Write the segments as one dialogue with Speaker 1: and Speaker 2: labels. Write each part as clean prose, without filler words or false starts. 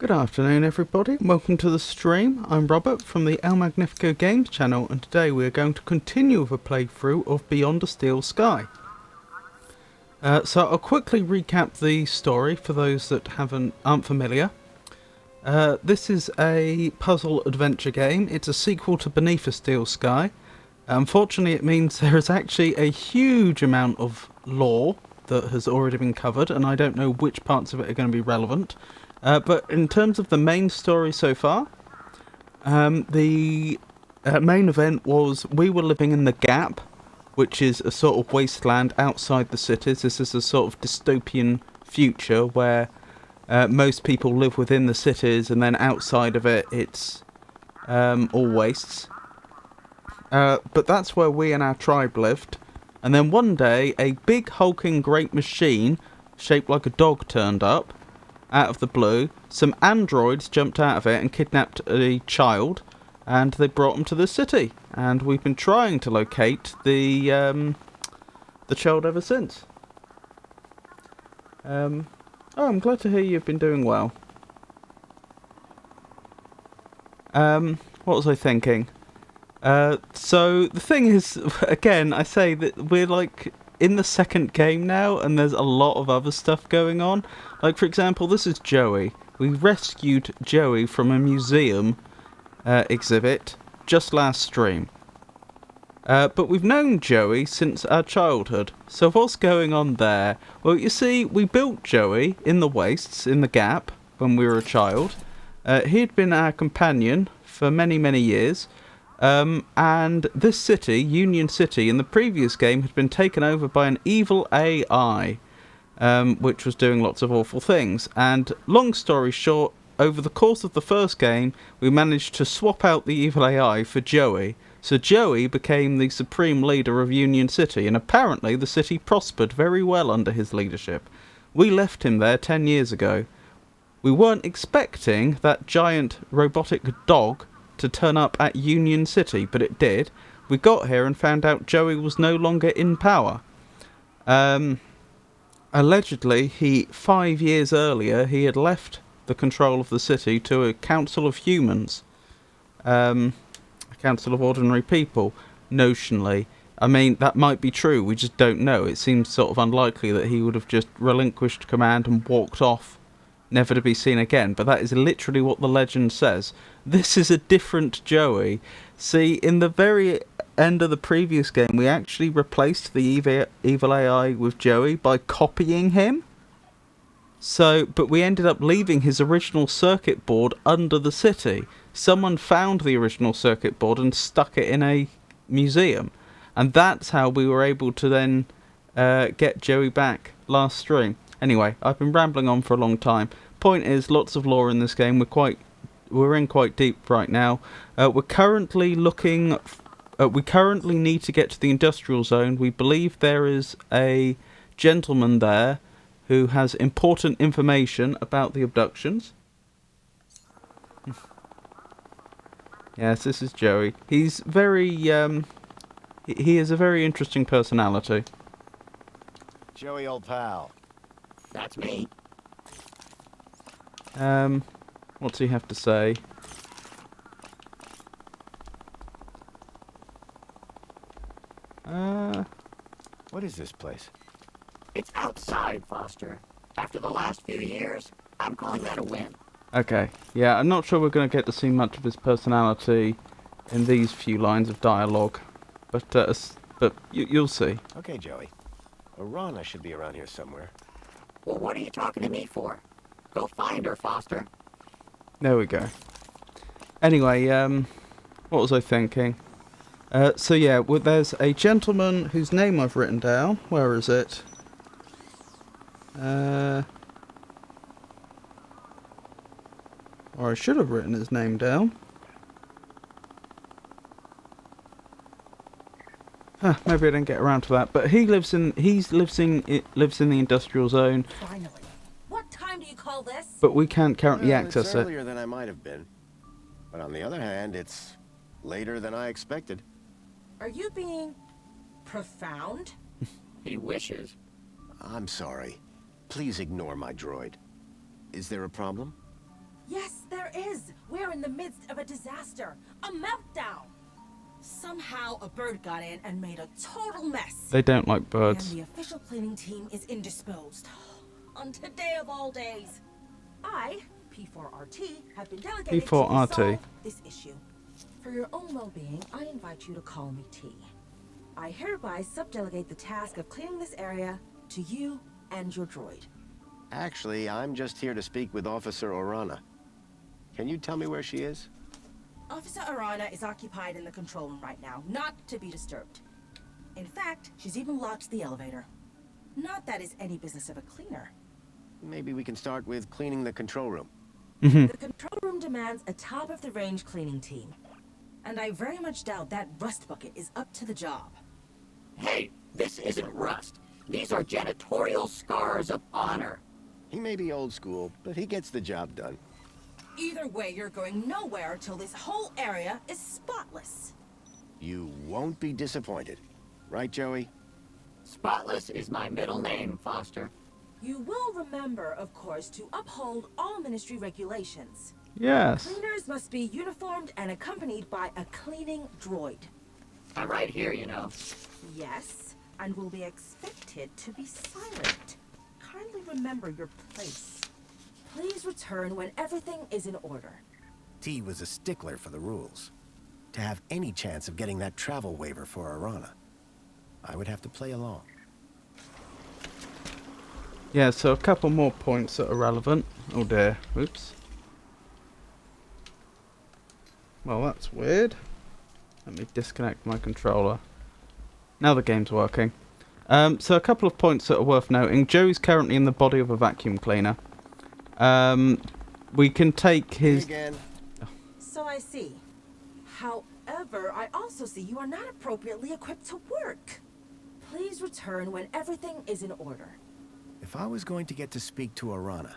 Speaker 1: Good afternoon everybody, welcome to the stream. I'm Robert from the El Magnifico Games channel, and today we are going to continue with a playthrough of Beyond a Steel Sky. So I'll quickly recap the story for those that aren't familiar. This is a puzzle adventure game. It's a sequel to Beneath a Steel Sky. Unfortunately it means there is actually a huge amount of lore that has already been covered, and I don't know which parts of it are going to be relevant. But in terms of the main story so far, the main event was we were living in the Gap, which is a sort of wasteland outside the cities. This is a sort of dystopian future where most people live within the cities, and then outside of it, it's all wastes. But that's where we and our tribe lived. And then one day, a big hulking great machine shaped like a dog turned up. Out of the blue, some androids jumped out of it and kidnapped a child, and they brought him to the city. And we've been trying to locate the child ever since. Oh, I'm glad to hear you've been doing well. What was I thinking? So the thing is, again, I say that we're like in the second game now, and there's a lot of other stuff going on. Like, for example, this is Joey. We rescued Joey from a museum exhibit just last stream. But we've known Joey since our childhood. So what's going on there? Well, you see, we built Joey in the wastes, in the Gap, when we were a child. He'd been our companion for many, many years. And this city, Union City, in the previous game had been taken over by an evil AI, which was doing lots of awful things. And long story short, over the course of the first game, we managed to swap out the evil AI for Joey. So Joey became the supreme leader of Union City, and apparently the city prospered very well under his leadership. We left him there 10 years ago. We weren't expecting that giant robotic dog to turn up at Union City, but it did. We got here and found out Joey was no longer in power. Allegedly, 5 years earlier, he had left the control of the city to a council of humans. A council of ordinary people, notionally. I mean, that might be true, we just don't know. It seems sort of unlikely that he would have just relinquished command and walked off, never to be seen again, but that is literally what the legend says. This is a different Joey. See, in the very end of the previous game, we actually replaced the evil AI with Joey by copying him. So, but we ended up leaving his original circuit board under the city. Someone found the original circuit board and stuck it in a museum. And that's how we were able to then get Joey back last stream. Anyway, I've been rambling on for a long time. Point is, lots of lore in this game. We're in quite deep right now. We're currently looking. We currently need to get to the industrial zone. We believe there is a gentleman there who has important information about the abductions. Yes, this is Joey. He's very. He is a very interesting personality.
Speaker 2: Joey, old pal.
Speaker 3: That's me.
Speaker 1: What's he have to say?
Speaker 2: What is this place?
Speaker 3: It's outside, Foster. After the last few years, I'm calling that a win.
Speaker 1: Okay, yeah, I'm not sure we're going to get to see much of his personality in these few lines of dialogue, but you'll see.
Speaker 2: Okay, Joey. Orana should be around here somewhere.
Speaker 3: Well, what are you talking to me for? Go find her, Foster.
Speaker 1: There we go. Anyway, what was I thinking? So yeah, well, there's a gentleman whose name I've written down. Where is it? Or I should have written his name down. Maybe I didn't get around to that. But he lives in the industrial zone.
Speaker 4: Finally. What time do you call this?
Speaker 1: But we can't currently
Speaker 2: Well,
Speaker 1: access
Speaker 2: it's
Speaker 1: it.
Speaker 2: earlier than I might have been. But on the other hand, it's later than I expected.
Speaker 4: Are you being profound?
Speaker 3: He wishes.
Speaker 2: I'm sorry. Please ignore my droid. Is there a problem?
Speaker 4: Yes, there is. We're in the midst of a disaster. A meltdown. Somehow a bird got in and made a total mess.
Speaker 1: They don't like
Speaker 4: And
Speaker 1: birds.
Speaker 4: the official cleaning team is indisposed. On today of all days. I, P4RT, have been delegated to
Speaker 1: P4RT.
Speaker 4: resolve this issue. For your own well-being, I invite you to call me T. I hereby subdelegate the task of cleaning this area to you and your droid.
Speaker 2: Actually, I'm just here to speak with Officer Orana. Can you tell me where she is?
Speaker 4: Officer Arana is occupied in the control room right now, not to be disturbed. In fact, she's even locked the elevator. Not that is any business of a cleaner.
Speaker 2: Maybe we can start with cleaning the control room.
Speaker 4: The control room demands a top-of-the-range cleaning team. And I very much doubt that rust bucket is up to the job.
Speaker 3: Hey, this isn't rust. These are janitorial scars of honor.
Speaker 2: He may be old school, but he gets the job done.
Speaker 4: Either way, you're going nowhere till this whole area is spotless.
Speaker 2: You won't be disappointed. Right, Joey?
Speaker 3: Spotless is my middle name, Foster.
Speaker 4: You will remember, of course, to uphold all ministry regulations.
Speaker 1: Yes.
Speaker 4: Cleaners must be uniformed and accompanied by a cleaning droid.
Speaker 3: I'm right here, you know.
Speaker 4: Yes, and will be expected to be silent. Kindly remember your place. Please return when everything is in order.
Speaker 2: T was a stickler for the rules. To have any chance of getting that travel waiver for Arana, I would have to play along.
Speaker 1: Yeah, so a couple more points that are relevant. Oh dear. Oops. Well, that's weird. Let me disconnect my controller. Now the game's working. So a couple of points that are worth noting. Joey's currently in the body of a vacuum cleaner. We can take his...
Speaker 2: Again.
Speaker 4: So I see. However, I also see you are not appropriately equipped to work. Please return when everything is in order.
Speaker 2: If I was going to get to speak to Arana,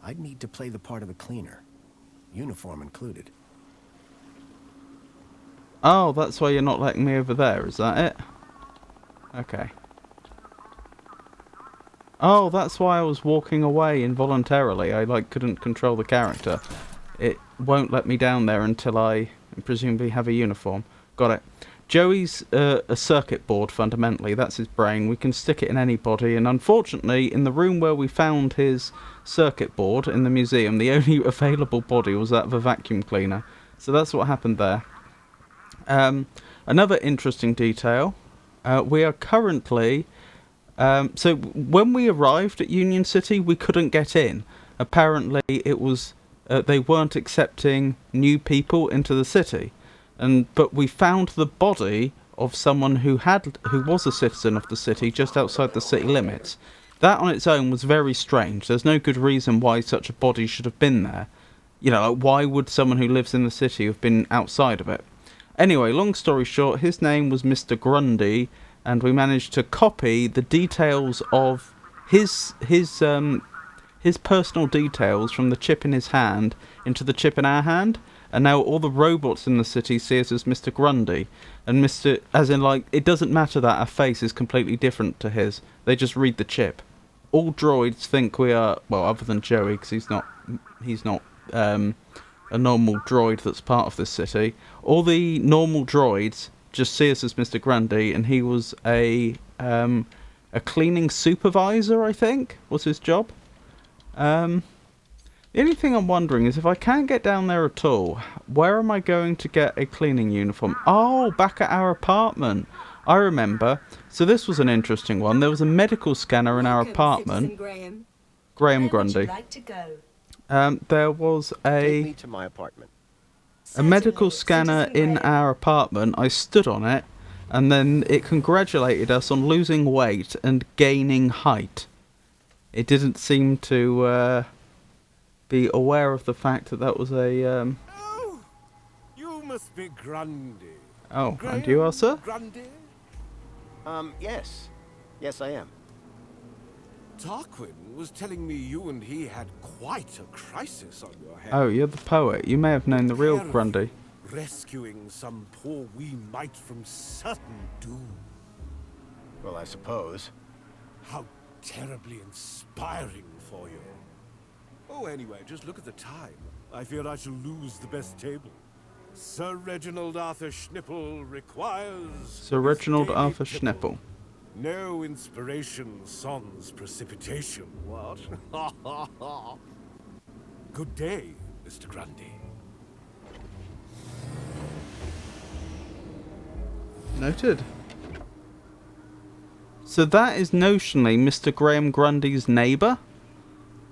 Speaker 2: I'd need to play the part of a cleaner. Uniform included.
Speaker 1: Oh, that's why you're not letting me over there, is that it? Okay. Oh, that's why I was walking away involuntarily. I, couldn't control the character. It won't let me down there until I presumably have a uniform. Got it. Joey's a circuit board, fundamentally. That's his brain. We can stick it in any body, and unfortunately, in the room where we found his circuit board in the museum, the only available body was that of a vacuum cleaner. So that's what happened there. Another interesting detail, we are currently... so when we arrived at Union City, we couldn't get in. Apparently, it was they weren't accepting new people into the city, but we found the body of someone who was a citizen of the city just outside the city limits. That on its own was very strange. There's no good reason why such a body should have been there. You know, why would someone who lives in the city have been outside of it? Anyway, long story short, his name was Mr. Grundy, and we managed to copy the details of his personal details from the chip in his hand into the chip in our hand, and now all the robots in the city see us as Mr. Grundy, and it doesn't matter that our face is completely different to his. They just read the chip. All droids think we are, well, other than Joey, because he's not a normal droid that's part of this city. All the normal droids just see us as Mr. Grundy, and he was a cleaning supervisor, I think, was his job. The only thing I'm wondering is if I can't get down there at all, where am I going to get a cleaning uniform? Oh, back at our apartment. I remember. So this was an interesting one. There was a medical scanner in our apartment. Graham Grundy. There was
Speaker 2: Take me to my apartment.
Speaker 1: a medical scanner in our apartment. I stood on it, and then it congratulated us on losing weight and gaining height. It didn't seem to be aware of the fact that that was a...
Speaker 5: Oh, you must be Grundy.
Speaker 1: Oh, and you are, sir?
Speaker 5: Grundy?
Speaker 2: Yes. Yes, I am.
Speaker 5: Tarquin was telling me you and he had quite a crisis on your hands.
Speaker 1: Oh, you're the poet. You may have known the real
Speaker 5: Care of
Speaker 1: Grundy.
Speaker 5: Rescuing some poor wee mite from certain doom.
Speaker 2: Well, I suppose.
Speaker 5: How terribly inspiring for you. Oh, anyway, just look at the time. I fear I shall lose the best table. Sir Reginald Arthur Schnipple requires...
Speaker 1: Sir Reginald
Speaker 5: daily
Speaker 1: Arthur
Speaker 5: tipple.
Speaker 1: Schnipple.
Speaker 5: No inspiration, sans precipitation. What? Ha ha ha. Good day, Mr. Grundy.
Speaker 1: Noted. So that is notionally Mr. Graham Grundy's neighbour.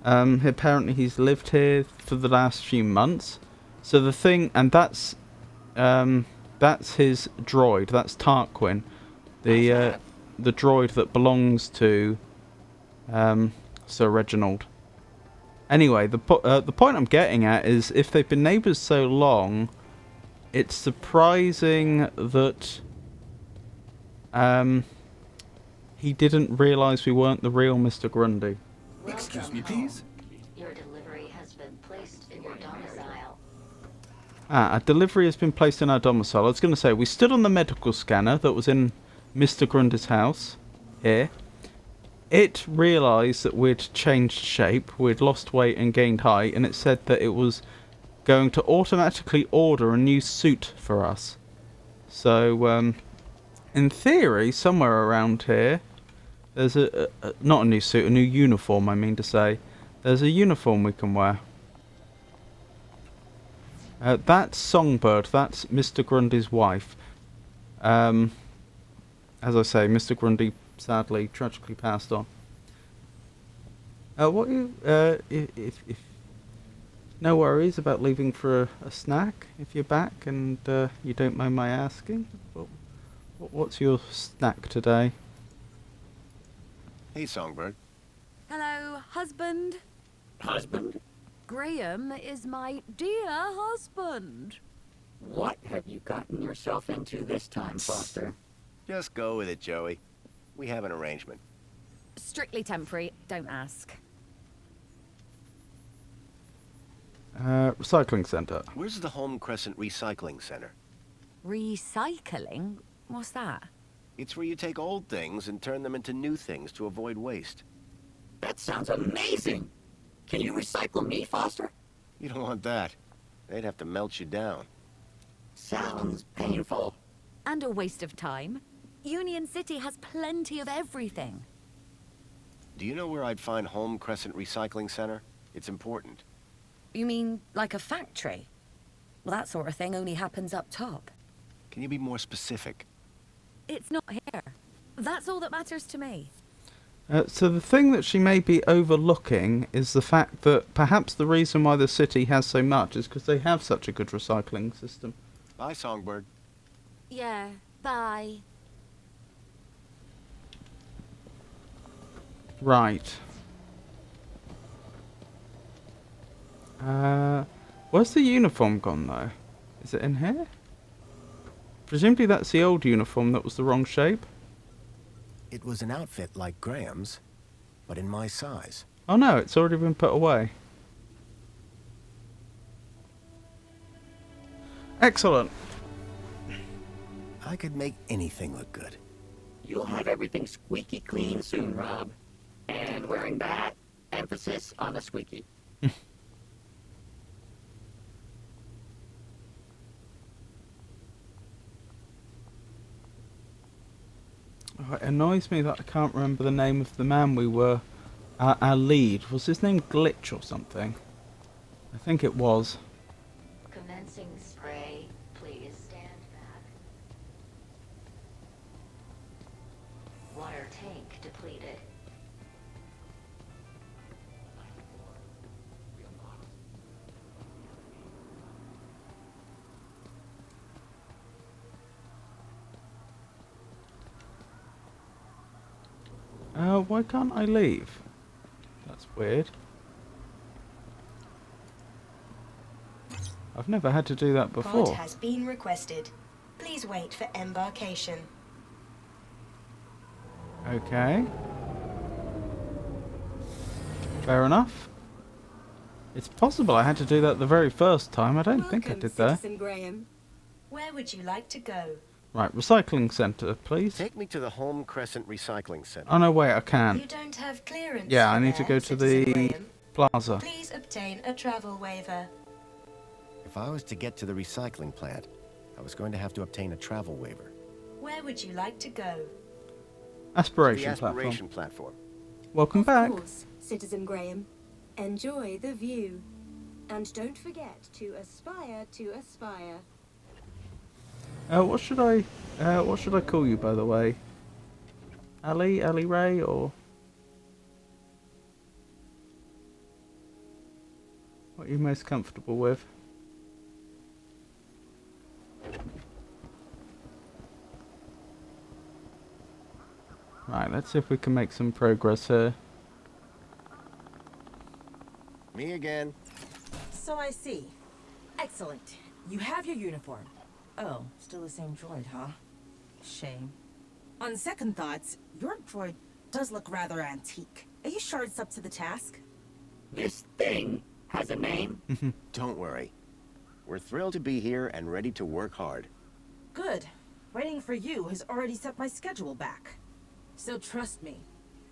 Speaker 1: Apparently he's lived here for the last few months. So the thing, and that's his droid. That's Tarquin, the droid that belongs to Sir Reginald. Anyway, the point I'm getting at is if they've been neighbours so long, it's surprising that he didn't realise we weren't the real Mr. Grundy.
Speaker 6: Excuse me, please.
Speaker 7: Your delivery has been placed in your domicile.
Speaker 1: A delivery has been placed in our domicile. I was going to say, we stood on the medical scanner that was in Mr. Grundy's house, here. It realised that we'd changed shape, we'd lost weight and gained height, and it said that it was going to automatically order a new suit for us. So, in theory, somewhere around here, there's not a new suit, a new uniform, I mean to say. There's a uniform we can wear. That's Songbird, that's Mr. Grundy's wife. As I say, Mr. Grundy sadly, tragically passed on. What you, if no worries about leaving for a snack if you're back and you don't mind my asking. What's your snack today?
Speaker 2: Hey, Songbird.
Speaker 8: Hello, husband.
Speaker 3: Husband?
Speaker 8: Graham is my dear husband.
Speaker 3: What have you gotten yourself into this time, Foster?
Speaker 2: Just go with it, Joey. We have an arrangement.
Speaker 8: Strictly temporary, don't ask.
Speaker 1: Recycling centre.
Speaker 2: Where's the Home Crescent Recycling Center?
Speaker 8: Recycling? What's that?
Speaker 2: It's where you take old things and turn them into new things to avoid waste.
Speaker 3: That sounds amazing! Can you recycle me, Foster?
Speaker 2: You don't want that. They'd have to melt you down.
Speaker 3: Sounds painful.
Speaker 8: And a waste of time. Union City has plenty of everything.
Speaker 2: Do you know where I'd find Home Crescent Recycling Center? It's important.
Speaker 8: You mean like a factory? Well, that sort of thing only happens up top.
Speaker 2: Can you be more specific?
Speaker 8: It's not here. That's all that matters to me.
Speaker 1: So the thing that she may be overlooking is the fact that perhaps the reason why the city has so much is because they have such a good recycling system.
Speaker 2: Bye, Songbird.
Speaker 8: Yeah, bye.
Speaker 1: Right. Where's the uniform gone, though? Is it in here? Presumably that's the old uniform that was the wrong shape.
Speaker 2: It was an outfit like Graham's, but in my size.
Speaker 1: Oh no, it's already been put away. Excellent.
Speaker 2: I could make anything look good.
Speaker 3: You'll have everything squeaky clean soon, Rob. And wearing that, emphasis on the squeaky.
Speaker 1: Oh, it annoys me that I can't remember the name of the man we were. Our lead. Was his name Glitch or something? I think it was.
Speaker 7: Commencing spray. Please stand back. Water tank depleted.
Speaker 1: Why can't I leave? That's weird. I've never had to do that
Speaker 9: Pod
Speaker 1: before.
Speaker 9: has been requested. Please wait for embarkation.
Speaker 1: Okay. Fair enough. It's possible I had to do that the very first time. I don't think I
Speaker 9: Welcome,
Speaker 1: did that.
Speaker 9: Citizen Graham. Where would you like to go?
Speaker 1: Right, recycling centre, please.
Speaker 2: Take me to the Home Crescent Recycling Center.
Speaker 1: Oh no, wait, I can.
Speaker 9: You don't have clearance.
Speaker 1: Yeah,
Speaker 9: for
Speaker 1: I need to
Speaker 9: there,
Speaker 1: go to
Speaker 9: Citizen
Speaker 1: the
Speaker 9: Graham.
Speaker 1: plaza.
Speaker 9: Please obtain a travel waiver.
Speaker 2: If I was to get to the recycling plant, I was going to have to obtain a travel waiver.
Speaker 9: Where would you like to go?
Speaker 1: Aspiration,
Speaker 2: The aspiration platform.
Speaker 1: Welcome back.
Speaker 6: Of course, Citizen Graham. Enjoy the view. And don't forget to aspire to aspire.
Speaker 1: What should I call you, by the way? Ali Ray, or what are you most comfortable with? Right, let's see if we can make some progress here.
Speaker 2: Me again.
Speaker 4: So I see. Excellent. You have your uniform. Oh, still the same droid, huh? Shame. On second thoughts, your droid does look rather antique. Are you sure it's up to the task?
Speaker 3: This thing has a name?
Speaker 2: Don't worry. We're thrilled to be here and ready to work hard.
Speaker 4: Good. Waiting for you has already set my schedule back. So trust me,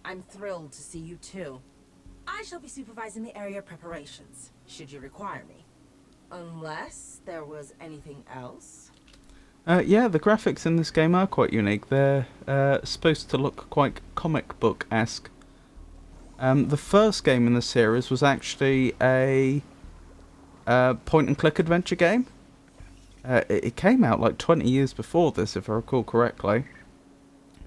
Speaker 4: I'm thrilled to see you too. I shall be supervising the area preparations, should you require me. Unless there was anything else?
Speaker 1: Yeah, the graphics in this game are quite unique. They're supposed to look quite comic book-esque. The first game in the series was actually a point-and-click adventure game. It came out like 20 years before this, if I recall correctly.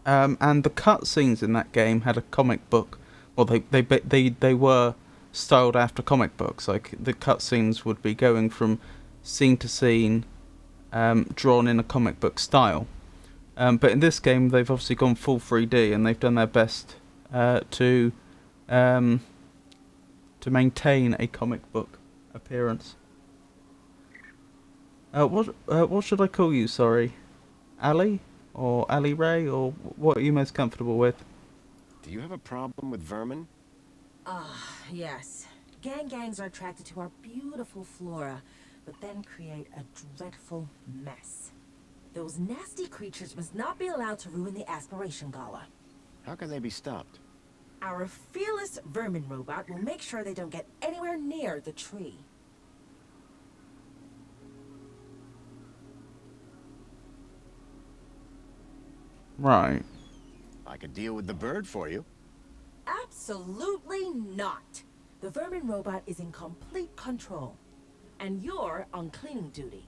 Speaker 1: And the cutscenes in that game had a comic book. Well, they were styled after comic books. Like the cutscenes would be going from scene to scene, drawn in a comic book style. But in this game, they've obviously gone full 3D, and they've done their best to maintain a comic book appearance. What should I call you? Sorry, Ali or Ali Ray, or what are you most comfortable with?
Speaker 2: Do you have a problem with vermin?
Speaker 4: Yes. Gangs are attracted to our beautiful flora, but then create a dreadful mess. Those nasty creatures must not be allowed to ruin the Aspiration Gala.
Speaker 2: How can they be stopped?
Speaker 4: Our fearless vermin robot will make sure they don't get anywhere near the tree.
Speaker 1: Right.
Speaker 2: I could deal with the bird for you.
Speaker 4: Absolutely not. The vermin robot is in complete control. And you're on cleaning duty.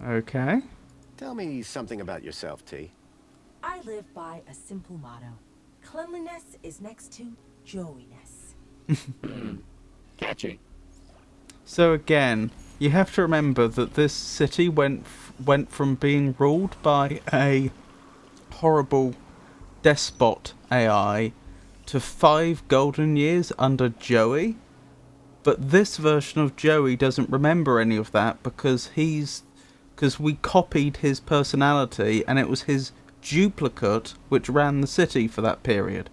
Speaker 1: Okay.
Speaker 2: Tell me something about yourself, T.
Speaker 4: I live by a simple motto. Cleanliness is next to Joey-ness.
Speaker 3: Catchy.
Speaker 1: So again, you have to remember that this city went from being ruled by a horrible despot AI to 5 golden years under Joey. But this version of Joey doesn't remember any of that because we copied his personality, and it was his duplicate which ran the city for that period.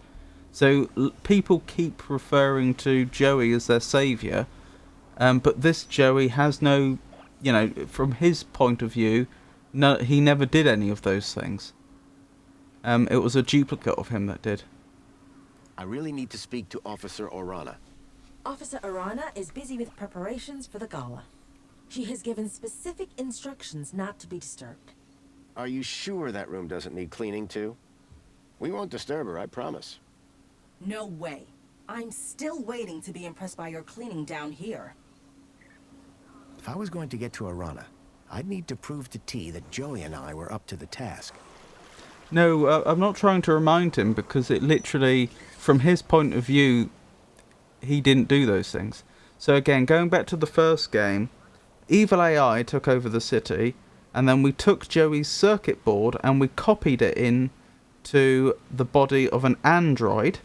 Speaker 1: So people keep referring to Joey as their saviour, but this Joey has no, from his point of view, no, he never did any of those things. It was a duplicate of him that did.
Speaker 2: I really need to speak to Officer Orana.
Speaker 4: Officer Arana is busy with preparations for the gala. She has given specific instructions not to be disturbed.
Speaker 2: Are you sure that room doesn't need cleaning too? We won't disturb her, I promise.
Speaker 4: No way. I'm still waiting to be impressed by your cleaning down here.
Speaker 2: If I was going to get to Arana, I'd need to prove to T that Joey and I were up to the task.
Speaker 1: No, I'm not trying to remind him, because it literally, from his point of view, he didn't do those things. So again, going back to the first game, Evil AI took over the city, and then we took Joey's circuit board and we copied it in to the body of an android.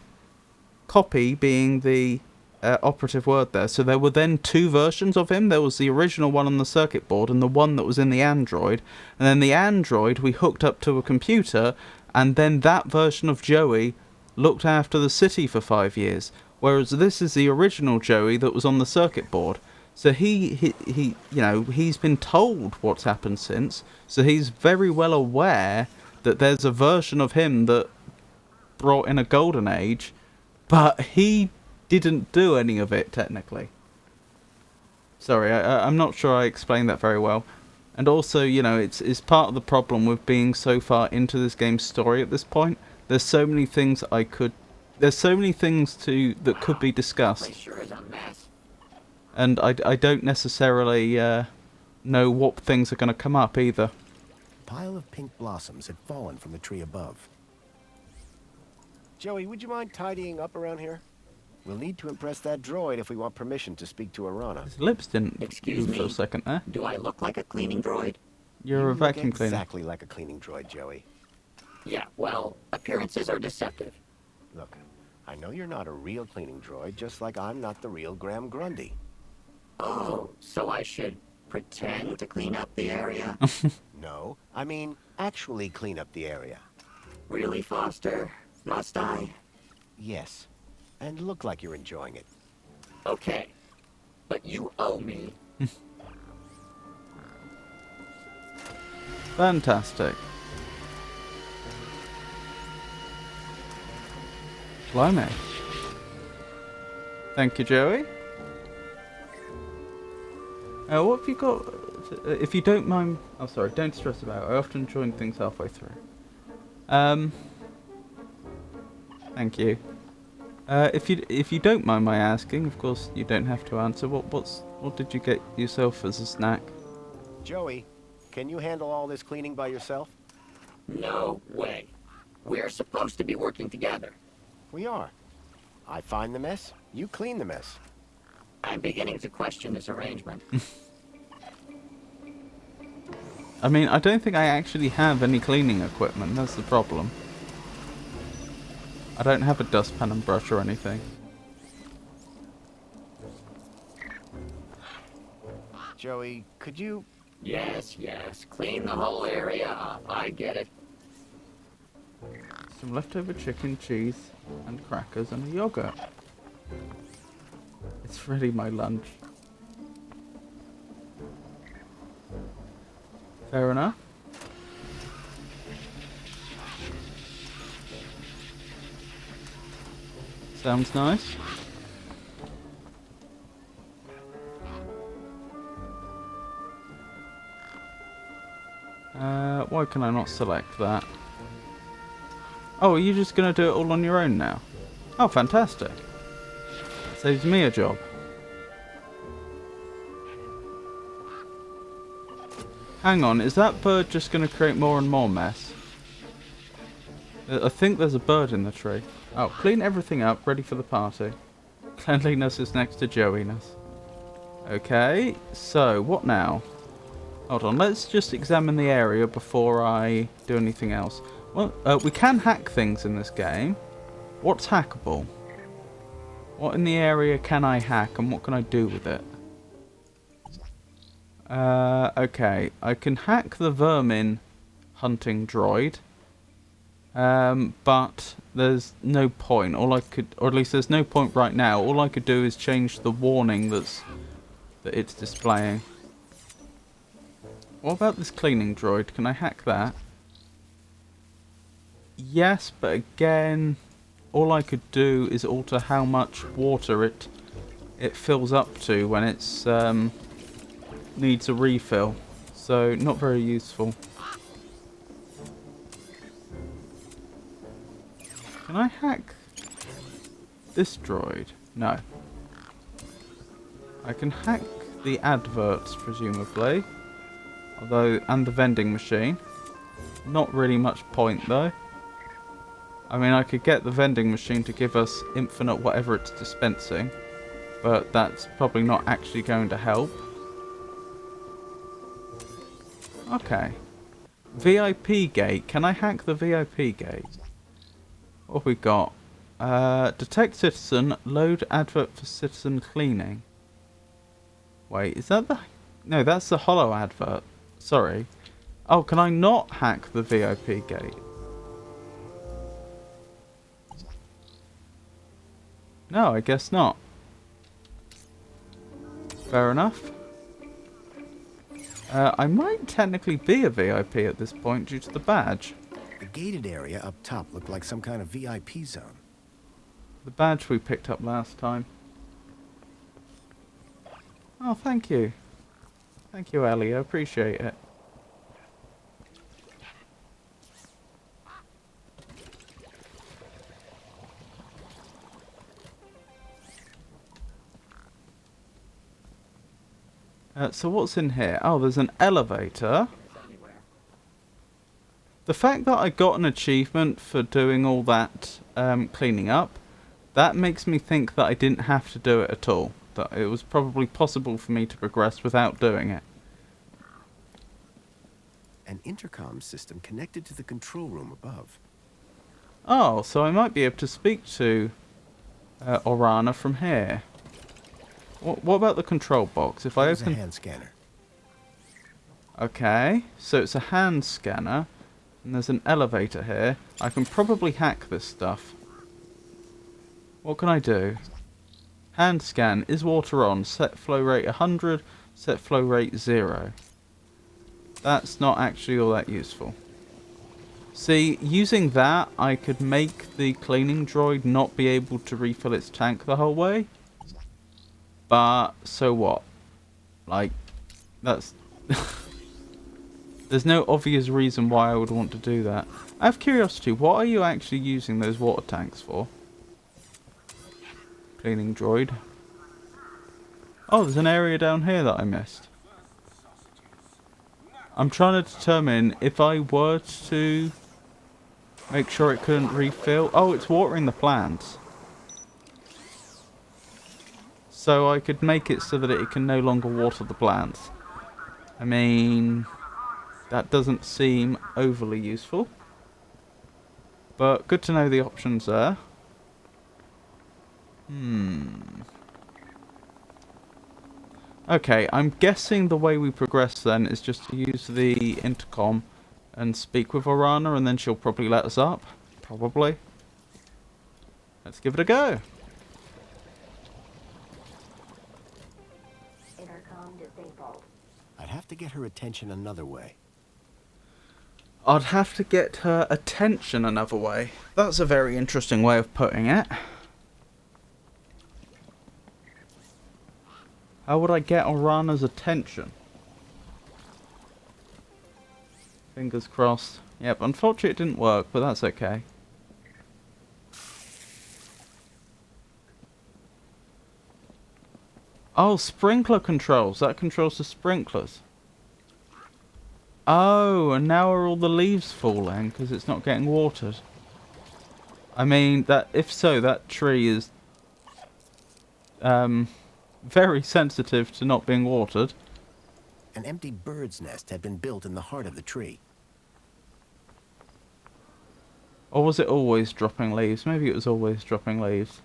Speaker 1: Copy being the operative word there. So there were then 2 versions of him. There was the original one on the circuit board and the one that was in the android. And then the android we hooked up to a computer, and then that version of Joey looked after the city for 5 years. Whereas this is the original Joey that was on the circuit board. So he he's been told what's happened since. So he's very well aware that there's a version of him that brought in a golden age, but he didn't do any of it technically. Sorry, I'm not sure I explained that very well. And also, you know, it's part of the problem with being so far into this game's story at this point. There's so many things there's so many things that could be discussed.
Speaker 3: Place sure is a mess.
Speaker 1: And I don't necessarily know what things are going to come up either.
Speaker 2: A pile of pink blossoms had fallen from the tree above. Joey, would you mind tidying up around here? We'll need to impress that droid if we want permission to speak to Arana.
Speaker 1: His lips didn't
Speaker 3: Excuse
Speaker 1: move for a
Speaker 3: me?
Speaker 1: second there.
Speaker 3: Do I look like a cleaning droid?
Speaker 1: You're a
Speaker 2: You look
Speaker 1: vacuum cleaner.
Speaker 2: exactly like a cleaning droid, Joey.
Speaker 3: Yeah, well, appearances are deceptive.
Speaker 2: Look, I know you're not a real cleaning droid, just like I'm not the real Graham Grundy.
Speaker 3: Oh, so I should pretend to clean up the area?
Speaker 2: No, I mean actually clean up the area.
Speaker 3: Really, Foster? Must I?
Speaker 2: Yes, and look like you're enjoying it.
Speaker 3: Okay, but you owe me.
Speaker 1: Fantastic. Blimey. Thank you, Joey. What have you got? If you don't mind... Oh, sorry, don't stress about it. I often join things halfway through. Thank you. If you don't mind my asking, of course you don't have to answer. What did you get yourself as a snack?
Speaker 2: Joey, can you handle all this cleaning by yourself?
Speaker 3: No way. We're supposed to be working together.
Speaker 2: We are. I find the mess, you clean the mess.
Speaker 3: I'm beginning to question this arrangement.
Speaker 1: I mean, I don't think I actually have any cleaning equipment. That's the problem. I don't have a dustpan and brush or anything.
Speaker 2: Joey, could you...
Speaker 3: Yes, clean the whole area up. I get it.
Speaker 1: Some leftover chicken, cheese, and crackers, and a yogurt. It's really my lunch. Fair enough. Sounds nice. Why can I not select that? Oh, are you just going to do it all on your own now? Oh, fantastic. Saves me a job. Hang on, is that bird just going to create more and more mess? I think there's a bird in the tree. Oh, clean everything up, ready for the party. Cleanliness is next to Joey-ness. Okay, so what now? Hold on, let's just examine the area before I do anything else. Well, we can hack things in this game. What's hackable? What in the area can I hack and what can I do with it? Okay, I can hack the vermin hunting droid. But there's no point. Or at least there's no point right now. All I could do is change the warning that it's displaying. What about this cleaning droid? Can I hack that? Yes, but again, all I could do is alter how much water it fills up to when it's needs a refill. So not very useful. Can I hack this droid? No. I can hack the adverts, presumably. Although, and the vending machine. Not really much point, though. I mean, I could get the vending machine to give us infinite whatever it's dispensing. But that's probably not actually going to help. Okay. VIP gate. Can I hack the VIP gate? What have we got? Detect citizen. Load advert for citizen cleaning. Wait, is that the... No, that's the hollow advert. Sorry. Oh, can I not hack the VIP gate? No, I guess not. Fair enough. I might technically be a VIP at this point due to the badge.
Speaker 2: The gated area up top looked like some kind of VIP zone.
Speaker 1: The badge we picked up last time. Oh, thank you. Thank you, Ellie. I appreciate it. So what's in here? Oh, there's an elevator. The fact that I got an achievement for doing all that cleaning up, that makes me think that I didn't have to do it at all. That it was probably possible for me to progress without doing it.
Speaker 2: An intercom system connected to the control room above.
Speaker 1: Oh, so I might be able to speak to Orana from here. What about the control box? If I
Speaker 2: There's
Speaker 1: open...
Speaker 2: a hand scanner.
Speaker 1: Okay, so it's a hand scanner. And there's an elevator here. I can probably hack this stuff. What can I do? Hand scan. Is water on? Set flow rate 100. Set flow rate 0. That's not actually all that useful. See, using that, I could make the cleaning droid not be able to refill its tank the whole way. But, so what? Like, that's... There's no obvious reason why I would want to do that. I have curiosity, what are you actually using those water tanks for? Cleaning droid. Oh, there's an area down here that I missed. I'm trying to determine if I were to make sure it couldn't refill. Oh, it's watering the plants. So I could make it so that it can no longer water the plants. I mean, that doesn't seem overly useful. But good to know the options there. Okay, I'm guessing the way we progress then is just to use the intercom and speak with Orana, and then she'll probably let us up. Probably. Let's give it a go.
Speaker 7: Intercom disabled.
Speaker 2: I'd have to get her attention another way.
Speaker 1: I'd have to get her attention another way. That's a very interesting way of putting it. How would I get Orana's attention? Fingers crossed. Yep, unfortunately it didn't work, but that's okay. Oh, sprinkler controls. That controls the sprinklers. Oh, and now are all the leaves falling because it's not getting watered? I mean, that if so, that tree is very sensitive to not being watered.
Speaker 2: An empty bird's nest had been built in the heart of the tree.
Speaker 1: Or was it always dropping leaves? Maybe it was always dropping leaves.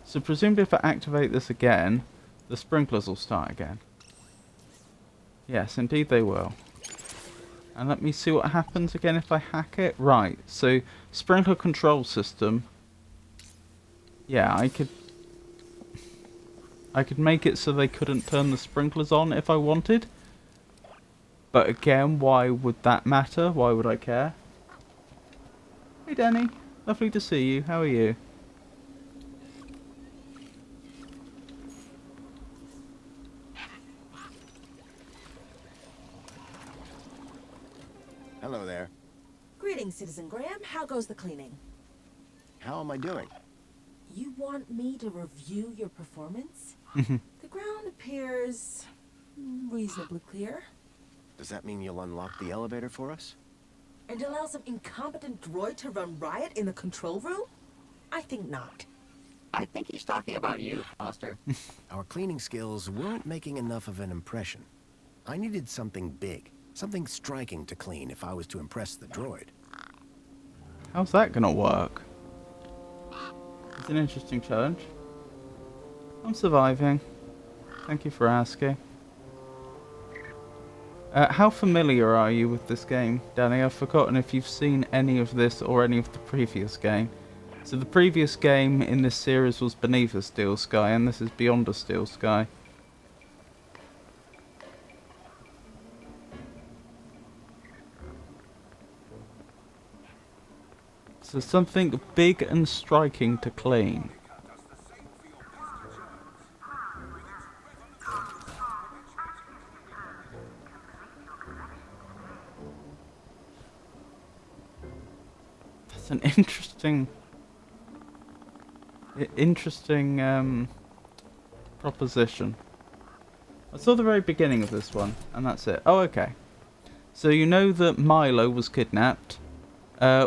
Speaker 1: So presumably if I activate this again, the sprinklers will start again. Yes, indeed they will. And let me see what happens again if I hack it. Right, so sprinkler control system. Yeah, I could make it so they couldn't turn the sprinklers on if I wanted. But again, why would that matter? Why would I care? Hey Danny, lovely to see you. How are you?
Speaker 2: Hello there.
Speaker 4: Greetings, Citizen Graham. How goes the cleaning?
Speaker 2: How am I doing?
Speaker 4: You want me to review your performance? The ground appears reasonably clear.
Speaker 2: Does that mean you'll unlock the elevator for us?
Speaker 4: And allow some incompetent droid to run riot in the control room? I think not.
Speaker 3: I think he's talking about you, Foster.
Speaker 2: Our cleaning skills weren't making enough of an impression. I needed something big, something striking to clean if I was to impress the droid.
Speaker 1: How's that gonna work? It's an interesting challenge. I'm surviving. Thank you for asking. How familiar are you with this game, Danny? I've forgotten if you've seen any of this or any of the previous game. So the previous game in this series was Beneath a Steel Sky, and this is Beyond a Steel Sky. So something big and striking to clean. That's an interesting proposition. I saw the very beginning of this one, and that's it. Oh, okay. So you know that Milo was kidnapped.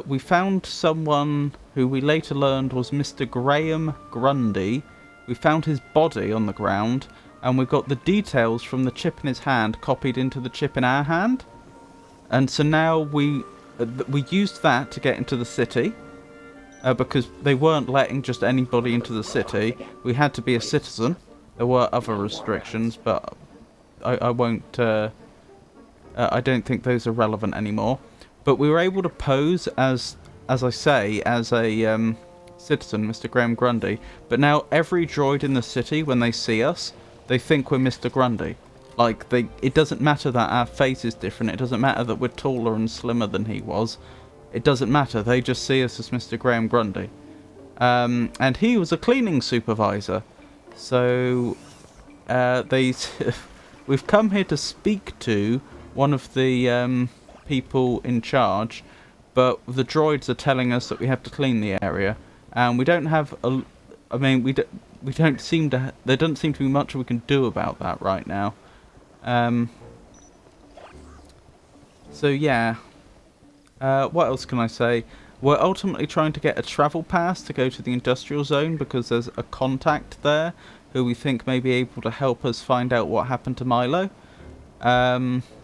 Speaker 1: We found someone who we later learned was Mr. Graham Grundy. We found his body on the ground, and we got the details from the chip in his hand copied into the chip in our hand. And so now we used that to get into the city, because they weren't letting just anybody into the city. We had to be a citizen. There were other restrictions, but I won't. I don't think those are relevant anymore. But we were able to pose as I say, as a citizen, Mr. Graham Grundy. But now every droid in the city, when they see us, they think we're Mr. Grundy. Like, it doesn't matter that our face is different. It doesn't matter that we're taller and slimmer than he was. It doesn't matter. They just see us as Mr. Graham Grundy. And he was a cleaning supervisor. So we've come here to speak to one of the people in charge, but the droids are telling us that we have to clean the area, and we don't have a. I mean, we don't seem to. There doesn't seem to be much we can do about that right now. So yeah. What else can I say? We're ultimately trying to get a travel pass to go to the industrial zone because there's a contact there who we think may be able to help us find out what happened to Milo.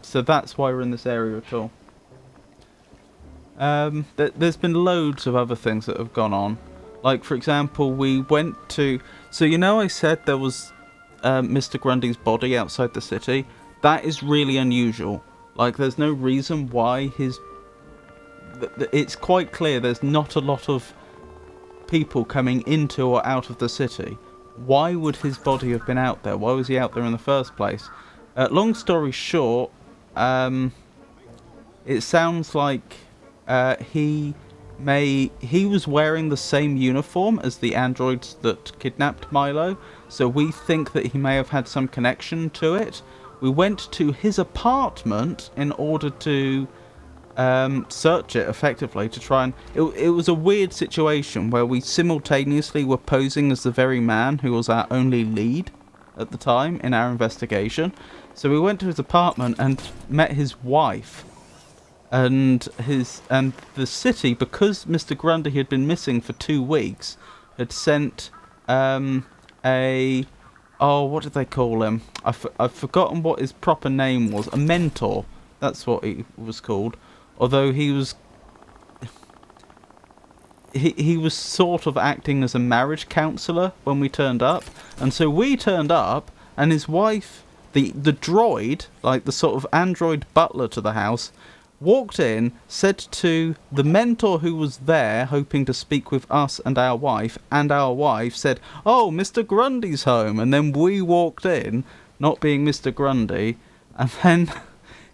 Speaker 1: So that's why we're in this area at all. There's been loads of other things that have gone on. Like, for example, we went to... So, you know I said there was Mr. Grundy's body outside the city? That is really unusual. Like, there's no reason why his... It's quite clear there's not a lot of people coming into or out of the city. Why would his body have been out there? Why was he out there in the first place? Long story short, it sounds like he was wearing the same uniform as the androids that kidnapped Milo, so we think that he may have had some connection to it. We went to his apartment in order to search it effectively to try and... It was a weird situation where we simultaneously were posing as the very man who was our only lead at the time in our investigation. So we went to his apartment and met his wife. And the city, because Mr. Grundy had been missing for 2 weeks, had sent what did they call him? I've forgotten what his proper name was. A mentor. That's what he was called. Although he was sort of acting as a marriage counsellor when we turned up. And so we turned up, and his wife, the droid, like the sort of android butler to the house, walked in, said to the mentor who was there, hoping to speak with us and our wife said, "Oh, Mr. Grundy's home." And then we walked in, not being Mr. Grundy, and then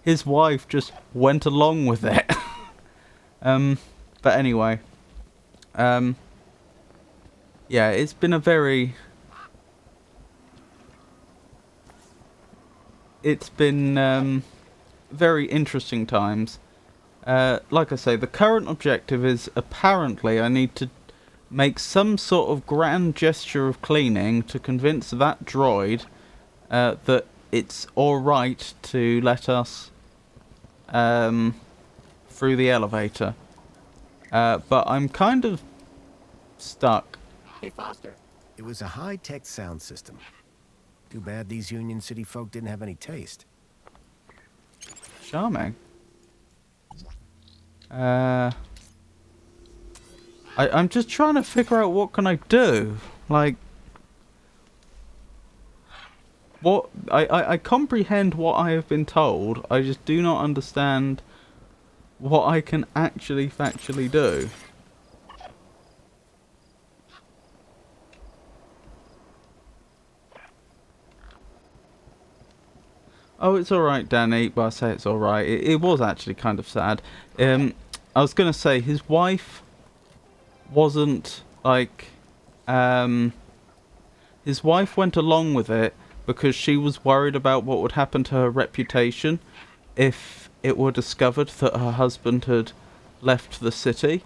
Speaker 1: his wife just went along with it. But anyway, yeah, it's been a very... It's been very interesting times. Like I say, the current objective is apparently I need to make some sort of grand gesture of cleaning to convince that droid that it's alright to let us through the elevator. But I'm kind of stuck.
Speaker 3: Hey, Foster.
Speaker 2: It was a high-tech sound system. Too bad these Union City folk didn't have any taste.
Speaker 1: Charming. I'm just trying to figure out what can I do. Like, what I comprehend what I have been told. I just do not understand what I can actually factually do. Oh, it's alright, Danny. Well, I say it's alright. It was actually kind of sad. I was going to say, his wife wasn't like his wife went along with it because she was worried about what would happen to her reputation if it were discovered that her husband had left the city.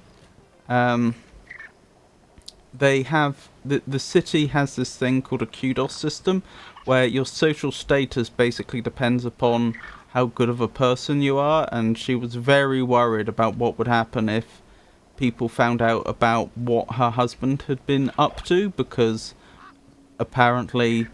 Speaker 1: They have the city has this thing called a kudos system, where your social status basically depends upon how good of a person you are, and she was very worried about what would happen if people found out about what her husband had been up to, because apparently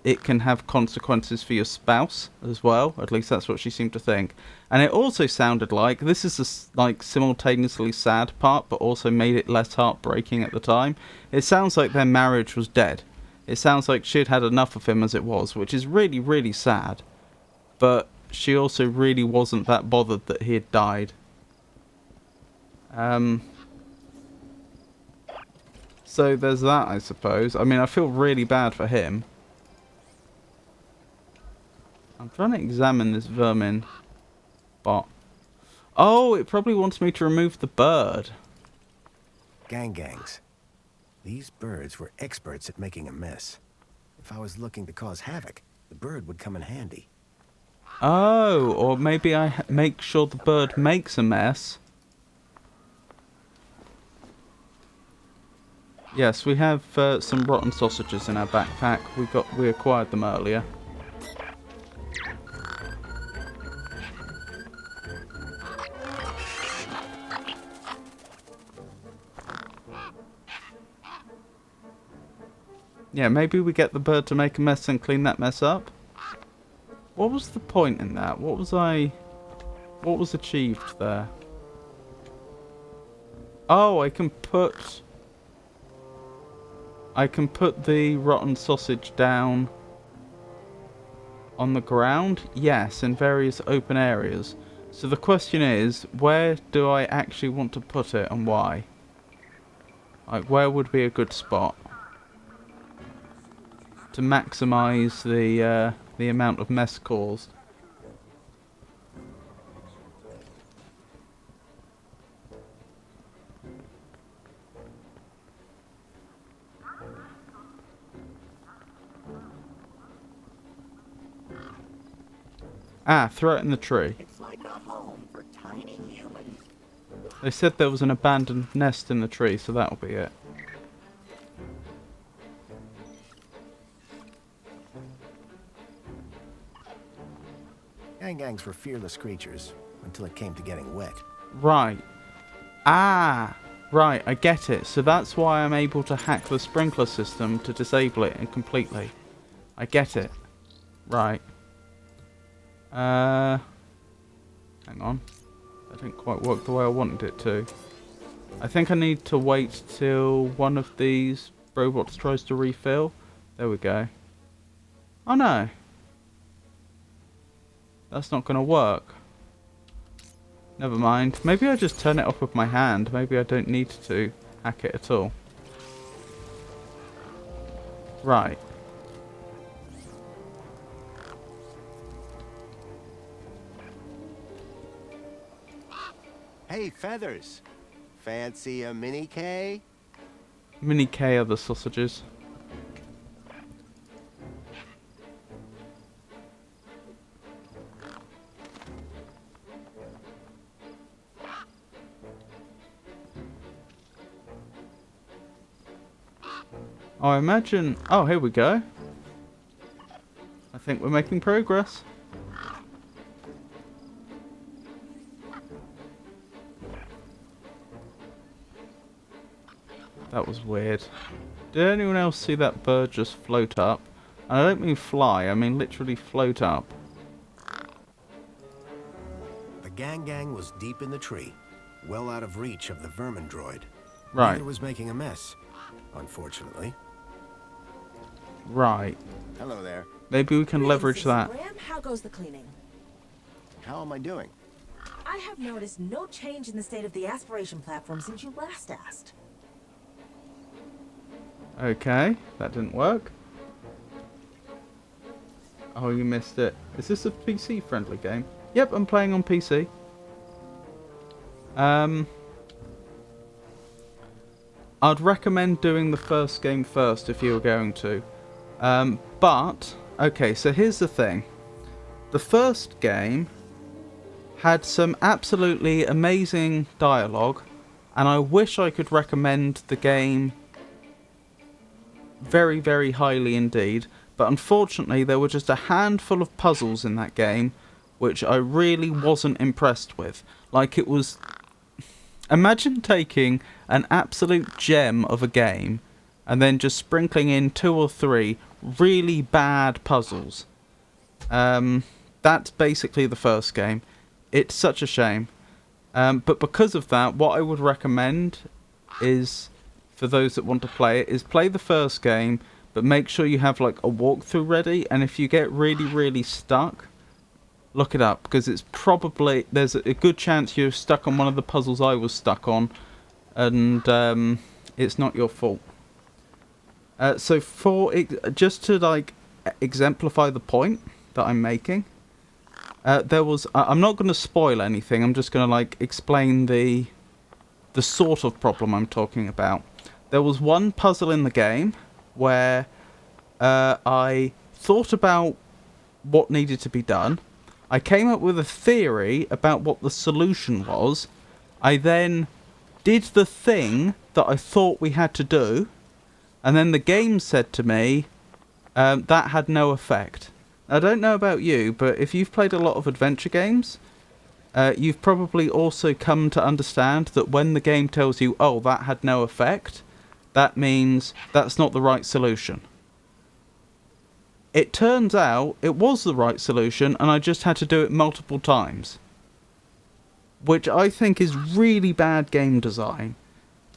Speaker 1: it can have consequences for your spouse as well. At least that's what she seemed to think. And it also sounded like, this is a like simultaneously sad part, but also made it less heartbreaking at the time. It sounds like their marriage was dead. It sounds like she'd had enough of him as it was, which is really, really sad. But she also really wasn't that bothered that he had died. So there's that, I suppose. I mean, I feel really bad for him. I'm trying to examine this vermin bot. Oh, it probably wants me to remove the bird.
Speaker 2: Gangs. These birds were experts at making a mess. If I was looking to cause havoc, the bird would come in handy.
Speaker 1: Oh, or maybe I make sure the bird makes a mess. Yes, we have some rotten sausages in our backpack. We acquired them earlier. Yeah, maybe we get the bird to make a mess and clean that mess up. What was the point in that? What was achieved there? Oh, I can put the rotten sausage down on the ground? Yes, in various open areas. So the question is, where do I actually want to put it and why? Like, where would be a good spot to maximize the amount of mess caused? Ah, throw it in the tree.
Speaker 3: It's like a home for tiny humans.
Speaker 1: They said there was an abandoned nest in the tree, so that'll be it.
Speaker 2: Gangs were fearless creatures until it came to getting wet.
Speaker 1: Right. Ah! Right, I get it. So that's why I'm able to hack the sprinkler system to disable it completely. I get it. Right. Hang on. That didn't quite work the way I wanted it to. I think I need to wait till one of these robots tries to refill. There we go. Oh no. That's not going to work. Never mind. Maybe I just turn it off with my hand. Maybe I don't need to hack it at all. Right.
Speaker 10: Hey, Feathers. Fancy a mini K?
Speaker 1: Mini K are the sausages. I imagine... Oh, here we go. I think we're making progress. That was weird. Did anyone else see that bird just float up? And I don't mean fly, I mean literally float up.
Speaker 2: The gang was deep in the tree, well out of reach of the vermin droid.
Speaker 1: Right.
Speaker 2: Neither was making a mess, unfortunately.
Speaker 1: Right.
Speaker 10: Hello there.
Speaker 1: Maybe we can leverage that.
Speaker 4: Graham, how goes the cleaning?
Speaker 10: How am I doing?
Speaker 4: I have noticed no change in the state of the aspiration platform since you last asked.
Speaker 1: Okay, that didn't work. Oh, you missed it. Is this a PC-friendly game? Yep, I'm playing on PC. I'd recommend doing the first game first if you were going to. But, okay, so here's the thing. The first game had some absolutely amazing dialogue, and I wish I could recommend the game very, very highly indeed. But unfortunately, there were just a handful of puzzles in that game which I really wasn't impressed with. Like, it was... Imagine taking an absolute gem of a game and then just sprinkling in 2 or 3 really bad puzzles. That's basically the first game. It's such a shame. But because of that, what I would recommend is, for those that want to play it, is play the first game, but make sure you have like a walkthrough ready, and if you get really, really stuck, look it up, because it's probably, there's a good chance you're stuck on one of the puzzles I was stuck on, and it's not your fault. So just to like exemplify the point that I'm making, I'm not going to spoil anything, I'm just going to like explain the sort of problem I'm talking about. There was one puzzle in the game where I thought about what needed to be done. I came up with a theory about what the solution was. I then did the thing that I thought we had to do, and then the game said to me that had no effect. I don't know about you, but if you've played a lot of adventure games, you've probably also come to understand that when the game tells you, oh, that had no effect, that means that's not the right solution. It turns out it was the right solution, and I just had to do it multiple times. Which I think is really bad game design.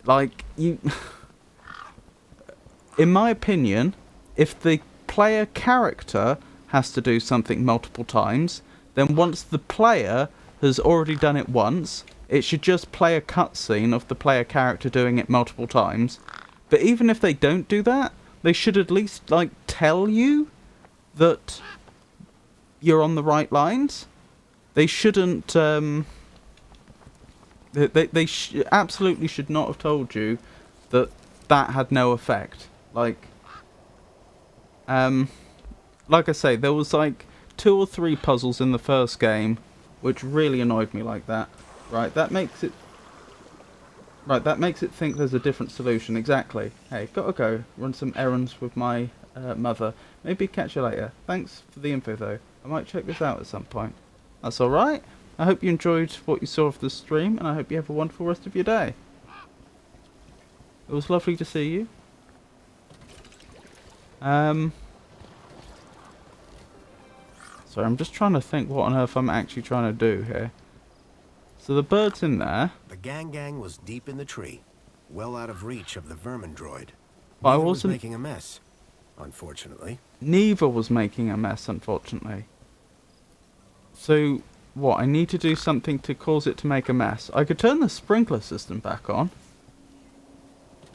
Speaker 1: Like, you... In my opinion, if the player character has to do something multiple times, then once the player has already done it once, it should just play a cutscene of the player character doing it multiple times. But even if they don't do that, they should at least, like, tell you that you're on the right lines. They shouldn't, they absolutely should not have told you that that had no effect. Like I say, there was like 2 or 3 puzzles in the first game which really annoyed me like that. Right, that makes it think there's a different solution. Exactly. Hey, gotta go run some errands with my mother. Maybe catch you later. Thanks for the info though. I might check this out at some point. That's alright. I hope you enjoyed what you saw of the stream, and I hope you have a wonderful rest of your day. It was lovely to see you. Sorry, I'm just trying to think what on earth I'm actually trying to do here. So the bird's in there.
Speaker 2: The gang was deep in the tree, well out of reach of the vermin droid.
Speaker 1: But I
Speaker 2: was
Speaker 1: wasn't
Speaker 2: making a mess, unfortunately.
Speaker 1: Neither was making a mess, unfortunately. So, what? I need to do something to cause it to make a mess. I could turn the sprinkler system back on.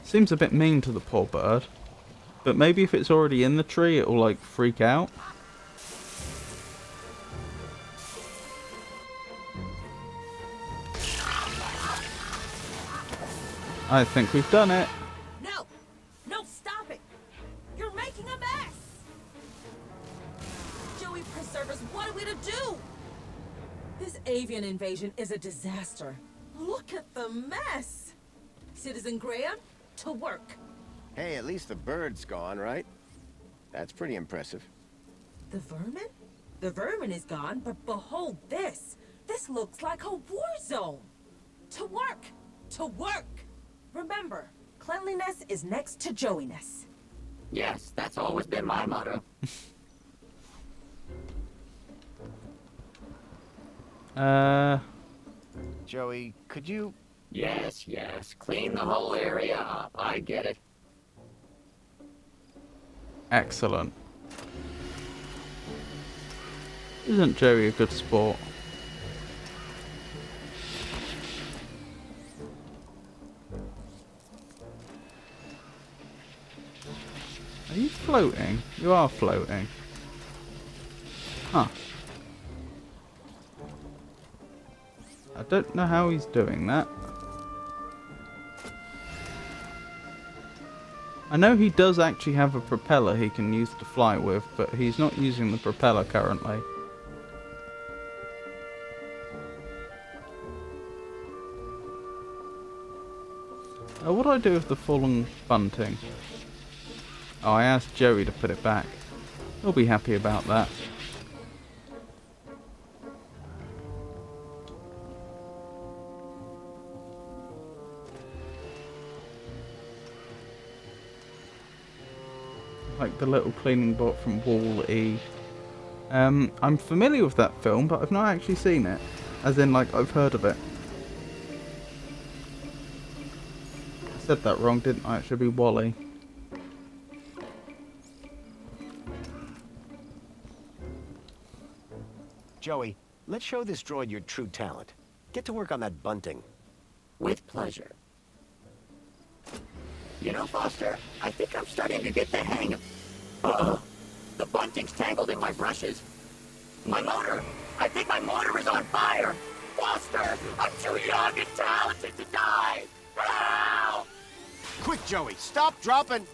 Speaker 1: Seems a bit mean to the poor bird. But maybe if it's already in the tree, it'll, like, freak out. I think we've done it.
Speaker 4: No! No, stop it! You're making a mess! Joey Preservers, what are we to do? This avian invasion is a disaster. Look at the mess! Citizen Graham, to work.
Speaker 10: Hey, at least the bird's gone, right? That's pretty impressive.
Speaker 4: The vermin? The vermin is gone, but behold this! This looks like a war zone! To work! To work! Remember, cleanliness is next to Joey-ness.
Speaker 3: Yes, that's always been my motto.
Speaker 10: Joey, could you...
Speaker 3: Yes, clean the whole area up. I get it.
Speaker 1: Excellent. Isn't Joey a good sport? Are you floating? You are floating. Huh. I don't know how he's doing that. I know he does actually have a propeller he can use to fly with, but he's not using the propeller currently. What do I do with the fallen bunting? Oh, I asked Joey to put it back. He'll be happy about that. Like the little cleaning bot from Wall-E. I'm familiar with that film, but I've not actually seen it. As in, like, I've heard of it. I said that wrong, didn't I? It should be Wall-E.
Speaker 2: Joey, let's show this droid your true talent. Get to work on that bunting.
Speaker 3: With pleasure. You know, Foster, I think I'm starting to get the hang of... Uh-oh. The bunting's tangled in my brushes. My motor! I think my motor is on fire! Foster! I'm too young and talented to die! Help!
Speaker 2: Quick, Joey, stop dropping!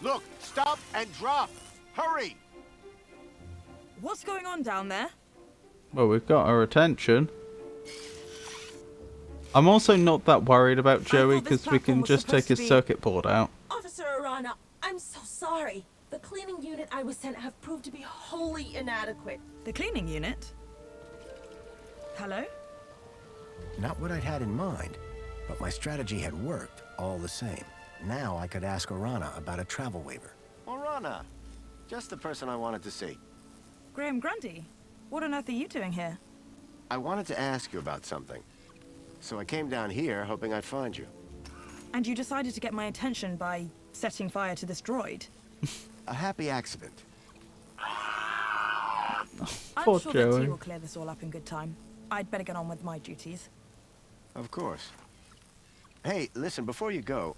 Speaker 2: Look, stop and drop! Hurry!
Speaker 8: What's going on down there?
Speaker 1: Well, we've got our attention. I'm also not that worried about Joey because we can just take his circuit board out.
Speaker 4: Officer Arana, I'm so sorry. The cleaning unit I was sent have proved to be wholly inadequate.
Speaker 8: The cleaning unit? Hello?
Speaker 2: Not what I'd had in mind, but my strategy had worked all the same. Now I could ask Arana about a travel waiver. Arana! Just the person I wanted to see.
Speaker 8: Graham Grundy? What on earth are you doing here?
Speaker 2: I wanted to ask you about something. So I came down here hoping I'd find you.
Speaker 8: And you decided to get my attention by setting fire to this droid?
Speaker 2: A happy accident.
Speaker 8: I'm sure that you will clear this all up in good time. I'd better get on with my duties.
Speaker 2: Of course. Hey, listen, before you go...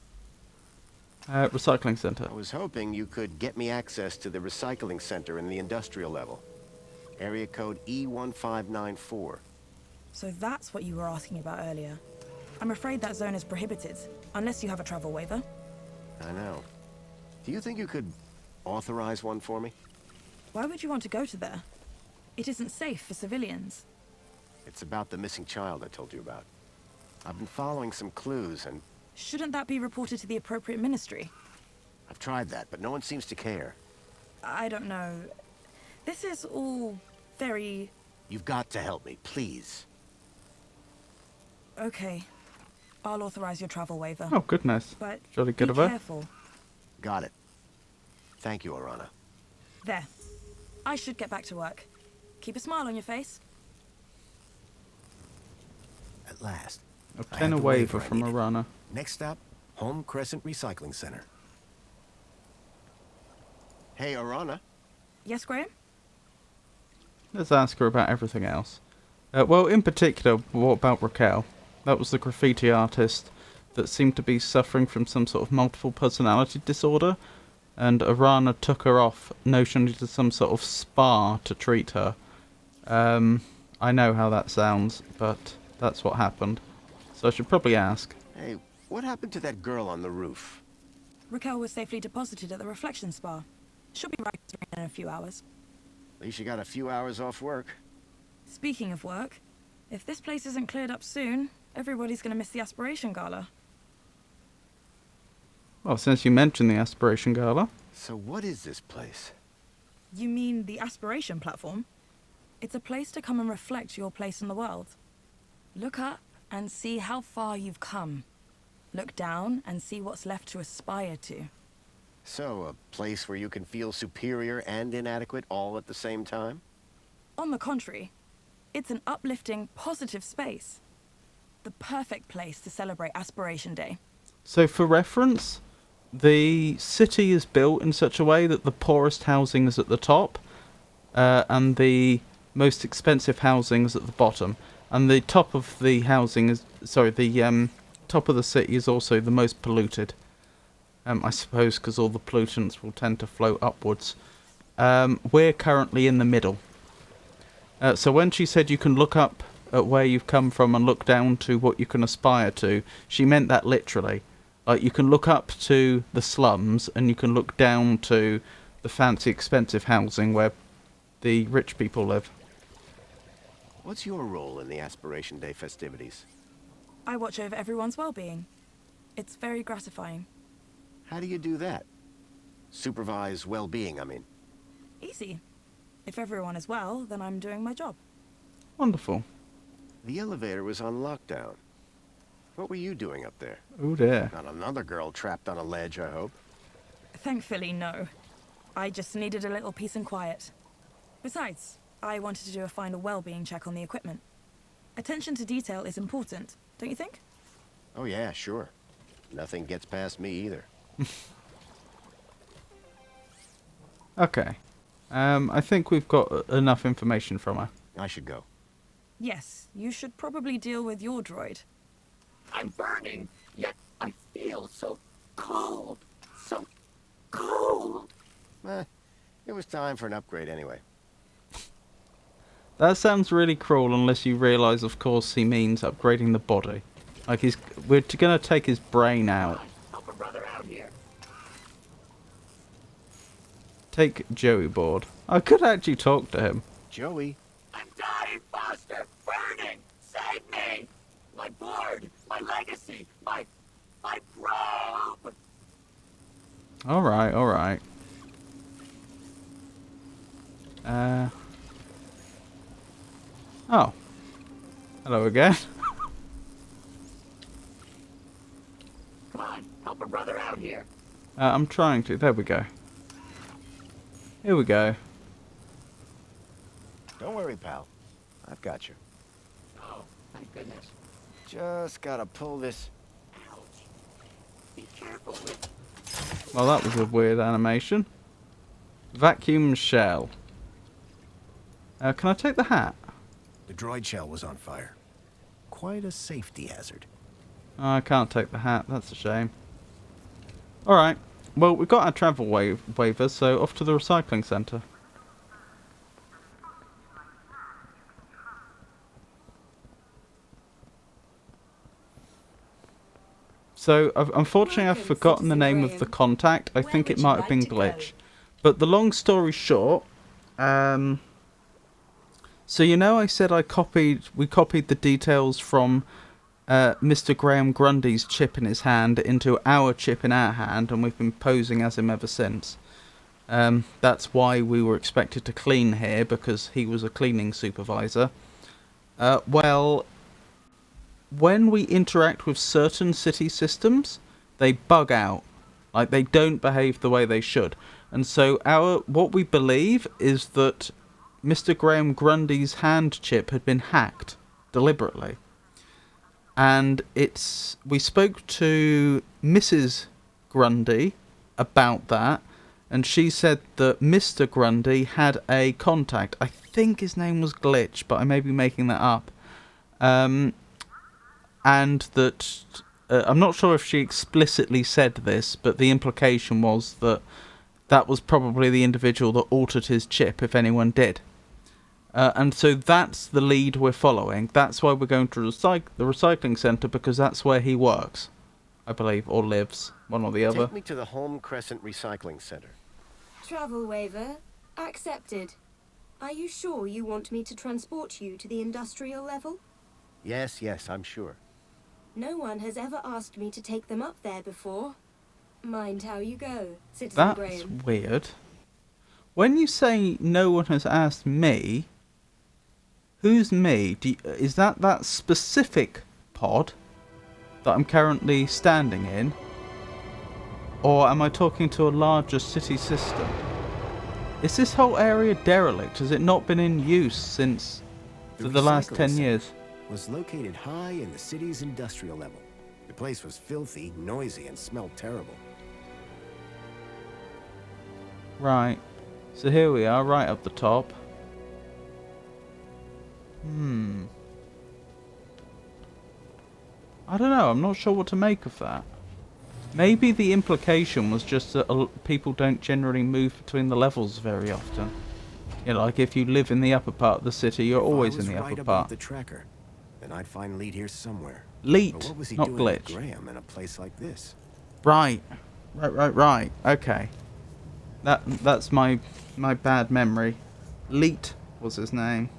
Speaker 1: Recycling center.
Speaker 2: I was hoping you could get me access to the recycling center in the industrial level. Area code E1594.
Speaker 8: So that's what you were asking about earlier. I'm afraid that zone is prohibited, unless you have a travel waiver.
Speaker 2: I know. Do you think you could authorize one for me?
Speaker 8: Why would you want to go to there? It isn't safe for civilians.
Speaker 2: It's about the missing child I told you about. I've been following some clues and...
Speaker 8: Shouldn't that be reported to the appropriate ministry?
Speaker 2: I've tried that, but no one seems to care.
Speaker 8: I don't know. This is all very...
Speaker 2: You've got to help me, please.
Speaker 8: Okay. I'll authorize your travel waiver.
Speaker 1: Oh, goodness.
Speaker 8: But
Speaker 1: jolly good
Speaker 8: be
Speaker 1: of her.
Speaker 8: Careful.
Speaker 2: Got it. Thank you, Arana.
Speaker 8: There. I should get back to work. Keep a smile on your face.
Speaker 2: At last.
Speaker 1: Obtain a waiver from Arana.
Speaker 2: Next stop, Home Crescent Recycling Center. Hey, Arana.
Speaker 8: Yes, Graham?
Speaker 1: Let's ask her about everything else. Well, in particular, what about Raquel? That was the graffiti artist that seemed to be suffering from some sort of multiple personality disorder, and Arana took her off, notionally to some sort of spa to treat her. I know how that sounds, but that's what happened. So I should probably ask.
Speaker 2: Hey, what happened to that girl on the roof?
Speaker 8: Raquel was safely deposited at the Reflection Spa. She'll be right in a few hours.
Speaker 2: At least you got a few hours off work.
Speaker 8: Speaking of work, if this place isn't cleared up soon, everybody's gonna miss the Aspiration Gala.
Speaker 1: Well, since you mentioned the Aspiration Gala.
Speaker 2: So what is this place?
Speaker 8: You mean the Aspiration Platform? It's a place to come and reflect your place in the world. Look up and see how far you've come. Look down and see what's left to aspire to.
Speaker 2: So, a place where you can feel superior and inadequate all at the same time?
Speaker 8: On the contrary, it's an uplifting, positive space. The perfect place to celebrate Aspiration Day.
Speaker 1: So for reference, the city is built in such a way that the poorest housing is at the top, and the most expensive housing is at the bottom. And the top of the housing is, sorry, the top of the city is also the most polluted. I suppose because all the pollutants will tend to flow upwards. We're currently in the middle. So when she said you can look up at where you've come from and look down to what you can aspire to, she meant that literally. Like, you can look up to the slums, and you can look down to the fancy, expensive housing where the rich people live.
Speaker 2: What's your role in the Aspiration Day festivities?
Speaker 8: I watch over everyone's well-being. It's very gratifying.
Speaker 2: How do you do that? Supervise well-being, I mean.
Speaker 8: Easy. If everyone is well, then I'm doing my job.
Speaker 1: Wonderful.
Speaker 2: The elevator was on lockdown. What were you doing up there?
Speaker 1: Oh dear.
Speaker 2: Not another girl trapped on a ledge, I hope.
Speaker 8: Thankfully, no. I just needed a little peace and quiet. Besides, I wanted to do a final well-being check on the equipment. Attention to detail is important, don't you think?
Speaker 2: Oh yeah, sure. Nothing gets past me either.
Speaker 1: Okay. I think we've got enough information from her.
Speaker 2: I should go.
Speaker 8: Yes, you should probably deal with your droid.
Speaker 3: I'm burning, yet I feel so cold. So cold.
Speaker 2: It was time for an upgrade anyway.
Speaker 1: That sounds really cruel unless you realise, of course, he means upgrading the body. Like, we're going to take his brain out.
Speaker 3: Help a brother out here.
Speaker 1: Take Joey board. I could actually talk to him.
Speaker 2: Joey?
Speaker 3: I'm dying, Foster. Burning. Save me. My board. My legacy. My probe.
Speaker 1: Alright, alright. Oh. Hello again.
Speaker 3: Come on. Help a brother out here.
Speaker 1: I'm trying to. There we go. Here we go.
Speaker 2: Don't worry, pal. I've got you.
Speaker 3: Oh, thank goodness.
Speaker 2: Just gotta pull this.
Speaker 3: Ouch. Be careful with...
Speaker 1: Well, that was a weird animation. Vacuum shell. Can I take the hat?
Speaker 2: The droid shell was on fire. Quite a safety hazard.
Speaker 1: Oh, I can't take the hat. That's a shame. Alright. Well, we've got our travel waiver, so off to the recycling centre. So, unfortunately, I've forgotten the name of the contact. I think it might have been Glitch. But the long story short, so you know I said we copied the details from Mr. Graham Grundy's chip in his hand into our chip in our hand, and we've been posing as him ever since. That's why we were expected to clean here, because he was a cleaning supervisor. Well, when we interact with certain city systems, they bug out. Like, they don't behave the way they should. And so what we believe is that Mr. Graham Grundy's hand chip had been hacked deliberately. And we spoke to Mrs. Grundy about that, and she said that Mr. Grundy had a contact. I think his name was Glitch, but I may be making that up. And that I'm not sure if she explicitly said this, but the implication was that that was probably the individual that altered his chip, if anyone did. And so that's the lead we're following. That's why we're going to the recycling centre, because that's where he works, I believe, or lives, one or the other.
Speaker 2: Take me to the Home Crescent Recycling Center.
Speaker 6: Travel waiver accepted. Are you sure you want me to transport you to the industrial level?
Speaker 2: Yes, I'm sure.
Speaker 6: No one has ever asked me to take them up there before. Mind how you go, Citizen
Speaker 1: That's
Speaker 6: Graham.
Speaker 1: weird. When you say no one has asked me, who's me? Is that specific pod that I'm currently standing in? Or am I talking to a larger city system? Is this whole area derelict? Has it not been in use since for the last 10 years?
Speaker 2: Was located high in the city's industrial level. The place was filthy, noisy, and smelled terrible.
Speaker 1: Right. So here we are, right up the top. I don't know, I'm not sure what to make of that. Maybe the implication was just that people don't generally move between the levels very often. You know, like if you live in the upper part of the city, you're always in the upper part.
Speaker 2: The tracker, then I'd find Leet here somewhere.
Speaker 1: Leet,
Speaker 2: but what was he
Speaker 1: not
Speaker 2: doing
Speaker 1: Glitch.
Speaker 2: with Graham in a place like this?
Speaker 1: Right. Right. Okay. That's my bad memory. Leet was his name.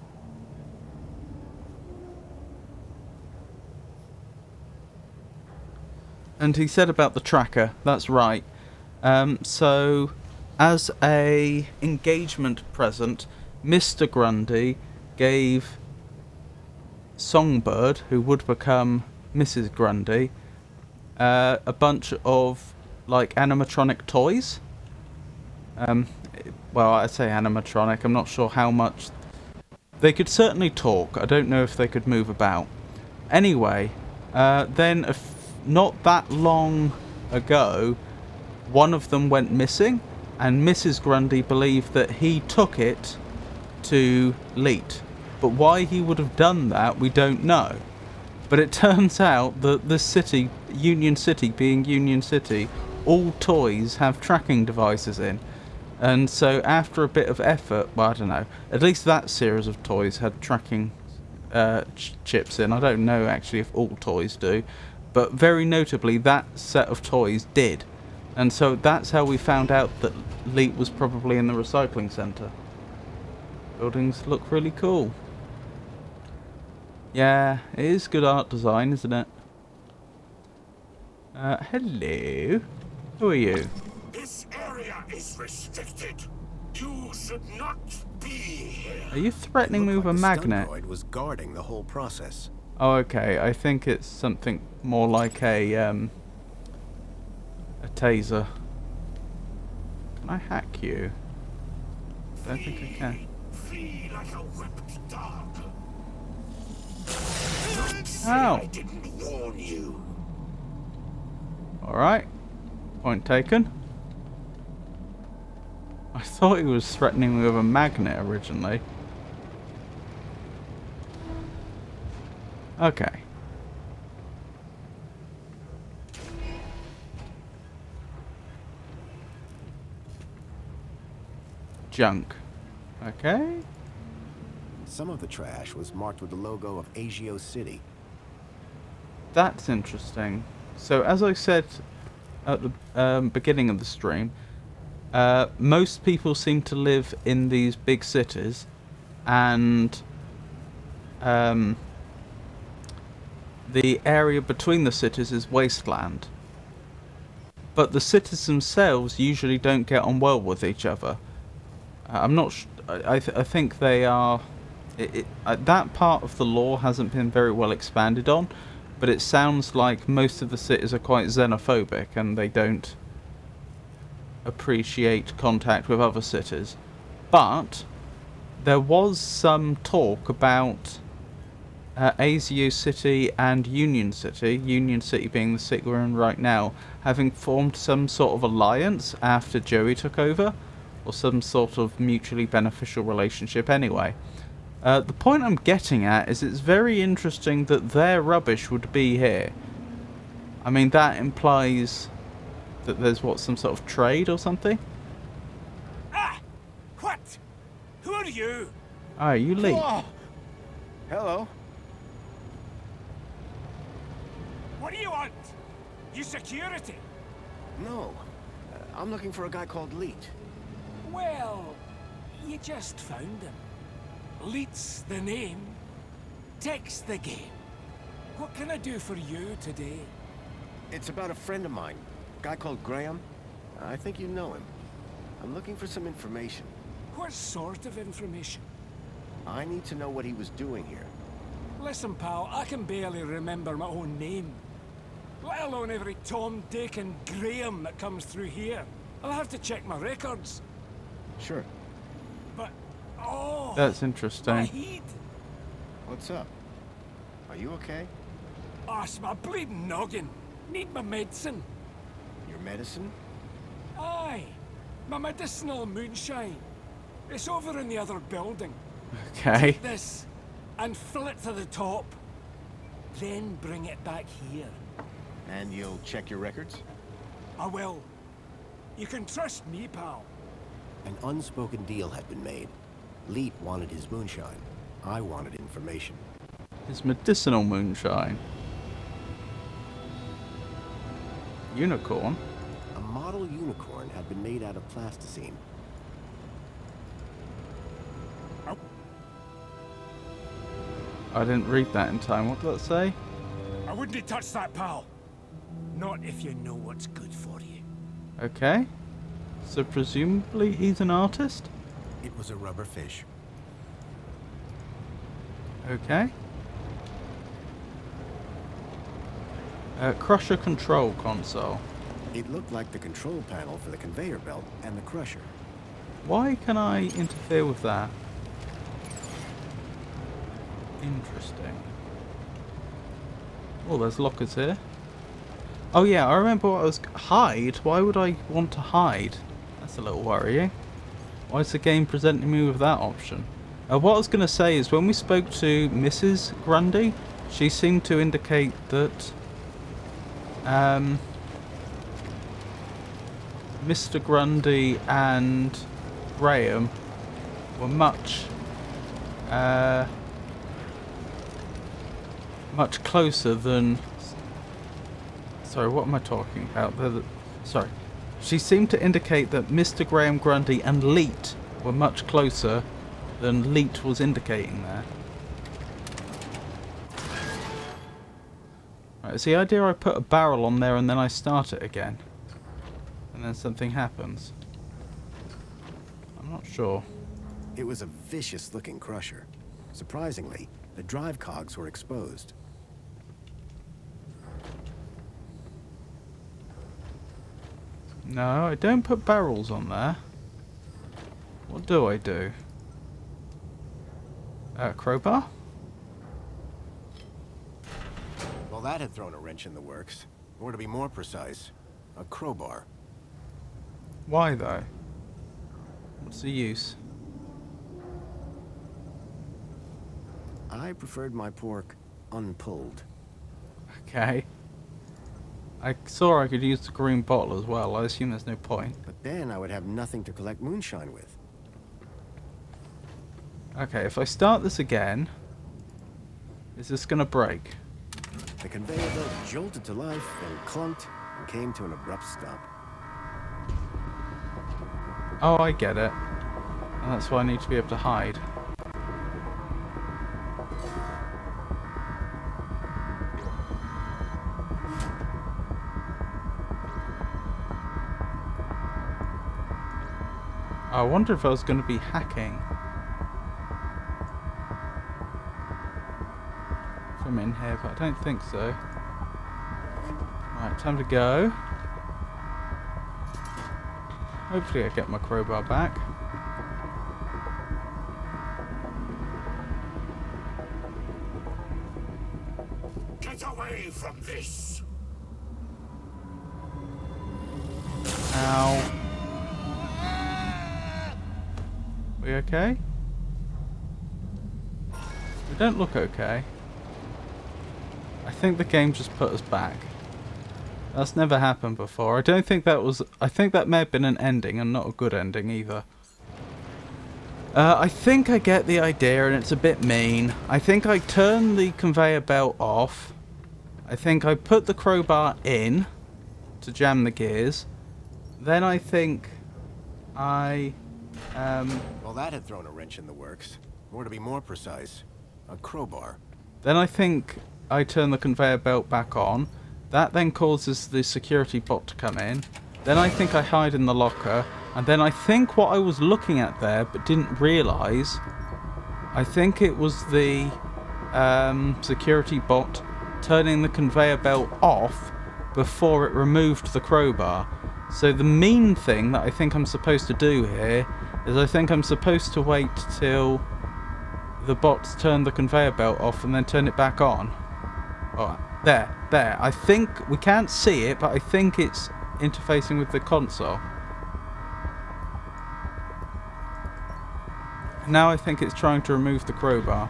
Speaker 1: And he said about the tracker. That's right. So, as a engagement present, Mr. Grundy gave Songbird, who would become Mrs. Grundy, a bunch of like animatronic toys. Well, I say animatronic. I'm not sure how much. They could certainly talk. I don't know if they could move about. Anyway, then not that long ago, one of them went missing, and Mrs. Grundy believed that he took it to Leet. But why he would have done that, we don't know. But it turns out that this city, Union City being Union City, all toys have tracking devices in. And so after a bit of effort, well, I don't know, at least that series of toys had tracking chips in. I don't know actually if all toys do. But very notably, that set of toys did. And so that's how we found out that Leet was probably in the recycling centre. Buildings look really cool. Yeah, it is good art design, isn't it? Hello. Who are you?
Speaker 3: This area is restricted. You should not be here.
Speaker 1: Are you threatening me with a magnet?
Speaker 2: Stungroid was guarding the whole process.
Speaker 1: Oh, okay. I think it's something more like a taser. Can I hack you? I don't think I can.
Speaker 3: Flee like a whipped dog.
Speaker 1: Ow.
Speaker 3: I didn't warn you.
Speaker 1: Alright. Point taken. I thought he was threatening me with a magnet originally. Okay. Junk. Okay.
Speaker 2: Some of the trash was marked with the logo of Agio City.
Speaker 1: That's interesting. So as I said at the beginning of the stream, most people seem to live in these big cities, and the area between the cities is wasteland. But the cities themselves usually don't get on well with each other. I'm not. I think they are. That part of the lore hasn't been very well expanded on, but it sounds like most of the cities are quite xenophobic and they don't appreciate contact with other cities. But there was some talk about Azio City and Union City, Union City being the city we're in right now, having formed some sort of alliance after Joey took over, or some sort of mutually beneficial relationship anyway. The point I'm getting at is it's very interesting that their rubbish would be here. I mean, that implies that there's, what, some sort of trade or something?
Speaker 3: Ah! What? Who are you?
Speaker 1: Oh, you leave.
Speaker 10: Whoa. Hello.
Speaker 3: What do you want? You security?
Speaker 2: No. I'm looking for a guy called Leet.
Speaker 3: Well, you just found him. Leet's the name. Tech's the game. What can I do for you today?
Speaker 2: It's about a friend of mine. A guy called Graham. I think you know him. I'm looking for some information.
Speaker 3: What sort of information?
Speaker 2: I need to know what he was doing here.
Speaker 3: Listen, pal, I can barely remember my own name. Let alone every Tom, Dick and Graham that comes through here. I'll have to check my records.
Speaker 2: Sure.
Speaker 3: But, oh...
Speaker 1: That's interesting.
Speaker 3: My head.
Speaker 2: What's up? Are you okay?
Speaker 3: Oh, it's my bleeding noggin. Need my medicine.
Speaker 2: Your medicine?
Speaker 3: Aye. My medicinal moonshine. It's over in the other building.
Speaker 1: Okay.
Speaker 3: Take this and fill it to the top. Then bring it back here.
Speaker 2: And you'll check your records?
Speaker 3: I will. You can trust me, pal.
Speaker 2: An unspoken deal had been made. Leet wanted his moonshine. I wanted information.
Speaker 1: His medicinal moonshine. Unicorn?
Speaker 2: A model unicorn had been made out of plasticine.
Speaker 1: I didn't read that in time. What did that say?
Speaker 11: I wouldn't touch that, pal. Not if you know what's good for you.
Speaker 1: Okay. So presumably he's an artist?
Speaker 2: It was a rubber fish.
Speaker 1: Okay. Crusher control console.
Speaker 2: It looked like the control panel for the conveyor belt and the crusher.
Speaker 1: Why can I interfere with that? Interesting. Oh, there's lockers here. Oh yeah, I remember what I was... Hide? Why would I want to hide? That's a little worrying. Why is the game presenting me with that option? What I was going to say is when we spoke to Mrs. Grundy, she seemed to indicate that Mr. Grundy and Graham were much closer than... Sorry, what am I talking about? Sorry. She seemed to indicate that Mr. Graham Grundy and Leet were much closer than Leet was indicating there. Right, it's the idea I put a barrel on there and then I start it again. And then something happens. I'm not sure.
Speaker 2: It was a vicious-looking crusher. Surprisingly, the drive cogs were exposed.
Speaker 1: No, I don't put barrels on there. What do I do? Crowbar?
Speaker 2: Well, that had thrown a wrench in the works. Or to be more precise, a crowbar.
Speaker 1: Why though? What's the use?
Speaker 2: I preferred my pork unpulled.
Speaker 1: Okay. I saw I could use the green bottle as well. I assume there's no point.
Speaker 2: But then I would have nothing to collect moonshine with.
Speaker 1: Okay, if I start this again, is this gonna break?
Speaker 2: The conveyor belt jolted to life, then clunked, and came to an abrupt stop.
Speaker 1: Oh, I get it. And that's why I need to be able to hide. I wonder if I was going to be hacking from in here, but I don't think so. Right, time to go. Hopefully I get my crowbar back.
Speaker 11: Get away from this!
Speaker 1: Ow. We okay? We don't look okay. I think the game just put us back. That's never happened before. I don't think that was... I think that may have been an ending and not a good ending either. I think I get the idea and it's a bit mean. I think I turn the conveyor belt off. I think I put the crowbar in to jam the gears. Then I think I...
Speaker 2: Well, that had thrown a wrench in the works. Or to be more precise, a crowbar.
Speaker 1: Then I think I turn the conveyor belt back on. That then causes the security bot to come in. Then I think I hide in the locker. And then I think what I was looking at there but didn't realise, I think it was the security bot turning the conveyor belt off before it removed the crowbar. So the mean thing that I think I'm supposed to do here is I think I'm supposed to wait till the bots turn the conveyor belt off and then turn it back on. Oh, there. I think we can't see it, but I think it's interfacing with the console. Now I think it's trying to remove the crowbar.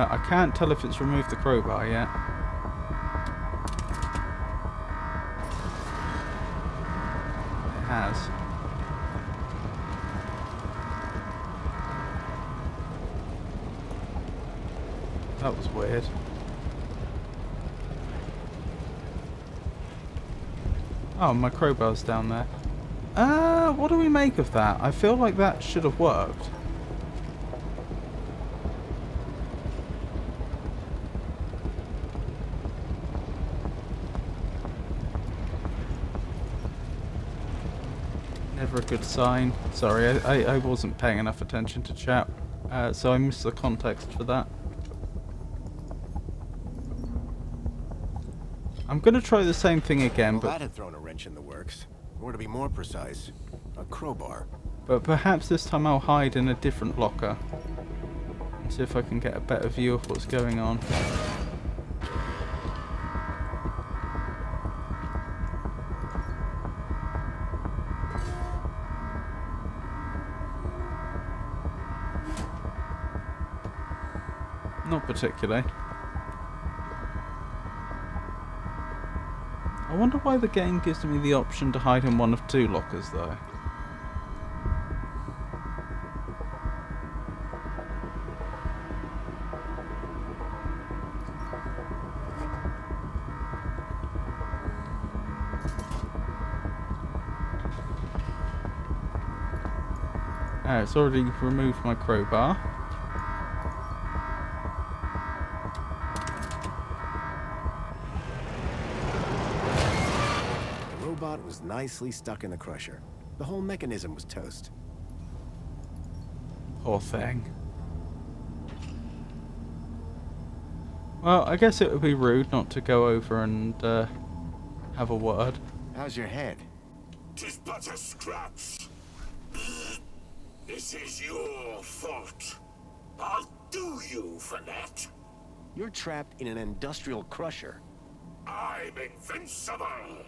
Speaker 1: I can't tell if it's removed the crowbar yet. It has. That was weird. Oh, my crowbar's down there. What do we make of that? I feel like that should have worked. Never a good sign. Sorry, I wasn't paying enough attention to chat, so I missed the context for that. I'm gonna try the same thing again,
Speaker 2: Well,
Speaker 1: but
Speaker 2: that had thrown a wrench in the works. Or to be more precise, a crowbar.
Speaker 1: perhaps this time I'll hide in a different locker and see if I can get a better view of what's going on. Not particularly. I wonder why the game gives me the option to hide in one of two lockers, though. It's already removed my crowbar.
Speaker 2: The robot was nicely stuck in the crusher. The whole mechanism was toast.
Speaker 1: Poor thing. Well, I guess it would be rude not to go over and have a word.
Speaker 2: How's your head?
Speaker 11: 'Tis but a scratch. This is your fault. I'll do you for that.
Speaker 2: You're trapped in an industrial crusher.
Speaker 11: I'm invincible.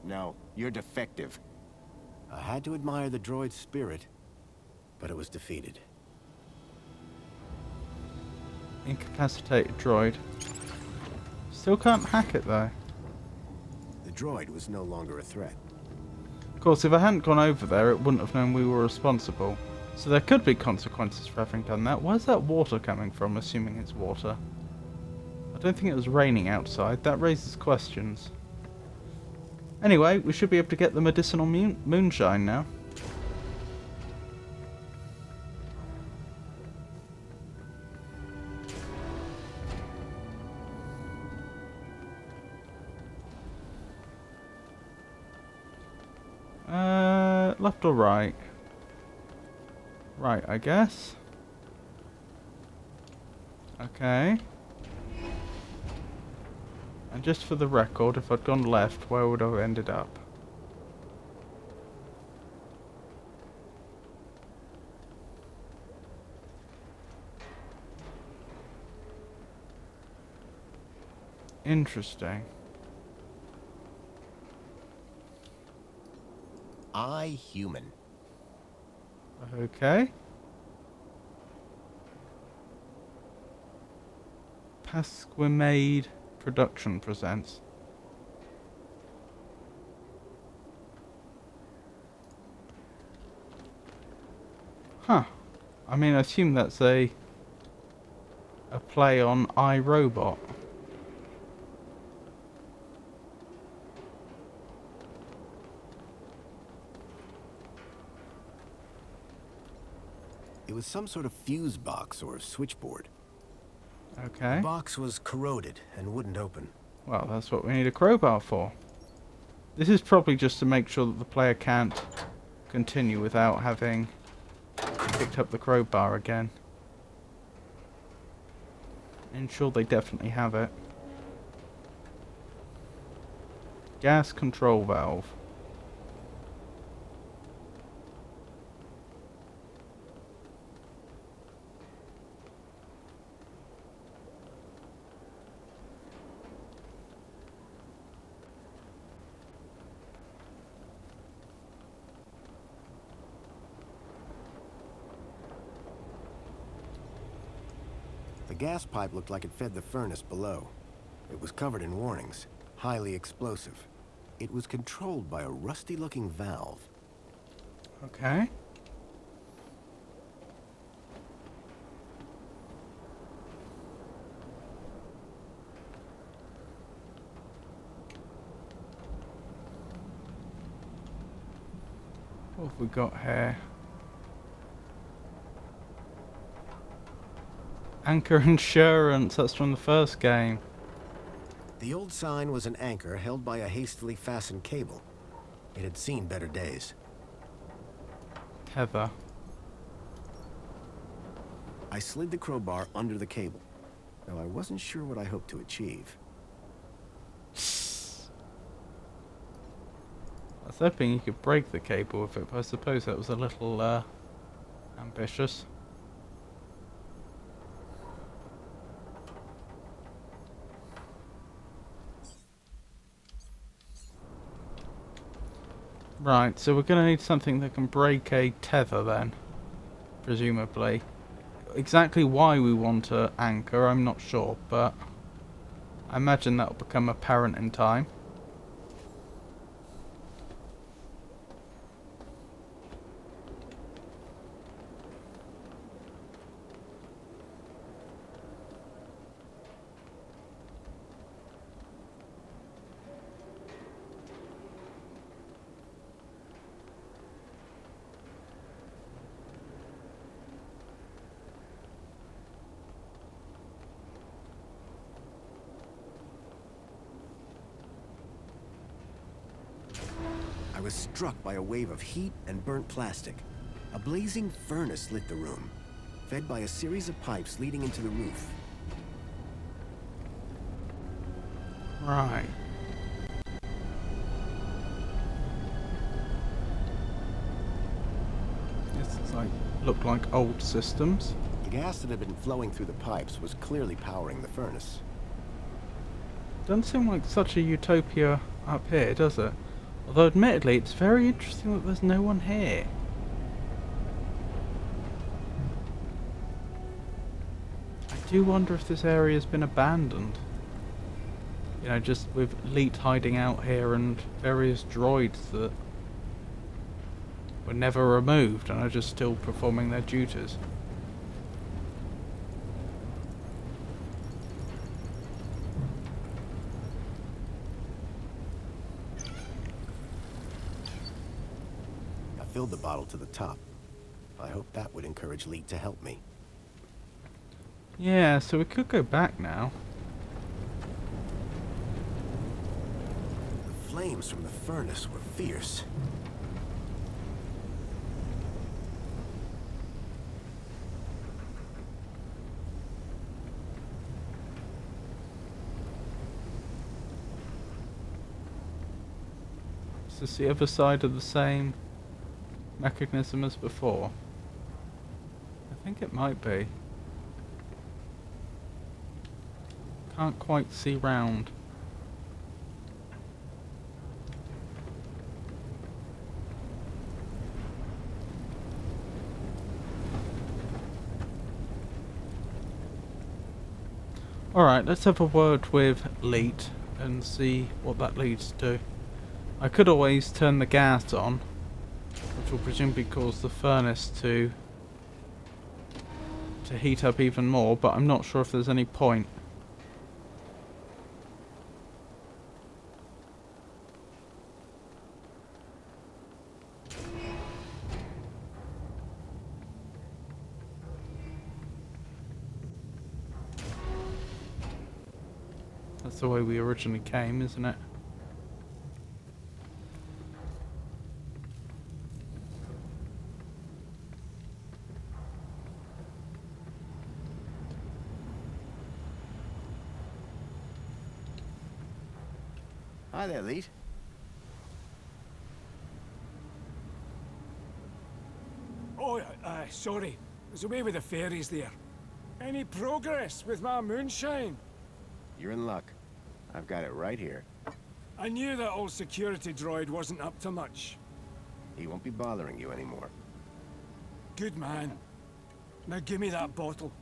Speaker 2: No, you're defective. I had to admire the droid's spirit, but it was defeated.
Speaker 1: Incapacitated droid. Still can't hack it, though.
Speaker 2: The droid was no longer a threat.
Speaker 1: Of course, if I hadn't gone over there, it wouldn't have known we were responsible. So there could be consequences for having done that. Where's that water coming from, assuming it's water? I don't think it was raining outside. That raises questions. Anyway, we should be able to get the medicinal moonshine now. Left or right? Right, I guess. Okay. And just for the record, if I'd gone left, where would I have ended up? Interesting.
Speaker 2: Human.
Speaker 1: Okay. Pasquimade Production presents. Huh. I mean, I assume that's a play on iRobot.
Speaker 2: It was some sort of fuse box or switchboard.
Speaker 1: Okay.
Speaker 2: The box was corroded and wouldn't open.
Speaker 1: Well, that's what we need a crowbar for. This is probably just to make sure that the player can't continue without having picked up the crowbar again. Ensure they definitely have it. Gas control valve.
Speaker 2: The gas pipe looked like it fed the furnace below. It was covered in warnings. Highly explosive. It was controlled by a rusty-looking valve.
Speaker 1: Okay. What have we got here? Anchor insurance. That's from the first game.
Speaker 2: The old sign was an anchor held by a hastily fastened cable. It had seen better days.
Speaker 1: Tether.
Speaker 2: I slid the crowbar under the cable, though I wasn't sure what I hoped to achieve.
Speaker 1: I was hoping you could break the cable with it, but I suppose that was a little ambitious. Right, so we're going to need something that can break a tether then, presumably. Exactly why we want an anchor, I'm not sure, but I imagine that will become apparent in time.
Speaker 2: I was struck by a wave of heat and burnt plastic. A blazing furnace lit the room, fed by a series of pipes leading into the roof.
Speaker 1: Right. This is look like old systems.
Speaker 2: The gas that had been flowing through the pipes was clearly powering the furnace.
Speaker 1: Doesn't seem like such a utopia up here, does it? Although admittedly, it's very interesting that there's no one here. I do wonder if this area has been abandoned. You know, just with Leet hiding out here and various droids that were never removed and are just still performing their duties.
Speaker 2: I filled the bottle to the top. I hoped that would encourage Leet to help me.
Speaker 1: Yeah, so we could go back now.
Speaker 2: The flames from the furnace were fierce.
Speaker 1: Is this the other side of the same mechanism as before? I think it might be. Can't quite see round. Alright, let's have a word with Leet and see what that leads to. I could always turn the gas on, which will presumably cause the furnace to heat up even more, but I'm not sure if there's any point. That's the way we originally came, isn't it?
Speaker 2: Hi there, Leet.
Speaker 12: Oh, sorry. I was away with the fairies there. Any progress with my moonshine?
Speaker 2: You're in luck. I've got it right here.
Speaker 12: I knew that old security droid wasn't up to much.
Speaker 2: He won't be bothering you anymore.
Speaker 12: Good man. Now give me that bottle.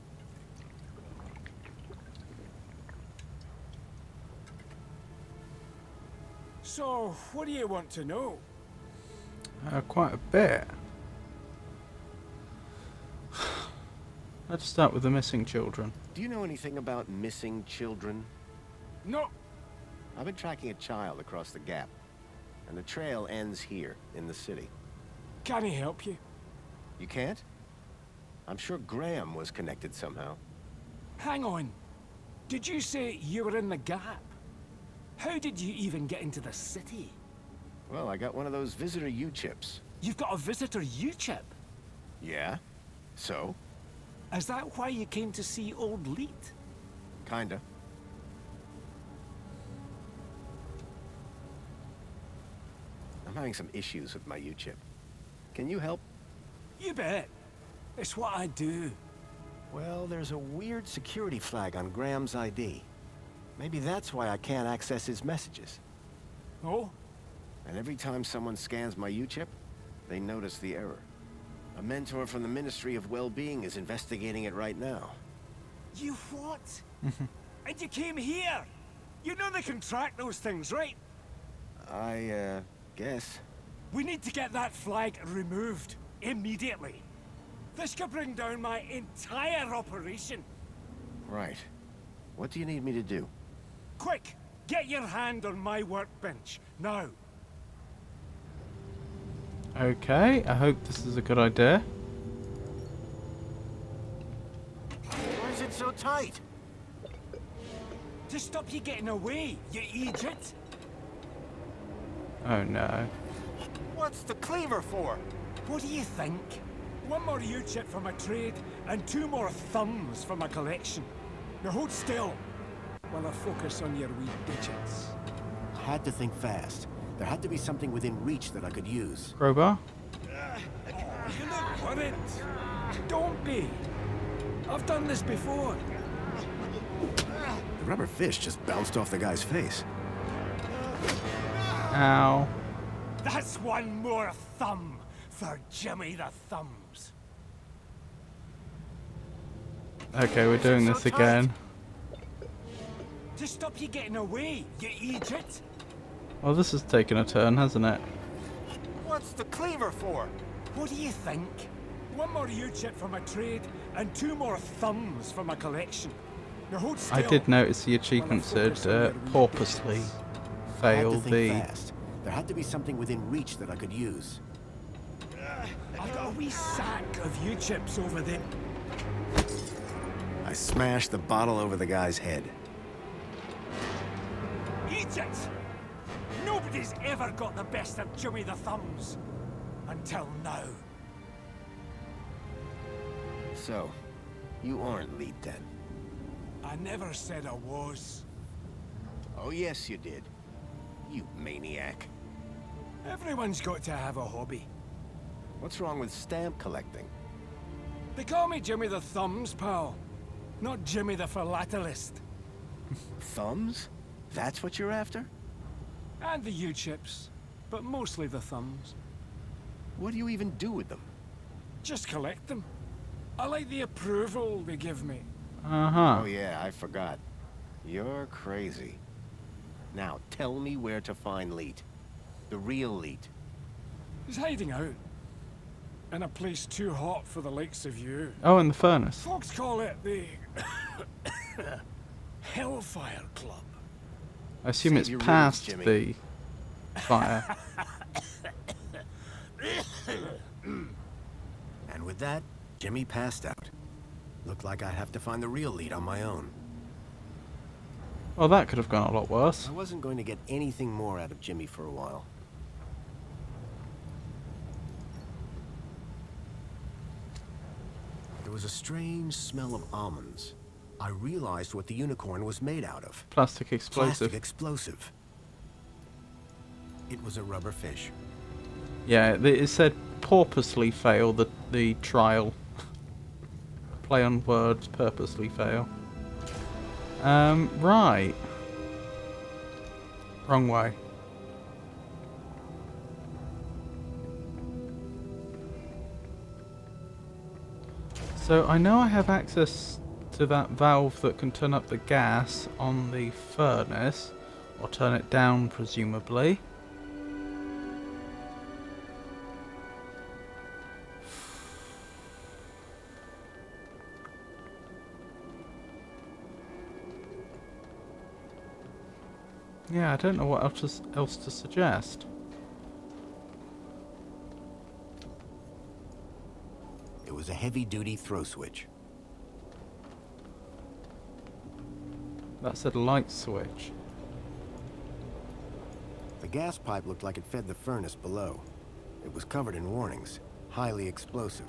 Speaker 12: So, what do you want to know?
Speaker 1: Quite a bit. Let's start with the missing children.
Speaker 2: Do you know anything about missing children?
Speaker 12: No.
Speaker 2: I've been tracking a child across the gap, and the trail ends here, in the city.
Speaker 12: Can he help you?
Speaker 10: You can't? I'm sure Graham was connected somehow.
Speaker 12: Hang on. Did you say you were in the Gap? How did you even get into the city?
Speaker 10: Well, I got one of those visitor U-chips.
Speaker 12: You've got a visitor U-chip?
Speaker 10: Yeah? So?
Speaker 12: Is that why you came to see Old Leet?
Speaker 10: Kinda. I'm having some issues with my U-chip. Can you help?
Speaker 12: You bet. It's what I do.
Speaker 2: Well, there's a weird security flag on Graham's ID. Maybe that's why I can't access his messages.
Speaker 12: Oh?
Speaker 10: And every time someone scans my U-chip, they notice the error. A mentor from the Ministry of Well-Being is investigating it right now.
Speaker 12: You what? And you came here? You know they can track those things, right?
Speaker 10: I, guess.
Speaker 12: We need to get that flag removed. Immediately. This could bring down my entire operation.
Speaker 10: Right. What do you need me to do?
Speaker 12: Quick! Get your hand on my workbench. Now.
Speaker 1: Okay, I hope this is a good idea.
Speaker 2: Why is it so tight?
Speaker 12: To stop you getting away, you idiot!
Speaker 1: Oh no.
Speaker 2: What's the cleaver for?
Speaker 12: What do you think? One more U-chip for my trade, and 2 more thumbs for my collection. Now hold still, while I focus on your wee digits.
Speaker 2: I had to think fast. There had to be something within reach that I could use.
Speaker 1: Crowbar?
Speaker 12: You look worried. Don't be. I've done this before.
Speaker 2: The rubber fish just bounced off the guy's face.
Speaker 1: Ow.
Speaker 12: That's 1 more thumb for Jimmy the Thumbs.
Speaker 1: Okay, we're doing this again.
Speaker 12: To stop you getting away, you idiot!
Speaker 1: Well, this has taken a turn, hasn't it?
Speaker 2: What's the cleaver for?
Speaker 12: What do you think? 1 more U-chip for my trade, and 2 more thumbs for my collection. Now hold still.
Speaker 1: I did notice the achievement said purposely fail the...
Speaker 2: Fast. There had to be something within reach that I could use.
Speaker 12: I've got a wee sack of U-chips over there.
Speaker 2: I smashed the bottle over the guy's head.
Speaker 12: Eat it! Nobody's ever got the best of Jimmy the Thumbs. Until now.
Speaker 10: So, you aren't Leet then?
Speaker 12: I never said I was.
Speaker 10: Oh yes you did. You maniac.
Speaker 12: Everyone's got to have a hobby.
Speaker 10: What's wrong with stamp collecting?
Speaker 12: They call me Jimmy the Thumbs, pal. Not Jimmy the Philatelist.
Speaker 10: Thumbs? That's what you're after?
Speaker 12: And the U-chips. But mostly the thumbs.
Speaker 10: What do you even do with them?
Speaker 12: Just collect them. I like the approval they give me.
Speaker 1: Uh-huh.
Speaker 10: Oh yeah, I forgot. You're crazy. Now, tell me where to find Leet. The real Leet.
Speaker 12: He's hiding out. In a place too hot for the likes of you.
Speaker 1: Oh, in the furnace.
Speaker 12: Folks call it the... Hellfire Club.
Speaker 1: I assume it's past the fire.
Speaker 2: And with that, Jimmy passed out. Looked like I'd have to find the real Leet on my own.
Speaker 1: Well, that could have gone a lot worse.
Speaker 2: I wasn't going to get anything more out of Jimmy for a while. There was a strange smell of almonds. I realized what the unicorn was made out of.
Speaker 1: Plastic explosive.
Speaker 2: Plastic explosive. It was a rubber fish.
Speaker 1: Yeah, it said purposely fail the trial. Play on words, purposely fail. Right. Wrong way. So I know I have access to that valve that can turn up the gas on the furnace, or turn it down presumably. Yeah, I don't know what else to suggest.
Speaker 2: was a heavy-duty throw switch.
Speaker 1: That's a light switch.
Speaker 2: The gas pipe looked like it fed the furnace below. It was covered in warnings. Highly explosive.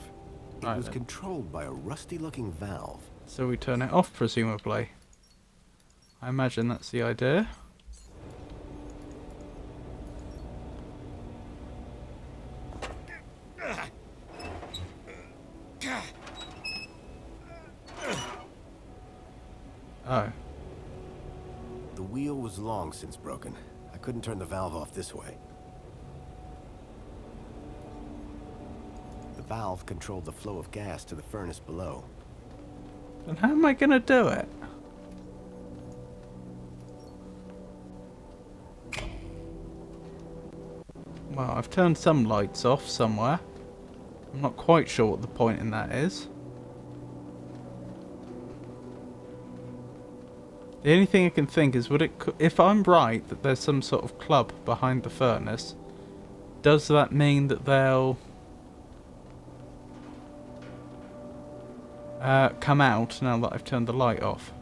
Speaker 2: It
Speaker 1: Right
Speaker 2: was
Speaker 1: then.
Speaker 2: controlled by a rusty-looking valve.
Speaker 1: So we turn it off, presumably. I imagine that's the idea. Oh.
Speaker 2: The wheel was long since broken. I couldn't turn the valve off this way. The valve controlled the flow of gas to the furnace below.
Speaker 1: Then how am I gonna do it? Well, I've turned some lights off somewhere. I'm not quite sure what the point in that is. The only thing I can think is, would it, if I'm right that there's some sort of club behind the furnace, does that mean that they'll come out now that I've turned the light off?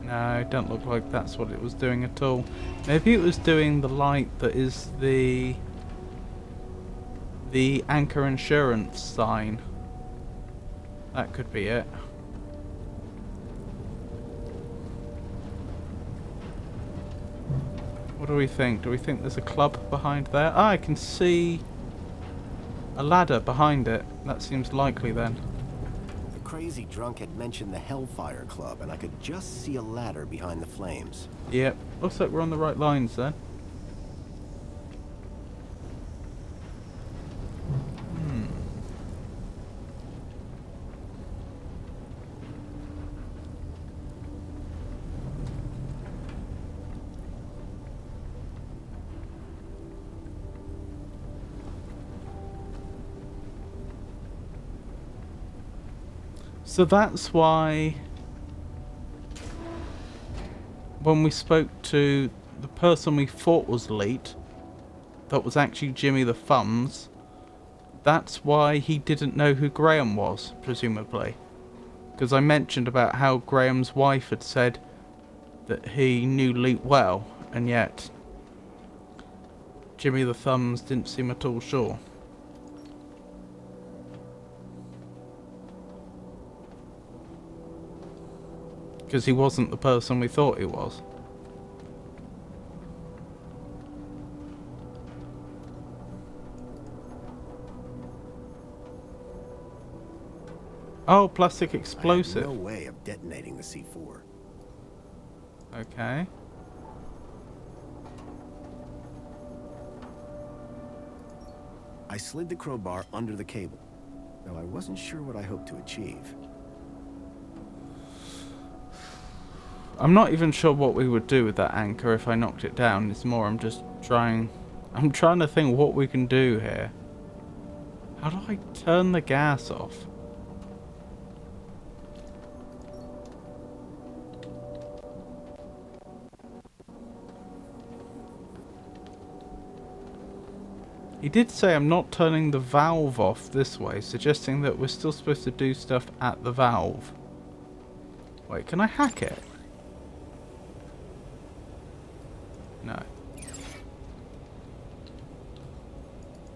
Speaker 1: No, it don't look like that's what it was doing at all. Maybe it was doing the light that is the anchor insurance sign. That could be it. What do we think? Do we think there's a club behind there? Ah, I can see a ladder behind it. That seems likely then.
Speaker 2: The crazy drunk had mentioned the Hellfire Club, and I could just see a ladder behind the flames.
Speaker 1: Yep, looks like we're on the right lines then. So that's why when we spoke to the person we thought was Leet, that was actually Jimmy the Thumbs, that's why he didn't know who Graham was, presumably. Because I mentioned about how Graham's wife had said that he knew Leet well, and yet Jimmy the Thumbs didn't seem at all sure. Because he wasn't the person we thought he was. Oh, plastic explosive.
Speaker 2: I had no way of detonating the C4.
Speaker 1: Okay.
Speaker 2: I slid the crowbar under the cable, though I wasn't sure what I hoped to achieve.
Speaker 1: I'm not even sure what we would do with that anchor if I knocked it down. It's more I'm trying to think what we can do here. How do I turn the gas off? He did say I'm not turning the valve off this way, suggesting that we're still supposed to do stuff at the valve. Wait, can I hack it? No.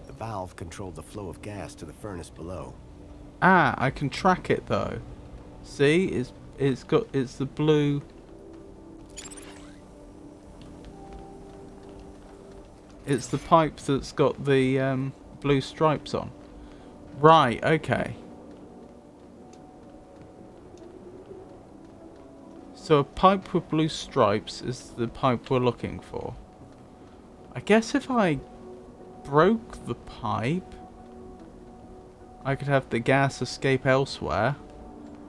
Speaker 2: The valve controlled the flow of gas to the furnace below.
Speaker 1: Ah, I can track it though. See, it's the blue. It's the pipe that's got the blue stripes on. Right, okay. So a pipe with blue stripes is the pipe we're looking for. I guess if I broke the pipe, I could have the gas escape elsewhere.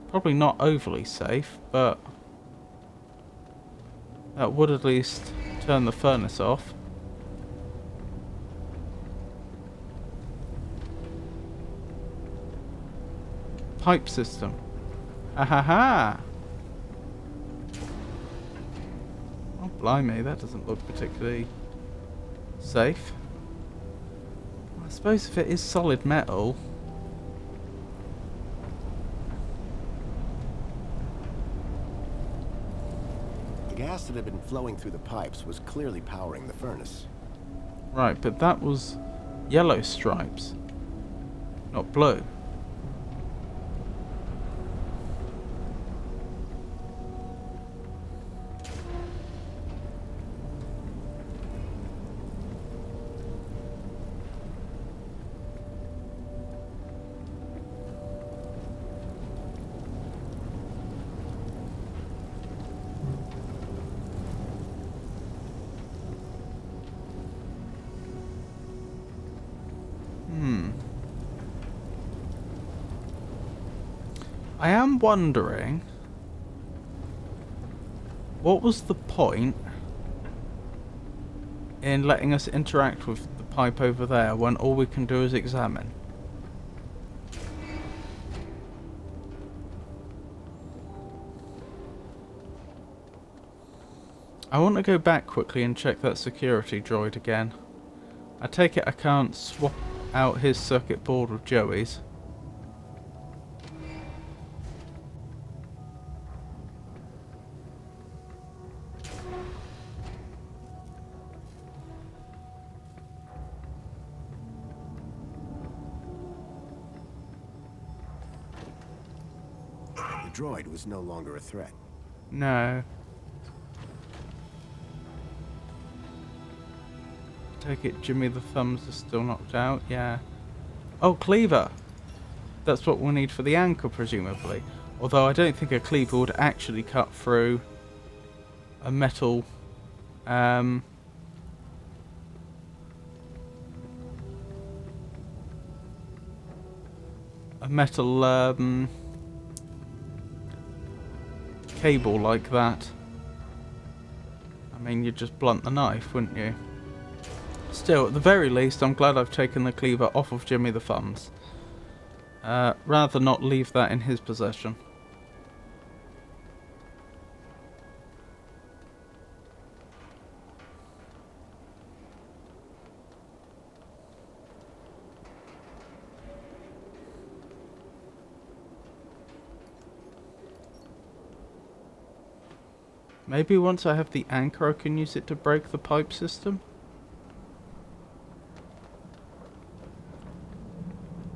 Speaker 1: Probably not overly safe, but that would at least turn the furnace off. Pipe system. Ha ha ha! Oh, blimey, that doesn't look particularly safe. I suppose if it is solid metal,
Speaker 10: that had been flowing through the pipes was clearly powering the furnace.
Speaker 1: Right, but that was yellow stripes, not blue. I am wondering, what was the point in letting us interact with the pipe over there when all we can do is examine? I want to go back quickly and check that security droid again. I take it I can't swap out his circuit board with Joey's.
Speaker 10: The droid was no longer a threat.
Speaker 1: No. Take it Jimmy the Thumbs is still knocked out, yeah. Oh, cleaver! That's what we'll need for the anchor, presumably. Although I don't think a cleaver would actually cut through a metal... a metal, cable like that. I mean, you'd just blunt the knife, wouldn't you? Still, at the very least, I'm glad I've taken the cleaver off of Jimmy the Thumbs. Rather not leave that in his possession. Maybe once I have the anchor I can use it to break the pipe system?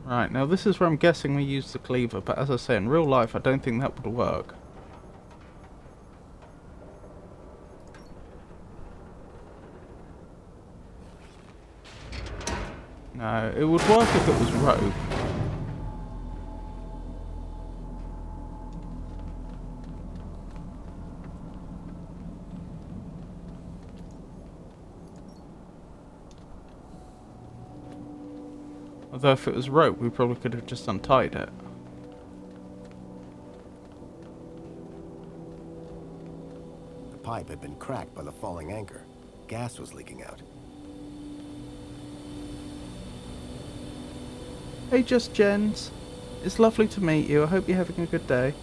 Speaker 1: Right, now this is where I'm guessing we use the cleaver, but as I say, in real life I don't think that would work. No, it would work if it was rope. Although if it was rope, we probably could have just untied it.
Speaker 10: The pipe had been cracked by the falling anchor. Gas was leaking out.
Speaker 1: Hey, Just Jens. It's lovely to meet you. I hope you're having a good day.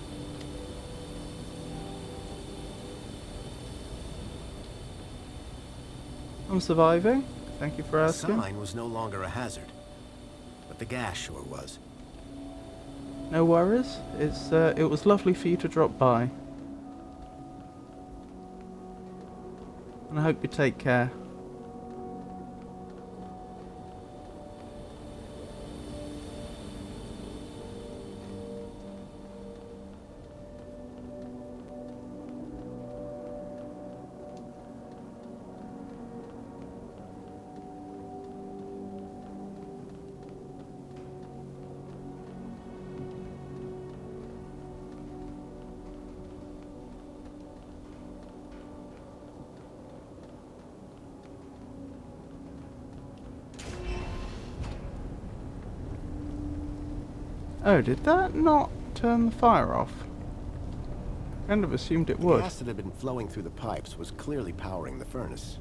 Speaker 1: I'm surviving. Thank you for asking.
Speaker 10: The sign was no longer a hazard. But the gas sure was.
Speaker 1: No worries. It was lovely for you to drop by. And I hope you take care. Oh, did that not turn the fire off? Kind of assumed it would.
Speaker 10: The gas that had been flowing through the pipes was clearly powering the furnace.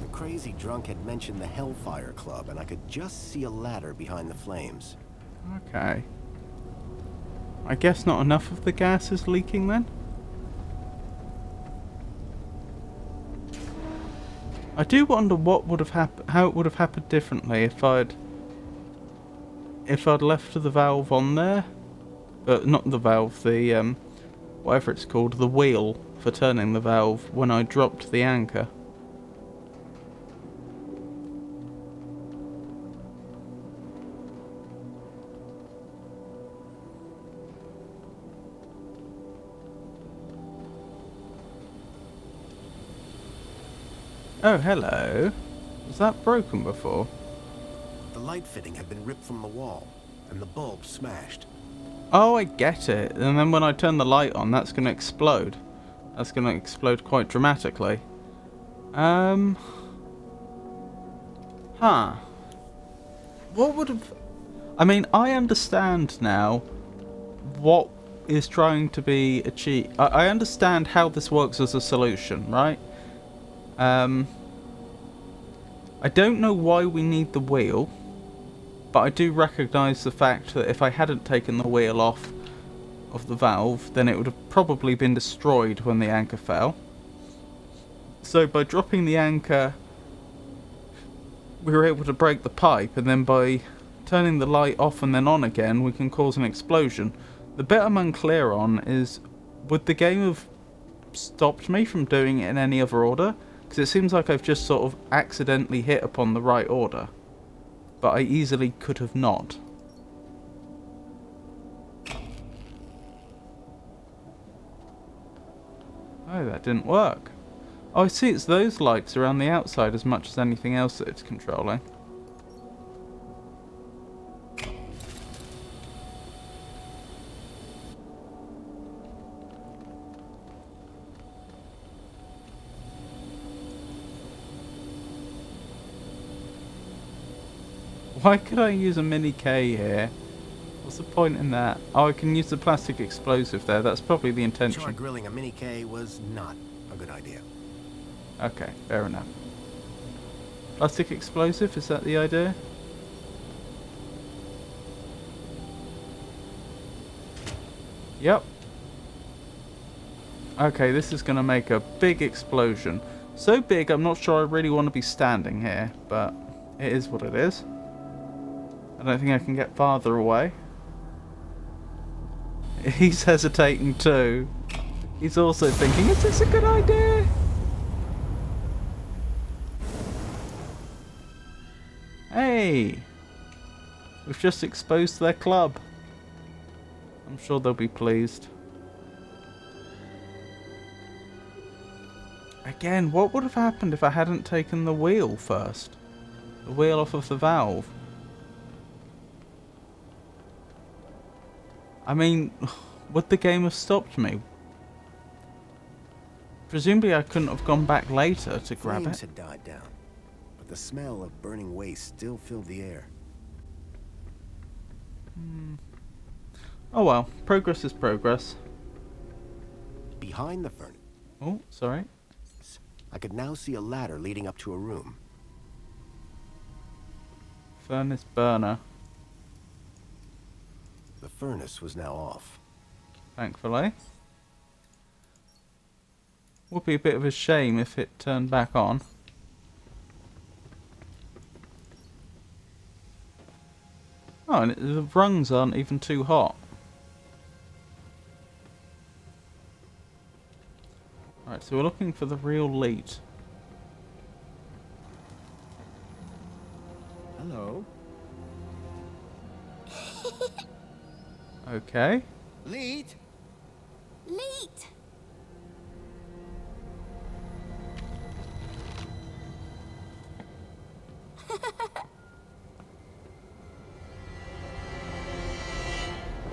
Speaker 10: The crazy drunk had mentioned the Hellfire Club, and I could just see a ladder behind the flames.
Speaker 1: Okay. I guess not enough of the gas is leaking then? I do wonder what would have happened, how it would have happened differently if I'd left the valve on there, not the valve, the whatever it's called, the wheel for turning the valve when I dropped the anchor. Oh, hello. Was that broken before?
Speaker 10: The light fitting had been ripped from the wall, and the bulb smashed.
Speaker 1: Oh, I get it. And then when I turn the light on, that's going to explode. That's going to explode quite dramatically. Huh. What would have... I mean, I understand now what is trying to be achieved. I understand how this works as a solution, right? I don't know why we need the wheel, but I do recognise the fact that if I hadn't taken the wheel off of the valve, then it would have probably been destroyed when the anchor fell. So by dropping the anchor, we were able to break the pipe, and then by turning the light off and then on again, we can cause an explosion. The bit I'm unclear on is, would the game have stopped me from doing it in any other order? Because it seems like I've just sort of accidentally hit upon the right order, but I easily could have not. Oh, that didn't work. Oh, I see, it's those lights around the outside as much as anything else that it's controlling. Why could I use a mini K here? What's the point in that? Oh, I can use the plastic explosive there. That's probably the intention.
Speaker 10: Char grilling a mini K was not a good idea.
Speaker 1: Okay, fair enough. Plastic explosive, is that the idea? Yep. Okay, this is going to make a big explosion. So big, I'm not sure I really want to be standing here, but it is what it is. I don't think I can get farther away. He's hesitating too. He's also thinking, is this a good idea? Hey! We've just exposed their club. I'm sure they'll be pleased. Again, what would have happened if I hadn't taken the wheel first? The wheel off of the valve. I mean, would the game have stopped me? Presumably I couldn't have gone back later to grab
Speaker 10: Flames
Speaker 1: it.
Speaker 10: had died down, but the smell of burning waste still filled the air.
Speaker 1: Oh well, progress is progress.
Speaker 10: Behind the furnace,
Speaker 1: Oh, sorry.
Speaker 10: I could now see a ladder leading up to a room.
Speaker 1: Furnace burner,
Speaker 10: The furnace was now off.
Speaker 1: thankfully. Would be a bit of a shame if it turned back on. Oh, and the rungs aren't even too hot. Right, so we're looking for the real leet.
Speaker 10: Hello.
Speaker 1: Okay.
Speaker 10: Leet?
Speaker 6: Leet!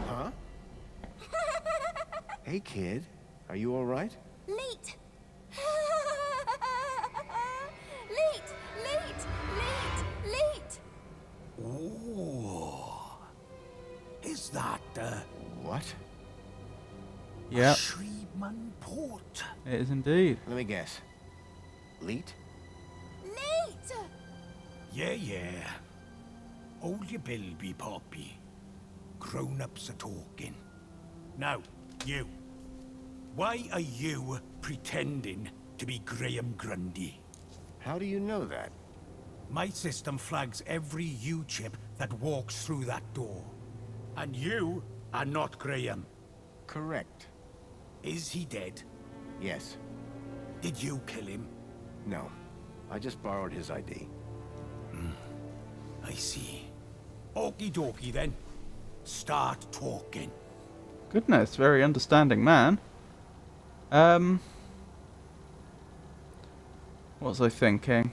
Speaker 10: Huh? Hey, kid. Are you all right?
Speaker 6: Leet! Leet! Leet! Leet! Leet!
Speaker 11: Oh. Is that,
Speaker 10: What?
Speaker 1: Yep,
Speaker 11: Shreeman Port?
Speaker 1: it is indeed.
Speaker 10: Let me guess. Leet?
Speaker 6: Leet!
Speaker 11: Yeah. Hold your bilby, Poppy. Grown-ups are talking. Now, you. Why are you pretending to be Graham Grundy?
Speaker 10: How do you know that?
Speaker 12: My system flags every U-chip that walks through that door. And you are not Graham.
Speaker 10: Correct.
Speaker 12: Is he dead?
Speaker 10: Yes.
Speaker 12: Did you kill him?
Speaker 10: No. I just borrowed his ID.
Speaker 12: I see. Okie dokie then. Start talking.
Speaker 1: Goodness, very understanding man. What was I thinking?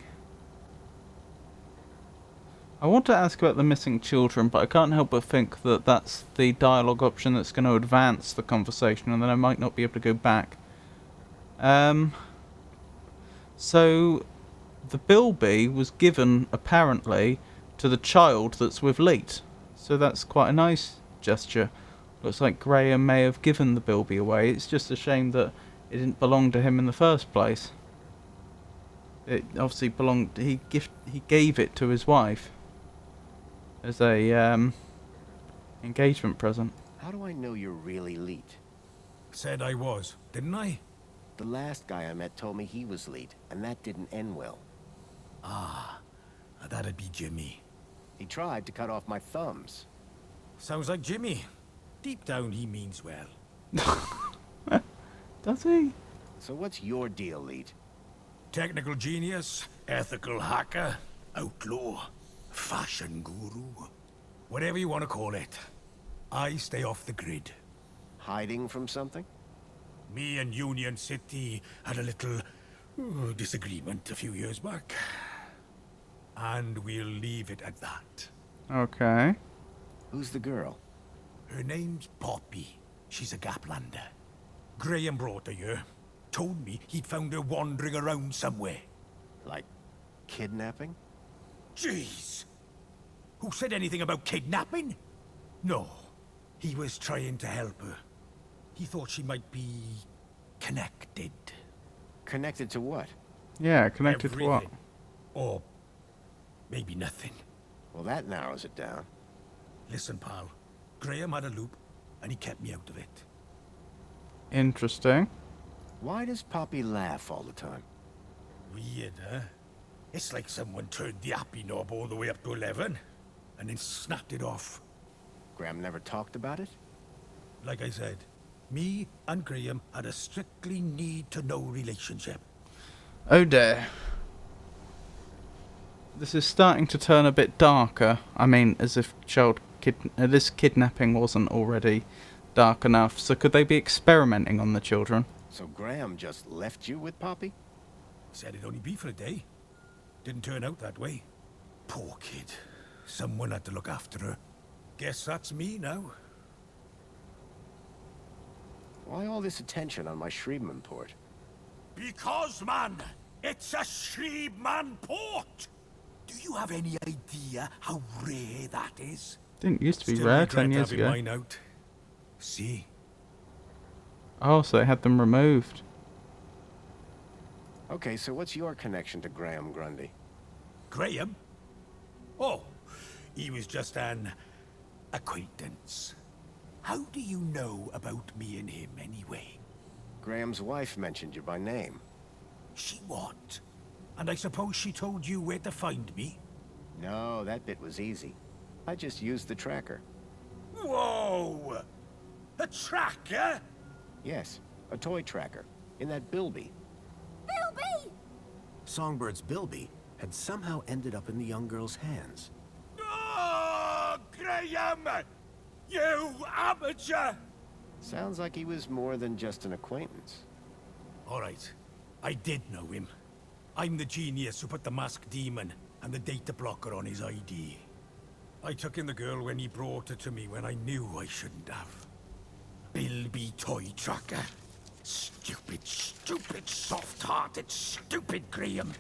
Speaker 1: I want to ask about the missing children, but I can't help but think that that's the dialogue option that's going to advance the conversation, and then I might not be able to go back. So, the bilby was given, apparently, to the child that's with Leet. So that's quite a nice gesture. Looks like Graham may have given the bilby away. It's just a shame that it didn't belong to him in the first place. It obviously belonged. He gave it to his wife as a engagement present.
Speaker 10: How do I know you're really Leet?
Speaker 12: Said I was, didn't I?
Speaker 10: The last guy I met told me he was Leet, and that didn't end well.
Speaker 12: Ah, that'd be Jimmy.
Speaker 10: He tried to cut off my thumbs.
Speaker 12: Sounds like Jimmy. Deep down, he means well.
Speaker 1: Does he?
Speaker 10: So what's your deal, Leet?
Speaker 12: Technical genius, ethical hacker, outlaw, fashion guru. Whatever you want to call it. I stay off the grid.
Speaker 10: Hiding from something?
Speaker 12: Me and Union City had a little disagreement a few years back. And we'll leave it at that.
Speaker 1: Okay.
Speaker 10: Who's the girl?
Speaker 12: Her name's Poppy. She's a Gaplander. Graham brought her here. Told me he'd found her wandering around somewhere.
Speaker 10: Like kidnapping?
Speaker 12: Jeez! Who said anything about kidnapping? No. He was trying to help her. He thought she might be connected.
Speaker 10: Connected to what?
Speaker 1: Yeah, connected to what?
Speaker 12: Or maybe nothing.
Speaker 10: Well, that narrows it down.
Speaker 12: Listen, pal. Graham had a loop, and he kept me out of it.
Speaker 1: Interesting.
Speaker 10: Why does Poppy laugh all the time?
Speaker 12: Weird, huh? It's like someone turned the happy knob all the way up to 11, and then snapped it off.
Speaker 10: Graham never talked about it?
Speaker 12: Like I said, me and Graham had a strictly need-to-know relationship.
Speaker 1: Oh dear. This is starting to turn a bit darker. I mean, as if this kidnapping wasn't already dark enough. So could they be experimenting on the children?
Speaker 10: So Graham just left you with Poppy?
Speaker 12: Said it'd only be for a day. Didn't turn out that way. Poor kid. Someone had to look after her. Guess that's me now.
Speaker 10: Why all this attention on my Shriebman port?
Speaker 12: Because, man, it's a Shriebman port! Do you have any idea how rare that is?
Speaker 1: Didn't used to be
Speaker 12: Still
Speaker 1: rare
Speaker 12: regret
Speaker 1: 10 years
Speaker 12: having
Speaker 1: ago.
Speaker 12: mine out. See?
Speaker 1: Oh, so they had them removed.
Speaker 10: Okay, so what's your connection to Graham Grundy?
Speaker 12: Graham? Oh, he was just an acquaintance. How do you know about me and him, anyway?
Speaker 10: Graham's wife mentioned you by name.
Speaker 12: She what? And I suppose she told you where to find me?
Speaker 10: No, that bit was easy. I just used the tracker.
Speaker 12: Whoa! A tracker?
Speaker 10: Yes, a toy tracker. In that bilby.
Speaker 6: Bilby!
Speaker 2: Songbird's bilby had somehow ended up in the young girl's hands.
Speaker 12: Oh, Graham! You amateur!
Speaker 10: Sounds like he was more than just an acquaintance.
Speaker 12: All right, I did know him. I'm the genius who put the masked demon and the data blocker on his ID. I took in the girl when he brought her to me when I knew I shouldn't have. Bilby toy tracker. Stupid, stupid, soft-hearted, stupid Graham.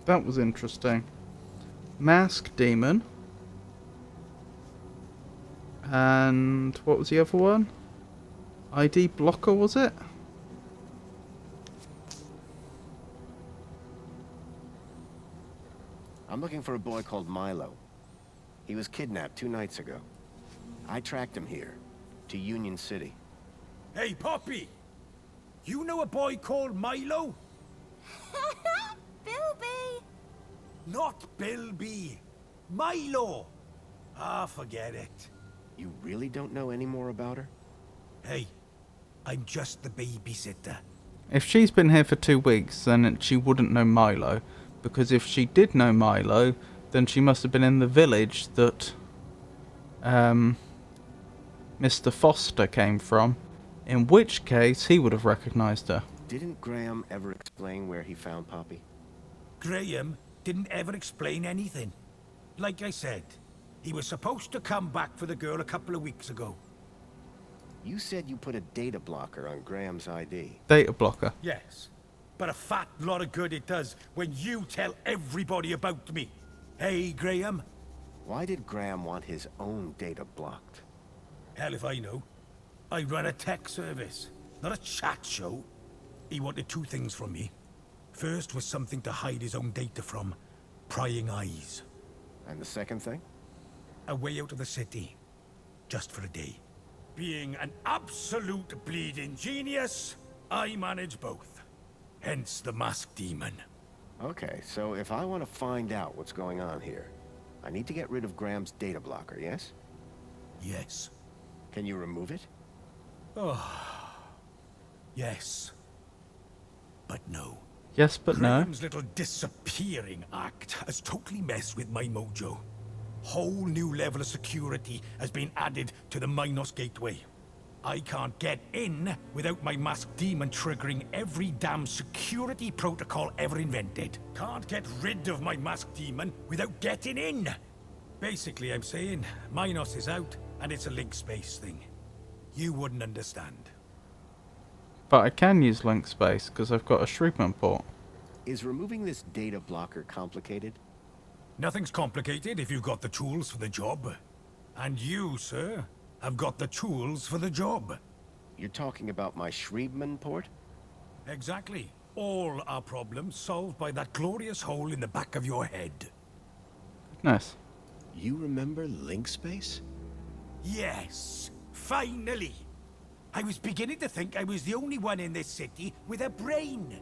Speaker 1: That was interesting. Mask Demon. And what was the other one? ID Blocker, was it?
Speaker 10: I'm looking for a boy called Milo. He was kidnapped 2 nights ago. I tracked him here, to Union City.
Speaker 12: Hey, Poppy! You know a boy called Milo?
Speaker 9: Bilby!
Speaker 12: Not Bilby. Milo! Ah, forget it.
Speaker 10: You really don't know any more about her?
Speaker 12: Hey, I'm just the babysitter.
Speaker 1: If she's been here for 2 weeks, then she wouldn't know Milo. Because if she did know Milo, then she must have been in the village that Mr. Foster came from. In which case, he would have recognised her.
Speaker 10: Didn't Graham ever explain where he found Poppy?
Speaker 12: Graham didn't ever explain anything. Like I said, he was supposed to come back for the girl a couple of weeks ago.
Speaker 10: You said you put a data blocker on Graham's ID.
Speaker 1: Data blocker.
Speaker 12: Yes, but a fat lot of good it does when you tell everybody about me. Hey, Graham?
Speaker 10: Why did Graham want his own data blocked?
Speaker 12: Hell if I know. I run a tech service, not a chat show. He wanted 2 things from me. First was something to hide his own data from. Prying eyes.
Speaker 10: And the second thing?
Speaker 12: A way out of the city. Just for a day. Being an absolute bleeding genius, I manage both. Hence the masked demon.
Speaker 10: Okay, so if I want to find out what's going on here, I need to get rid of Graham's data blocker, yes?
Speaker 12: Yes.
Speaker 10: Can you remove it?
Speaker 12: Oh. Yes. But no.
Speaker 1: Yes, but no.
Speaker 12: Graham's little disappearing act has totally messed with my mojo. Whole new level of security has been added to the Minos Gateway. I can't get in without my masked demon triggering every damn security protocol ever invented. Can't get rid of my masked demon without getting in. Basically, I'm saying Minos is out and it's a link space thing. You wouldn't understand.
Speaker 1: But I can use link space because I've got a Shriekman port.
Speaker 10: Is removing this data blocker complicated?
Speaker 12: Nothing's complicated if you've got the tools for the job. And you, sir, have got the tools for the job.
Speaker 10: You're talking about my Shriekman port?
Speaker 12: Exactly. All our problems solved by that glorious hole in the back of your head.
Speaker 1: Nice.
Speaker 10: You remember link space?
Speaker 12: Yes, finally. I was beginning to think I was the only one in this city with a brain.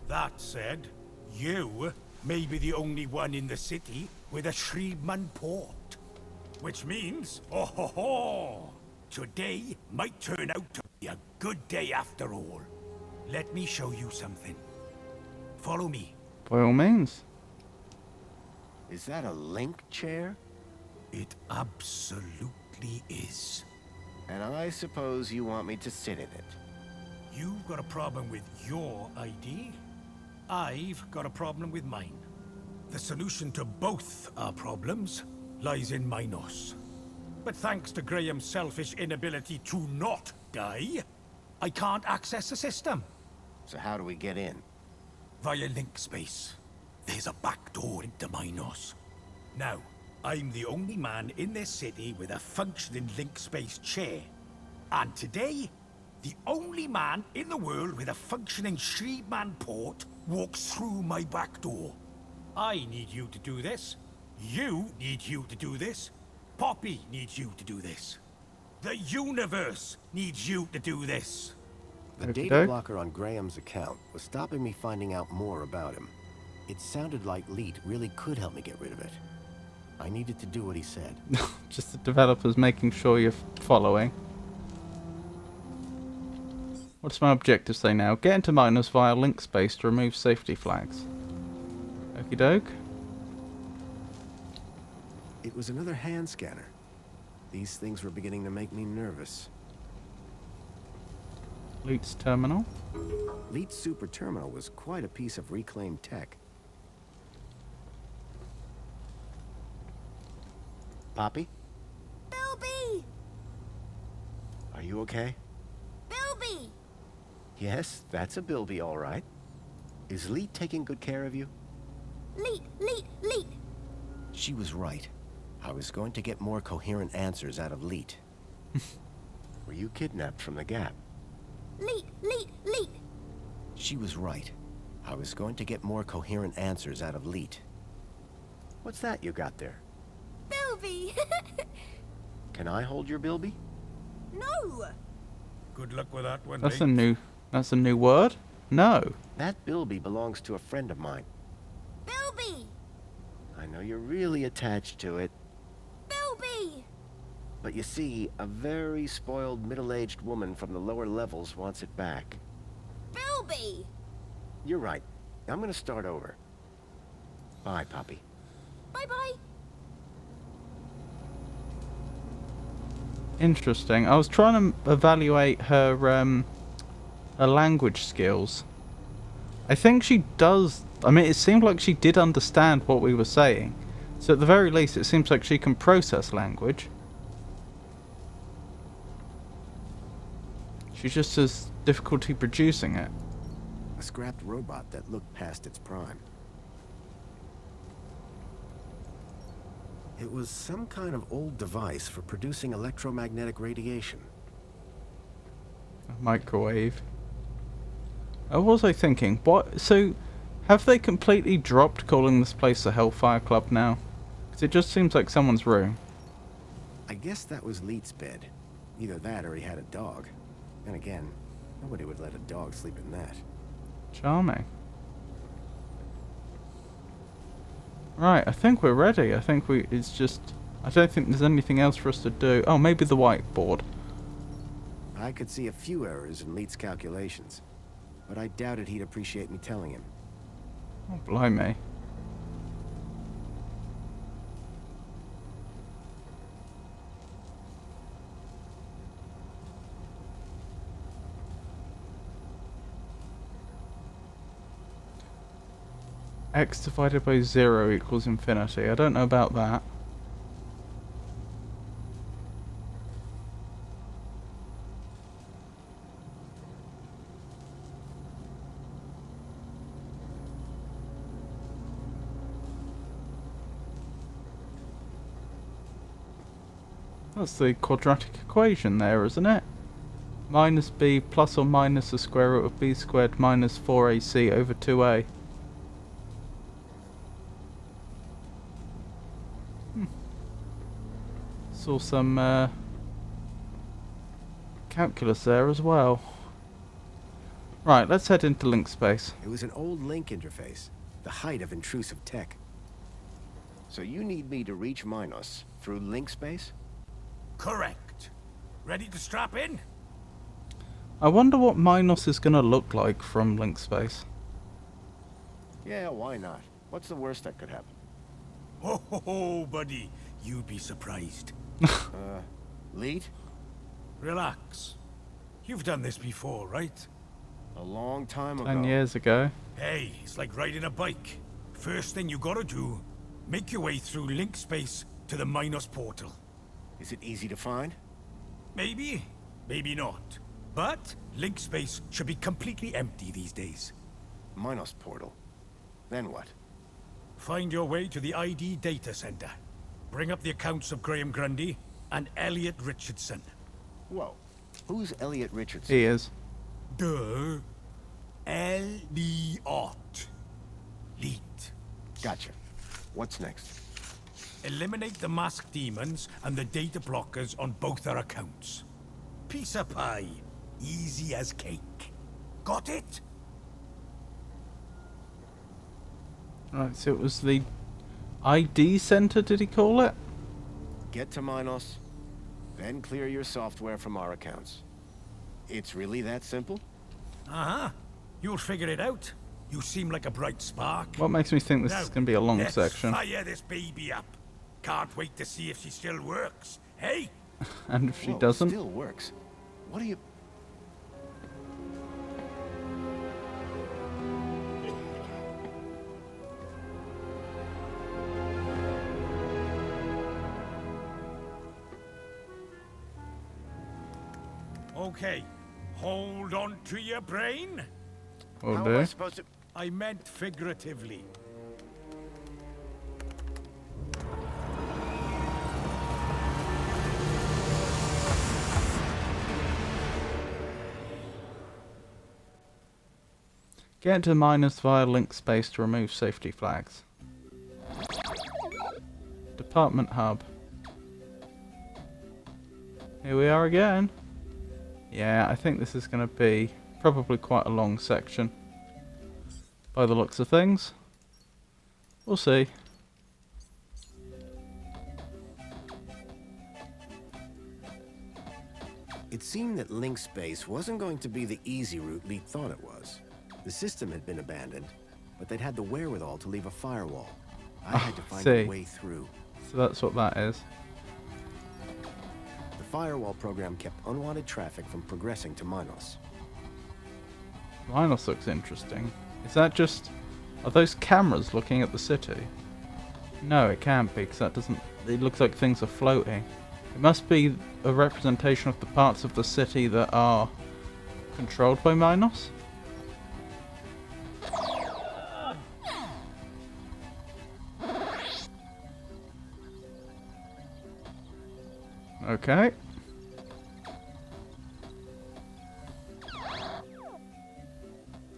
Speaker 12: That said, you may be the only one in the city with a Shriekman port. Which means, oh ho ho, today might turn out to be a good day after all. Let me show you something. Follow me.
Speaker 1: By all means.
Speaker 10: Is that a link chair?
Speaker 12: It absolutely is.
Speaker 10: And I suppose you want me to sit in it.
Speaker 12: You've got a problem with your ID. I've got a problem with mine. The solution to both our problems lies in Minos. But thanks to Graham's selfish inability to not die, I can't access the system.
Speaker 10: So how do we get in?
Speaker 12: Via link space. There's a back door into Minos. Now, I'm the only man in this city with a functioning link space chair. And today, the only man in the world with a functioning Shriekman port walks through my back door. I need you to do this. You need you to do this. Poppy needs you to do this. The universe needs you to do this.
Speaker 10: The data blocker on Graham's account was stopping me finding out more about him. It sounded like Leet really could help me get rid of it. I needed to do what he said.
Speaker 1: Just the developers making sure you're following. What's my objective say now? Get into Minos via link space to remove safety flags. Okie doke.
Speaker 10: It was another hand scanner. These things were beginning to make me nervous.
Speaker 1: Leet's terminal.
Speaker 10: Leet's super terminal was quite a piece of reclaimed tech. Poppy?
Speaker 9: Bilby!
Speaker 10: Are you okay?
Speaker 9: Bilby!
Speaker 10: Yes, that's a Bilby, all right. Is Leet taking good care of you?
Speaker 9: Leet!
Speaker 10: She was right. I was going to get more coherent answers out of Leet. Were you kidnapped from the Gap?
Speaker 9: Leet!
Speaker 10: She was right. I was going to get more coherent answers out of Leet. What's that you got there?
Speaker 9: Bilby!
Speaker 10: Can I hold your Bilby?
Speaker 9: No!
Speaker 12: Good luck with that one,
Speaker 1: That's
Speaker 12: mate.
Speaker 1: a new word. No.
Speaker 10: That Bilby belongs to a friend of mine.
Speaker 6: Bilby!
Speaker 10: I know you're really attached to it.
Speaker 6: Bilby!
Speaker 10: But you see, a very spoiled middle-aged woman from the lower levels wants it back.
Speaker 6: Bilby!
Speaker 10: You're right. I'm gonna start over. Bye, Poppy.
Speaker 6: Bye-bye.
Speaker 1: Interesting. I was trying to evaluate her language skills. I think she does. I mean, it seemed like she did understand what we were saying. So at the very least, it seems like she can process language. She just has difficulty producing it.
Speaker 10: A scrapped robot that looked past its prime. It was some kind of old device for producing electromagnetic radiation.
Speaker 1: A microwave. What was I thinking? What? So, have they completely dropped calling this place the Hellfire Club now? Because it just seems like someone's room.
Speaker 10: I guess that was Leet's bed. Either that or he had a dog. And again, nobody would let a dog sleep in that.
Speaker 1: Charming. Right, I think we're ready. I think it's just... I don't think there's anything else for us to do. Oh, maybe the whiteboard.
Speaker 10: I could see a few errors in Leet's calculations, but I doubted he'd appreciate me telling him.
Speaker 1: Oh, blimey. X divided by 0 equals infinity. I don't know about that. That's the quadratic equation there, isn't it? Minus b plus or minus the square root of b squared minus 4ac over 2a. Saw some calculus there as well. Right, let's head into link space.
Speaker 10: It was an old link interface, the height of intrusive tech. So you need me to reach Minos through link space?
Speaker 12: Correct. Ready to strap in?
Speaker 1: I wonder what Minos is going to look like from link space.
Speaker 10: Yeah, why not? What's the worst that could happen?
Speaker 12: Oh, ho, ho, buddy. You'd be surprised.
Speaker 10: Leet?
Speaker 12: Relax. You've done this before, right?
Speaker 10: A long time ago.
Speaker 1: 10 years ago.
Speaker 12: Hey, it's like riding a bike. First thing you gotta do, make your way through link space to the Minos portal.
Speaker 10: Is it easy to find?
Speaker 12: Maybe, maybe not. But link space should be completely empty these days.
Speaker 10: Minos portal. Then what?
Speaker 12: Find your way to the ID data center. Bring up the accounts of Graham Grundy and Elliot Richardson.
Speaker 10: Whoa. Who's Elliot Richardson?
Speaker 1: He is.
Speaker 12: Duh. Elliot. Leet.
Speaker 10: Gotcha. What's next?
Speaker 12: Eliminate the masked demons and the data blockers on both our accounts. Piece of pie. Easy as cake. Got it?
Speaker 1: Right, so it was the ID center, did he call it?
Speaker 10: Get to Minos, then clear your software from our accounts. It's really that simple?
Speaker 12: Uh-huh. You'll figure it out. You seem like a bright spark.
Speaker 1: What makes me think this
Speaker 12: Now,
Speaker 1: is going to be a long
Speaker 12: let's
Speaker 1: section?
Speaker 12: fire this baby up. Can't wait to see if she still works. Hey?
Speaker 1: And if she
Speaker 10: Whoa,
Speaker 1: doesn't?
Speaker 10: Still works. What are you...
Speaker 12: Okay. Hold on to your brain.
Speaker 1: Will
Speaker 10: How
Speaker 1: do.
Speaker 10: am I supposed to...
Speaker 12: I meant figuratively.
Speaker 1: Get to Minos via link space to remove safety flags. Department hub. Here we are again. Yeah, I think this is going to be Probably quite a long section. By the looks of things. We'll see.
Speaker 10: It seemed that link space wasn't going to be the easy route Leet thought it was. The system had been abandoned, but they'd had the wherewithal to leave a firewall. I had to find a way through.
Speaker 1: So that's what that is.
Speaker 10: The firewall program kept unwanted traffic from progressing to Minos.
Speaker 1: Minos looks interesting. Is that just... Are those cameras looking at the city? No, it can't be, because that doesn't... It looks like things are floating. It must be a representation of the parts of the city that are controlled by Minos? Okay.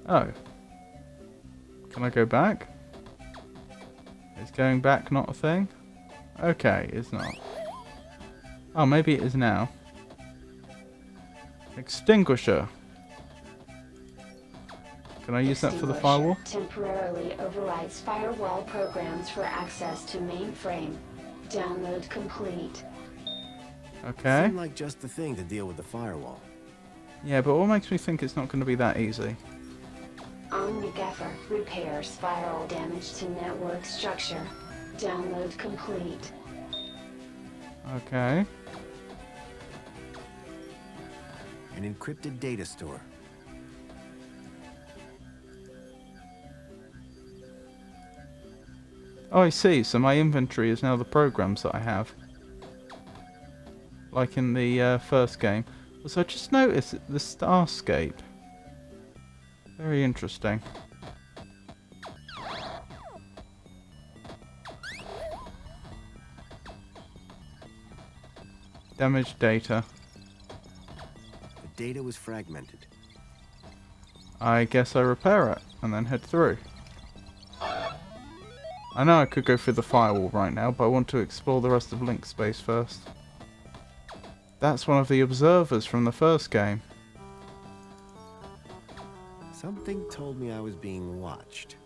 Speaker 1: Oh. Can I go back? Is going back not a thing? Okay, it's not. Oh, maybe it is now. Extinguisher. Can I use that for the firewall?
Speaker 7: Temporarily overrides firewall programs for access to mainframe. Download complete.
Speaker 1: Okay.
Speaker 10: Seemed like just the thing to deal with the firewall.
Speaker 1: Yeah, but what makes me think it's not going to be that easy?
Speaker 7: Omnigaffer repairs spiral damage to network structure. Download complete.
Speaker 1: Okay.
Speaker 10: An encrypted data store.
Speaker 1: Oh, I see. So my inventory is now the programs that I have. Like in the first game. So I just noticed the Starscape. Very interesting. Damaged data.
Speaker 10: The data was fragmented.
Speaker 1: I guess I repair it and then head through. I know I could go through the firewall right now, but I want to explore the rest of Link Space first. That's one of the observers from the first game.
Speaker 10: Something told me I was being watched.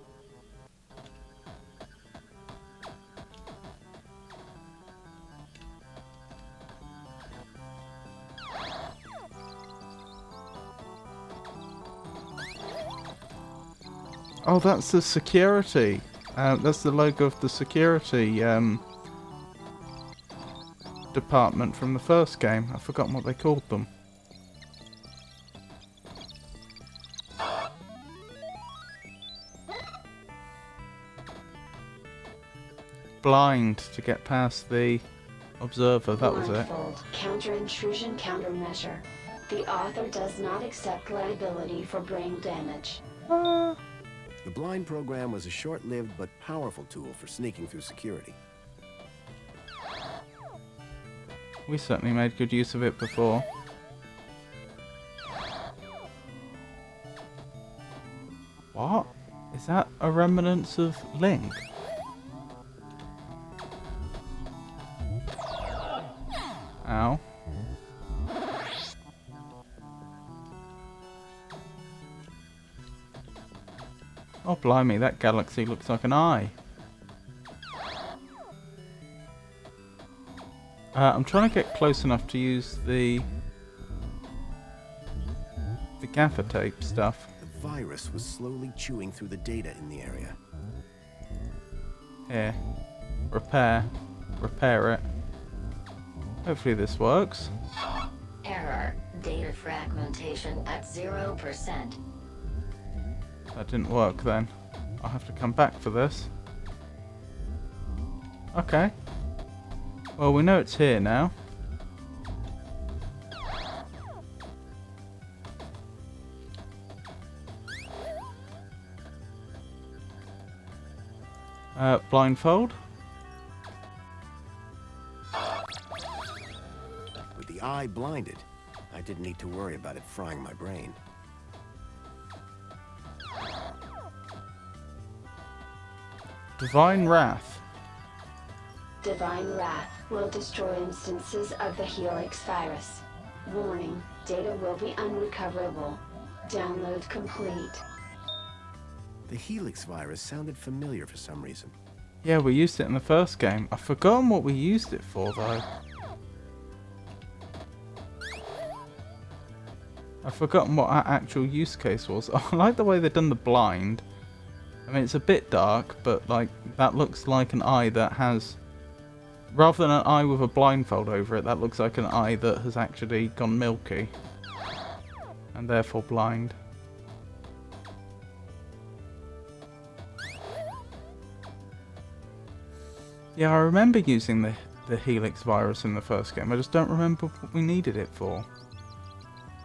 Speaker 1: Oh, that's the security. That's the logo of the security department from the first game. I've forgotten what they called them. Blind to get past the observer, that was it.
Speaker 7: Counter-intrusion countermeasure. The author does not accept liability for brain damage.
Speaker 10: The blind program was a short-lived but powerful tool for sneaking through security.
Speaker 1: We certainly made good use of it before. What? Is that a remnants of Link? Ow. Oh blimey, that galaxy looks like an eye. I'm trying to get close enough to use the gaffer tape stuff.
Speaker 10: The virus was slowly chewing through the data in the area.
Speaker 1: Here. Repair. Repair it. Hopefully this works.
Speaker 7: Error. Data fragmentation at 0%.
Speaker 1: That didn't work then. I'll have to come back for this. Okay. Well, we know it's here now. Blindfold.
Speaker 10: With the eye blinded, I didn't need to worry about it frying my brain.
Speaker 1: Divine Wrath.
Speaker 7: Divine Wrath will destroy instances of the Helix virus. Warning, data will be unrecoverable. Download complete.
Speaker 10: The Helix virus sounded familiar for some reason.
Speaker 1: Yeah, we used it in the first game. I've forgotten what we used it for, though. I've forgotten what our actual use case was. I like the way they've done the blind. I mean, it's a bit dark, but like that looks like an eye that has... Rather than an eye with a blindfold over it, that looks like an eye that has actually gone milky. And therefore blind. Yeah, I remember using the Helix virus in the first game. I just don't remember what we needed it for.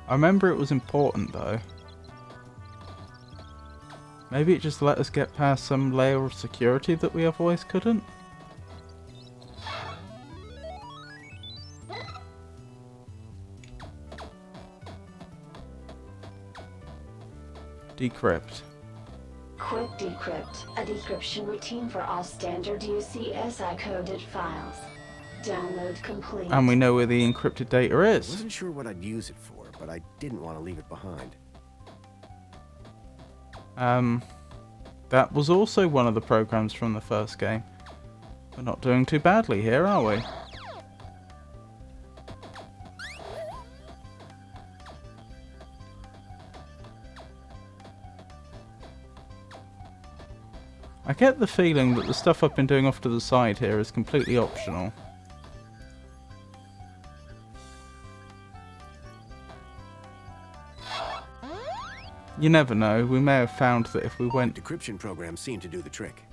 Speaker 1: I remember it was important though. Maybe it just let us get past some layer of security that we otherwise couldn't? Decrypt.
Speaker 7: Quick Decrypt, a decryption routine for all standard UCSI coded files. Download complete.
Speaker 1: And we know where the encrypted data
Speaker 10: I
Speaker 1: is.
Speaker 10: wasn't sure what I'd use it for, but I didn't want to leave it behind.
Speaker 1: That was also one of the programs from the first game. We're not doing too badly here, are we? I get the feeling that the stuff I've been doing off to the side here is completely optional. You never know, we may have found that if we went...
Speaker 10: Decryption program seemed to do the trick.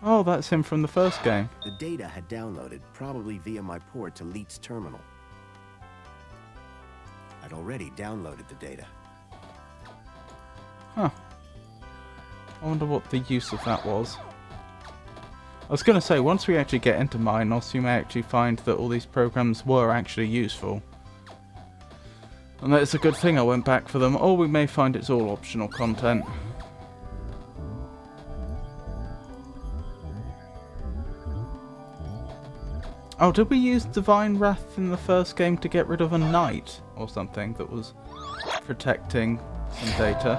Speaker 1: Oh, that's him from the first game.
Speaker 10: The data had downloaded, probably via my port to Leet's terminal. I'd already downloaded the data.
Speaker 1: Huh. I wonder what the use of that was. I was going to say, once we actually get into Minos, you may actually find that all these programs were actually useful. And that it's a good thing I went back for them, or we may find it's all optional content. Oh, did we use Divine Wrath in the first game to get rid of a knight or something that was protecting some data?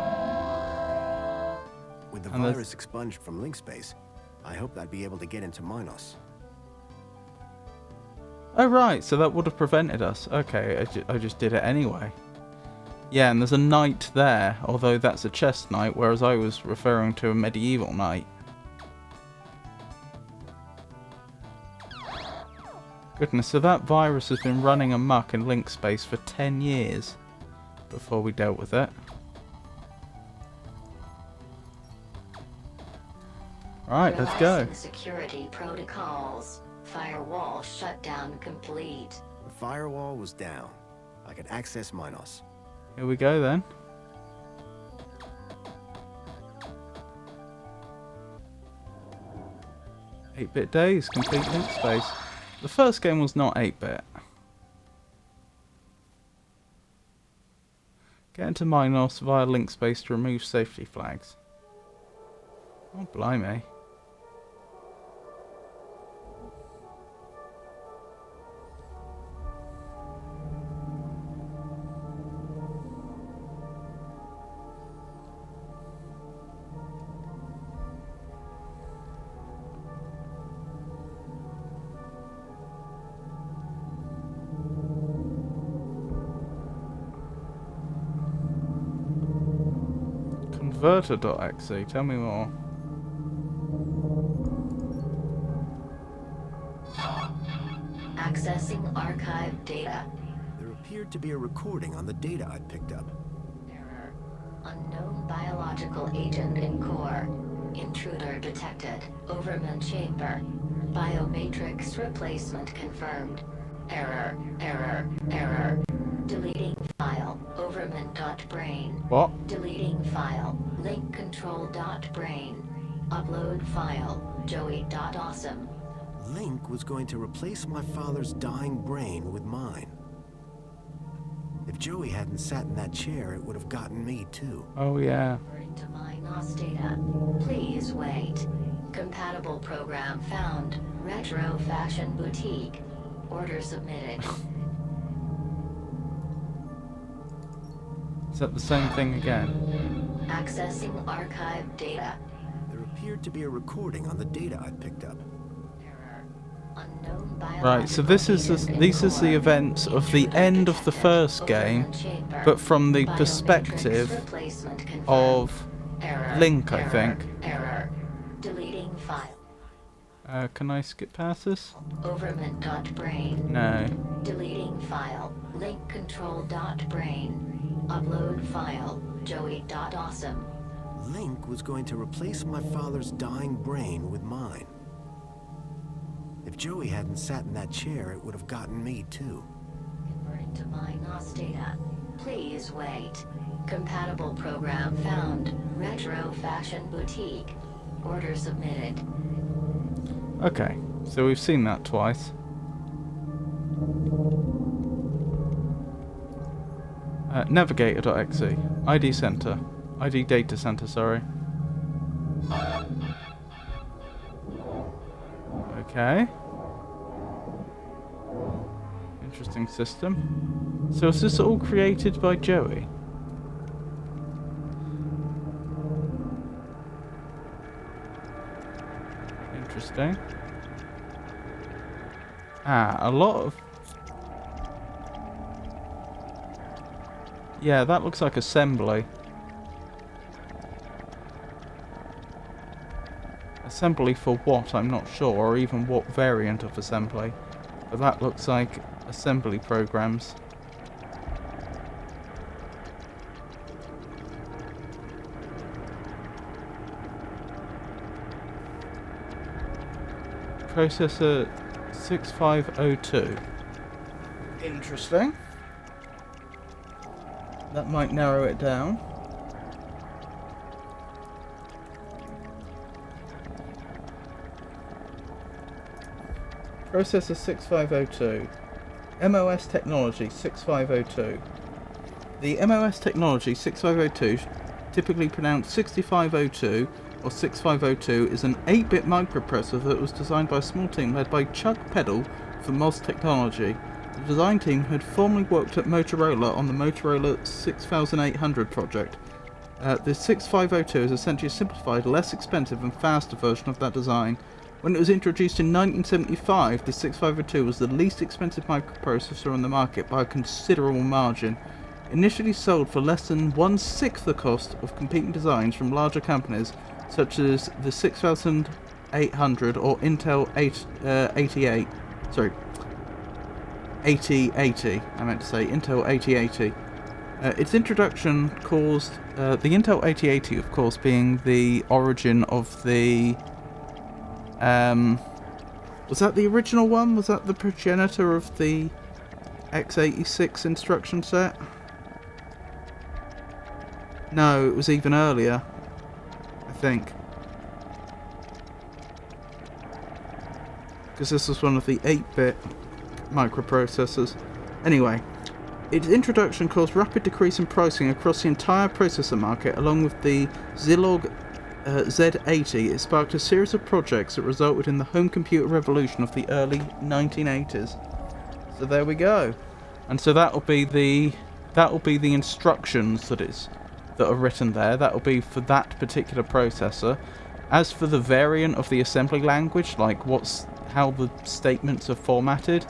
Speaker 10: With the virus expunged from link space, I hoped I'd be able to get into Minos.
Speaker 1: Oh right, so that would have prevented us. Okay, I just did it anyway. Yeah, and there's a knight there, although that's a chest knight, whereas I was referring to a medieval knight. Goodness, so that virus has been running amok in link space for 10 years before we dealt with it. Right, let's go.
Speaker 13: Relaxing security protocols. Firewall shutdown complete.
Speaker 10: The firewall was down. I could access Minos.
Speaker 1: Here we go then. "8-bit days, complete link space." The first game was not 8-bit. Get into Minos via link space to remove safety flags. Oh, blimey. Converter.exe, tell me more.
Speaker 13: Accessing archive data.
Speaker 10: There appeared to be a recording on the data I'd picked up.
Speaker 13: Error. Unknown biological agent in core. Intruder detected. Overman chamber. Biomatrix replacement confirmed. Error. Error. Error. Deleting file. Overman.brain.
Speaker 1: What?
Speaker 13: Deleting file. Link control.brain. Upload file. Joey.awesome.
Speaker 10: Link was going to replace my father's dying brain with mine. If Joey hadn't sat in that chair, it would have gotten me too.
Speaker 1: Oh yeah.
Speaker 13: To Minos data. Please wait. Compatible program found. Retro Fashion Boutique. Order submitted.
Speaker 1: Is that the same thing again?
Speaker 13: Accessing archive data.
Speaker 2: There appeared to be a recording on the data I picked up.
Speaker 13: Unknown
Speaker 1: Right, so this is these is the events of the end of the first game, but from the perspective of Link, I think.
Speaker 13: Error. Deleting file.
Speaker 1: Can I skip past this?
Speaker 13: Overment.brain.
Speaker 1: No.
Speaker 13: Deleting file. Link control.brain. Upload file. Joey.awesome.
Speaker 2: Link was going to replace my father's dying brain with mine. If Joey hadn't sat in that chair, it would have gotten me too.
Speaker 13: Converting to my NOS data. Please wait. Compatible program found. Retro Fashion Boutique. Order submitted.
Speaker 1: Okay, so we've seen that twice. Navigator.exe. ID center. ID data center, sorry. Okay. Interesting system. So is this all created by Joey? Interesting. A lot of... Yeah, that looks like assembly. Assembly for what, I'm not sure, or even what variant of assembly. But that looks like assembly programs. Processor 6502. Interesting. That might narrow it down. Processor 6502. MOS technology 6502. The MOS technology 6502, typically pronounced 6502 or 6502, is an 8-bit microprocessor that was designed by a small team led by Chuck Peddle for MOS Technology. The design team had formerly worked at Motorola on the Motorola 6800 project. The 6502 is essentially a simplified, less expensive and faster version of that design. When it was introduced in 1975, the 6502 was the least expensive microprocessor on the market by a considerable margin. Initially sold for less than 1/6 the cost of competing designs from larger companies such as the 6800 or Intel 8080. I meant to say Intel 8080. Its introduction caused the Intel 8080, of course, being the origin of the. Was that the original one? Was that the progenitor of the x86 instruction set? No, it was even earlier, I think. Because this was one of the 8-bit microprocessors. Anyway, its introduction caused rapid decrease in pricing across the entire processor market, along with the Zilog Z80. It sparked a series of projects that resulted in the home computer revolution of the early 1980s. So there we go. And so that'll be the instructions that are written there. That'll be for that particular processor. As for the variant of the assembly language, like how the statements are formatted,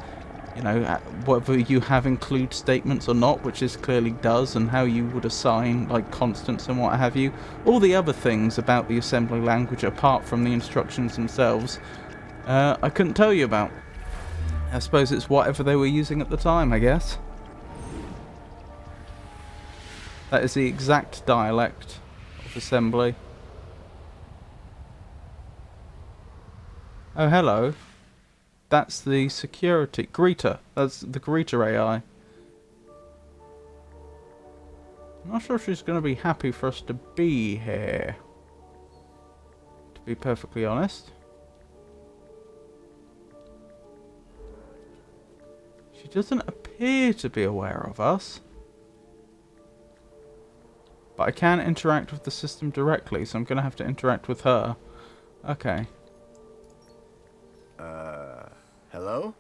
Speaker 1: you know, whether you have include statements or not, which this clearly does, and how you would assign like constants and what have you. All the other things about the assembly language apart from the instructions themselves, I couldn't tell you about. I suppose it's whatever they were using at the time, I guess. That is the exact dialect of assembly. Oh, hello. That's the security greeter. That's the greeter AI. I'm not sure if she's going to be happy for us to be here, to be perfectly honest. She doesn't appear to be aware of us. But I can interact with the system directly, so I'm going to have to interact with her. Okay.
Speaker 2: Hello?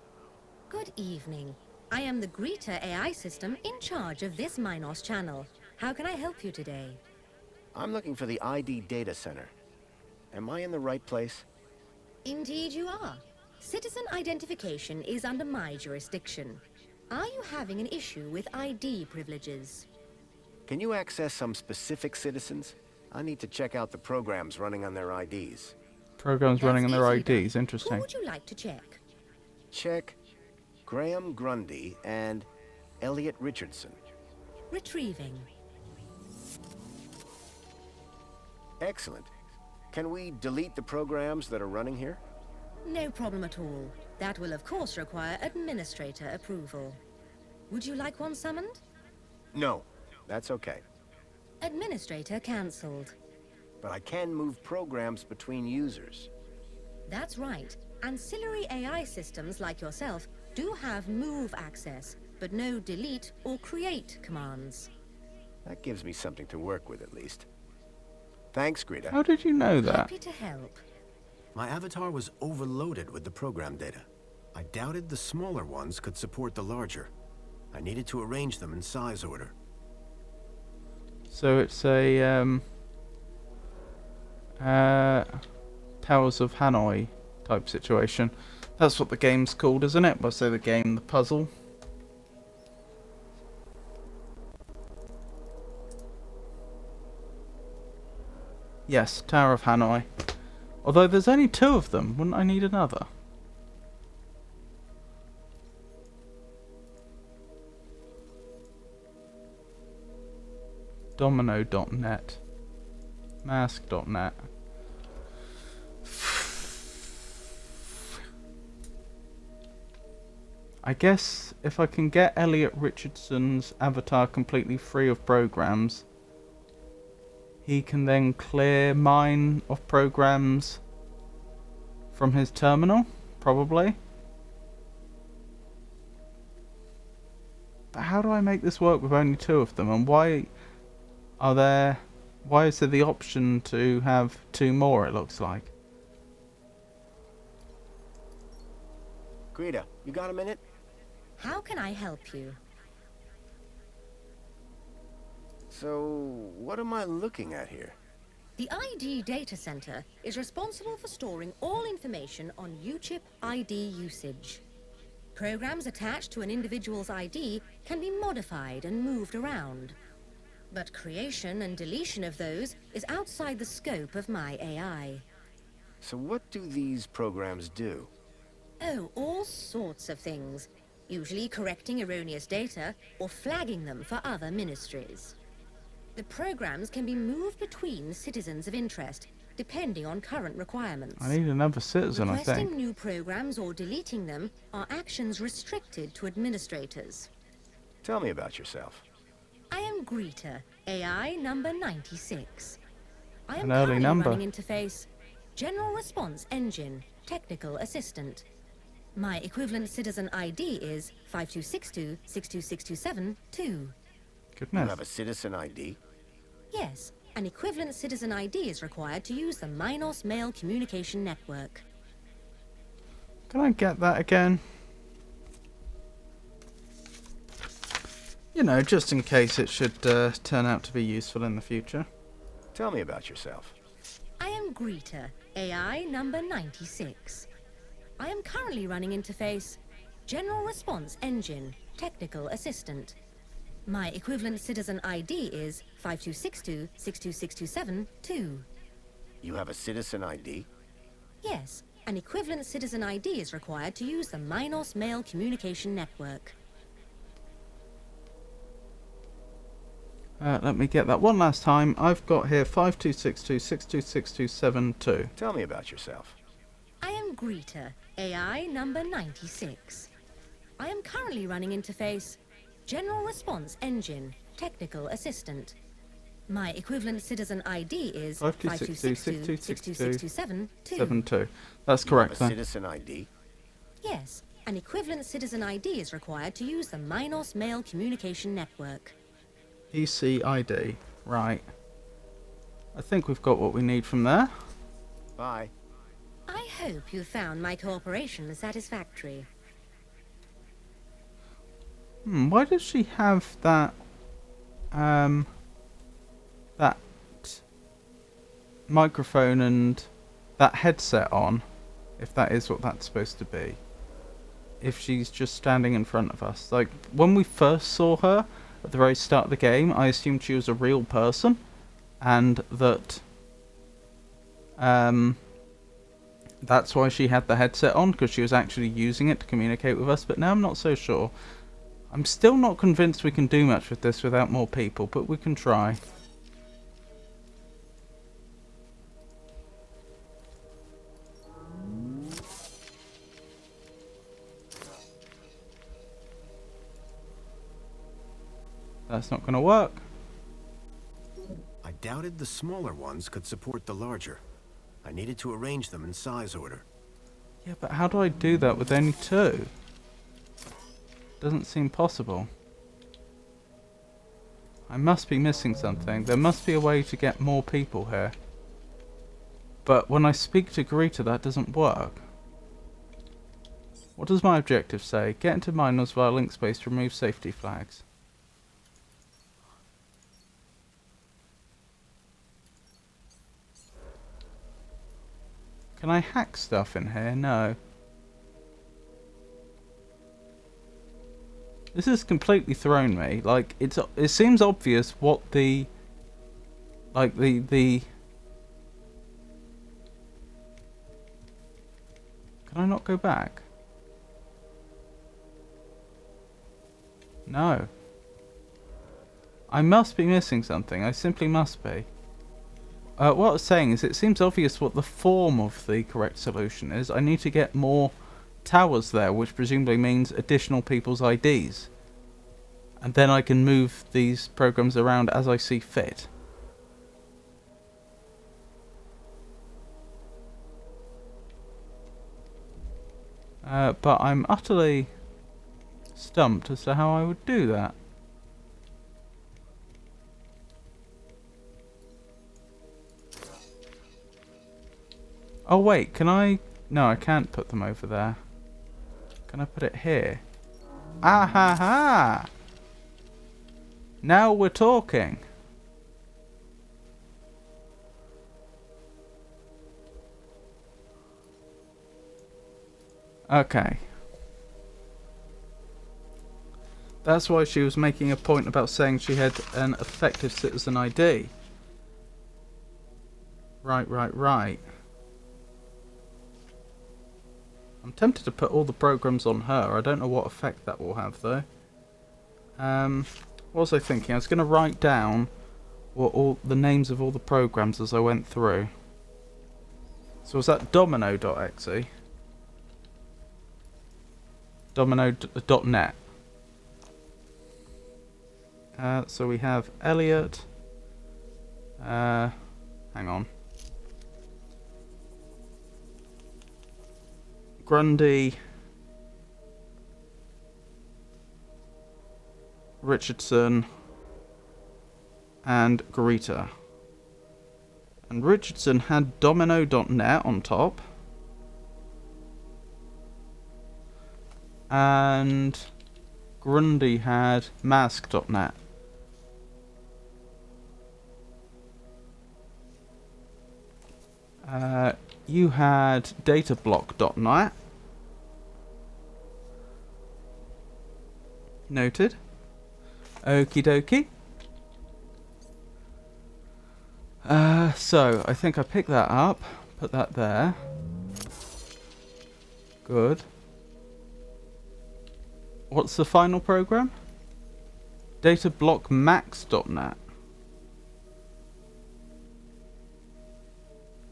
Speaker 14: Good evening. I am the Greeter AI system in charge of this Minos channel. How can I help you today?
Speaker 2: I'm looking for the ID data center. Am I in the right place?
Speaker 14: Indeed you are. Citizen identification is under my jurisdiction. Are you having an issue with ID privileges?
Speaker 2: Can you access some specific citizens? I need to check out the programs running on their IDs.
Speaker 1: Programs running on their IDs,
Speaker 14: Who
Speaker 1: interesting.
Speaker 14: would you like to check?
Speaker 2: Check Graham Grundy and Elliot Richardson.
Speaker 14: Retrieving.
Speaker 2: Excellent. Can we delete the programs that are running here?
Speaker 14: No problem at all. That will of course require administrator approval. Would you like one summoned?
Speaker 2: No, that's okay.
Speaker 14: Administrator cancelled.
Speaker 2: But I can move programs between users.
Speaker 14: That's right. Ancillary AI systems like yourself do have move access, but no delete or create commands.
Speaker 2: That gives me something to work with at least. Thanks, Greta.
Speaker 1: How did you know that?
Speaker 14: Happy to help.
Speaker 10: My avatar was overloaded with the program data. I doubted the smaller ones could support the larger. I needed to arrange them in size order.
Speaker 1: So it's a Towers of Hanoi type situation. That's what the game's called, isn't it? Well, say the game, the puzzle. Yes, Tower of Hanoi. Although there's only 2 of them, wouldn't I need another? Domino.net. Mask.net. I guess if I can get Elliot Richardson's avatar completely free of programs, he can then clear mine of programs from his terminal, probably. But how do I make this work with only 2 of them, and why is there the option to have 2 more, it looks like?
Speaker 2: Greta, you got a minute?
Speaker 14: How can I help you?
Speaker 2: So, what am I looking at here?
Speaker 14: The ID data center is responsible for storing all information on UChip ID usage. Programs attached to an individual's ID can be modified and moved around. But creation and deletion of those is outside the scope of my AI.
Speaker 2: So what do these programs do?
Speaker 14: Oh, all sorts of things. Usually correcting erroneous data or flagging them for other ministries. The programs can be moved between citizens of interest, depending on current requirements.
Speaker 1: I need another citizen, I
Speaker 14: Requesting
Speaker 1: think.
Speaker 14: new programs or deleting them are actions restricted to administrators.
Speaker 2: Tell me about yourself.
Speaker 14: I am Greta, AI number 96. I am
Speaker 1: An early
Speaker 14: currently
Speaker 1: number.
Speaker 14: running interface General Response Engine, Technical Assistant. My equivalent citizen ID is 5262-62627-2.
Speaker 2: You
Speaker 1: Goodness.
Speaker 2: have a citizen ID?
Speaker 14: Yes, an equivalent citizen ID is required to use the Minos Mail Communication Network.
Speaker 1: Can I get that again? You know, just in case it should turn out to be useful in the future.
Speaker 2: Tell me about yourself.
Speaker 14: I am Greta, AI number 96. I am currently running interface General Response Engine, Technical Assistant. My equivalent citizen ID is 5262-62627-2.
Speaker 2: You have a citizen ID?
Speaker 14: Yes, an equivalent citizen ID is required to use the Minos Mail Communication Network.
Speaker 1: Let me get that one last time. I've got here 5262-62627-2.
Speaker 2: Tell me about yourself.
Speaker 14: I am Greta, AI number 96. I am currently running interface General Response Engine, Technical Assistant. My equivalent citizen ID is 5262-62627-2.
Speaker 1: 5262-62627-2. That's correct
Speaker 2: You have a
Speaker 1: then.
Speaker 2: citizen ID?
Speaker 14: Yes, an equivalent citizen ID is required to use the Minos Mail Communication Network.
Speaker 1: ECID. Right. I think we've got what we need from there.
Speaker 2: Bye.
Speaker 14: I hope you found my cooperation satisfactory.
Speaker 1: Why does she have that microphone and that headset on, if that is what that's supposed to be, if she's just standing in front of us. Like, when we first saw her at the very start of the game, I assumed she was a real person, and that that's why she had the headset on, because she was actually using it to communicate with us, but now I'm not so sure. I'm still not convinced we can do much with this without more people, but we can try. That's not going to work.
Speaker 10: I doubted the smaller ones could support the larger. I needed to arrange them in size order.
Speaker 1: Yeah, but how do I do that with only 2? Doesn't seem possible. I must be missing something. There must be a way to get more people here. But when I speak to Garita, that doesn't work. What does my objective say? Get into Minos via link space to remove safety flags. Can I hack stuff in here? No. This has completely thrown me. Like, it seems obvious what the... Like, the... Can I not go back? No. I must be missing something. I simply must be. What I was saying is, it seems obvious what the form of the correct solution is. I need to get more towers there, which presumably means additional people's IDs. And then I can move these programs around as I see fit. But I'm utterly stumped as to how I would do that. Oh wait, can I... No, I can't put them over there. Can I put it here? Ah ha ha! Now we're talking. Okay. That's why she was making a point about saying she had an effective citizen ID. Right. I'm tempted to put all the programs on her. I don't know what effect that will have, though. What was I thinking? I was going to write down what all the names of all the programs as I went through. So was that domino.exe? Domino.net. So we have Elliot. Hang on. Grundy, Richardson, and Garita. And Richardson had domino.net on top. And Grundy had mask.net. You had datablock.net. Noted. Okie dokie. So, I think I picked that up. Put that there. Good. What's the final program? datablockmax.net.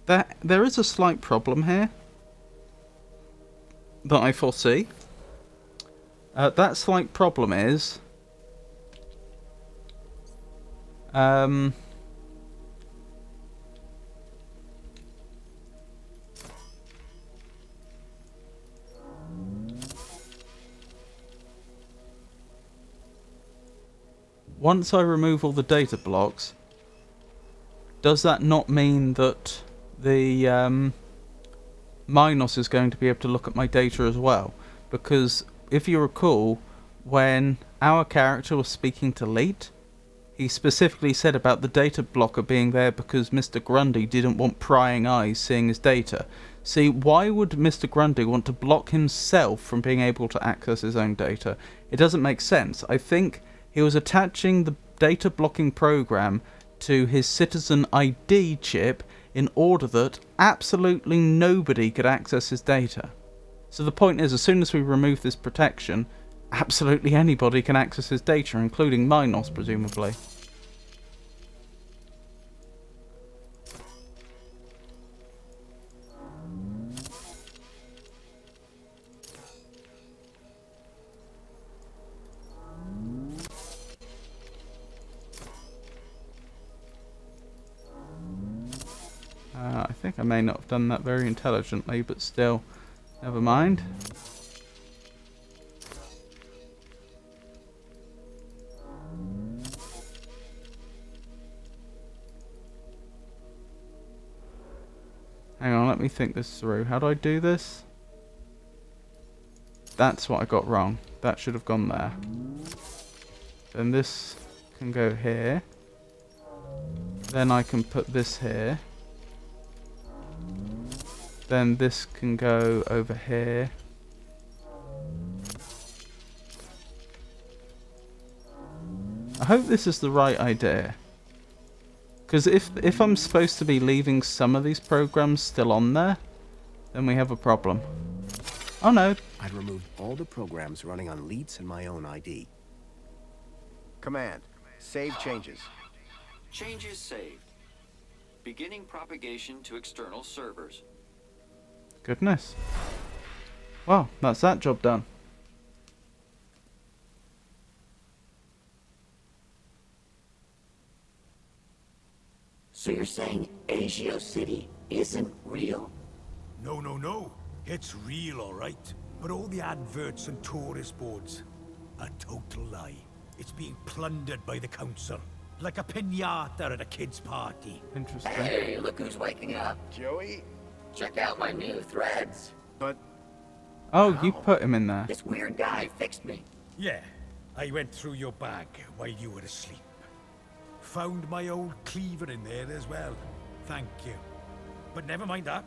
Speaker 1: There is a slight problem here that I foresee. That slight problem is once I remove all the data blocks, does that not mean that the Minos is going to be able to look at my data as well? Because if you recall, when our character was speaking to Leet, he specifically said about the data blocker being there because Mr. Grundy didn't want prying eyes seeing his data. See, why would Mr. Grundy want to block himself from being able to access his own data? It doesn't make sense. I think he was attaching the data blocking program to his Citizen ID chip in order that absolutely nobody could access his data. So the point is, as soon as we remove this protection, absolutely anybody can access his data, including Minos, presumably. I think I may not have done that very intelligently, but still, never mind. Hang on, let me think this through. How do I do this? That's what I got wrong. That should have gone there. Then this can go here. Then I can put this here. Then this can go over here. I hope this is the right idea. Because if I'm supposed to be leaving some of these programs still on there, then we have a problem. Oh no.
Speaker 2: I'd removed all the programs running on Leets and my own ID. Command. Save changes.
Speaker 15: Changes saved. Beginning propagation to external servers.
Speaker 1: Goodness. Well, that's that job done.
Speaker 3: So you're saying Agio City isn't real?
Speaker 12: No, no, no. It's real, all right. But all the adverts and tourist boards, a total lie. It's being plundered by the council, like a piñata at a kid's party.
Speaker 1: Interesting.
Speaker 3: Hey, look who's waking up.
Speaker 2: Joey?
Speaker 3: Check out my new threads.
Speaker 2: But...
Speaker 1: Oh, you put him in there.
Speaker 3: This weird guy fixed me.
Speaker 12: Yeah, I went through your bag while you were asleep. Found my old cleaver in there as well. Thank you. But never mind that.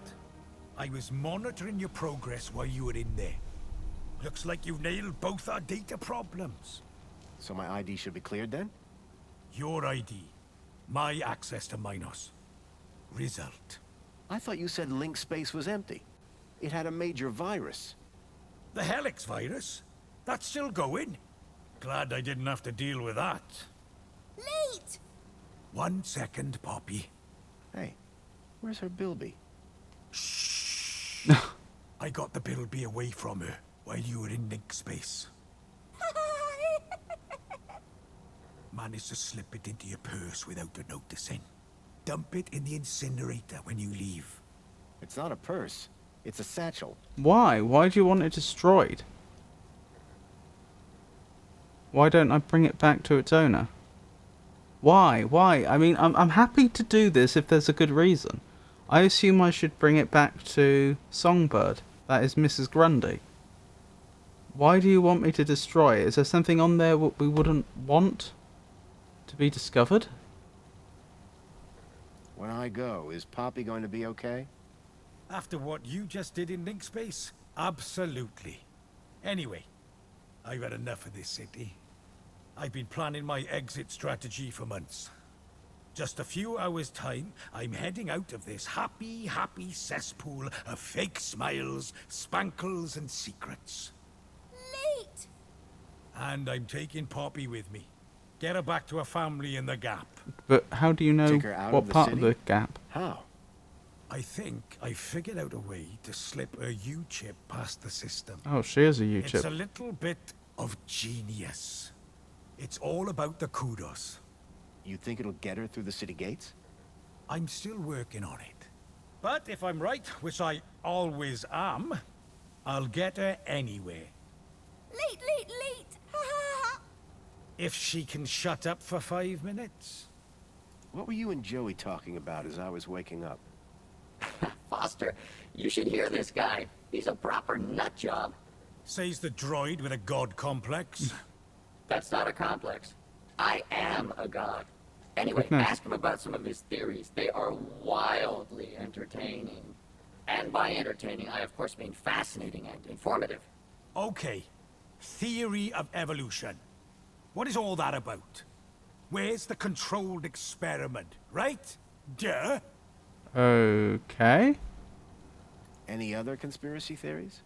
Speaker 12: I was monitoring your progress while you were in there. Looks like you've nailed both our data problems.
Speaker 2: So my ID should be cleared then?
Speaker 12: Your ID. My access to Minos. Result.
Speaker 2: I thought you said link space was empty. It had a major virus.
Speaker 12: The Helix virus? That's still going? Glad I didn't have to deal with that.
Speaker 9: Late!
Speaker 12: 1 second, Poppy.
Speaker 2: Hey, where's her Bilby?
Speaker 12: Shh. I got the Bilby away from her while you were in link space. Managed to slip it into your purse without her noticing. Dump it in the incinerator when you leave.
Speaker 2: It's not a purse. It's a satchel.
Speaker 1: Why? Why do you want it destroyed? Why don't I bring it back to its owner? Why? Why? I mean, I'm happy to do this if there's a good reason. I assume I should bring it back to Songbird. That is Mrs. Grundy. Why do you want me to destroy it? Is there something on there what we wouldn't want to be discovered?
Speaker 2: When I go, is Poppy going to be okay?
Speaker 12: After what you just did in link space? Absolutely. Anyway, I've had enough of this city. I've been planning my exit strategy for months. Just a few hours' time, I'm heading out of this happy cesspool of fake smiles, spankles, and secrets.
Speaker 9: Late!
Speaker 12: And I'm taking Poppy with me. Get her back to her family in the Gap.
Speaker 1: But how do you know
Speaker 2: Take her out
Speaker 1: what
Speaker 2: of the
Speaker 1: part
Speaker 2: city?
Speaker 1: of the Gap?
Speaker 2: How?
Speaker 12: I think I figured out a way to slip a U-chip past the system.
Speaker 1: Oh, she is a U-chip.
Speaker 12: It's a little bit of genius. It's all about the kudos.
Speaker 2: You think it'll get her through the city gates?
Speaker 12: I'm still working on it. But if I'm right, which I always am, I'll get her anywhere.
Speaker 9: Late, late, late! Ha ha ha!
Speaker 12: If she can shut up for 5 minutes.
Speaker 2: What were you and Joey talking about as I was waking up?
Speaker 3: Foster, you should hear this guy. He's a proper nut job.
Speaker 12: Says the droid with a god complex.
Speaker 3: That's not a complex. I am a god. Anyway,
Speaker 1: Goodness.
Speaker 3: ask him about some of his theories. They are wildly entertaining. And by entertaining, I of course mean fascinating and informative.
Speaker 12: Okay. Theory of evolution. What is all that about? Where's the controlled experiment, right? Duh.
Speaker 1: Okay.
Speaker 10: Any other conspiracy theories?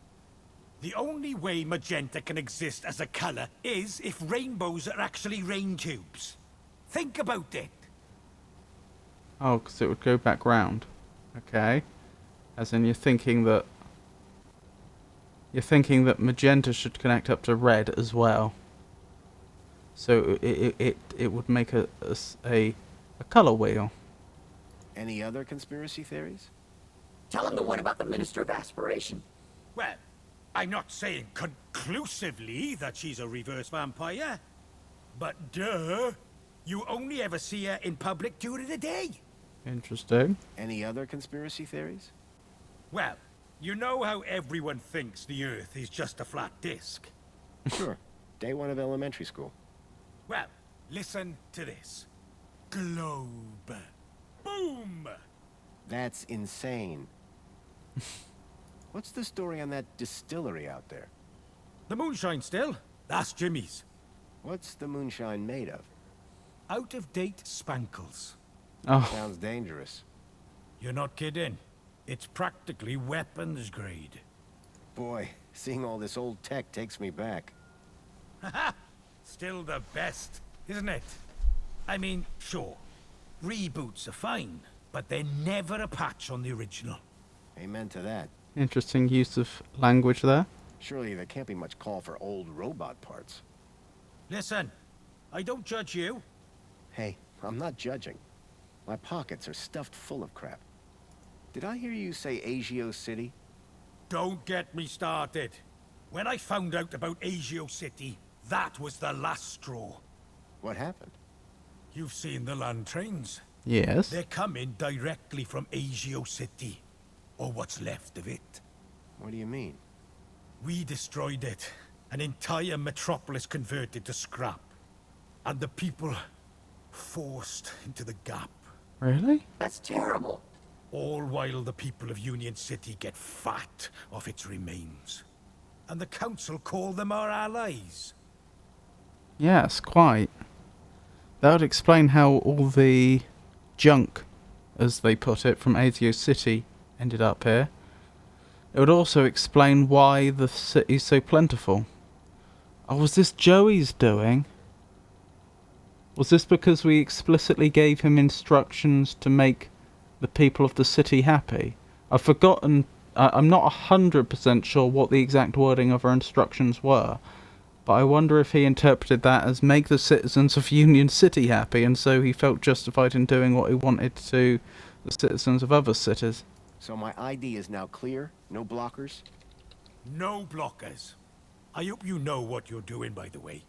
Speaker 12: The only way magenta can exist as a color is if rainbows are actually rain tubes. Think about it.
Speaker 1: Oh, because it would go back round. Okay. As in, you're thinking that magenta should connect up to red as well. So it would make a color wheel.
Speaker 10: Any other conspiracy theories?
Speaker 3: Tell him the one about the Minister of Aspiration.
Speaker 12: Well, I'm not saying conclusively that she's a reverse vampire, but duh, you only ever see her in public during the day.
Speaker 1: Interesting.
Speaker 10: Any other conspiracy theories?
Speaker 12: Well, you know how everyone thinks the Earth is just a flat disk?
Speaker 10: Sure. Day one of elementary school.
Speaker 12: Well, listen to this. Globe. Boom!
Speaker 10: That's insane. What's the story on that distillery out there?
Speaker 12: The moonshine still? That's Jimmy's.
Speaker 10: What's the moonshine made of?
Speaker 12: Out-of-date spankles.
Speaker 1: Oh.
Speaker 10: Sounds dangerous.
Speaker 12: You're not kidding. It's practically weapons grade.
Speaker 10: Boy, seeing all this old tech takes me back.
Speaker 12: Haha! Still the best, isn't it? I mean, sure. Reboots are fine, but they're never a patch on the original.
Speaker 10: Amen to that.
Speaker 1: Interesting use of language there.
Speaker 10: Surely there can't be much call for old robot parts.
Speaker 12: Listen, I don't judge you.
Speaker 10: Hey, I'm not judging. My pockets are stuffed full of crap. Did I hear you say Agio City?
Speaker 12: Don't get me started. When I found out about Agio City, that was the last straw.
Speaker 10: What happened?
Speaker 12: You've seen the land trains.
Speaker 1: Yes.
Speaker 12: They're coming directly from Agio City. Or what's left of it.
Speaker 10: What do you mean?
Speaker 12: We destroyed it. An entire metropolis converted to scrap. And the people forced into the gap.
Speaker 1: Really?
Speaker 3: That's terrible.
Speaker 12: All while the people of Union City get fat off its remains. And the council call them our allies.
Speaker 1: Yes, quite. That would explain how all the junk, as they put it, from Azio City ended up here. It would also explain why the city's so plentiful. Oh, was this Joey's doing? Was this because we explicitly gave him instructions to make the people of the city happy? I've forgotten. I'm not 100% sure what the exact wording of our instructions were, but I wonder if he interpreted that as make the citizens of Union City happy, and so he felt justified in doing what he wanted to the citizens of other cities.
Speaker 10: So my ID is now clear? No blockers?
Speaker 12: No blockers. I hope you know what you're doing, by the way.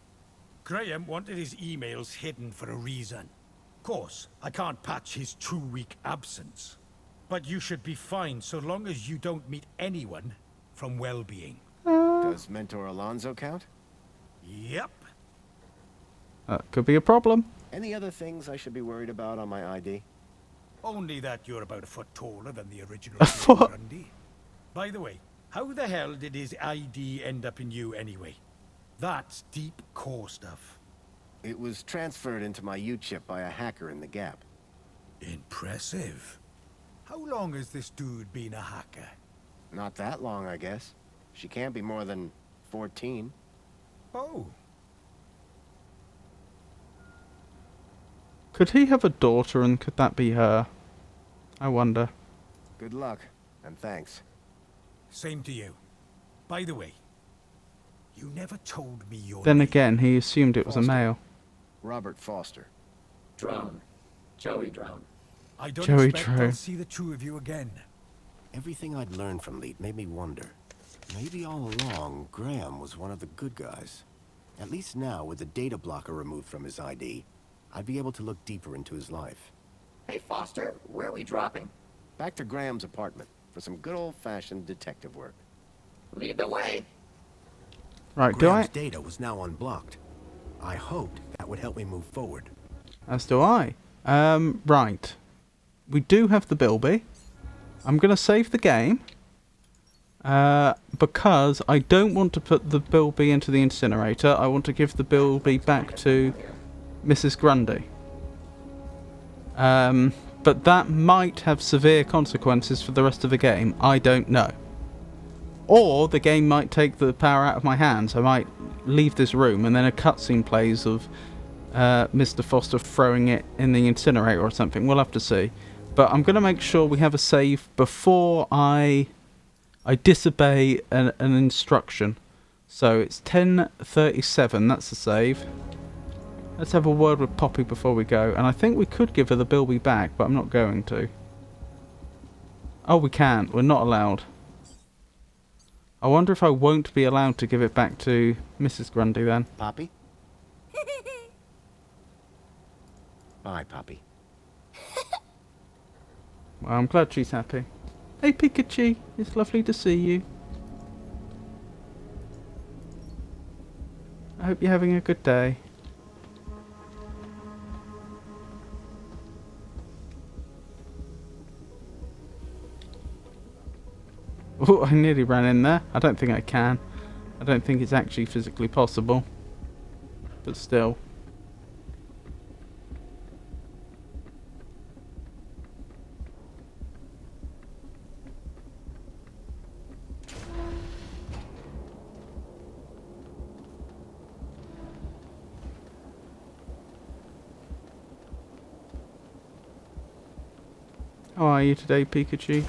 Speaker 12: Graham wanted his emails hidden for a reason. Of course, I can't patch his 2-week absence. But you should be fine so long as you don't meet anyone from well-being.
Speaker 10: Does Mentor Alonso count?
Speaker 12: Yep.
Speaker 1: Could be a problem.
Speaker 10: Any other things I should be worried about on my ID?
Speaker 12: Only that you're about a foot taller than the original
Speaker 1: A foot?
Speaker 12: Grundy. By the way, how the hell did his ID end up in you anyway? That's deep core stuff.
Speaker 10: It was transferred into my U-chip by a hacker in the Gap.
Speaker 12: Impressive. How long has this dude been a hacker?
Speaker 10: Not that long, I guess. She can't be more than 14.
Speaker 12: Oh.
Speaker 1: Could he have a daughter, and could that be her? I wonder.
Speaker 10: Good luck, and thanks.
Speaker 12: Same to you. By the way, you never told me your
Speaker 1: Then
Speaker 12: name.
Speaker 1: again, he assumed it was a
Speaker 10: Foster.
Speaker 1: male.
Speaker 10: Robert Foster.
Speaker 3: Drone. Joey Drone.
Speaker 12: I don't
Speaker 1: Joey
Speaker 12: expect
Speaker 1: Drone.
Speaker 12: I'll see the two of you again.
Speaker 10: Everything I'd learned from Leet made me wonder. Maybe all along, Graham was one of the good guys. At least now, with the data blocker removed from his ID, I'd be able to look deeper into his life.
Speaker 3: Hey, Foster, where are we dropping?
Speaker 10: Back to Graham's apartment for some good old-fashioned detective work.
Speaker 3: Lead the way.
Speaker 1: Right, do I?
Speaker 10: Graham's data was now unblocked. I hoped that would help me move forward.
Speaker 1: As do I. Right. We do have the Bilby. I'm going to save the game. Because I don't want to put the Bilby into the incinerator. I want to give the Bilby back to Mrs. Grundy. But that might have severe consequences for the rest of the game. I don't know. Or the game might take the power out of my hands. I might leave this room and then a cutscene plays of Mr. Foster throwing it in the incinerator or something. We'll have to see. But I'm going to make sure we have a save before I disobey an instruction. So it's 10:37. That's the save. Let's have a word with Poppy before we go. And I think we could give her the Bilby back, but I'm not going to. Oh, we can't. We're not allowed. I wonder if I won't be allowed to give it back to Mrs. Grundy then.
Speaker 10: Poppy? Bye, Poppy.
Speaker 1: Well, I'm glad she's happy. Hey, Pikachu. It's lovely to see you. I hope you're having a good day. Oh, I nearly ran in there. I don't think I can. I don't think it's actually physically possible. But still. How are you today, Pikachu?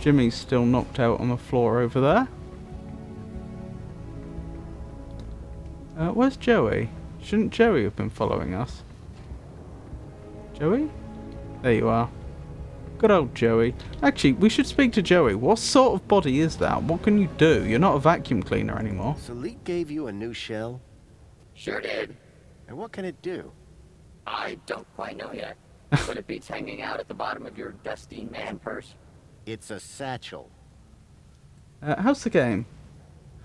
Speaker 1: Jimmy's still knocked out on the floor over there. Where's Joey? Shouldn't Joey have been following us? Joey? There you are. Good old Joey. Actually, we should speak to Joey. What sort of body is that? What can you do? You're not a vacuum cleaner anymore.
Speaker 10: So Leet gave you a new shell?
Speaker 3: Sure did.
Speaker 10: And what can it do?
Speaker 3: I don't quite know yet. But it beats hanging out at the bottom of your dusty man purse.
Speaker 10: It's a satchel.
Speaker 1: How's the game?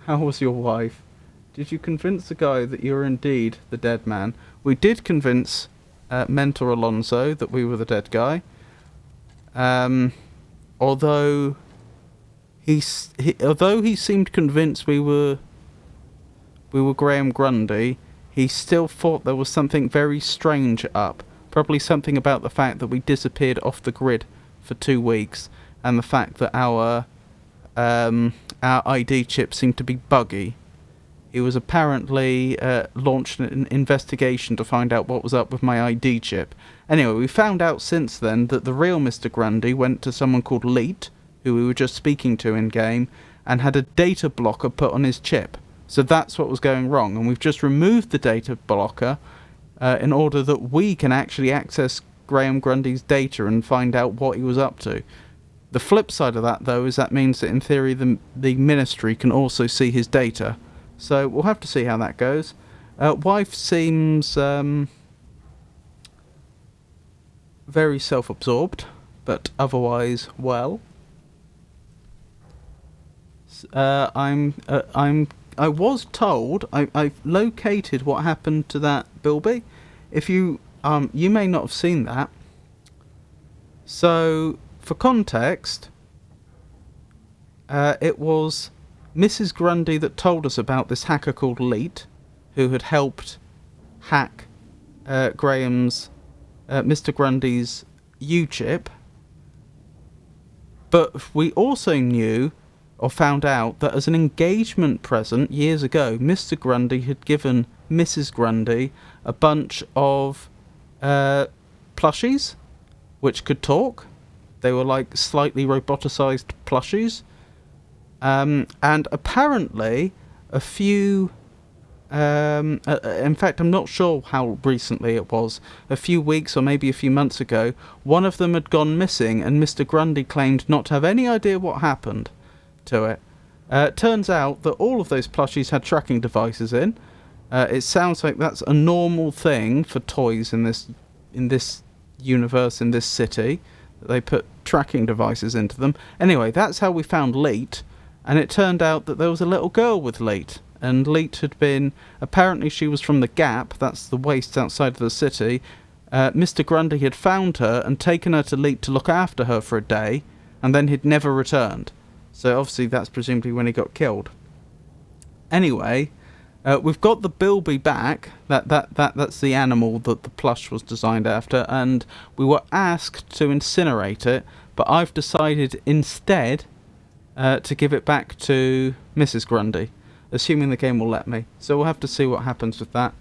Speaker 1: How was your wife? Did you convince the guy that you're indeed the dead man? We did convince Mentor Alonso that we were the dead guy. Although he seemed convinced we were Graham Grundy, he still thought there was something very strange up. Probably something about the fact that we disappeared off the grid for 2 weeks, and the fact that our ID chip seemed to be buggy. He was apparently launched an investigation to find out what was up with my ID chip. Anyway, we found out since then that the real Mr. Grundy went to someone called Leet, who we were just speaking to in-game, and had a data blocker put on his chip. So that's what was going wrong, and we've just removed the data blocker in order that we can actually access Graham Grundy's data and find out what he was up to. The flip side of that, though, is that means that in theory the Ministry can also see his data. So we'll have to see how that goes. Wife seems very self-absorbed, but otherwise well. I was told I've located what happened to that Bilby. If you you may not have seen that. So for context, it was Mrs. Grundy that told us about this hacker called Leet, who had helped hack Graham's, Mr. Grundy's U-chip. But we also knew, or found out, that as an engagement present years ago, Mr. Grundy had given Mrs. Grundy a bunch of plushies, which could talk. They were like slightly roboticized plushies. And apparently a few in fact, I'm not sure how recently it was, a few weeks or maybe a few months ago, one of them had gone missing, and Mr. Grundy claimed not to have any idea what happened to it. Turns out that all of those plushies had tracking devices in. It sounds like that's a normal thing for toys in this universe, in this city. They put tracking devices into them. Anyway, that's how we found Leet. And it turned out that there was a little girl with Leet. And Leet had been... Apparently she was from the Gap, that's the waste outside of the city. Mr. Grundy had found her and taken her to Leet to look after her for a day, and then he'd never returned. So obviously that's presumably when he got killed. Anyway, we've got the Bilby back. That's the animal that the plush was designed after, and we were asked to incinerate it, but I've decided instead to give it back to Mrs. Grundy, assuming the game will let me. So we'll have to see what happens with that.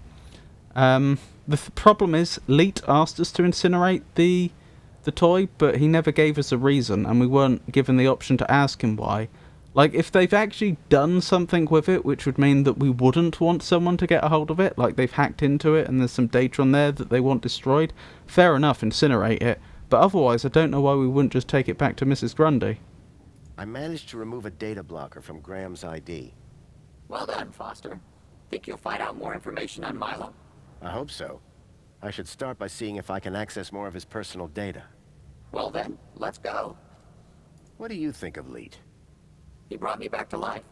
Speaker 1: The problem is, Leet asked us to incinerate the toy, but he never gave us a reason, and we weren't given the option to ask him why. Like, if they've actually done something with it, which would mean that we wouldn't want someone to get a hold of it, like they've hacked into it and there's some data on there that they want destroyed, fair enough, incinerate it. But otherwise, I don't know why we wouldn't just take it back to Mrs. Grundy.
Speaker 10: I managed to remove a data blocker from Graham's ID.
Speaker 3: Well done, Foster. Think you'll find out more information on Milo?
Speaker 10: I hope so. I should start by seeing if I can access more of his personal data.
Speaker 3: Well then, let's go.
Speaker 10: What do you think of Leet?
Speaker 3: He brought me back to life,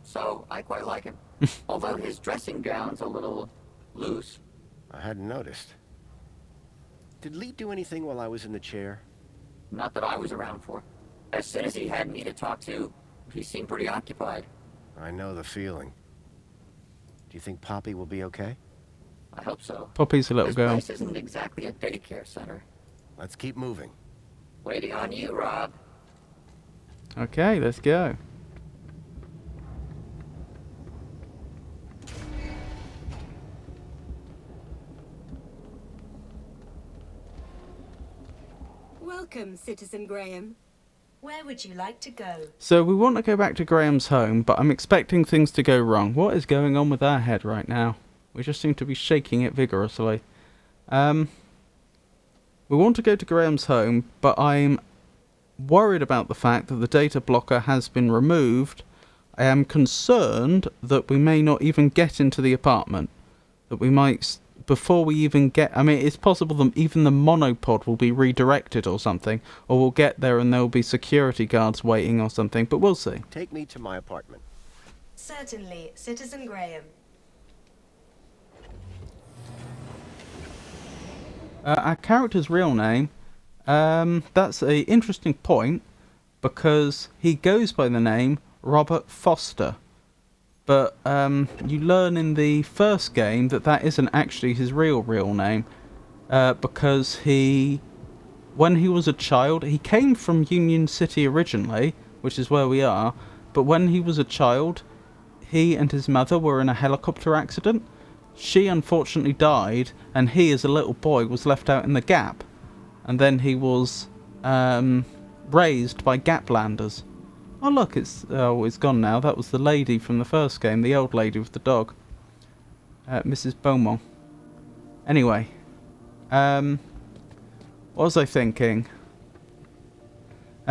Speaker 3: so I quite like him. Although his dressing gown's a little loose.
Speaker 10: I hadn't noticed. Did Leet do anything while I was in the chair?
Speaker 3: Not that I was around for. As soon as he had me to talk to, he seemed pretty occupied.
Speaker 10: I know the feeling. Do you think Poppy will be okay?
Speaker 3: I hope so.
Speaker 1: Poppy's a little girl.
Speaker 3: This place isn't exactly a daycare center.
Speaker 10: Let's keep moving.
Speaker 3: Waiting on you, Rob.
Speaker 1: Okay, let's go.
Speaker 6: Welcome, Citizen Graham.
Speaker 9: Where would you like to go?
Speaker 1: So we want to go back to Graham's home, but I'm expecting things to go wrong. What is going on with our head right now? We just seem to be shaking it vigorously. We want to go to Graham's home, but I'm worried about the fact that the data blocker has been removed. I am concerned that we may not even get into the apartment. That we might, before we even get... I mean, it's possible that even the monopod will be redirected or something, or we'll get there and there will be security guards waiting or something, but we'll see.
Speaker 10: Take me to my apartment.
Speaker 9: Certainly, Citizen Graham.
Speaker 1: Our character's real name, that's an interesting point, because he goes by the name Robert Foster. But you learn in the first game that that isn't actually his real name, because when he was a child, he came from Union City originally, which is where we are, but when he was a child, he and his mother were in a helicopter accident. She unfortunately died, and he, as a little boy, was left out in the Gap. And then he was raised by Gaplanders. Oh look, it's gone now. That was the lady from the first game, the old lady with the dog. Mrs. Beaumont. Anyway. What was I thinking?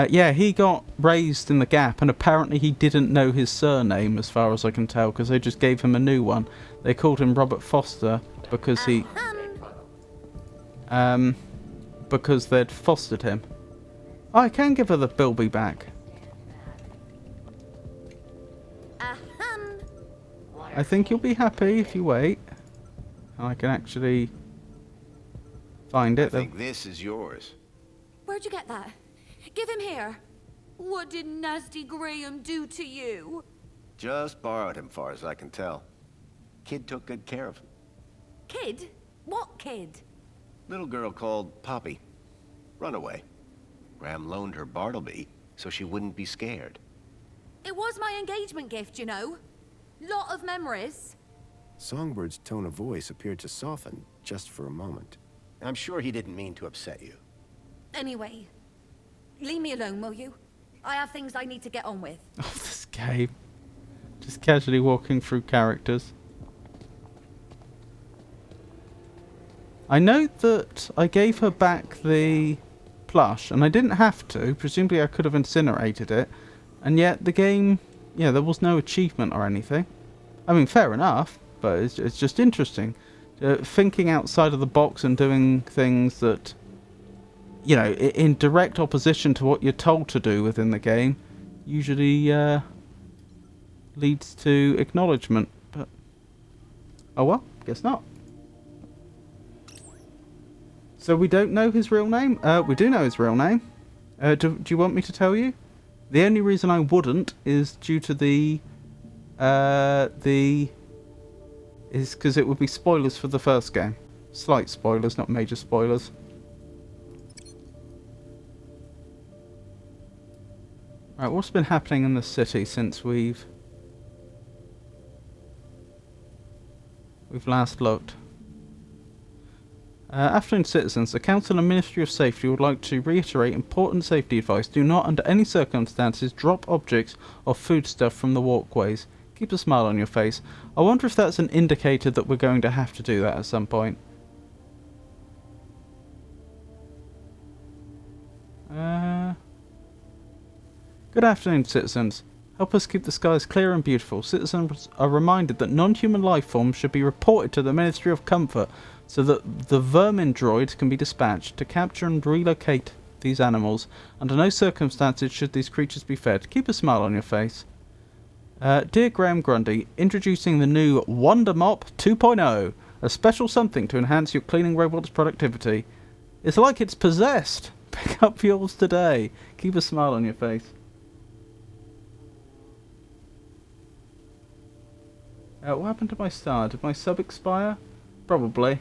Speaker 1: Yeah, he got raised in the Gap, and apparently he didn't know his surname, as far as I can tell, because they just gave him a new one. They called him Robert Foster because he... because they'd fostered him. Oh, I can give her the Bilby back. I think you'll be happy if you wait. I can actually find it.
Speaker 10: I think this is yours.
Speaker 16: Where'd you get that? Give him here. What did Nasty Graham do to you?
Speaker 10: Just borrowed him, far as I can tell. Kid took good care of him.
Speaker 16: Kid? What kid?
Speaker 10: Little girl called Poppy. Runaway. Graham loaned her Bartleby so she wouldn't be scared.
Speaker 16: It was my engagement gift, you know. Lot of memories.
Speaker 10: Songbird's tone of voice appeared to soften just for a moment. I'm sure he didn't mean to upset you.
Speaker 16: Anyway, leave me alone, will you? I have things I need to get on with.
Speaker 1: Oh, this game. Just casually walking through characters. I note that I gave her back the plush, and I didn't have to. Presumably I could have incinerated it. And yet the game, yeah, there was no achievement or anything. I mean, fair enough, but it's just interesting. Thinking outside of the box and doing things that, you know, in direct opposition to what you're told to do within the game, usually leads to acknowledgement, but oh well, guess not. So we don't know his real name? We do know his real name. Do you want me to tell you? The only reason I wouldn't is due to is because it would be spoilers for the first game. Slight spoilers, not major spoilers. Right, what's been happening in the city since we've last looked? Afternoon citizens, the Council and Ministry of Safety would like to reiterate important safety advice. Do not under any circumstances drop objects or foodstuff from the walkways. Keep a smile on your face. I wonder if that's an indicator that we're going to have to do that at some point. Good afternoon, citizens. Help us keep the skies clear and beautiful. Citizens are reminded that non-human life forms should be reported to the Ministry of Comfort so that the vermin droids can be dispatched to capture and relocate these animals. Under no circumstances should these creatures be fed. Keep a smile on your face. Dear Graham Grundy, introducing the new Wonder Mop 2.0, a special something to enhance your cleaning robot's productivity. It's like it's possessed. Pick up yours today. Keep a smile on your face. What happened to my star? Did my sub expire? Probably.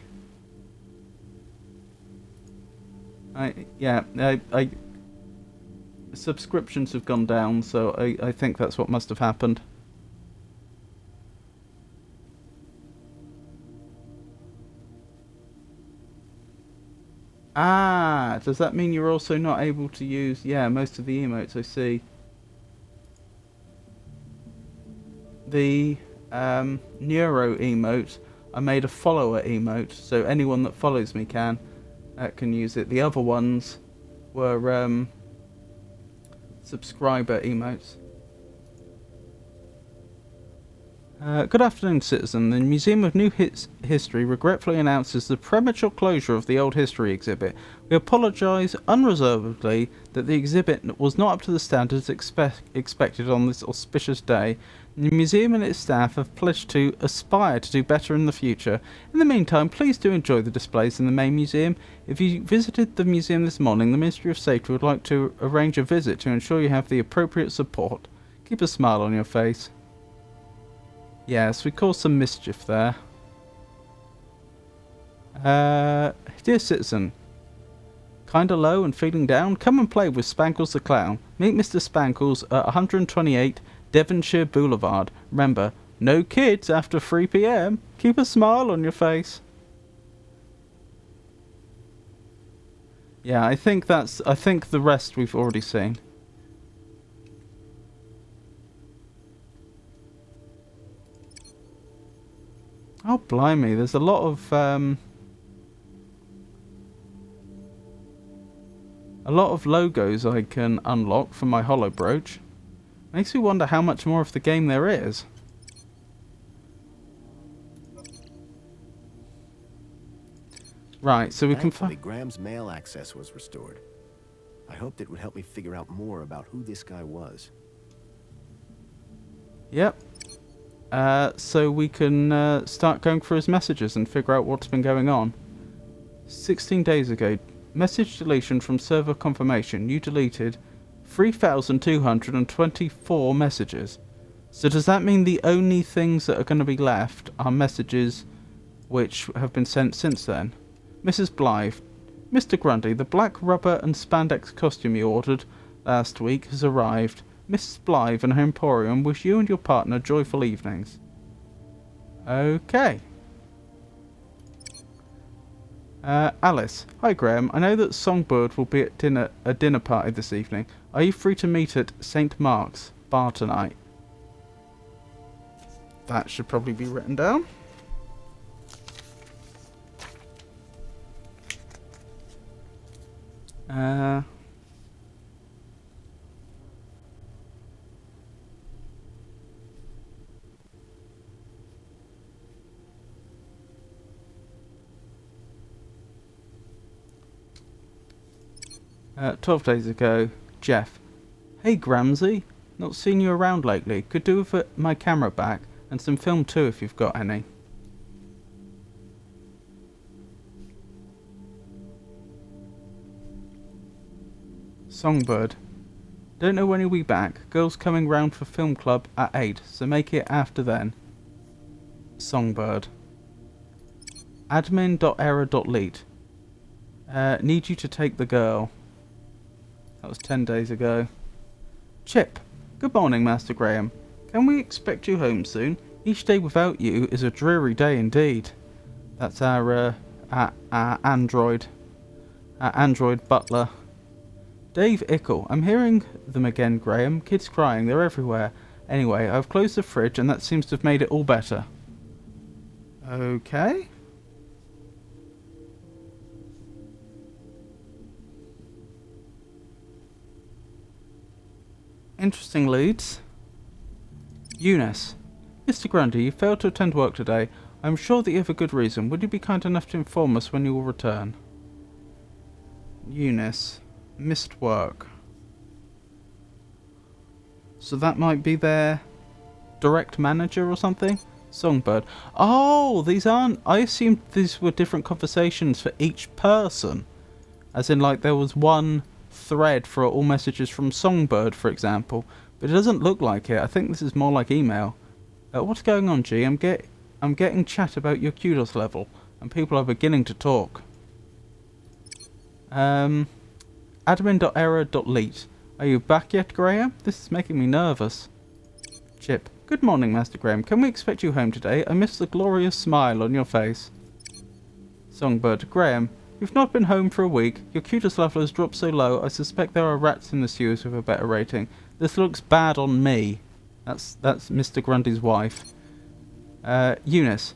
Speaker 1: Subscriptions have gone down, so I think that's what must have happened. Ah, does that mean you're also not able to use, most of the emotes? I see. The Neuro emote, I made a follower emote, so anyone that follows me can use it. The other ones were subscriber emotes. Good afternoon, citizen. The Museum of New History regretfully announces the premature closure of the Old History exhibit. We apologise unreservedly that the exhibit was not up to the standards expected on this auspicious day. The museum and its staff have pledged to aspire to do better in the future. In the meantime, please do enjoy the displays in the main museum. If you visited the museum this morning, the Ministry of Safety would like to arrange a visit to ensure you have the appropriate support. Keep a smile on your face. Yes, we caused some mischief there. Dear citizen, kinda low and feeling down? Come and play with Spankles the Clown. Meet Mr. Spankles at 128 Devonshire Boulevard. Remember, no kids after 3 PM. Keep a smile on your face. Yeah, I think the rest we've already seen. Oh, blimey, there's a lot of logos I can unlock from my Hollow Brooch. Makes me wonder how much more of the game there is. Right, so we can
Speaker 10: find Graham's mail access was restored. I hoped it would help me figure out more about who this guy was.
Speaker 1: Yep. So we can start going through his messages and figure out what's been going on. 16 days ago, message deletion from server confirmation. You deleted 3,224 messages. So does that mean the only things that are going to be left are messages which have been sent since then? Mrs. Blythe, Mr. Grundy, the black rubber and spandex costume you ordered last week has arrived. Mrs. Blythe and her Emporium wish you and your partner joyful evenings. Okay. Alice. Hi Graham, I know that Songbird will be at a dinner party this evening. Are you free to meet at St. Mark's bar tonight? That should probably be written down. Uh... 12 days ago, Jeff. Hey Gramsy, Not seen you around lately. Could do with my camera back, and some film too if you've got any. Songbird. Don't know when he'll be back. Girl's coming round for film club at 8, so make it after then. Songbird. Admin.error.leet. Need you to take the girl. That was 10 days ago. Chip. Good morning, Master Graham. Can we expect you home soon? Each day without you is a dreary day indeed. That's our android. Our android butler. Dave Ickle. I'm hearing them again, Graham. Kids crying. They're everywhere. Anyway, I've closed the fridge and that seems to have made it all better. Okay. Interesting leads. Eunice. Mr. Grundy, you failed to attend work today. I'm sure that you have a good reason. Would you be kind enough to inform us when you will return? Eunice. Missed work. So that might be their direct manager or something? Songbird. Oh, these aren't... I assumed these were different conversations for each person. As in, like, there was one thread for all messages from Songbird, for example. But it doesn't look like it. I think this is more like email. What's going on, G? I'm getting chat about your kudos level, and people are beginning to talk. Admin.error.leet. Are you back yet, Graham? This is making me nervous. Chip. Good morning, Master Graham. Can we expect you home today? I miss the glorious smile on your face. Songbird. Graham, you've not been home for a week. Your kudos level has dropped so low, I suspect there are rats in the sewers with a better rating. This looks bad on me. That's Mr. Grundy's wife. Eunice.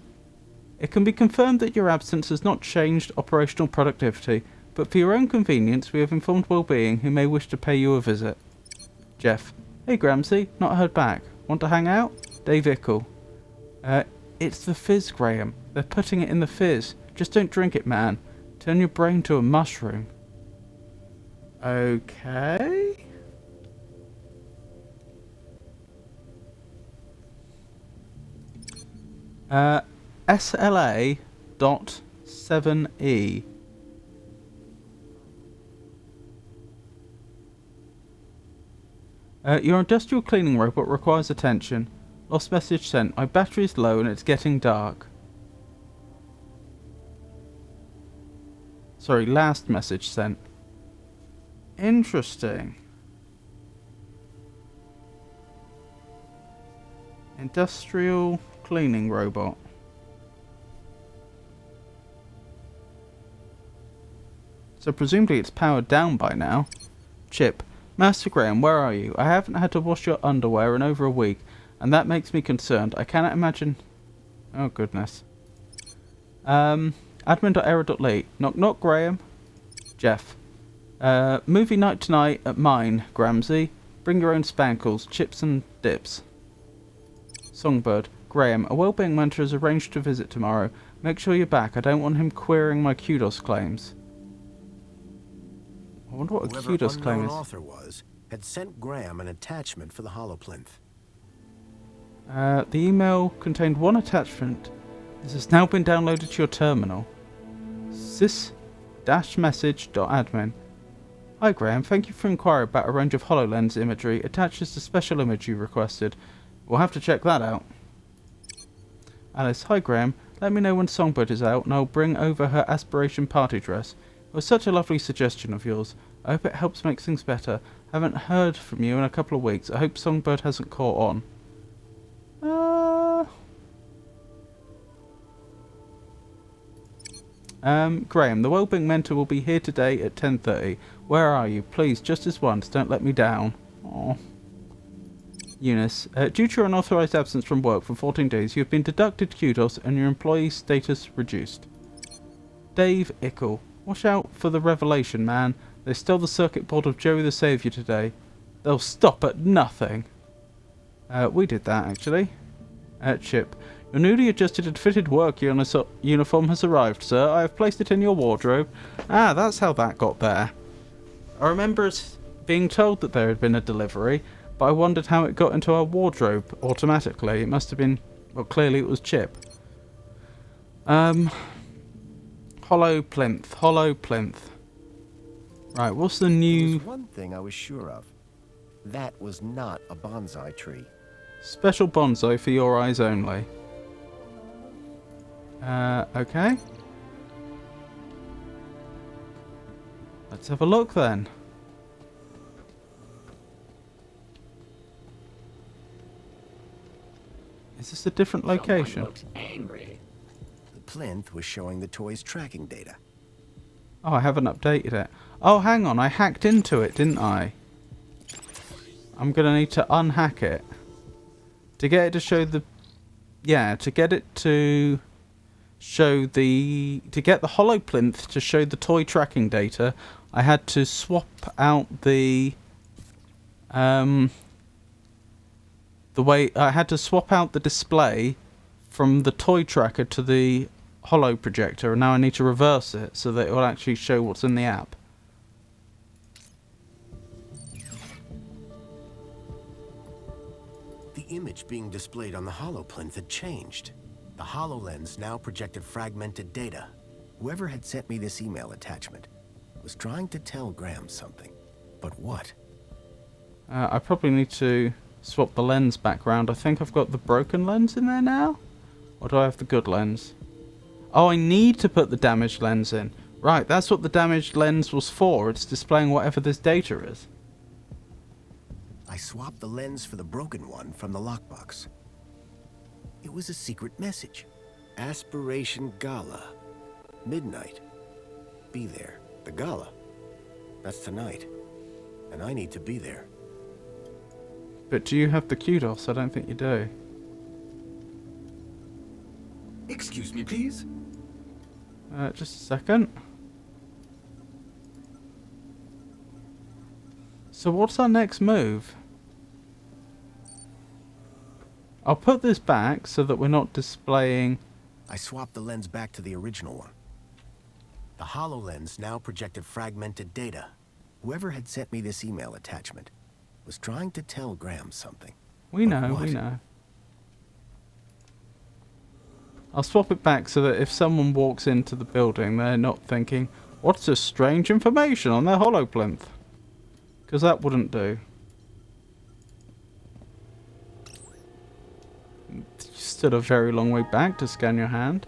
Speaker 1: It can be confirmed that your absence has not changed operational productivity, but for your own convenience, we have informed Wellbeing who may wish to pay you a visit. Jeff. Hey, Gramsci. Not heard back. Want to hang out? Dave Ickle. It's the fizz, Graham. They're putting it in the fizz. Just don't drink it, man. Turn your brain to a mushroom. Okay. SLA.7E. Your industrial cleaning robot requires attention. Lost message sent. My battery is low and it's getting dark. Sorry, last message sent. Interesting. Industrial cleaning robot. So presumably it's powered down by now. Chip. Master Graham, where are you? I haven't had to wash your underwear in over a week, and that makes me concerned. I cannot imagine... Oh, goodness. Admin.error.leet. Knock knock, Graham. Jeff. Movie night tonight at mine, Gramsci. Bring your own spankles, chips and dips. Songbird. Graham, a wellbeing mentor has arranged to visit tomorrow. Make sure you're back. I don't want him querying my kudos claims. I wonder what a kudos claim is.
Speaker 10: Author had sent Graham an attachment for the holoplinth.
Speaker 1: The email contained one attachment. This has now been downloaded to your terminal. sys-message.admin. Hi Graham, thank you for inquiring about a range of HoloLens imagery. Attaches the special image you requested. We'll have to check that out. Alice, hi Graham. Let me know when Songbird is out and I'll bring over her aspiration party dress. It was such a lovely suggestion of yours. I hope it helps make things better. Haven't heard from you in a couple of weeks. I hope Songbird hasn't caught on. Graham, the wellbeing mentor will be here today at 10:30. Where are you? Please, just as once, don't let me down. Aww. Eunice, due to your unauthorized absence from work for 14 days, you have been deducted kudos and your employee status reduced. Dave Ickle, watch out for the revelation, man. They stole the circuit board of Joey the Saviour today. They'll stop at nothing. We did that, actually. Chip, your newly adjusted and fitted work uniform has arrived, sir. I have placed it in your wardrobe. Ah, that's how that got there. I remember us being told that there had been a delivery, but I wondered how it got into our wardrobe automatically. It must have been... Well, clearly it was Chip. Hollow plinth. Hollow plinth. Right, what's the new...
Speaker 10: There was one thing I was sure of. That was not a bonsai tree.
Speaker 1: Special bonsai for your eyes only. Okay. Let's have a look then. Is this a different location?
Speaker 3: Someone looks angry.
Speaker 10: The plinth was showing the toy's tracking data.
Speaker 1: Oh, I haven't updated it. Oh, hang on. I hacked into it, didn't I? I'm going to need to unhack it. To get it to show the... Yeah, to get it to show the... To get the hollow plinth to show the toy tracking data, I had to swap out the... the way... I had to swap out the display from the toy tracker to the hollow projector, and now I need to reverse it so that it will actually show what's in the app.
Speaker 10: The image being displayed on the HoloPlinth had changed. The HoloLens now projected fragmented data. Whoever had sent me this email attachment was trying to tell Graham something. But what?
Speaker 1: I probably need to swap the lens back round. I think I've got the broken lens in there now. Or do I have the good lens? Oh, I need to put the damaged lens in. Right, that's what the damaged lens was for. It's displaying whatever this data is.
Speaker 10: I swapped the lens for the broken one from the lockbox. It was a secret message. Aspiration Gala. Midnight. Be there. The gala. That's tonight. And I need to be there.
Speaker 1: But do you have the kudos? I don't think you do.
Speaker 17: Excuse me, please.
Speaker 1: Just a second. So what's our next move? I'll put this back so that we're not displaying...
Speaker 10: I swapped the lens back to the original one. The HoloLens now projected fragmented data. Whoever had sent me this email attachment was trying to tell Graham something.
Speaker 1: We know, we know. I'll swap it back so that if someone walks into the building, they're not thinking, what's this strange information on their HoloPlinth? Because that wouldn't do. You stood a very long way back to scan your hand.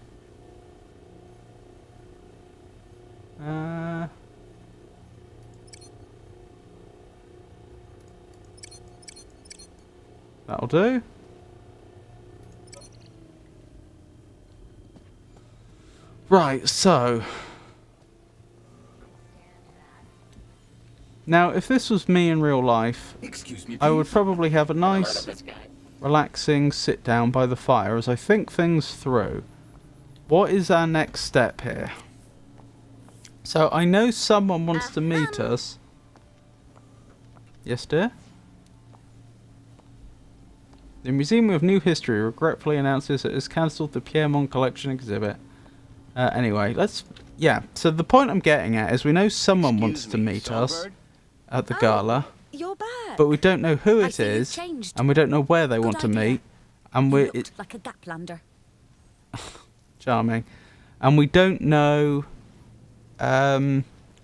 Speaker 1: That'll do. Right, so... Now, if this was me in real life,
Speaker 17: Excuse me,
Speaker 1: I would probably have a nice, relaxing sit down by the fire as I think things through. What is our next step here? So, I know someone wants to meet us. Yes, dear? The Museum of New History regretfully announces it has cancelled the Piermont Collection exhibit. Anyway, let's... Yeah, so the point I'm getting at is we know someone wants to meet us at the gala.
Speaker 16: You're back.
Speaker 1: But we don't know who it is, and we don't know where they want to meet. And we're...
Speaker 16: Looked like a Gaplander.
Speaker 1: Charming. And we don't know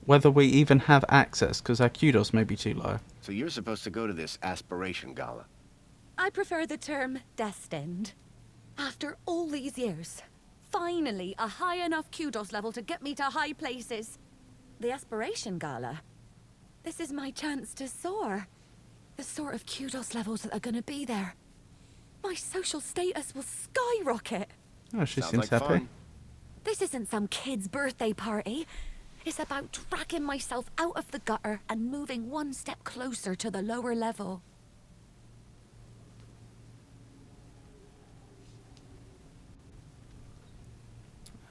Speaker 1: whether we even have access, because our kudos may be too low.
Speaker 10: So you're supposed to go to this Aspiration Gala.
Speaker 16: I prefer the term destined. After all these years, finally a high enough kudos level to get me to high places. The Aspiration Gala. This is my chance to soar. The sort of kudos levels that are going to be there. My social status will skyrocket.
Speaker 1: Oh, she seems happy.
Speaker 16: This isn't some kid's birthday party. It's about dragging myself out of the gutter and moving one step closer to the lower level.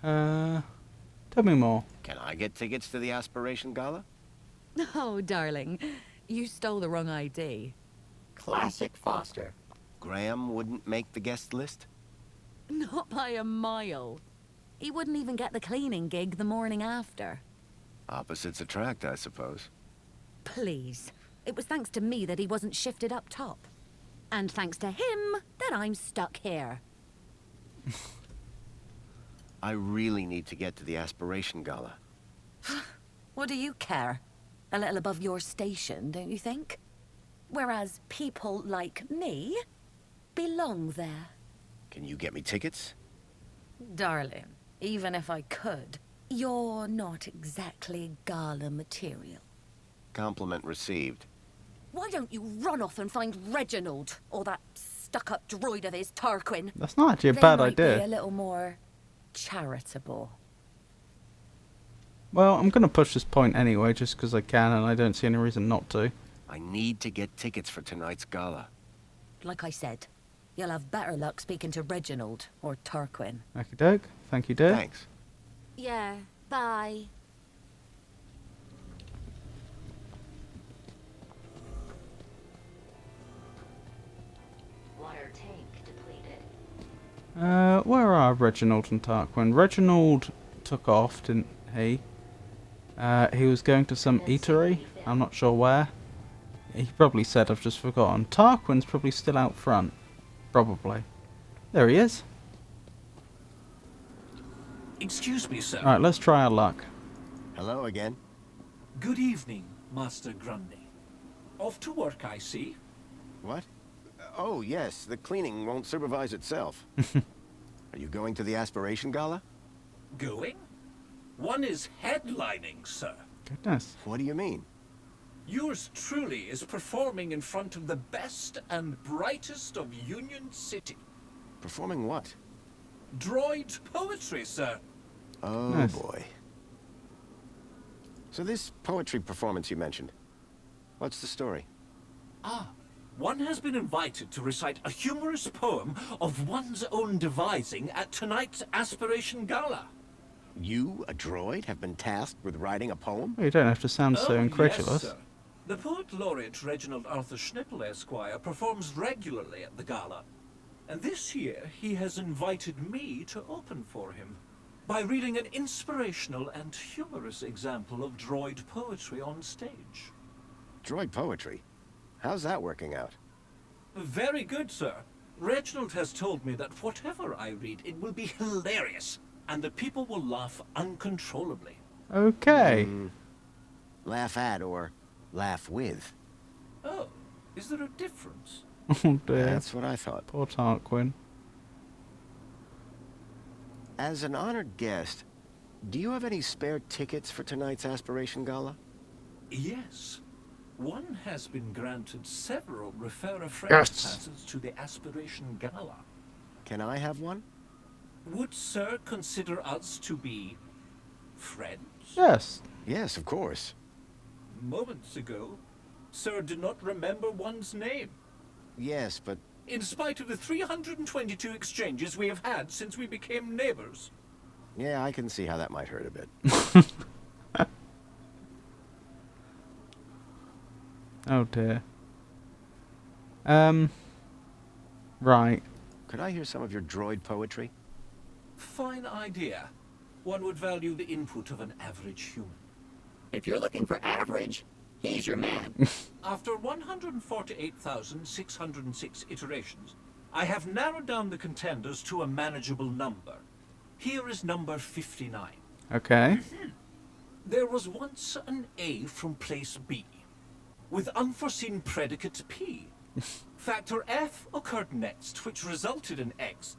Speaker 1: Tell me more.
Speaker 10: Can I get tickets to the Aspiration Gala?
Speaker 16: Oh, darling. You stole the wrong ID.
Speaker 3: Classic Foster.
Speaker 10: Graham wouldn't make the guest list?
Speaker 16: Not by a mile. He wouldn't even get the cleaning gig the morning after.
Speaker 10: Opposites attract, I suppose.
Speaker 16: Please.
Speaker 14: It was thanks to me that he wasn't shifted up top. And thanks to him that I'm stuck here.
Speaker 10: I really need to get to the Aspiration Gala.
Speaker 14: What do you care? A little above your station, don't you think? Whereas people like me belong there.
Speaker 10: Can you get me tickets?
Speaker 14: Darling, even if I could, you're not exactly gala material.
Speaker 10: Compliment received.
Speaker 14: Why don't you run off and find Reginald, or that stuck-up droid of his, Tarquin?
Speaker 1: That's not actually a
Speaker 14: They
Speaker 1: bad
Speaker 14: might
Speaker 1: idea.
Speaker 14: Be a little more charitable.
Speaker 1: Well, I'm going to push this point anyway, just because I can, and I don't see any reason not to.
Speaker 10: I need to get tickets for tonight's gala.
Speaker 14: Like I said, you'll have better luck speaking to Reginald or Tarquin.
Speaker 1: Okie doke. Thank you, dear.
Speaker 10: Thanks.
Speaker 14: Yeah, bye.
Speaker 13: Water tank depleted.
Speaker 1: Where are Reginald and Tarquin? Reginald took off, didn't he? He was going to some eatery. I'm not sure where. He probably said, I've just forgotten. Tarquin's probably still out front. Probably. There he is.
Speaker 18: Excuse me, sir.
Speaker 1: Alright, let's try our luck.
Speaker 10: Hello again.
Speaker 18: Good evening, Master Grundy. Off to work, I see.
Speaker 10: What? Oh, yes, the cleaning won't supervise itself. Are you going to the Aspiration Gala?
Speaker 18: Going? One is headlining, sir.
Speaker 1: Goodness.
Speaker 10: What do you mean?
Speaker 18: Yours truly is performing in front of the best and brightest of Union City.
Speaker 10: Performing what?
Speaker 18: Droid poetry, sir.
Speaker 10: Oh,
Speaker 1: Nice.
Speaker 10: boy. So this poetry performance you mentioned, what's the story?
Speaker 18: One has been invited to recite a humorous poem of one's own devising at tonight's Aspiration Gala.
Speaker 10: You, a droid, have been tasked with writing a poem?
Speaker 1: Well, you don't have to sound so incredulous.
Speaker 18: Yes, sir. The poet laureate Reginald Arthur Schnipple, Esquire, performs regularly at the gala. And this year, he has invited me to open for him by reading an inspirational and humorous example of droid poetry on stage.
Speaker 10: Droid poetry? How's that working out?
Speaker 18: Very good, sir. Reginald has told me that whatever I read, it will be hilarious, and the people will laugh uncontrollably.
Speaker 1: Okay.
Speaker 10: Laugh at or laugh with?
Speaker 18: Oh, is there a difference?
Speaker 1: Oh dear.
Speaker 10: That's what I thought.
Speaker 1: Poor Tarquin.
Speaker 10: As an honored guest, do you have any spare tickets for tonight's Aspiration Gala?
Speaker 18: Yes. One has been granted several refer-a-friend
Speaker 1: Yes.
Speaker 18: passes to the Aspiration Gala.
Speaker 10: Can I have one?
Speaker 18: Would Sir consider us to be friends?
Speaker 1: Yes.
Speaker 10: Yes, of course.
Speaker 18: Moments ago, Sir did not remember one's name.
Speaker 10: Yes, but
Speaker 18: In spite of the 322 exchanges we have had since we became neighbors.
Speaker 10: yeah, I can see how that might hurt a bit.
Speaker 1: Oh dear. Right.
Speaker 10: Could I hear some of your droid poetry?
Speaker 18: Fine idea. One would value the input of an average human.
Speaker 3: If you're looking for average, he's your man.
Speaker 18: After 148,606 iterations, I have narrowed down the contenders to a manageable number. Here is number 59.
Speaker 1: Okay.
Speaker 18: There was once an A from place B, with unforeseen predicate P. Factor F occurred next, which resulted in X,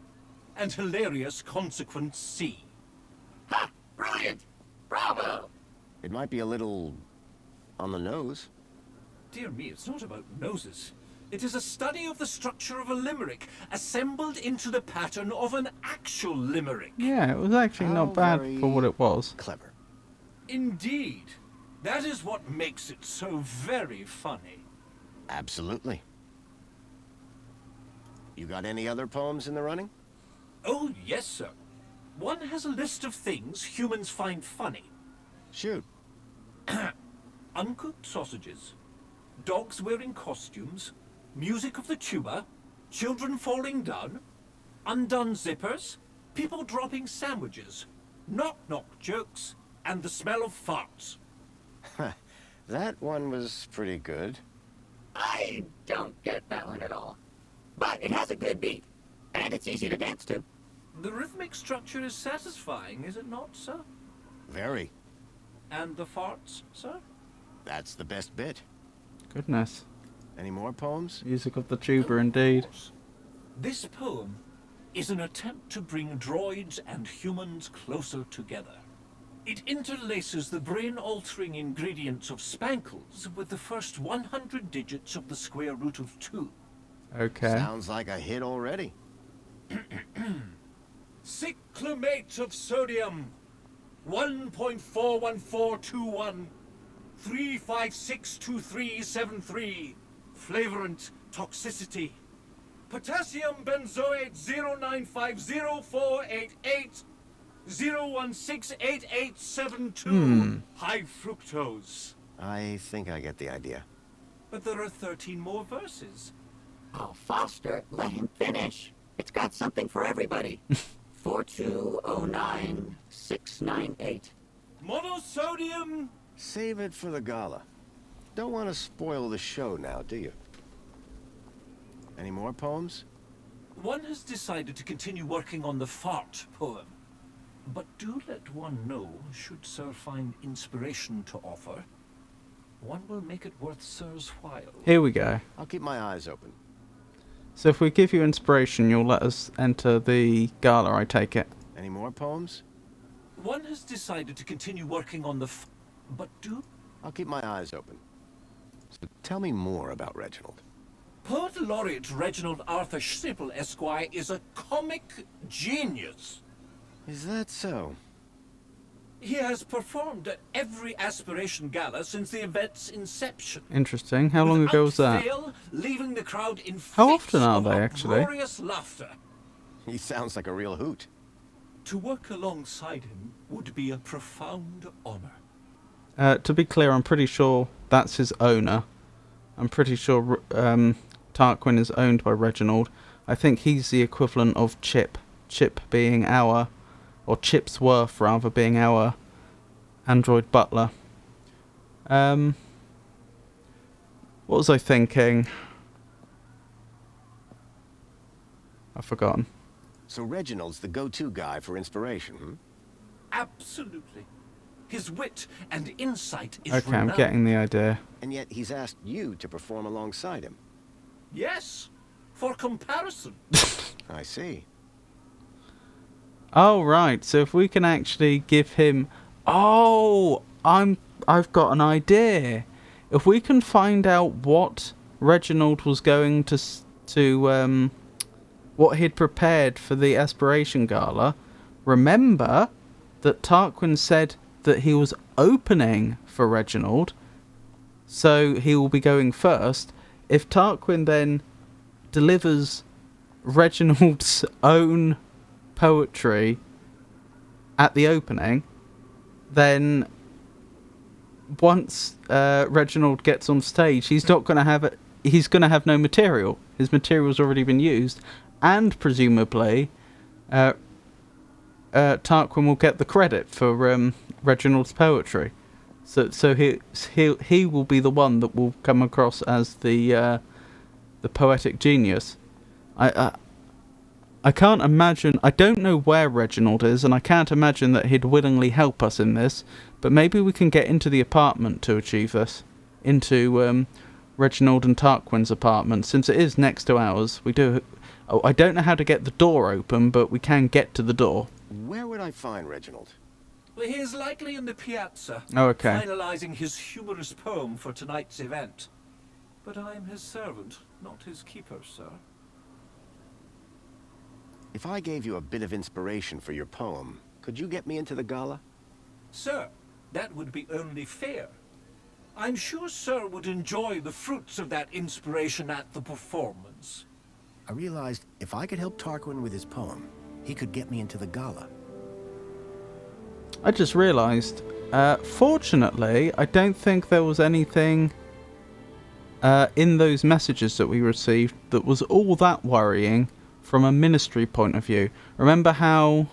Speaker 18: and hilarious consequence C.
Speaker 3: Ha! Brilliant! Bravo!
Speaker 10: It might be a little on the nose.
Speaker 18: Dear me, it's not about noses. It is a study of the structure of a limerick, assembled into the pattern of an actual limerick.
Speaker 1: Yeah, it was actually
Speaker 10: How
Speaker 1: not bad
Speaker 10: very
Speaker 1: for what it was.
Speaker 10: Clever.
Speaker 18: Indeed. That is what makes it so very funny.
Speaker 10: Absolutely. You got any other poems in the running?
Speaker 18: Oh, yes, sir. One has a list of things humans find funny.
Speaker 10: Shoot.
Speaker 18: Uncooked sausages, dogs wearing costumes, music of the tuba, children falling down, undone zippers, people dropping sandwiches, knock-knock jokes, and the smell of farts.
Speaker 10: That one was pretty good.
Speaker 3: I don't get that one at all. But it has a good beat, and it's easy to dance to.
Speaker 18: The rhythmic structure is satisfying, is it not, sir?
Speaker 10: Very.
Speaker 18: And the farts, sir?
Speaker 10: That's the best bit.
Speaker 1: Goodness.
Speaker 10: Any more poems?
Speaker 1: Music of the tuba, indeed.
Speaker 18: This poem is an attempt to bring droids and humans closer together. It interlaces the brain-altering ingredients of Spankles with the first 100 digits of the square root of 2.
Speaker 1: Okay.
Speaker 10: Sounds like a hit already.
Speaker 18: Cyclamate of sodium, 1.41421, 3562373, flavorant toxicity. Potassium benzoate 0950488, 0168872, high fructose.
Speaker 10: I think I get the idea.
Speaker 18: But there are 13 more verses.
Speaker 3: Oh, Foster, let him finish. It's got something for everybody. 4209698.
Speaker 18: Monosodium.
Speaker 10: Save it for the gala. Don't want to spoil the show now, do you? Any more poems?
Speaker 18: One has decided to continue working on the fart poem. But do let one know, should Sir find inspiration to offer, one will make it worth Sir's while.
Speaker 1: Here we go.
Speaker 10: I'll keep my eyes open.
Speaker 1: So if we give you inspiration, you'll let us enter the gala, I take it.
Speaker 10: Any more poems?
Speaker 18: One has decided to continue working on the but do...
Speaker 10: I'll keep my eyes open. So tell me more about Reginald.
Speaker 18: Poet Laureate Reginald Arthur Schnipple, Esquire, is a comic genius.
Speaker 10: Is that so?
Speaker 18: He has performed at every Aspiration Gala since the event's inception.
Speaker 1: Interesting. How long ago was that?
Speaker 18: Fail, leaving the crowd in
Speaker 1: How
Speaker 18: fits
Speaker 1: often are
Speaker 18: of
Speaker 1: they, actually?
Speaker 18: uproarious laughter.
Speaker 10: He sounds like a real hoot.
Speaker 18: To work alongside him would be a profound honor.
Speaker 1: To be clear, I'm pretty sure that's his owner. I'm pretty sure Tarquin is owned by Reginald. I think he's the equivalent of Chip. Chip being our... or Chipsworth, rather, being our android butler. What was I thinking? I've forgotten.
Speaker 10: So Reginald's the go-to guy for inspiration, hmm?
Speaker 18: Absolutely. His wit and insight is
Speaker 1: Okay, I'm
Speaker 18: renowned.
Speaker 1: getting the idea.
Speaker 10: And yet he's asked you to perform alongside him.
Speaker 18: Yes, for comparison.
Speaker 10: I see.
Speaker 1: Oh, right. So if we can actually give him... Oh, I've got an idea. If we can find out what Reginald was going to what he'd prepared for the Aspiration Gala. Remember that Tarquin said that he was opening for Reginald, so he will be going first. If Tarquin then delivers Reginald's own poetry at the opening, then once Reginald gets on stage, he's not going to have it. He's going to have no material. His material's already been used, and presumably, Tarquin will get the credit for Reginald's poetry. So he will be the one that will come across as the poetic genius. I can't imagine... I don't know where Reginald is, and I can't imagine that he'd willingly help us in this, but maybe we can get into the apartment to achieve this. Into Reginald and Tarquin's apartment, since it is next to ours. We do... Oh, I don't know how to get the door open, but we can get to the door.
Speaker 10: Where would I find Reginald?
Speaker 18: Well, he is likely in the piazza,
Speaker 1: Oh, okay.
Speaker 18: finalizing his humorous poem for tonight's event. But I am his servant, not his keeper, sir.
Speaker 10: If I gave you a bit of inspiration for your poem, could you get me into the gala?
Speaker 18: Sir, that would be only fair. I'm sure Sir would enjoy the fruits of that inspiration at the performance.
Speaker 10: I realized if I could help Tarquin with his poem, he could get me into the gala.
Speaker 1: I just realised, fortunately, I don't think there was anything in those messages that we received that was all that worrying from a ministry point of view. Remember how...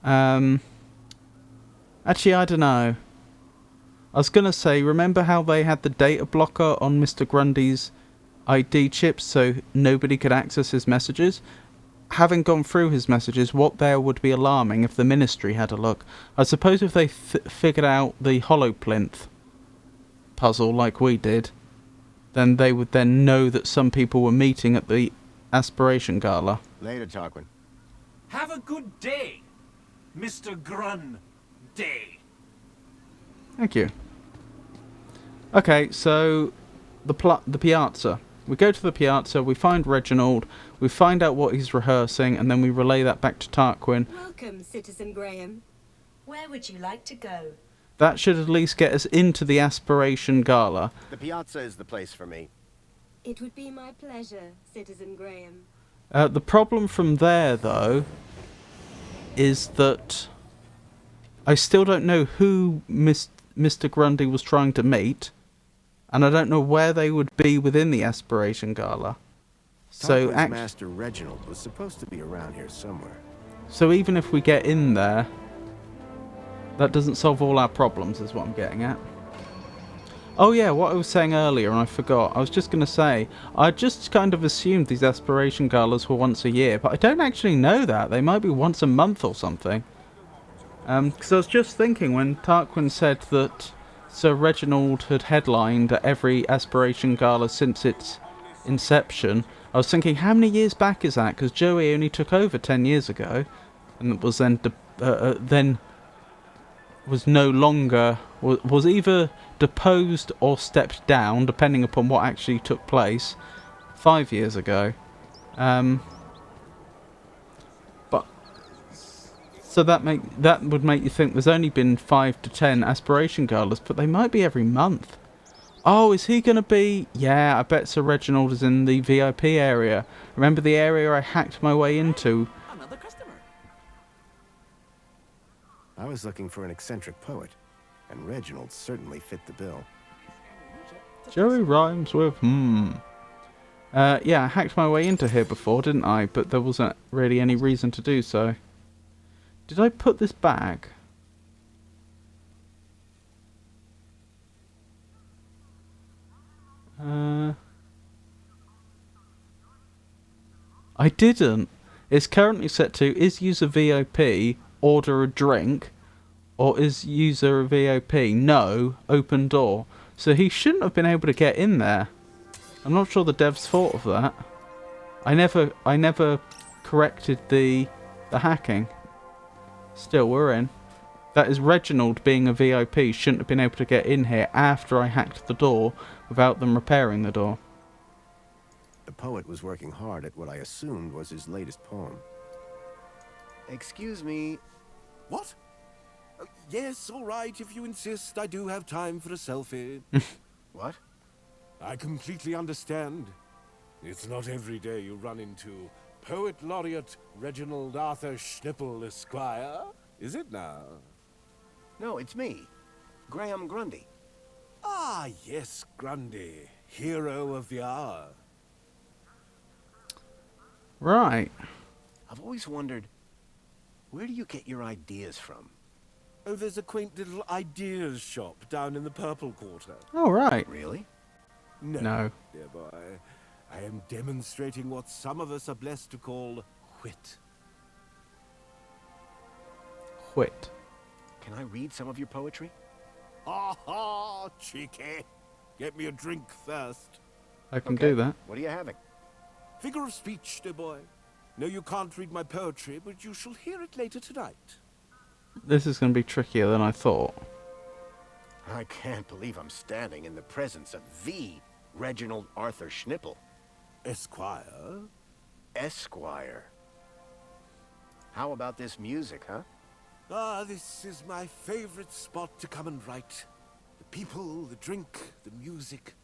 Speaker 1: actually, I don't know. I was going to say, remember how they had the data blocker on Mr. Grundy's ID chips so nobody could access his messages? Having gone through his messages, what there would be alarming if the Ministry had a look? I suppose if they figured out the Holoplinth puzzle like we did, then they would then know that some people were meeting at the Aspiration Gala.
Speaker 10: Later, Tarquin.
Speaker 18: Have a good day, Mr. Grundy.
Speaker 1: Thank you. Okay, so the piazza. We go to the piazza, we find Reginald, we find out what he's rehearsing, and then we relay that back to Tarquin.
Speaker 6: Welcome, Citizen Graham.
Speaker 9: Where would you like to go?
Speaker 1: That should at least get us into the Aspiration Gala.
Speaker 10: The piazza is the place for me.
Speaker 6: It would be my pleasure, Citizen Graham.
Speaker 1: The problem from there, though, is that I still don't know who Mr. Grundy was trying to meet, and I don't know where they would be within the Aspiration Gala. So,
Speaker 10: Tarquin's master Reginald was supposed to be around here somewhere.
Speaker 1: So even if we get in there, that doesn't solve all our problems, is what I'm getting at. Oh yeah, what I was saying earlier, and I forgot. I was just going to say, I just kind of assumed these Aspiration Galas were once a year, but I don't actually know that. They might be once a month or something. Because I was just thinking when Tarquin said that Sir Reginald had headlined at every Aspiration Gala since its inception, I was thinking, how many years back is that? Because Joey only took over 10 years ago, and it was then was no longer, was either deposed or stepped down, depending upon what actually took place, 5 years ago. But so that would make you think there's only been 5 to 10 Aspiration Galas, but they might be every month. Oh, is he going to be... Yeah, I bet Sir Reginald is in the VIP area. Remember the area I hacked my way into?
Speaker 10: I was looking for an eccentric poet, and Reginald certainly fit the bill.
Speaker 1: Joey rhymes with yeah, I hacked my way into here before, didn't I? But there wasn't really any reason to do so. Did I put this back? I didn't. It's currently set to, is user VIP, order a drink, or is user VIP, no, open door. So he shouldn't have been able to get in there. I'm not sure the devs thought of that. I never corrected the hacking. Still, we're in. That is Reginald being a VIP shouldn't have been able to get in here after I hacked the door without them repairing the door.
Speaker 10: The poet was working hard at what I assumed was his latest poem. Excuse me.
Speaker 5: What? Yes, all right, if you insist. I do have time for a selfie.
Speaker 10: What?
Speaker 5: I completely understand. It's not every day you run into Poet Laureate Reginald Arthur Schnippel, Esquire, is it now?
Speaker 10: No, it's me. Graham Grundy.
Speaker 5: Ah, yes, Grundy. Hero of the hour.
Speaker 1: Right.
Speaker 10: I've always wondered, where do you get your ideas from?
Speaker 5: Oh, there's a quaint little ideas shop down in the Purple Quarter.
Speaker 1: Oh, right.
Speaker 10: Really?
Speaker 1: No.
Speaker 5: Dear boy. I am demonstrating what some of us are blessed to call wit.
Speaker 1: Wit.
Speaker 10: Can I read some of your poetry?
Speaker 5: Ha ha, cheeky. Get me a drink first.
Speaker 1: I can do that.
Speaker 10: What are you having?
Speaker 5: Figure of speech, dear boy. No, you can't read my poetry, but you shall hear it later tonight.
Speaker 1: This is going to be trickier than I thought.
Speaker 10: I can't believe I'm standing in the presence of the Reginald Arthur Schnippel.
Speaker 5: Esquire?
Speaker 10: Esquire. How about this music, huh?
Speaker 5: Ah, this is my favorite spot to come and write. The people, the drink, the music.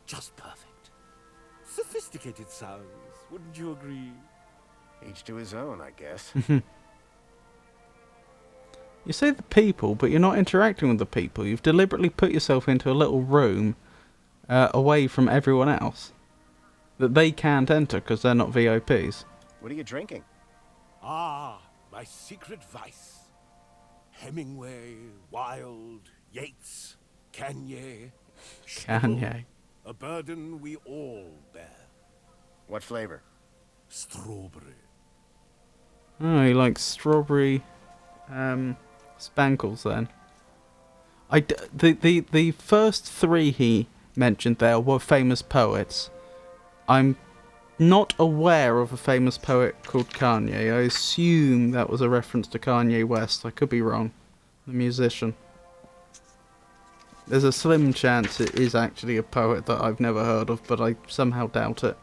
Speaker 5: Just perfect. Sophisticated sounds, wouldn't you agree?
Speaker 10: Each to his own, I guess.
Speaker 1: You say the people, but you're not interacting with the people. You've deliberately put yourself into a little room away from everyone else that they can't enter because they're not VIPs.
Speaker 10: What are you drinking?
Speaker 5: Ah, my secret vice. Hemingway, Wilde, Yeats. Kanye.
Speaker 1: Kanye.
Speaker 5: A burden we all bear.
Speaker 2: What flavor?
Speaker 5: Strawberry.
Speaker 1: Oh, he likes strawberry spankles then. The first three he mentioned there were famous poets. I'm not aware of a famous poet called Kanye. I assume that was a reference to Kanye West. I could be wrong. The musician. There's a slim chance it is actually a poet that I've never heard of, but I somehow doubt it.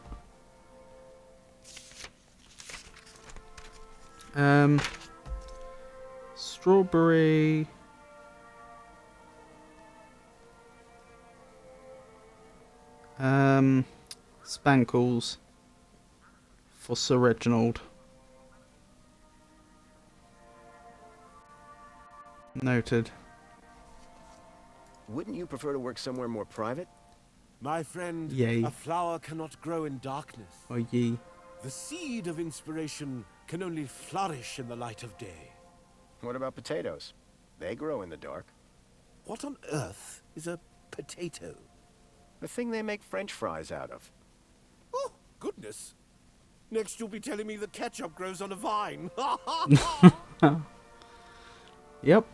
Speaker 1: Strawberry. Spankles for Sir Reginald. Noted.
Speaker 2: Wouldn't you prefer to work somewhere more private?
Speaker 5: My friend,
Speaker 1: Yay.
Speaker 5: a flower cannot grow in darkness.
Speaker 1: Or ye.
Speaker 5: The seed of inspiration can only flourish in the light of day.
Speaker 2: What about potatoes? They grow in the dark.
Speaker 5: What on earth is a potato?
Speaker 2: The thing they make French fries out of.
Speaker 5: Oh, goodness. Next you'll be telling me that ketchup grows on a vine.
Speaker 1: Yep.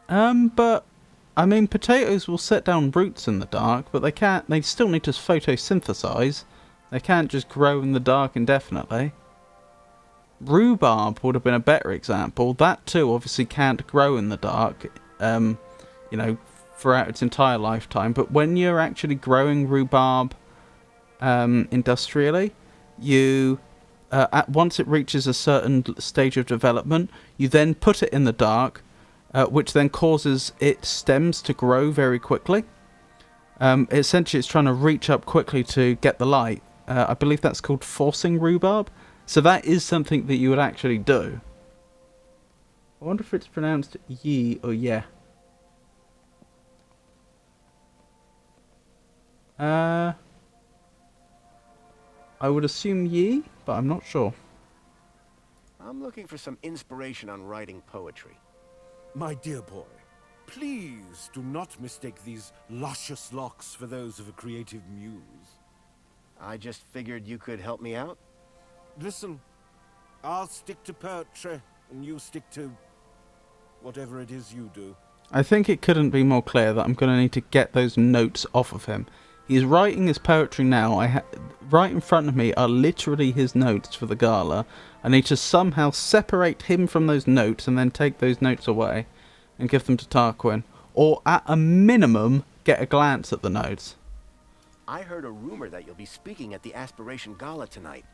Speaker 1: But I mean, potatoes will set down roots in the dark, but they still need to photosynthesize. They can't just grow in the dark indefinitely. Rhubarb would have been a better example. That too obviously can't grow in the dark, throughout its entire lifetime. But when you're actually growing rhubarb industrially, you once it reaches a certain stage of development, you then put it in the dark, which then causes its stems to grow very quickly. Essentially, it's trying to reach up quickly to get the light. I believe that's called forcing rhubarb. So that is something that you would actually do. I wonder if it's pronounced ye or yeah. I would assume ye, but I'm not sure.
Speaker 2: I'm looking for some inspiration on writing poetry.
Speaker 5: My dear boy, please do not mistake these luscious locks for those of a creative muse.
Speaker 2: I just figured you could help me out.
Speaker 5: Listen, I'll stick to poetry, and you stick to whatever it is you do.
Speaker 1: I think it couldn't be more clear that I'm going to need to get those notes off of him. He's writing his poetry now. Right in front of me are literally his notes for the gala. I need to somehow separate him from those notes and then take those notes away and give them to Tarquin. Or at a minimum, get a glance at the notes.
Speaker 2: I heard a rumor that you'll be speaking at the Aspiration Gala tonight.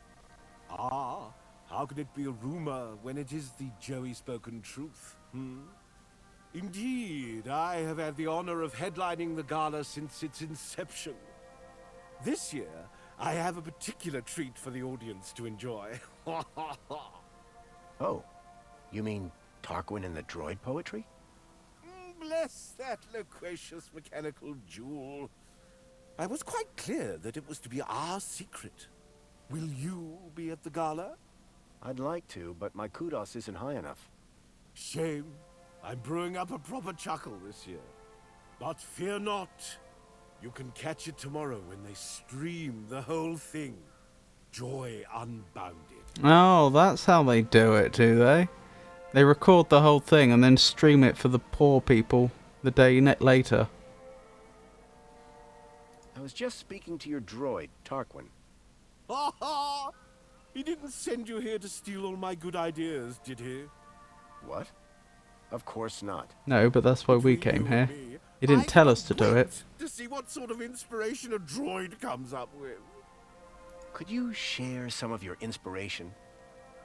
Speaker 5: Ah, how could it be a rumor when it is the Joey spoken truth, Indeed, I have had the honor of headlining the gala since its inception. This year, I have a particular treat for the audience to enjoy.
Speaker 2: Oh, you mean Tarquin and the droid poetry?
Speaker 5: Bless that loquacious mechanical jewel. I was quite clear that it was to be our secret. Will you be at the gala?
Speaker 2: I'd like to, but my kudos isn't high enough.
Speaker 5: Shame. I'm brewing up a proper chuckle this year. But fear not. You can catch it tomorrow when they stream the whole thing. Joy unbounded.
Speaker 1: Oh, that's how they do it, do they? They record the whole thing and then stream it for the poor people the day later.
Speaker 2: I was just speaking to your droid, Tarquin.
Speaker 5: Ha ha! He didn't send you here to steal all my good ideas, did he?
Speaker 2: What? Of course not.
Speaker 1: No, but that's why we came here. He didn't tell us to do it.
Speaker 5: To see what sort of inspiration a droid comes up with.
Speaker 2: Could you share some of your inspiration?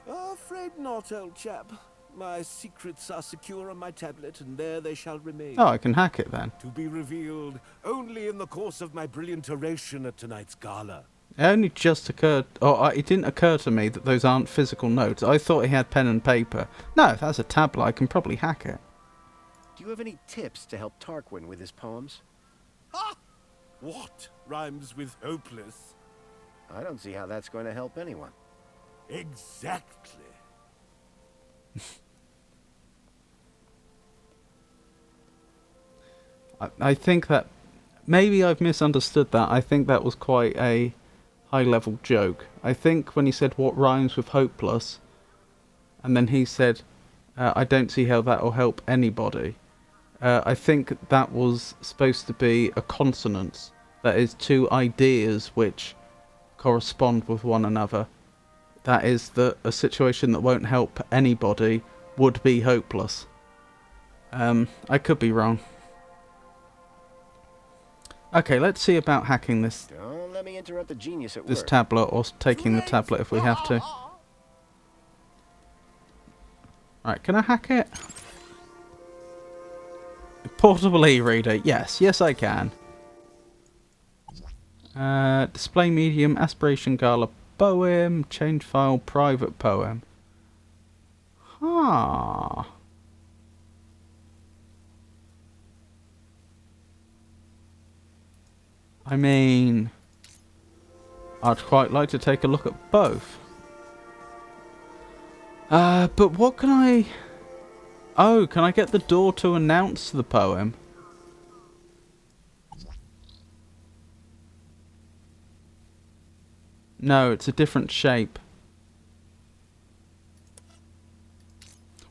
Speaker 5: Afraid not, old chap. My secrets are secure on my tablet, and there they shall remain.
Speaker 1: Oh, I can hack it then.
Speaker 5: To be revealed only in the course of my brilliant oration at tonight's gala.
Speaker 1: It only just occurred, it didn't occur to me that those aren't physical notes. I thought he had pen and paper. No, if that's a tablet, I can probably hack it.
Speaker 2: Do you have any tips to help Tarquin with his poems?
Speaker 5: Ha! What rhymes with hopeless?
Speaker 2: I don't see how that's going to help anyone.
Speaker 5: Exactly.
Speaker 1: I think that maybe I've misunderstood that. I think that was quite a high-level joke. I think when he said what rhymes with hopeless, and then he said, I don't see how that will help anybody. I think that was supposed to be a consonance. That is two ideas which correspond with one another. That is that a situation that won't help anybody would be hopeless. I could be wrong. Okay, let's see about hacking this.
Speaker 10: Don't let me interrupt the genius at
Speaker 1: this
Speaker 10: work.
Speaker 1: tablet, or taking the tablet if we have to. Right, can I hack it? Portable e-reader. Yes, I can. Display medium, aspiration gala poem, change file, private poem. Huh. I mean, I'd quite like to take a look at both. But what can I... Oh, can I get the door to announce the poem? No, it's a different shape.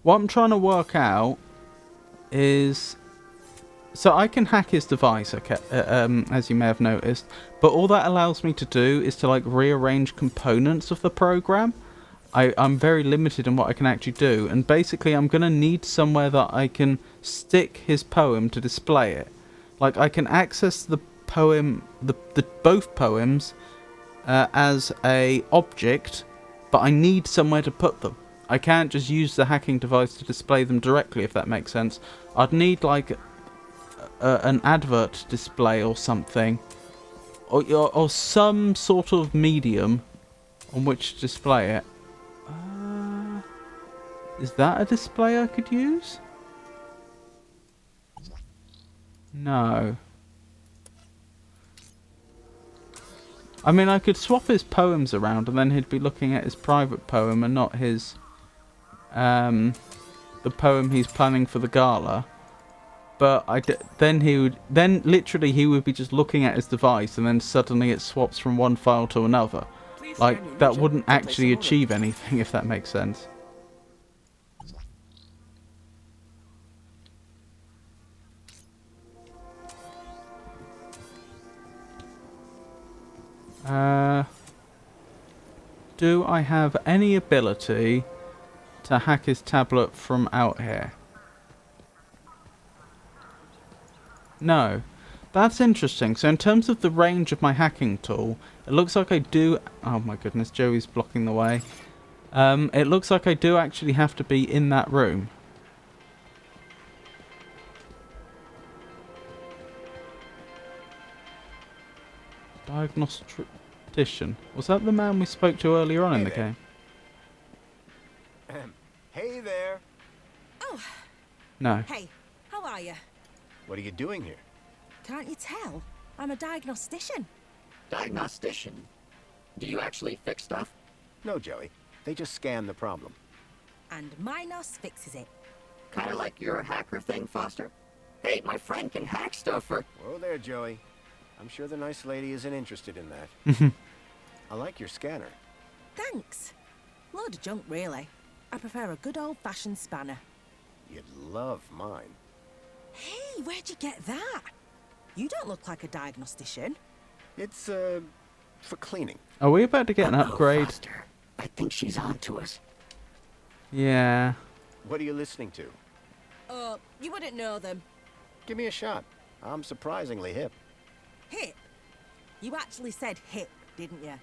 Speaker 1: What I'm trying to work out is... So I can hack his device, okay, as you may have noticed. But all that allows me to do is to like rearrange components of the program. I'm very limited in what I can actually do. And basically I'm going to need somewhere that I can stick his poem to display it. Like I can access the poem, both poems as a object. But I need somewhere to put them. I can't just use the hacking device to display them directly, if that makes sense. I'd need like an advert display or something, or some sort of medium on which to display it. Is that a display I could use? No. I mean, I could swap his poems around and then he'd be looking at his private poem and not his the poem he's planning for the gala. But then literally he would be just looking at his device and then suddenly it swaps from one file to another. Like, that wouldn't actually achieve anything, if that makes sense. Do I have any ability to hack his tablet from out here? No. That's interesting. So in terms of the range of my hacking tool, it looks like I do... Oh my goodness, Joey's blocking the way. It looks like I do actually have to be in that room. Diagnostician. Was that the man we spoke to earlier on in the game?
Speaker 10: Hey there.
Speaker 4: Oh.
Speaker 1: No.
Speaker 4: Hey, how are you?
Speaker 10: What are you doing here?
Speaker 4: Can't you tell? I'm a diagnostician.
Speaker 3: Diagnostician? Do you actually fix stuff?
Speaker 10: No, Joey. They just scan the problem.
Speaker 4: And Minos fixes it.
Speaker 3: Kinda like your hacker thing, Foster? Hey, my friend can hack stuff for...
Speaker 10: Whoa there, Joey. I'm sure the nice lady isn't interested in that. I like your scanner.
Speaker 4: Thanks. Load of junk, really. I prefer a good old-fashioned spanner.
Speaker 10: You'd love mine.
Speaker 4: Hey, where'd you get that? You don't look like a diagnostician.
Speaker 10: It's, for cleaning.
Speaker 1: Are we about to get an upgrade?
Speaker 3: Foster. I think she's on to us.
Speaker 1: Yeah.
Speaker 10: What are you listening to?
Speaker 4: You wouldn't know them.
Speaker 10: Give me a shot. I'm surprisingly hip.
Speaker 4: Hip? You actually said hip, didn't you?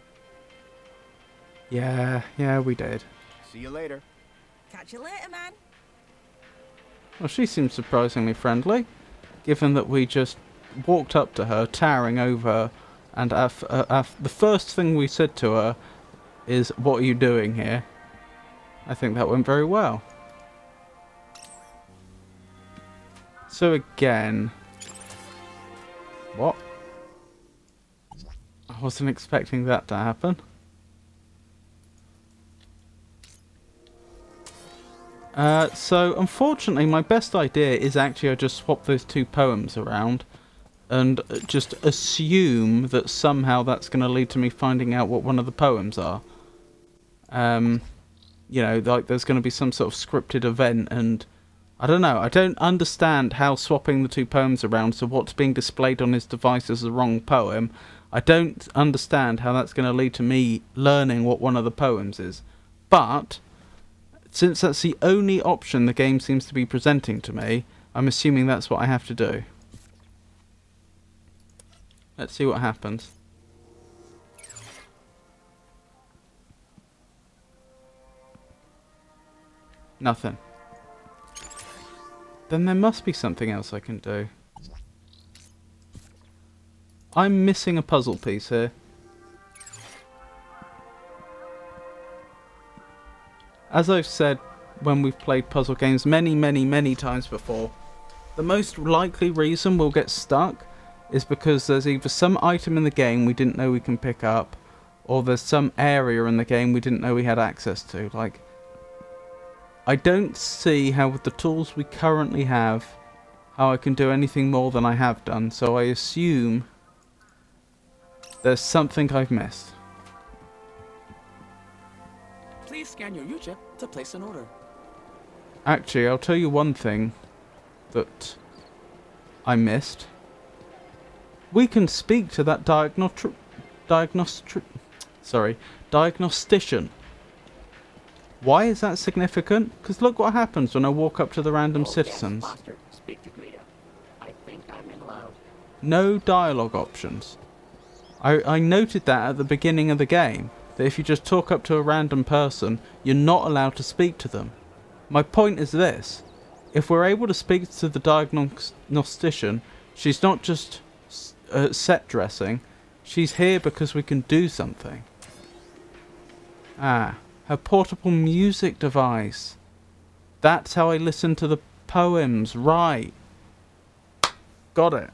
Speaker 1: Yeah, we did.
Speaker 10: See you later.
Speaker 4: Catch you later, man.
Speaker 1: Well, she seems surprisingly friendly, given that we just walked up to her, towering over her, and the first thing we said to her is, "What are you doing here?" I think that went very well. So again... What? I wasn't expecting that to happen. So unfortunately my best idea is actually I just swap those 2 poems around and just assume that somehow that's going to lead to me finding out what one of the poems are. You know, like there's going to be some sort of scripted event, and I don't know, I don't understand how swapping the 2 poems around, so what's being displayed on his device is the wrong poem. I don't understand how that's going to lead to me learning what one of the poems is. But since that's the only option the game seems to be presenting to me, I'm assuming that's what I have to do. Let's see what happens. Nothing. Then there must be something else I can do. I'm missing a puzzle piece here. As I've said when we've played puzzle games many times before, the most likely reason we'll get stuck is because there's either some item in the game we didn't know we can pick up, or there's some area in the game we didn't know we had access to. Like, I don't see how with the tools we currently have, how I can do anything more than I have done, so I assume there's something I've missed.
Speaker 19: Please scan your UChip to place an order.
Speaker 1: Actually, I'll tell you one thing that I missed. We can speak to that diagnostician. Why is that significant? Because look what happens when I walk up to the random citizens.
Speaker 3: Yes, Foster, speak to Greta. I think I'm in love.
Speaker 1: No dialogue options. I noted that at the beginning of the game, that if you just talk up to a random person, you're not allowed to speak to them. My point is this: if we're able to speak to the diagnostician, she's not just set dressing, she's here because we can do something. Ah, her portable music device. That's how I listen to the poems, right. Got it.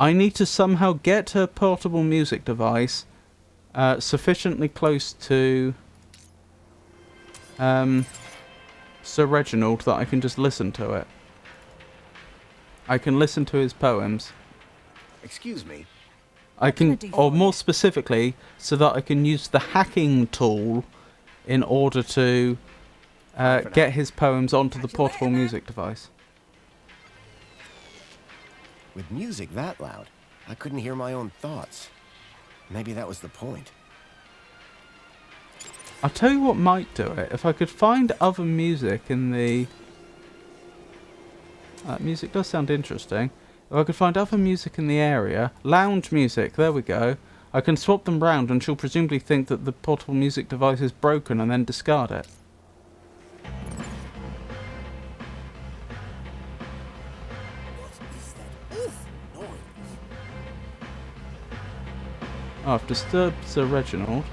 Speaker 1: I need to somehow get her portable music device sufficiently close to Sir Reginald that I can just listen to it. I can listen to his poems.
Speaker 10: Excuse me.
Speaker 1: I can, or more specifically, so that I can use the hacking tool in order to get his poems onto the portable music device.
Speaker 10: With music that loud, I couldn't hear my own thoughts. Maybe that was the point.
Speaker 1: I'll tell you what might do it. If I could find other music in the... music does sound interesting. If I could find other music in the area, lounge music, there we go. I can swap them round and she'll presumably think that the portable music device is broken and then discard it. Oh, I've disturbed Sir Reginald.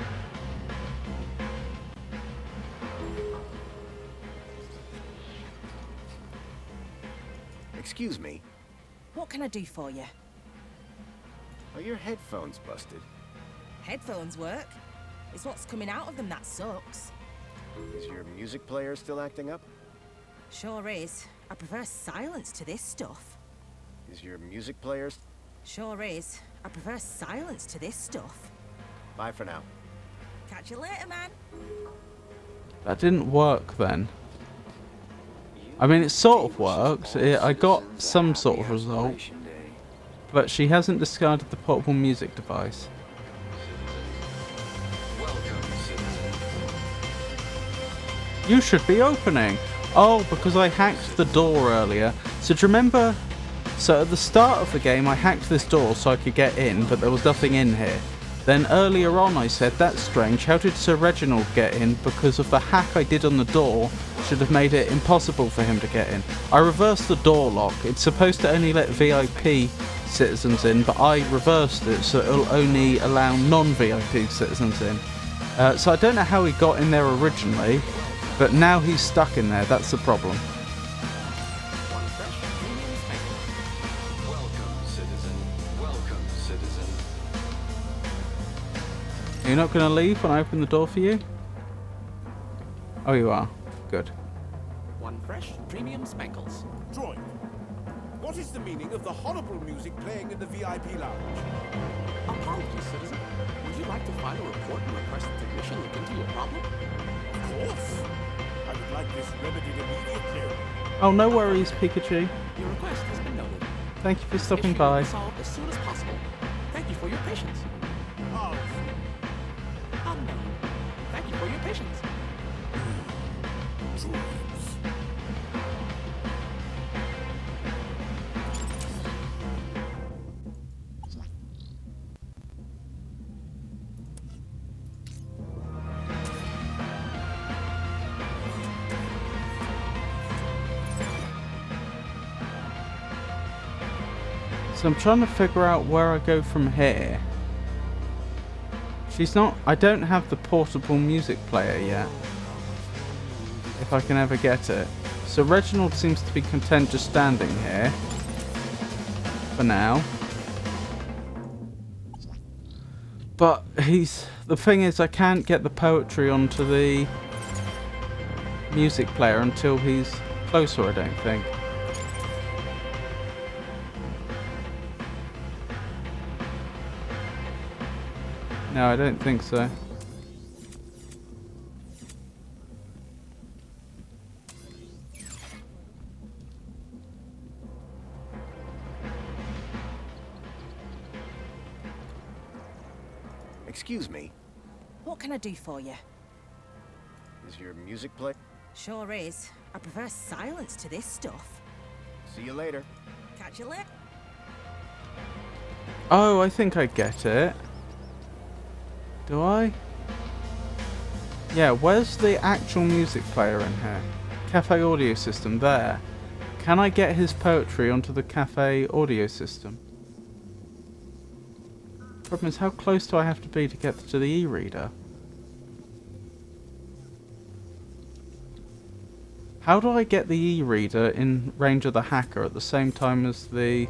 Speaker 10: Excuse me.
Speaker 4: What can I do for you?
Speaker 10: Are your headphones busted?
Speaker 4: Headphones work. It's what's coming out of them that sucks.
Speaker 10: Is your music player still acting up?
Speaker 4: Sure is. I prefer silence to this stuff.
Speaker 10: Is your music player...
Speaker 4: Sure is. I prefer silence to this stuff.
Speaker 10: Bye for now.
Speaker 4: Catch you later, man.
Speaker 1: That didn't work then. I mean, it sort of worked. I got some sort of result. But she hasn't discarded the portable music device. You should be opening. Oh, because I hacked the door earlier. So do you remember? So at the start of the game, I hacked this door so I could get in, but there was nothing in here. Then earlier on I said, that's strange, how did Sir Reginald get in? Because of the hack I did on the door, should have made it impossible for him to get in. I reversed the door lock. It's supposed to only let VIP citizens in, but I reversed it so it'll only allow non-VIP citizens in. So I don't know how he got in there originally, but now he's stuck in there, that's the problem. You're not going to leave when I open the door for you? Oh, you are. Good.
Speaker 19: One fresh, premium Spankles.
Speaker 5: Droid, what is the meaning of the horrible music playing in the VIP lounge?
Speaker 19: Apologies, citizen. Would you like to file a report and request the technician look into your problem?
Speaker 5: Of course. I would like this remedied immediately.
Speaker 1: Oh, no worries, Pikachu.
Speaker 19: Your request has been noted.
Speaker 1: Thank you for
Speaker 19: This
Speaker 1: stopping
Speaker 19: issue will
Speaker 1: by.
Speaker 19: be solved as soon as possible. Thank you for your patience.
Speaker 5: Oh,
Speaker 19: Unknown. Thank you for your patience.
Speaker 1: So I'm trying to figure out where I go from here. She's not... I don't have the portable music player yet. If I can ever get it. So Reginald seems to be content just standing here. For now. But he's... The thing is, I can't get the poetry onto the music player until he's closer, I don't think. No, I don't think so.
Speaker 2: Excuse me,
Speaker 4: What can I do for you?
Speaker 2: is your music play?
Speaker 4: Sure is. I prefer silence to this stuff.
Speaker 2: See you later.
Speaker 4: Catch you later.
Speaker 1: Oh, I think I get it. Do I? Yeah, where's the actual music player in here? Cafe audio system, there. Can I get his poetry onto the cafe audio system? Problem is, how close do I have to be to get to the e-reader? How do I get the e-reader in range of the hacker at the same time as the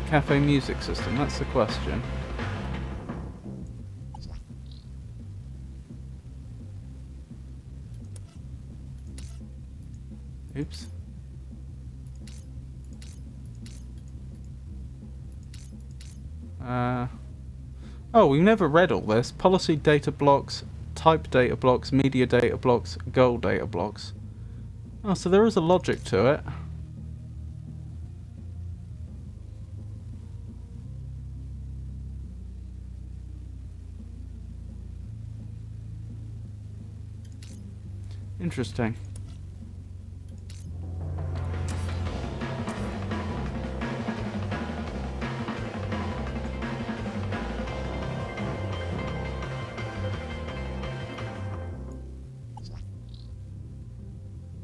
Speaker 1: cafe music system? That's the question. Oops. Oh, we've never read all this. Policy data blocks, type data blocks, media data blocks, goal data blocks. Oh, so there is a logic to it. Interesting.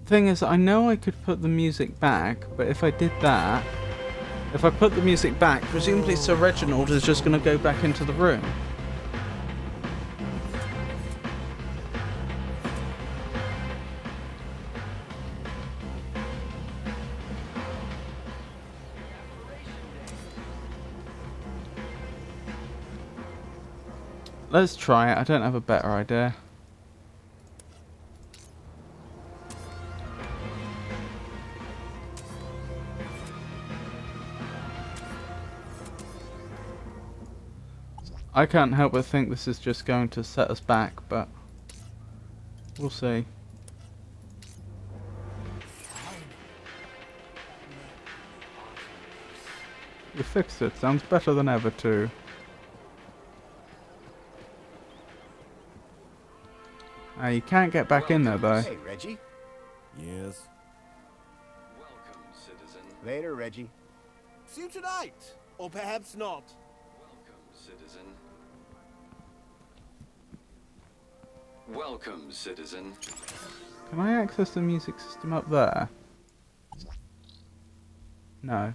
Speaker 1: Thing is, I know I could put the music back, but if I did that, if I put the music back, presumably Sir Reginald is just going to go back into the room. Let's try it. I don't have a better idea. I can't help but think this is just going to set us back, but we'll see. You fixed it. Sounds better than ever, too. You can't get back in there, though.
Speaker 2: Hey, Reggie.
Speaker 5: Yes.
Speaker 15: Welcome, citizen.
Speaker 2: Later, Reggie.
Speaker 5: See you tonight. Or perhaps not.
Speaker 15: Welcome, citizen. Welcome, citizen.
Speaker 1: Can I access the music system up there? No.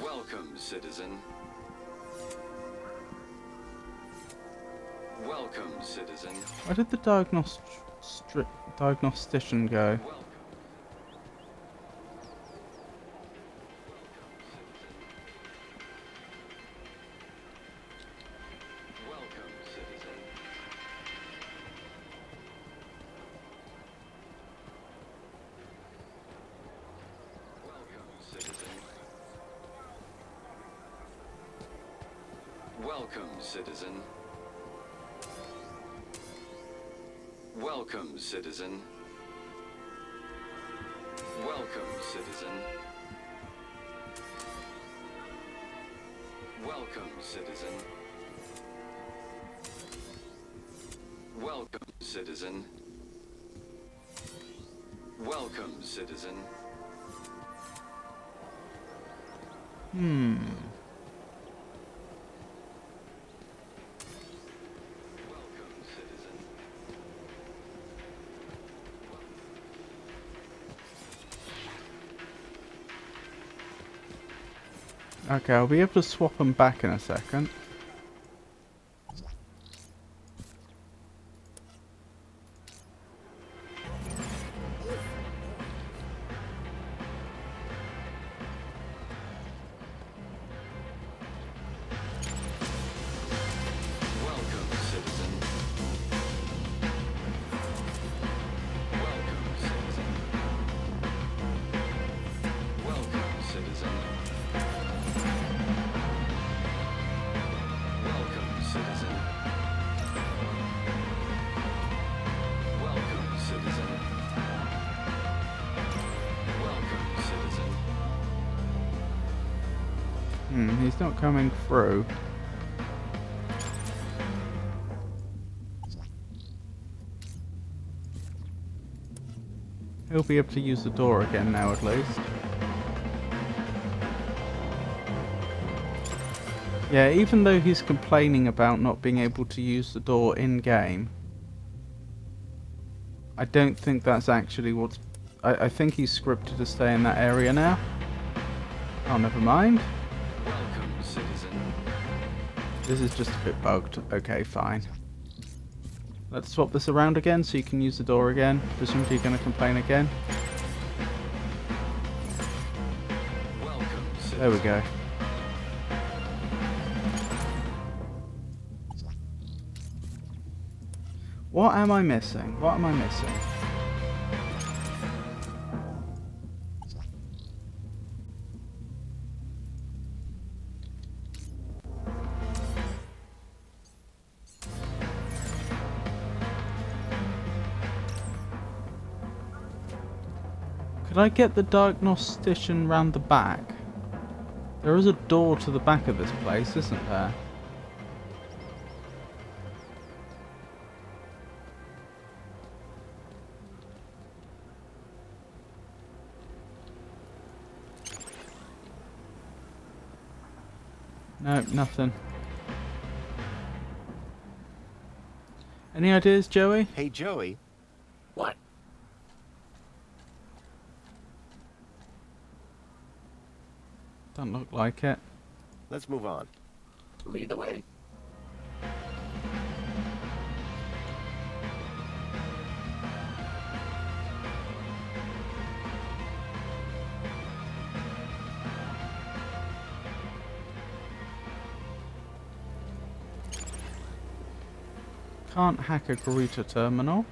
Speaker 15: Welcome, citizen. Welcome, citizen.
Speaker 1: Where did the diagnostician go?
Speaker 15: Welcome, citizen. Welcome, citizen. Welcome, citizen. Welcome, citizen. Welcome, citizen. Welcome, citizen.
Speaker 1: Okay, I'll be able to swap them back in a second.
Speaker 15: Welcome, citizen. Welcome, citizen. Welcome, citizen. Welcome, citizen. Welcome, citizen. Welcome, citizen.
Speaker 1: He's not coming through. He'll be able to use the door again now, at least. Yeah, even though he's complaining about not being able to use the door in-game, I don't think that's actually what's... I think he's scripted to stay in that area now. Oh, never mind.
Speaker 15: Welcome, citizen.
Speaker 1: This is just a bit bugged. Okay, fine. Let's swap this around again so you can use the door again. Presumably you're going to complain again.
Speaker 15: Welcome, citizen.
Speaker 1: There we go. What am I missing? What am I missing? Could I get the diagnostician round the back? There is a door to the back of this place, isn't there? No, nothing. Any ideas, Joey?
Speaker 10: Hey, Joey.
Speaker 3: What?
Speaker 1: Don't look like it.
Speaker 10: Let's move on.
Speaker 3: Lead the way.
Speaker 1: Can't hack a Garita terminal.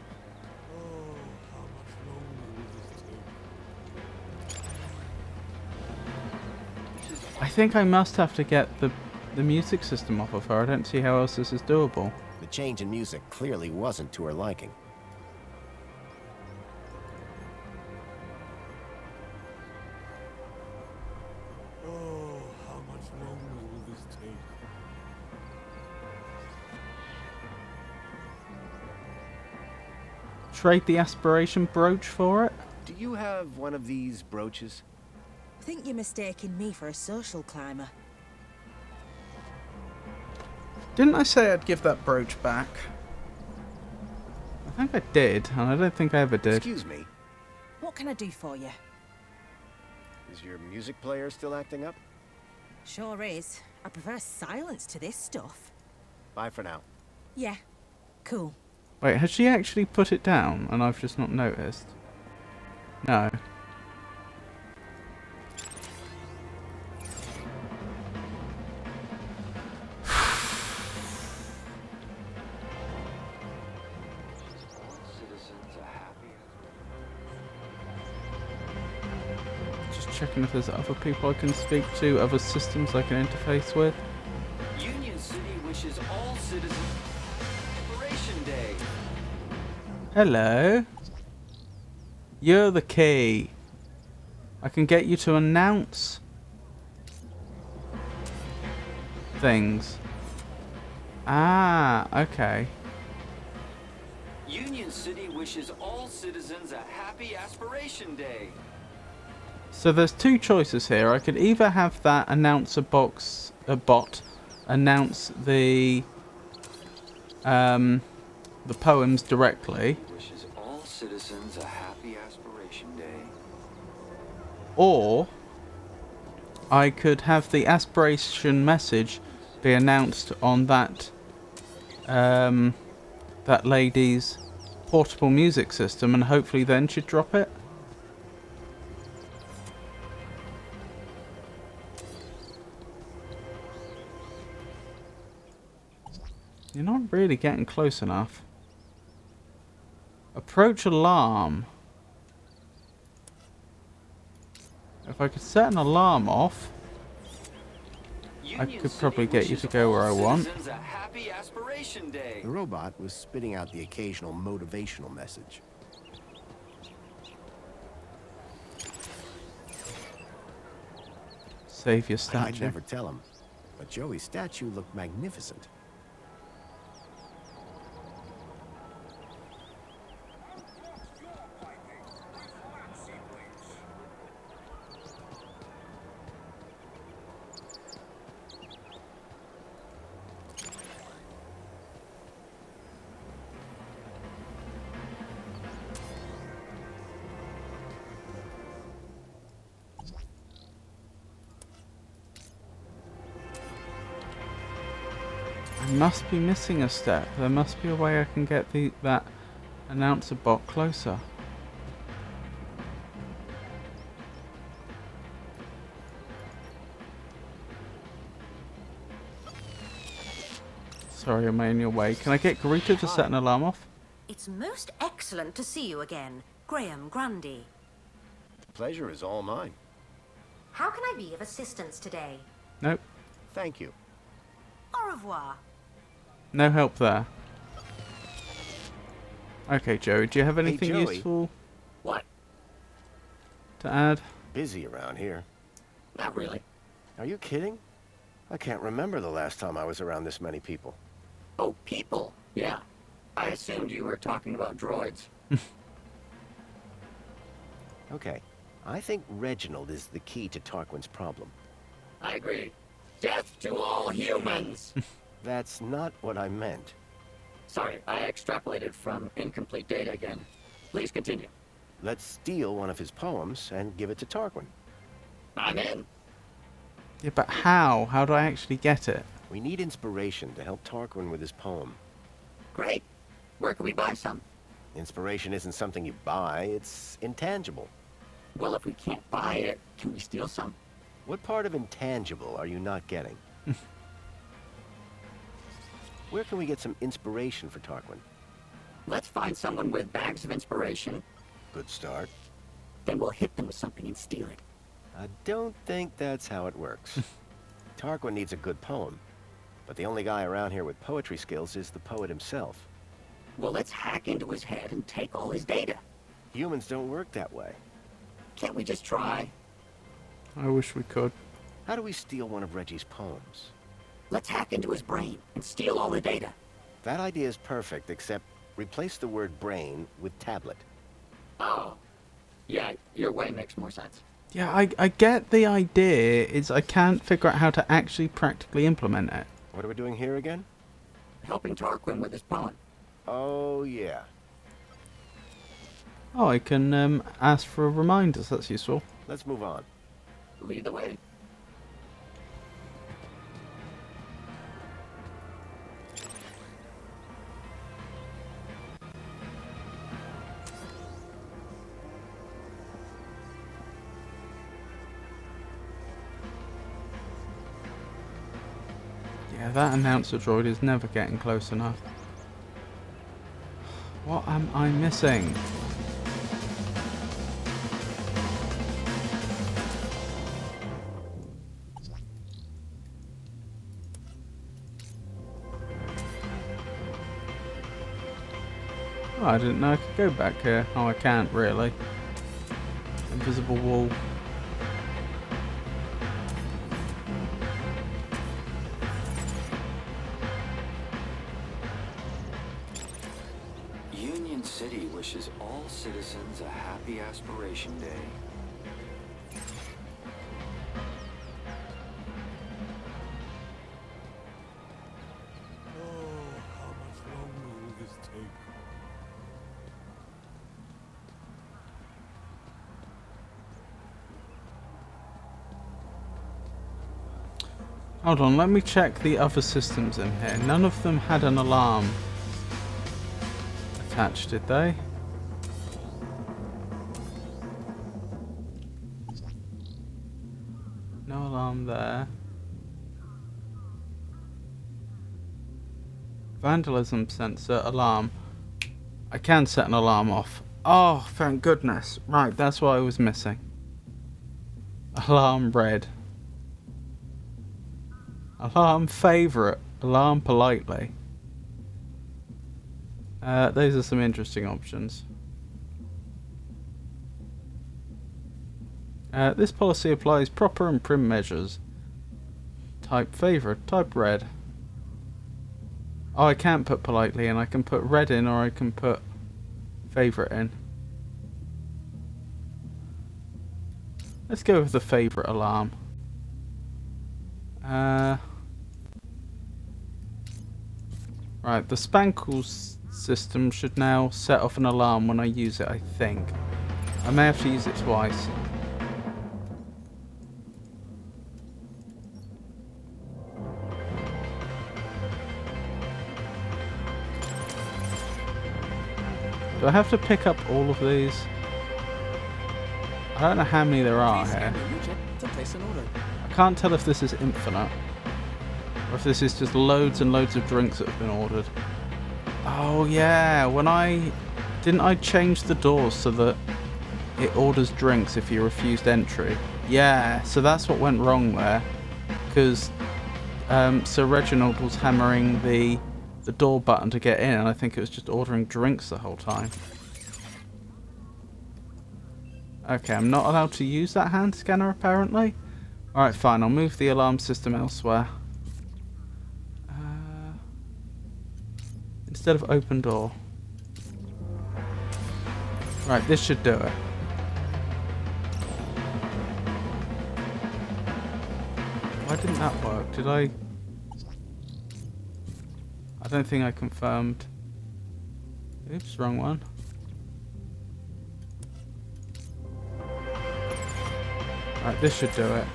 Speaker 1: I think I must have to get the music system off of her. I don't see how else this is doable.
Speaker 10: The change in music clearly wasn't to her liking.
Speaker 5: Oh, how much longer will this take?
Speaker 1: Trade the aspiration brooch for it?
Speaker 10: Do you have one of these brooches?
Speaker 4: I think you're mistaking me for a social climber.
Speaker 1: Didn't I say I'd give that brooch back? I think I did, and I don't think I ever did.
Speaker 10: Excuse me.
Speaker 4: What can I do for you?
Speaker 10: Is your music player still acting up?
Speaker 4: Sure is. I prefer silence to this stuff.
Speaker 10: Bye for now.
Speaker 4: Yeah. Cool.
Speaker 1: Wait, has she actually put it down and I've just not noticed? No. Just checking if there's other people I can speak to, other systems I can interface with.
Speaker 20: Union City
Speaker 1: Hello. You're the key. I can get you to announce things. Ah, okay.
Speaker 15: Union City wishes all citizens a happy Aspiration Day.
Speaker 1: So there's two choices here. I could either have that announcer bot announce the poems directly,
Speaker 15: Wishes all citizens a happy Aspiration Day.
Speaker 1: or I could have the aspiration message be announced on that that lady's portable music system, and hopefully then she'd drop it. You're not really getting close enough. Approach alarm. If I could set an alarm off, I could probably get you to go where I want.
Speaker 15: A happy Aspiration Day.
Speaker 10: The robot was spitting out the occasional motivational message.
Speaker 1: Save your
Speaker 10: I'd
Speaker 1: statue.
Speaker 10: never tell him, but Joey's statue looked magnificent.
Speaker 1: I must be missing a step. There must be a way I can get that announcer bot closer. Sorry, am I in your way? Can I get Garita to set an alarm off?
Speaker 14: It's most excellent to see you again, Graham Grundy.
Speaker 10: The pleasure is all mine.
Speaker 14: How can I be of assistance today?
Speaker 1: Nope.
Speaker 10: Thank you.
Speaker 14: Au revoir.
Speaker 1: No help there. Okay, Joey, do you have anything
Speaker 10: Joey.
Speaker 1: useful
Speaker 3: What?
Speaker 1: to add?
Speaker 10: Busy around here.
Speaker 3: Not really.
Speaker 10: Are you kidding? I can't remember the last time I was around this many people.
Speaker 3: Oh, people. Yeah. I assumed you were talking about droids.
Speaker 10: Okay, I think Reginald is the key to Tarquin's problem.
Speaker 3: I agree. Death to all humans!
Speaker 10: That's not what I meant.
Speaker 3: Sorry, I extrapolated from incomplete data again. Please continue.
Speaker 10: Let's steal one of his poems and give it to Tarquin.
Speaker 3: I'm in.
Speaker 1: Yeah, but how? How do I actually get it?
Speaker 10: We need inspiration to help Tarquin with his poem.
Speaker 3: Great. Where can we buy some?
Speaker 10: Inspiration isn't something you buy, it's intangible.
Speaker 3: Well, if we can't buy it, can we steal some?
Speaker 10: What part of intangible are you not getting? Where can we get some inspiration for Tarquin?
Speaker 3: Let's find someone with bags of inspiration.
Speaker 10: Good start.
Speaker 3: Then we'll hit them with something and steal it.
Speaker 10: I don't think that's how it works. Tarquin needs a good poem, but the only guy around here with poetry skills is the poet himself.
Speaker 3: Well, let's hack into his head and take all his data.
Speaker 10: Humans don't work that way.
Speaker 3: Can't we just try?
Speaker 1: I wish we could.
Speaker 10: How do we steal one of Reggie's poems?
Speaker 3: Let's hack into his brain and steal all the data.
Speaker 10: That idea is perfect, except replace the word brain with tablet.
Speaker 3: Oh. Yeah, your way makes more sense.
Speaker 1: Yeah, I get the idea. It's I can't figure out how to actually practically implement it.
Speaker 10: What are we doing here again?
Speaker 3: Helping Tarquin with his poem.
Speaker 10: Oh, yeah.
Speaker 1: Oh, I can ask for reminders. That's useful.
Speaker 10: Let's move on.
Speaker 3: Lead the way.
Speaker 1: Yeah, that announcer droid is never getting close enough. What am I missing? Oh, I didn't know I could go back here. Oh, I can't really. Invisible wall.
Speaker 15: Union City wishes all citizens a happy Aspiration Day.
Speaker 5: How much longer will this take?
Speaker 1: Hold on, let me check the other systems in here. None of them had an alarm attached, did they? No alarm there. Vandalism sensor alarm. I can set an alarm off. Oh, thank goodness. Right, that's what I was missing. Alarm red. Alarm favorite. Alarm politely. Those are some interesting options. This policy applies proper and prim measures. Type favorite. Type red. Oh, I can't put politely in. I can put red in, or I can put favorite in. Let's go with the favorite alarm. Right, the Spankles system should now set off an alarm when I use it, I think. I may have to use it twice. Do I have to pick up all of these? I don't know how many there are here. I can't tell if this is infinite, or if this is just loads and loads of drinks that have been ordered. Oh yeah, didn't I change the doors so that it orders drinks if you refused entry? Yeah, so that's what went wrong there, because Sir Reginald was hammering the door button to get in, and I think it was just ordering drinks the whole time. Okay, I'm not allowed to use that hand scanner apparently. Alright, fine, I'll move the alarm system elsewhere. Instead of open door. Right, this should do it. Why didn't that work? Did I don't think I confirmed. Oops, wrong one. Right, this should do it.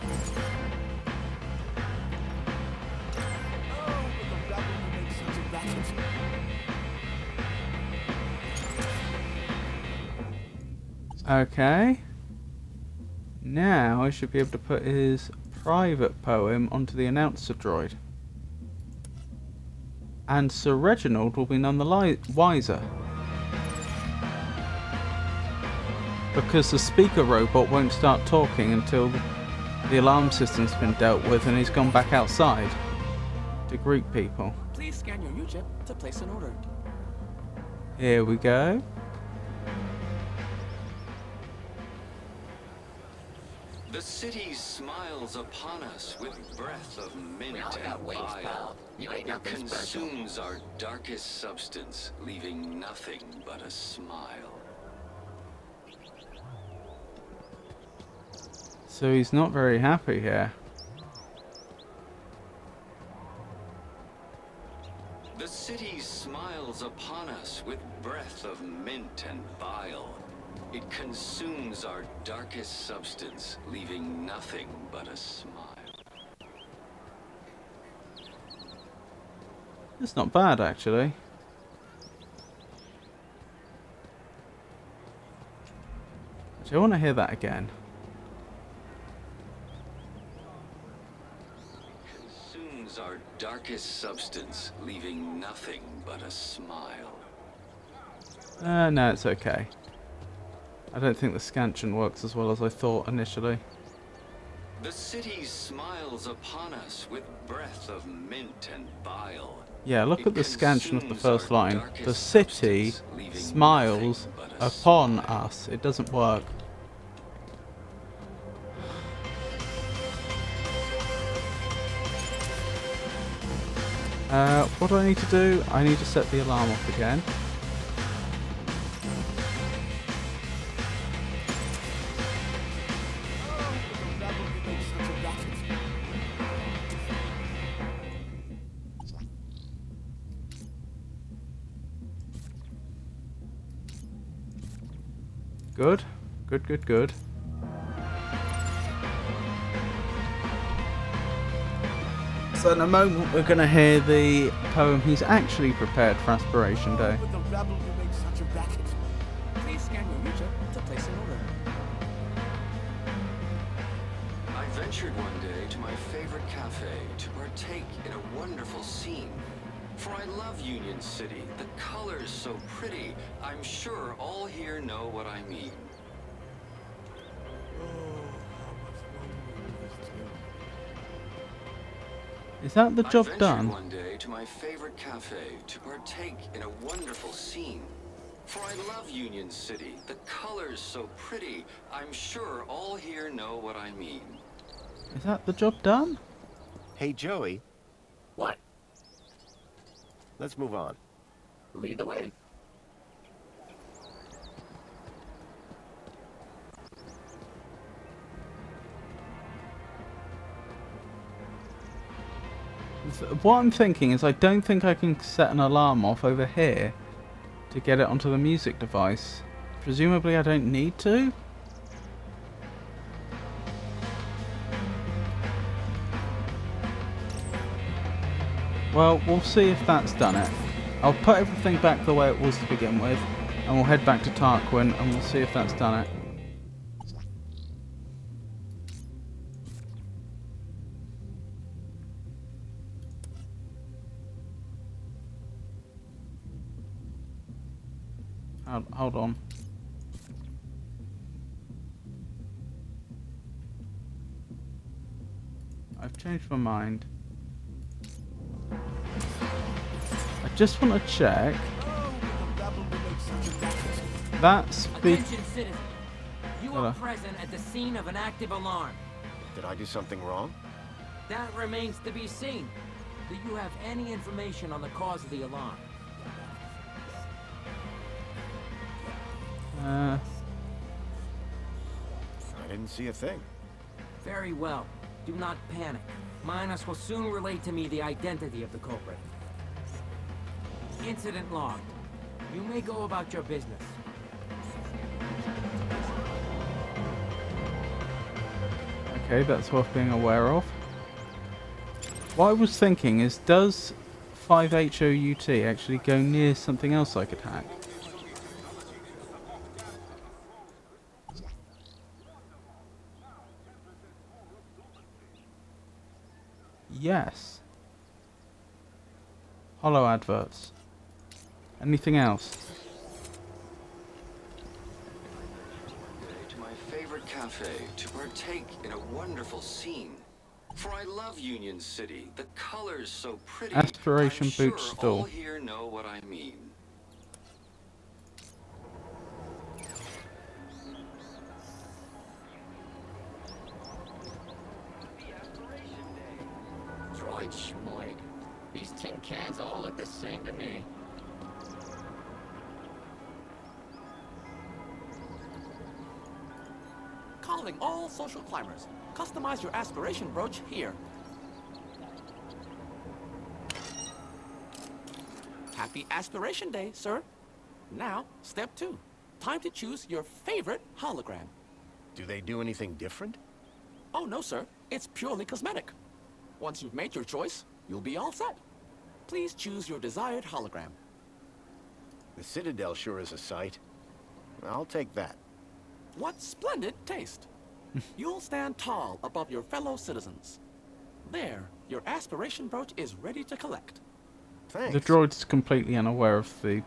Speaker 1: Okay. Now I should be able to put his private poem onto the announcer droid. And Sir Reginald will be none the wiser. Because the speaker robot won't start talking until the alarm system's been dealt with and he's gone back outside to greet people.
Speaker 19: Please scan your U-chip to place an order.
Speaker 1: Here we go.
Speaker 15: The city smiles upon us with breath of mint and bile. It consumes our darkest substance, leaving nothing but a smile.
Speaker 1: So he's not very happy here.
Speaker 15: The city smiles upon us with breath of mint and bile. It consumes our darkest substance, leaving nothing but a smile.
Speaker 1: It's not bad, actually. Do I want to hear that again?
Speaker 15: Consumes our darkest substance, leaving nothing but a smile.
Speaker 1: No, it's okay. I don't think the scansion works as well as I thought initially.
Speaker 15: The city smiles upon us with breath of mint and bile.
Speaker 1: Yeah, look at the scansion of the first line. The city smiles upon us. It doesn't work. What do I need to do? I need to set the alarm off again. Good. Good, good, good. So in a moment we're going to hear the poem he's actually prepared for Aspiration Day.
Speaker 19: Would the rabble make such a racket? Please scan your user to place an order.
Speaker 15: I ventured one day to my favorite cafe to partake in a wonderful scene. For I love Union City, the colors so pretty. I'm sure all here know what I mean.
Speaker 1: Is that the job
Speaker 15: I ventured
Speaker 1: done?
Speaker 15: one day to my favorite cafe to partake in a wonderful scene. For I love Union City, the colors so pretty. I'm sure all here know what I mean.
Speaker 1: Is that the job done?
Speaker 10: Hey, Joey.
Speaker 3: What?
Speaker 10: Let's move on.
Speaker 3: Lead the way.
Speaker 1: What I'm thinking is I don't think I can set an alarm off over here to get it onto the music device. Presumably I don't need to? Well, we'll see if that's done it. I'll put everything back the way it was to begin with, and we'll head back to Tarquin and we'll see if that's done it. Hold on. I've changed my mind. I just want to check. That's
Speaker 20: Attention citizen. You are present at the scene of an active alarm.
Speaker 10: Did I do something wrong?
Speaker 20: That remains to be seen. Do you have any information on the cause of the alarm?
Speaker 10: I didn't see a thing.
Speaker 20: Very well. Do not panic. Minos will soon relate to me the identity of the culprit. Incident logged. You may go about your business.
Speaker 1: Okay, that's worth being aware of. What I was thinking is, does 5HOUT actually go near something else I could hack? Yes. Hollow adverts. Anything else?
Speaker 15: To my favorite cafe to partake in a wonderful scene. For I love Union City, the colors so pretty.
Speaker 1: Aspiration
Speaker 15: I'm
Speaker 1: boot
Speaker 15: sure
Speaker 1: store.
Speaker 15: all here know what I mean.
Speaker 3: Droid schmoid. These tin cans all look the same to me.
Speaker 19: Calling all social climbers. Customize your aspiration brooch here. Happy Aspiration Day, sir. Now, step 2. Time to choose your favorite hologram.
Speaker 10: Do they do anything different?
Speaker 19: Oh, no, sir. It's purely cosmetic. Once you've made your choice, you'll be all set. Please choose your desired hologram.
Speaker 10: The Citadel sure is a sight. I'll take that.
Speaker 19: What splendid taste. You'll stand tall above your fellow citizens. There, your aspiration brooch is ready to collect.
Speaker 10: Thanks.
Speaker 1: The droid's completely unaware of the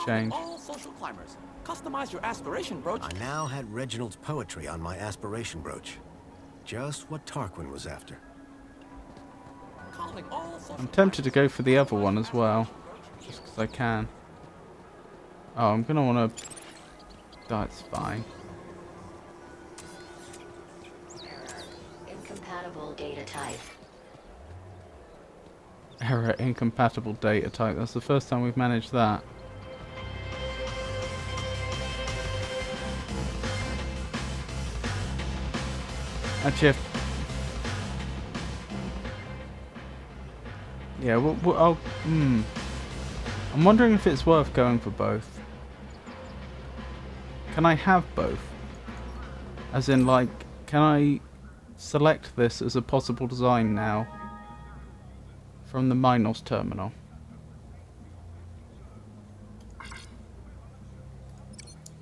Speaker 1: change.
Speaker 19: All social climbers, customize your aspiration brooch.
Speaker 2: I now had Reginald's poetry on my aspiration brooch. Just what Tarquin was after.
Speaker 19: solving all social
Speaker 1: I'm tempted to go for the other one as well, just because I can. Oh, I'm gonna want to. That's fine.
Speaker 13: Incompatible data type.
Speaker 1: Error, incompatible data type. That's the first time we've managed that. Actually, yeah, I'm wondering if it's worth going for both. Can I have both? As in, like, can I select this as a possible design now from the Minos terminal?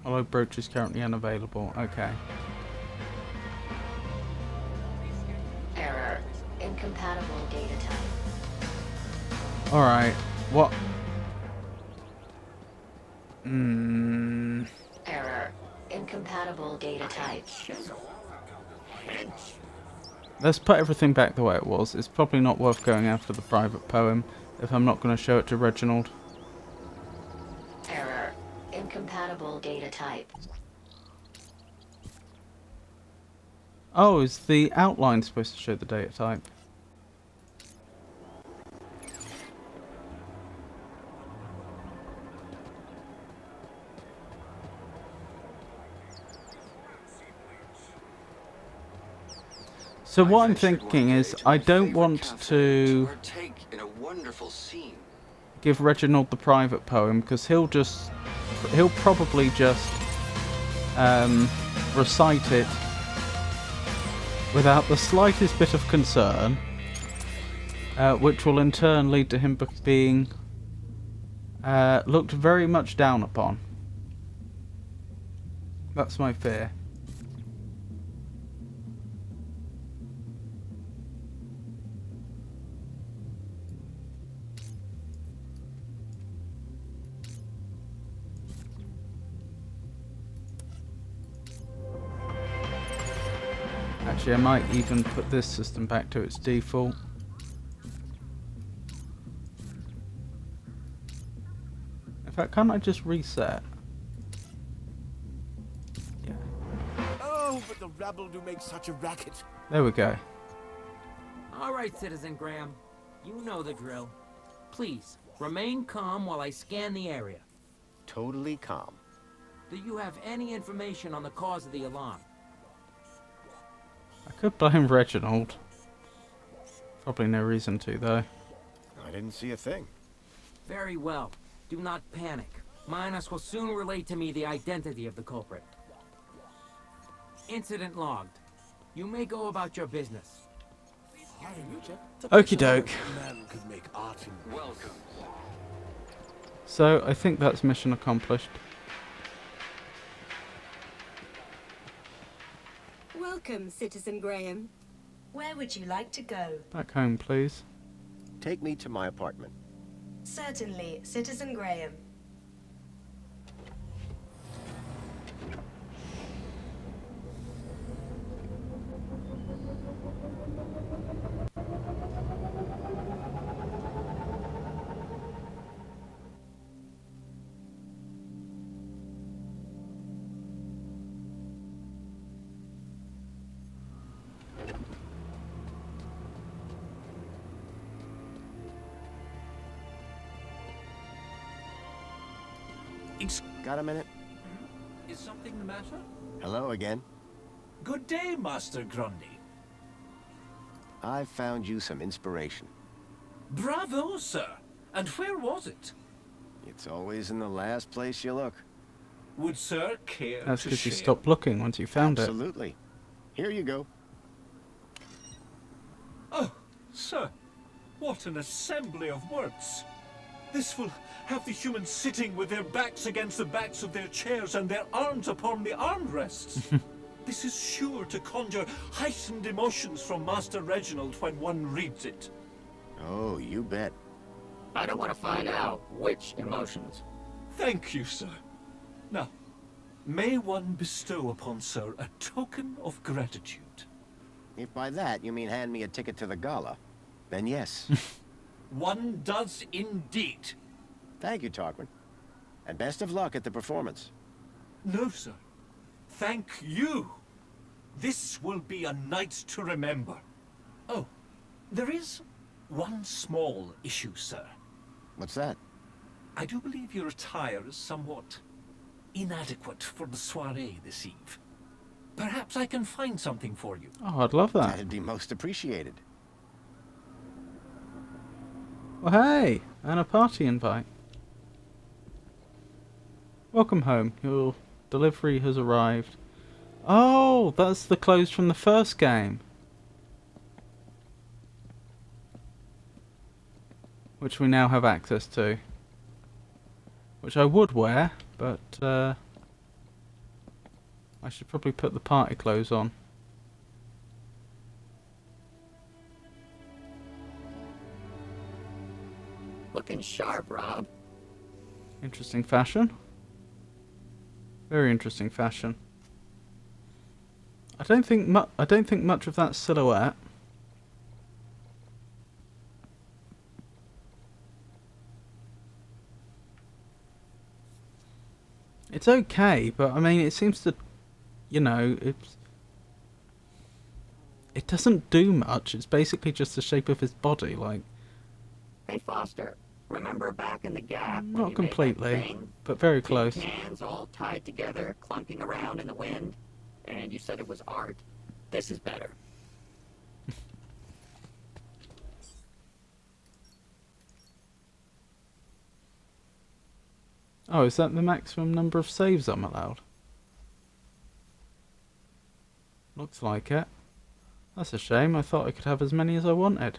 Speaker 1: Hollow brooch is currently unavailable. Okay.
Speaker 13: Error. Incompatible data type.
Speaker 1: Alright. What?
Speaker 13: Error. Incompatible data type.
Speaker 1: Let's put everything back the way it was. It's probably not worth going after the private poem if I'm not going to show it to Reginald.
Speaker 13: Error. Incompatible data type.
Speaker 1: Oh, is the outline supposed to show the data type? So what I'm thinking is, I don't want to give Reginald the private poem, because he'll probably just recite it without the slightest bit of concern, which will in turn lead to him being looked very much down upon. That's my fear. Actually, I might even put this system back to its default. In fact, can't I just reset? Yeah.
Speaker 5: Oh, but the rabble do make such a racket.
Speaker 1: There we go.
Speaker 20: All right, Citizen Graham. You know the drill. Please, remain calm while I scan the area.
Speaker 10: Totally calm.
Speaker 20: Do you have any information on the cause of the alarm?
Speaker 1: I could blame Reginald. Probably no reason to, though.
Speaker 10: I didn't see a thing.
Speaker 20: Very well. Do not panic. Minos will soon relate to me the identity of the culprit. Incident logged. You may go about your business.
Speaker 1: Okie doke.
Speaker 15: Welcome.
Speaker 1: So, I think that's mission accomplished.
Speaker 6: Welcome, Citizen Graham.
Speaker 9: Where would you like to go?
Speaker 1: Back home, please.
Speaker 10: Take me to my apartment.
Speaker 9: Certainly, Citizen Graham.
Speaker 10: Got a minute?
Speaker 18: Is something the matter?
Speaker 10: Hello again.
Speaker 18: Good day, Master Grundy.
Speaker 10: I found you some inspiration.
Speaker 18: Bravo, sir. And where was it?
Speaker 10: It's always in the last place you look.
Speaker 18: Would sir care
Speaker 1: That's
Speaker 18: to
Speaker 1: because you
Speaker 18: share?
Speaker 1: stopped looking once you found it.
Speaker 10: Absolutely. Here you go.
Speaker 18: Oh, sir, what an assembly of words. This will have the humans sitting with their backs against the backs of their chairs and their arms upon the armrests. This is sure to conjure heightened emotions from Master Reginald when one reads it.
Speaker 10: Oh, you bet.
Speaker 3: I don't want to find out which emotions.
Speaker 18: Thank you, sir. Now, may one bestow upon sir a token of gratitude?
Speaker 10: If by that you mean hand me a ticket to the gala.
Speaker 2: Then yes.
Speaker 18: One does indeed.
Speaker 2: Thank you, Tarquin. And best of luck at the performance.
Speaker 18: No, sir. Thank you. This will be a night to remember. Oh, there is one small issue, sir.
Speaker 2: What's that?
Speaker 18: I do believe your attire is somewhat inadequate for the soiree this eve. Perhaps I can find something for you.
Speaker 1: Oh, I'd love that.
Speaker 2: That'd be most appreciated.
Speaker 1: Well, hey, and a party invite. Welcome home. Your delivery has arrived. Oh, that's the clothes from the first game. Which we now have access to. Which I would wear, but I should probably put the party clothes on.
Speaker 3: Looking sharp, Rob.
Speaker 1: Interesting fashion. Very interesting fashion. I don't think much of that silhouette. It's okay, but I mean, it seems to, you know, it doesn't do much. It's basically just the shape of his body, like.
Speaker 3: Hey, Foster. Remember back in the gap?
Speaker 1: Not completely, but very close.
Speaker 3: Hands all tied together, clunking around in the wind, and you said it was art. This is better.
Speaker 1: Oh, is that the maximum number of saves I'm allowed? Looks like it. That's a shame. I thought I could have as many as I wanted.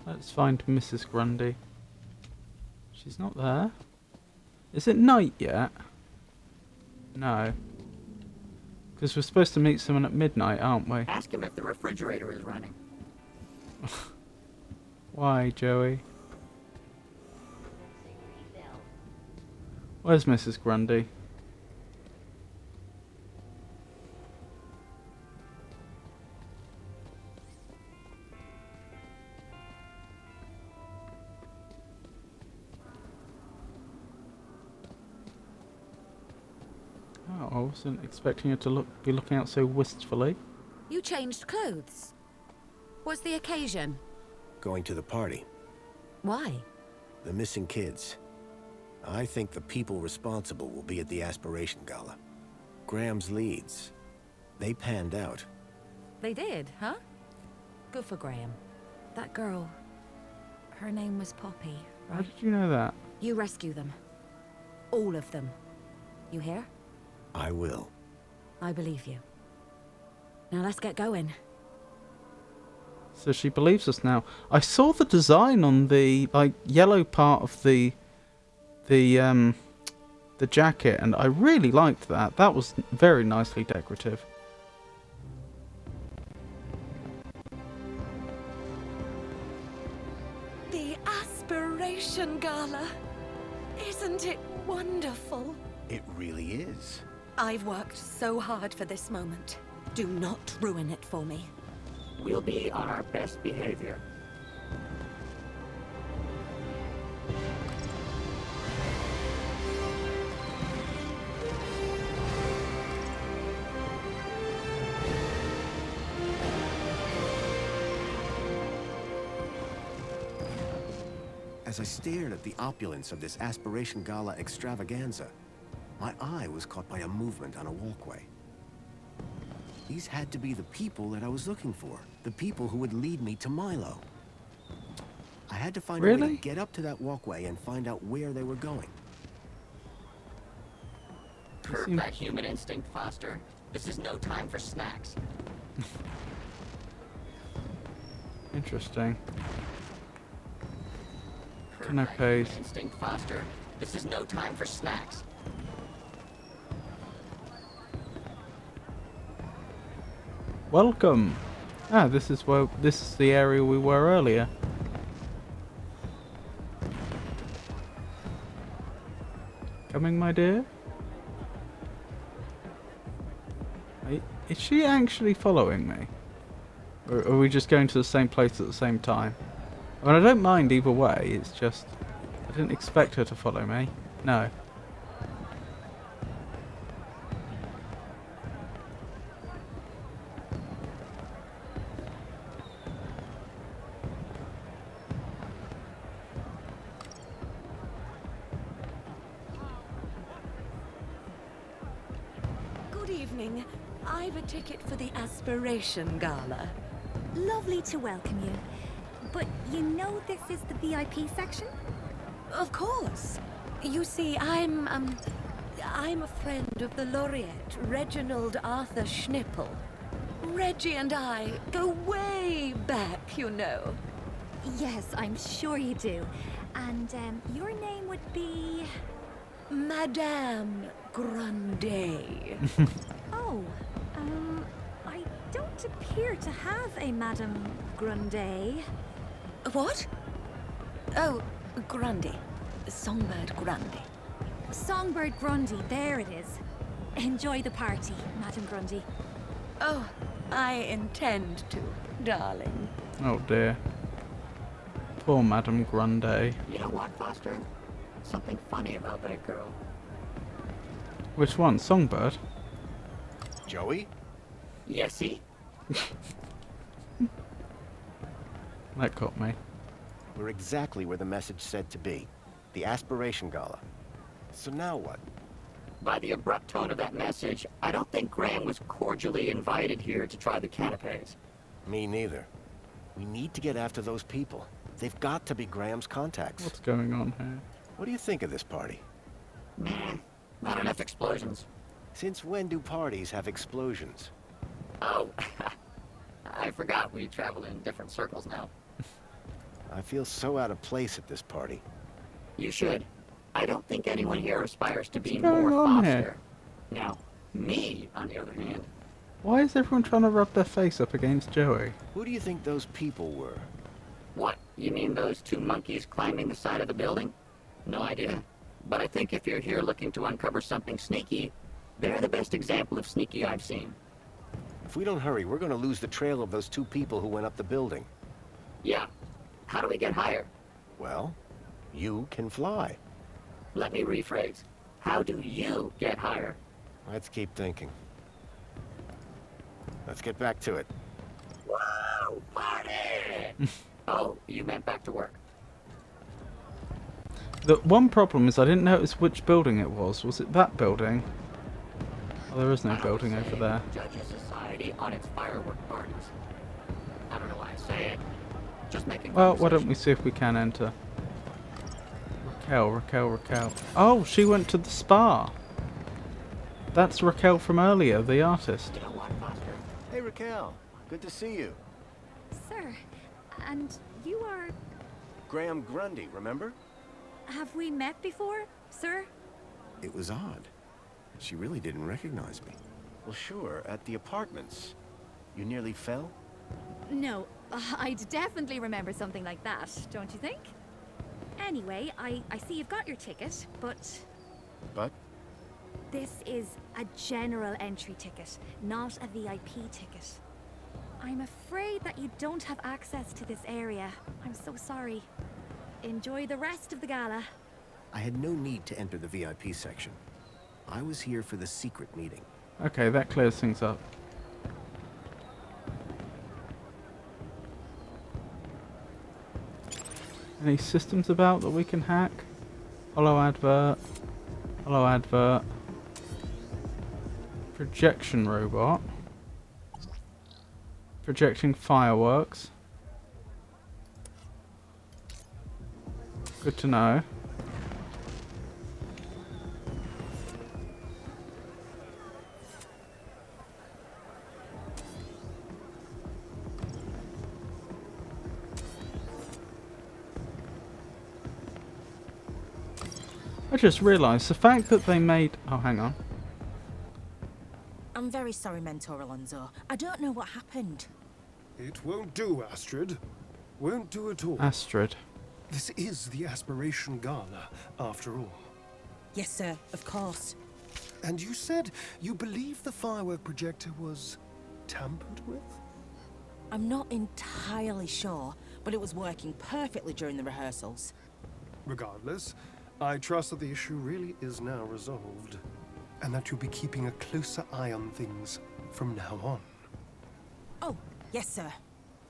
Speaker 1: Let's find Mrs. Grundy. She's not there. Is it night yet? No. Because we're supposed to meet someone at midnight, aren't we?
Speaker 3: Ask him if the refrigerator is running.
Speaker 1: Why, Joey? Where's Mrs. Grundy? Oh, I wasn't expecting her to be looking out so wistfully.
Speaker 14: You changed clothes. What's the occasion?
Speaker 10: Going to the party.
Speaker 14: Why?
Speaker 10: The missing kids. I think the people responsible will be at the Aspiration Gala. Graham's leads. They panned out.
Speaker 14: They did, huh? Good for Graham. That girl, her name was Poppy, right?
Speaker 1: How did you know that?
Speaker 14: You rescue them. All of them. You hear?
Speaker 10: I will.
Speaker 14: I believe you. Now let's get going.
Speaker 1: So she believes us now. I saw the design on the yellow part of the jacket, and I really liked that. That was very nicely decorative.
Speaker 16: The Aspiration Gala. Isn't it wonderful?
Speaker 10: It really is.
Speaker 16: I've worked so hard for this moment. Do not ruin it for me.
Speaker 3: We'll be on our best behavior.
Speaker 10: As I stared at the opulence of this Aspiration Gala extravaganza, my eye was caught by a movement on a walkway. These had to be the people that I was looking for. The people who would lead me to Milo. I had to find a way to get up to that walkway and find out where they were going.
Speaker 3: Curb that human instinct, Foster. This is no time for snacks.
Speaker 1: Interesting.
Speaker 3: Curb
Speaker 1: Canapes.
Speaker 3: that human instinct, Foster. This is no time for snacks.
Speaker 1: Welcome. Ah, this is the area we were earlier. Coming, my dear? Is she actually following me? Or are we just going to the same place at the same time? I mean, I don't mind either way, it's just... I didn't expect her to follow me. No.
Speaker 16: Good evening. I've a ticket for the Aspiration Gala.
Speaker 21: Lovely to welcome you. But you know this is the VIP section?
Speaker 16: Of course. You see, I'm a friend of the laureate, Reginald Arthur Schnippel. Reggie and I go way back, you know.
Speaker 21: Yes, I'm sure you do. And your name would be...
Speaker 16: Madame Grundy.
Speaker 21: Oh, I don't appear to have a Madame Grundy.
Speaker 16: What? Oh, Grundy. Songbird Grundy.
Speaker 21: Songbird Grundy, there it is. Enjoy the party, Madame Grundy.
Speaker 16: Oh, I intend to, darling.
Speaker 1: Oh dear. Poor Madame Grundy.
Speaker 3: You know what, Foster? Something funny about that girl.
Speaker 1: Which one? Songbird?
Speaker 10: Joey?
Speaker 3: Yesy?
Speaker 1: That got me.
Speaker 10: We're exactly where the message said to be. The Aspiration Gala. So now what?
Speaker 3: By the abrupt tone of that message, I don't think Graham was cordially invited here to try the canapes.
Speaker 10: Me neither. We need to get after those people. They've got to be Graham's contacts.
Speaker 1: What's going on here?
Speaker 10: What do you think of this party?
Speaker 3: Man, not enough explosions.
Speaker 10: Since when do parties have explosions?
Speaker 3: Oh, I forgot we travel in different circles now.
Speaker 10: I feel so out of place at this party.
Speaker 3: You should. I don't think anyone here aspires to be
Speaker 1: What's going
Speaker 3: more
Speaker 1: on
Speaker 3: Foster.
Speaker 1: here?
Speaker 3: Now, me, on the other hand.
Speaker 1: Why is everyone trying to rub their face up against Joey?
Speaker 10: Who do you think those people were?
Speaker 3: What, you mean those two monkeys climbing the side of the building? No idea. But I think if you're here looking to uncover something sneaky, they're the best example of sneaky I've seen.
Speaker 10: If we don't hurry, we're going to lose the trail of those two people who went up the building.
Speaker 3: Yeah. How do we get higher?
Speaker 10: Well, you can fly.
Speaker 3: Let me rephrase. How do you get higher?
Speaker 10: Let's keep thinking. Let's get back to it.
Speaker 3: Whoa, party! Oh, you meant back to work.
Speaker 1: The one problem is I didn't notice which building it was. Was it that building? Oh, there is no building over there.
Speaker 3: Judge a society on its firework parties. I don't know why I say it. Just making
Speaker 1: Well, why don't we see if we can enter? Raquel. Oh, she went to the spa. That's Raquel from earlier, the artist.
Speaker 3: You know what, Foster?
Speaker 10: Hey, Raquel. Good to see you.
Speaker 21: Sir, and you are...
Speaker 10: Graham Grundy, remember?
Speaker 21: Have we met before, sir?
Speaker 10: It was odd. She really didn't recognize me. Well, sure, at the apartments. You nearly fell?
Speaker 21: No, I'd definitely remember something like that, don't you think? Anyway, I see you've got your ticket, but...
Speaker 10: But?
Speaker 21: This is a general entry ticket, not a VIP ticket. I'm afraid that you don't have access to this area. I'm so sorry. Enjoy the rest of the gala.
Speaker 10: I had no need to enter the VIP section. I was here for the secret meeting.
Speaker 1: Okay, that clears things up. Any systems about that we can hack? Hello advert. Hello advert. Projection robot. Projecting fireworks. Good to know. I just realised the fact that they made... Oh, hang on.
Speaker 4: I'm very sorry, Mentor Alonso. I don't know what happened.
Speaker 22: It won't do, Astrid. Won't do at all.
Speaker 1: Astrid.
Speaker 22: This is the Aspiration Gala, after all.
Speaker 4: Yes, sir, of course.
Speaker 22: And you said you believe the firework projector was tampered with?
Speaker 4: I'm not entirely sure, but it was working perfectly during the rehearsals.
Speaker 22: Regardless, I trust that the issue really is now resolved, and that you'll be keeping a closer eye on things from now on.
Speaker 4: Oh, yes, sir.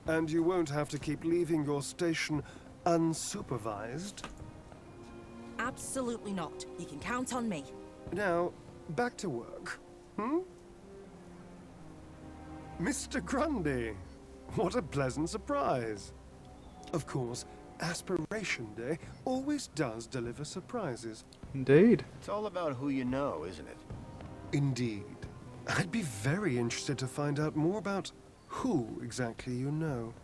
Speaker 22: And you won't have to keep leaving your station unsupervised?
Speaker 4: Absolutely not. You can count on me.
Speaker 22: Now, back to work, Mr. Grundy, what a pleasant surprise. Of course, Aspiration Day always does deliver surprises.
Speaker 1: Indeed.
Speaker 10: It's all about who you know, isn't it?
Speaker 22: Indeed. I'd be very interested to find out more about who exactly you know.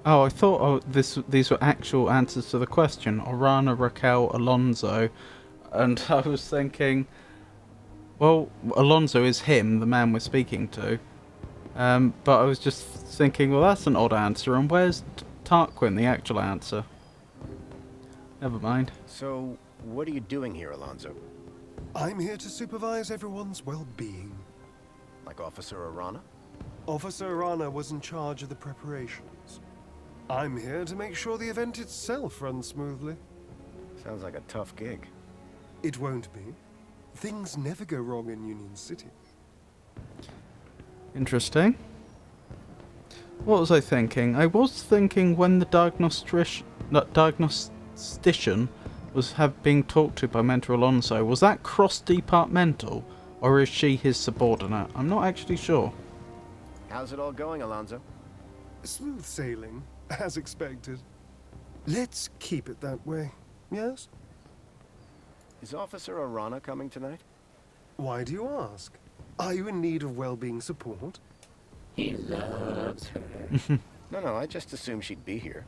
Speaker 1: Oh, I thought these were actual answers to the question. Orana, Raquel, Alonso. And I was thinking, well, Alonso is him, the man we're speaking to. But I was just thinking, well, that's an odd answer. And where's Tarquin, the actual answer? Never mind.
Speaker 10: So, what are you doing here, Alonso?
Speaker 22: I'm here to supervise everyone's well-being.
Speaker 10: Like Officer Arana?
Speaker 22: Officer Arana was in charge of the preparations. I'm here to make sure the event itself runs smoothly.
Speaker 10: Sounds like a tough gig.
Speaker 22: It won't be. Things never go wrong in Union City.
Speaker 1: Interesting. What was I thinking? I was thinking when the diagnostician was being talked to by Mentor Alonso, was that cross-departmental, or is she his subordinate? I'm not actually sure.
Speaker 10: How's it all going, Alonso?
Speaker 22: Smooth sailing, as expected. Let's keep it that way, yes?
Speaker 10: Is Officer Arana coming tonight?
Speaker 22: Why do you ask? Are you in need of well-being support?
Speaker 3: He loves her.
Speaker 10: No, I just assumed she'd be here.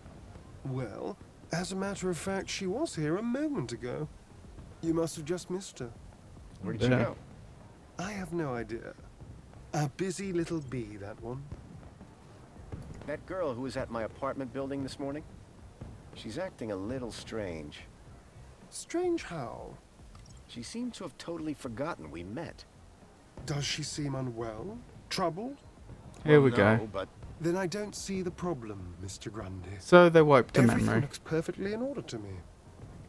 Speaker 22: Well, as a matter of fact, she was here a moment ago. You must have just missed her.
Speaker 10: Where did she go?
Speaker 22: I have no idea. A busy little bee, that one.
Speaker 10: That girl who was at my apartment building this morning? She's acting a little strange.
Speaker 22: Strange how?
Speaker 10: She seemed to have totally forgotten we met.
Speaker 22: Does she seem unwell? Troubled?
Speaker 1: Here we go.
Speaker 10: But
Speaker 22: then I don't see the problem, Mr. Grundy.
Speaker 1: So they wiped her
Speaker 22: Everything
Speaker 1: memory.
Speaker 22: looks perfectly in order to me.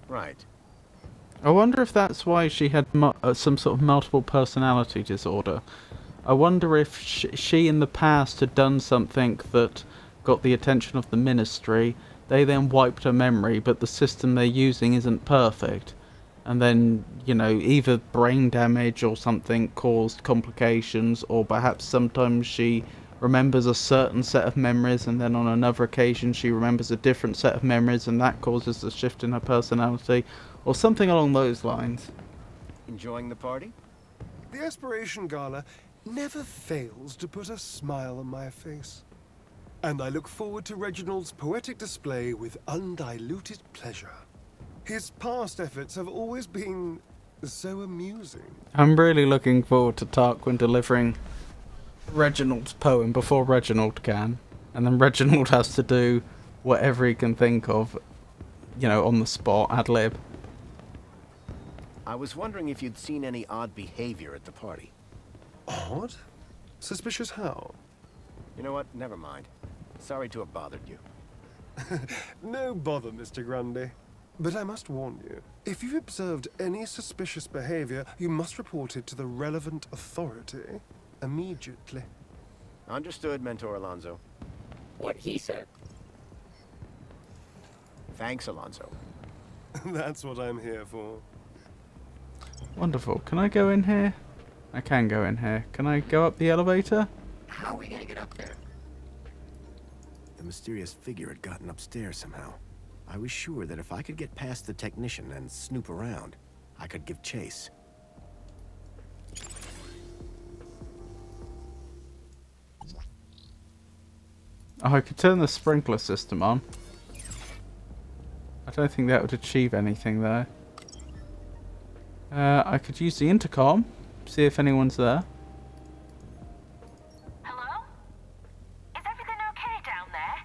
Speaker 10: Right.
Speaker 1: I wonder if that's why she had some sort of multiple personality disorder. I wonder if she in the past had done something that got the attention of the Ministry. They then wiped her memory, but the system they're using isn't perfect. And then, you know, either brain damage or something caused complications, or perhaps sometimes she remembers a certain set of memories and then on another occasion she remembers a different set of memories and that causes a shift in her personality, or something along those lines.
Speaker 10: Enjoying the party?
Speaker 22: The Aspiration Gala never fails to put a smile on my face. And I look forward to Reginald's poetic display with undiluted pleasure. His past efforts have always been so amusing.
Speaker 1: I'm really looking forward to Tarquin delivering Reginald's poem before Reginald can. And then Reginald has to do whatever he can think of, you know, on the spot, ad lib.
Speaker 10: I was wondering if you'd seen any odd behavior at the party.
Speaker 22: Odd? Suspicious how?
Speaker 10: You know what? Never mind. Sorry to have bothered you.
Speaker 22: No bother, Mr. Grundy. But I must warn you, if you've observed any suspicious behavior, you must report it to the relevant authority immediately.
Speaker 10: Understood, Mentor Alonso.
Speaker 3: What he said.
Speaker 10: Thanks, Alonso.
Speaker 22: That's what I'm here for.
Speaker 1: Wonderful. Can I go in here? I can go in here. Can I go up the elevator?
Speaker 3: How are we gonna get up there?
Speaker 10: The mysterious figure had gotten upstairs somehow. I was sure that if I could get past the technician and snoop around, I could give chase.
Speaker 1: Oh, I could turn the sprinkler system on. I don't think that would achieve anything though. I could use the intercom, see if anyone's there.
Speaker 8: Hello? Is everything okay down there?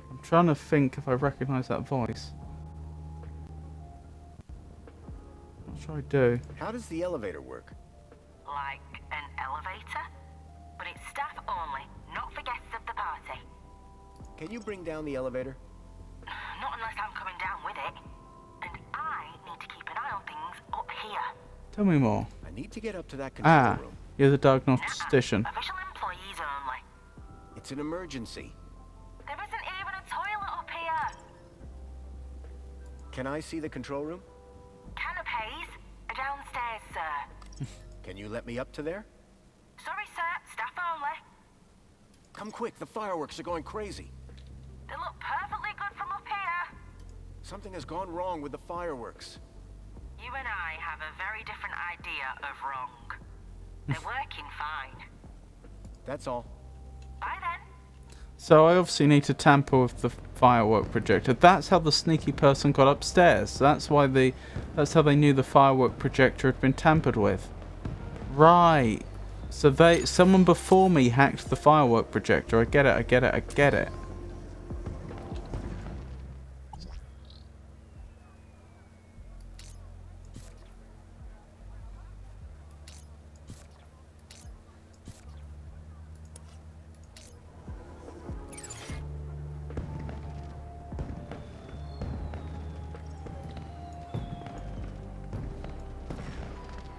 Speaker 1: I'm trying to think if I recognise that voice. Not sure I do.
Speaker 2: How does the elevator work?
Speaker 8: Like an elevator? But it's staff only, not for guests of the party.
Speaker 2: Can you bring down the elevator?
Speaker 8: Not unless I'm coming down with it. And I need to keep an eye on things up here.
Speaker 1: Tell me more.
Speaker 2: I need to get up to that control room.
Speaker 1: You're the diagnostician.
Speaker 8: Official employees only.
Speaker 2: It's an emergency.
Speaker 8: There isn't even a toilet up here.
Speaker 2: Can I see the control room?
Speaker 8: Canopies are downstairs, sir.
Speaker 2: Can you let me up to there?
Speaker 8: Sorry, sir. Staff only.
Speaker 2: Come quick, the fireworks are going crazy.
Speaker 8: They look perfectly good from up here.
Speaker 2: Something has gone wrong with the fireworks.
Speaker 8: You and I have a very different idea of wrong. They're working fine.
Speaker 2: That's all.
Speaker 8: Bye then.
Speaker 1: So I obviously need to tamper with the firework projector. That's how the sneaky person got upstairs. That's how they knew the firework projector had been tampered with. Right. So someone before me hacked the firework projector. I get it.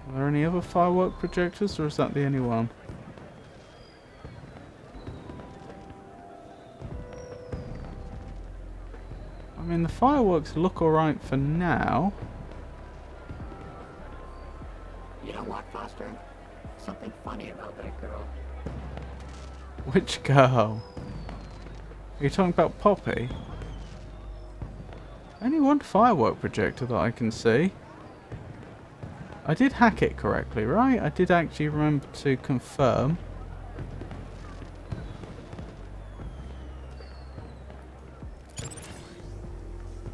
Speaker 1: Are there any other firework projectors, or is that the only one? I mean, the fireworks look alright for now.
Speaker 3: You know what, Foster? Something funny about that girl.
Speaker 1: Which girl? Are you talking about Poppy? Only one firework projector that I can see. I did hack it correctly, right? I did actually remember to confirm.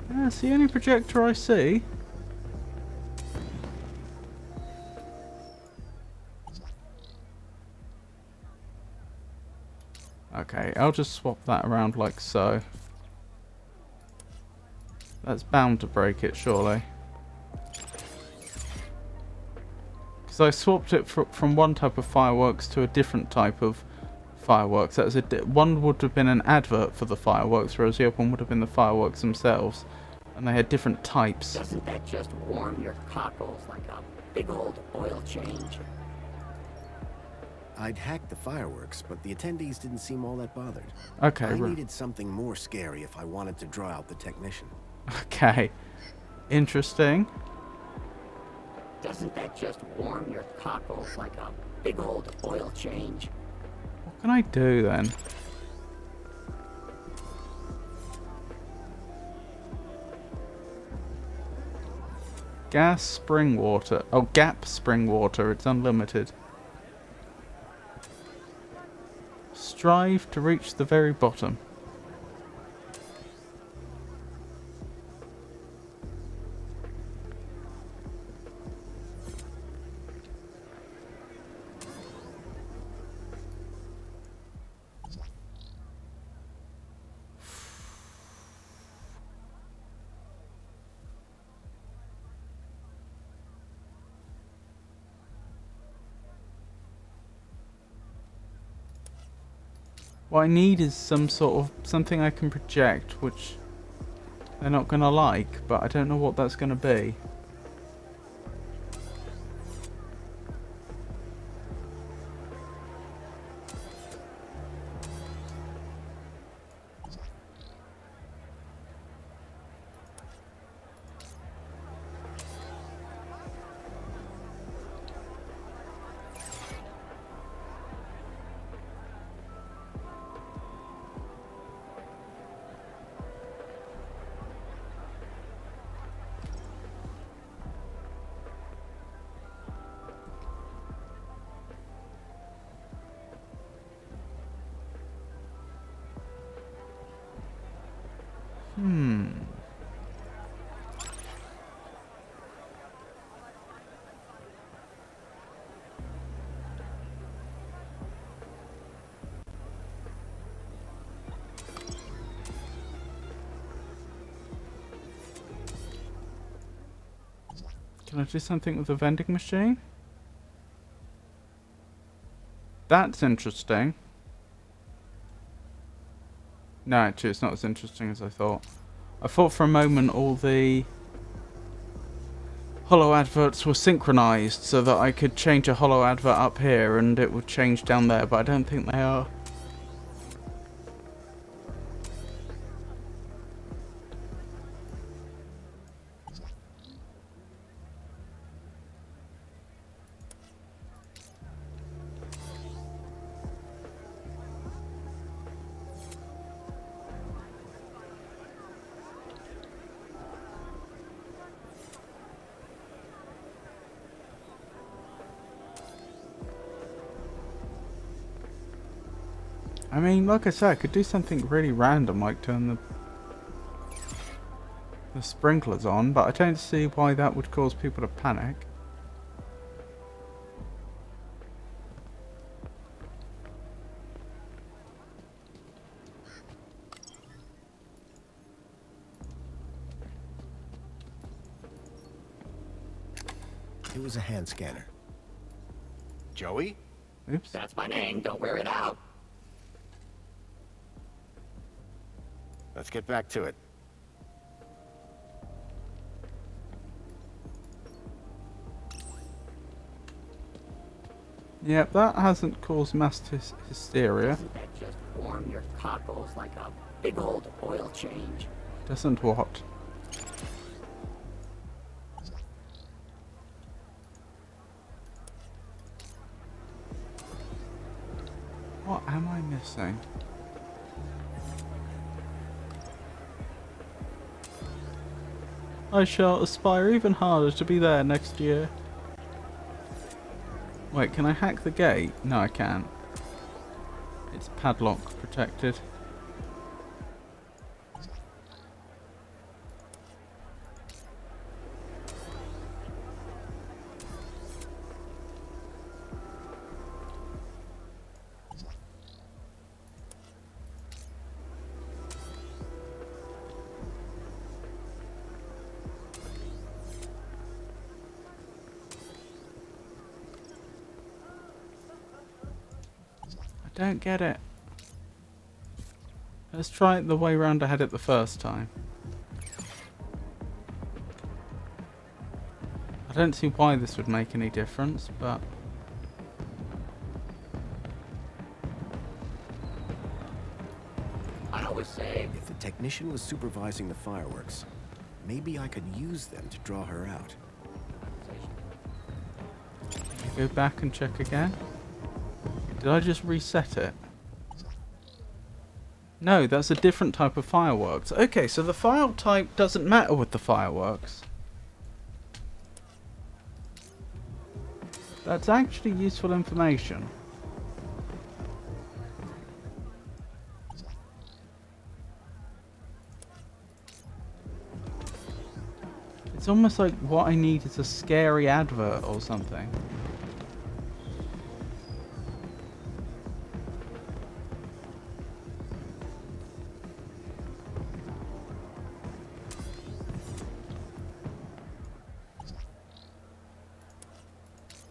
Speaker 1: That's the only projector I see. Okay, I'll just swap that around like so. That's bound to break it, surely. Because I swapped it from one type of fireworks to a different type of fireworks. That's one would have been an advert for the fireworks, whereas the other one would have been the fireworks themselves. And they had different types.
Speaker 3: Doesn't that just warm your cockles like a big old oil change?
Speaker 10: I'd hacked the fireworks, but the attendees didn't seem all that bothered.
Speaker 1: Okay,
Speaker 10: I needed something more scary if I wanted to draw out the technician.
Speaker 1: Okay. Interesting.
Speaker 3: Doesn't that just warm your cockles like a big old oil change?
Speaker 1: What can I do then? Gas spring water. Oh, Gap spring water. It's unlimited. Strive to reach the very bottom. What I need is some sort of something I can project, which they're not gonna like, but I don't know what that's gonna be. Can I do something with the vending machine? That's interesting. No, actually, it's not as interesting as I thought. I thought for a moment all the holo adverts were synchronized so that I could change a holo advert up here and it would change down there, but I don't think they are. I mean, like I said, I could do something really random, like turn the sprinklers on, but I don't see why that would cause people to panic.
Speaker 2: It was a hand scanner.
Speaker 10: Joey?
Speaker 1: Oops.
Speaker 3: That's my name. Don't wear it out.
Speaker 10: Let's get back to it.
Speaker 1: Yep, that hasn't caused mass hysteria.
Speaker 3: Doesn't that just warm your cockles like a big old oil change?
Speaker 1: Doesn't what? What am I missing? I shall aspire even harder to be there next year. Wait, can I hack the gate? No, I can't. It's padlock protected. Don't get it. Let's try it the way round I had it the first time. I don't see why this would make any difference, but...
Speaker 3: I always say,
Speaker 2: if the technician was supervising the fireworks, maybe I could use them to draw her out.
Speaker 1: Go back and check again. Did I just reset it? No, that's a different type of fireworks. Okay, so the file type doesn't matter with the fireworks. That's actually useful information. It's almost like what I need is a scary advert or something.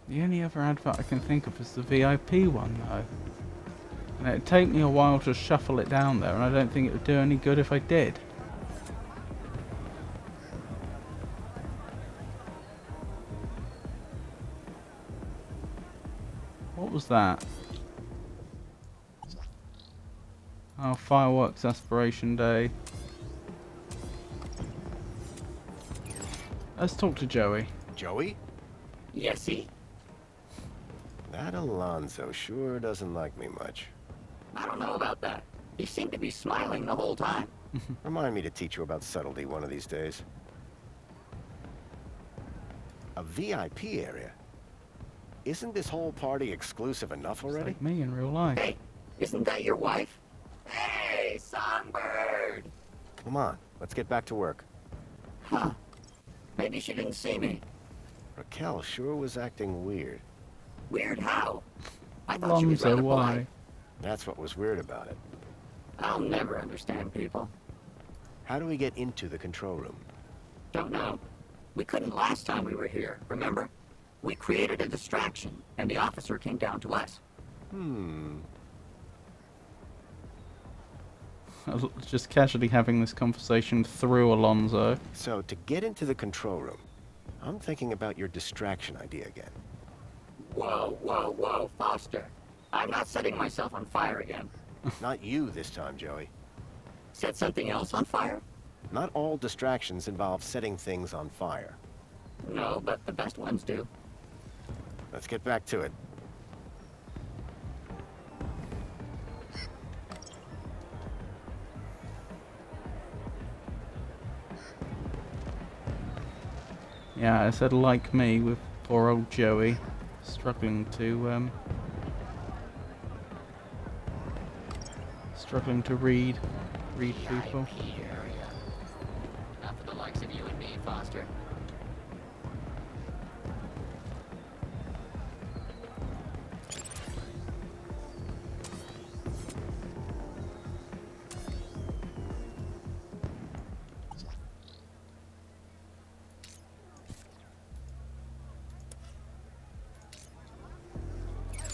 Speaker 1: The only other advert I can think of is the VIP one though. And it'd take me a while to shuffle it down there, and I don't think it would do any good if I did. What was that? Oh, fireworks aspiration day. Let's talk to Joey.
Speaker 10: Joey?
Speaker 3: Yesy.
Speaker 10: That Alonzo sure doesn't like me much.
Speaker 3: I don't know about that. He seemed to be smiling the whole time.
Speaker 10: Remind me to teach you about subtlety one of these days. A VIP area? Isn't this whole party exclusive enough already?
Speaker 1: Like me in real life.
Speaker 3: Hey, isn't that your wife? Hey, Songbird!
Speaker 10: Come on, let's get back to work.
Speaker 3: Huh. Maybe she didn't see me.
Speaker 10: Raquel sure was acting weird.
Speaker 3: Weird how? I thought she was rather polite.
Speaker 10: That's what was weird about it.
Speaker 3: I'll never understand people.
Speaker 10: How do we get into the control room?
Speaker 3: Don't know. We couldn't last time we were here, remember? We created a distraction, and the officer came down to us.
Speaker 1: Just casually having this conversation through Alonso.
Speaker 10: So, to get into the control room, I'm thinking about your distraction idea again.
Speaker 3: Whoa, whoa, whoa, Foster. I'm not setting myself on fire again.
Speaker 10: Not you this time, Joey.
Speaker 3: Set something else on fire?
Speaker 10: Not all distractions involve setting things on fire.
Speaker 3: No, but the best ones do.
Speaker 10: Let's get back to it.
Speaker 1: Yeah, I said like me with poor old Joey, struggling to read people.
Speaker 3: Not for the likes of you and me, Foster.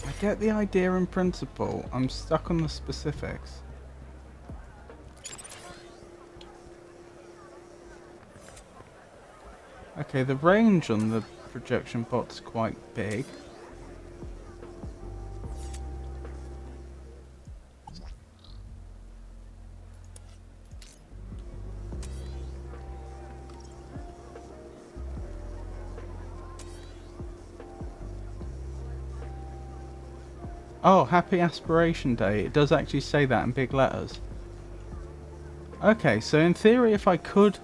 Speaker 1: I get the idea in principle. I'm stuck on the specifics. Okay, the range on the projection bot's quite big. Oh, happy aspiration day. It does actually say that in big letters. Okay, so in theory if I could...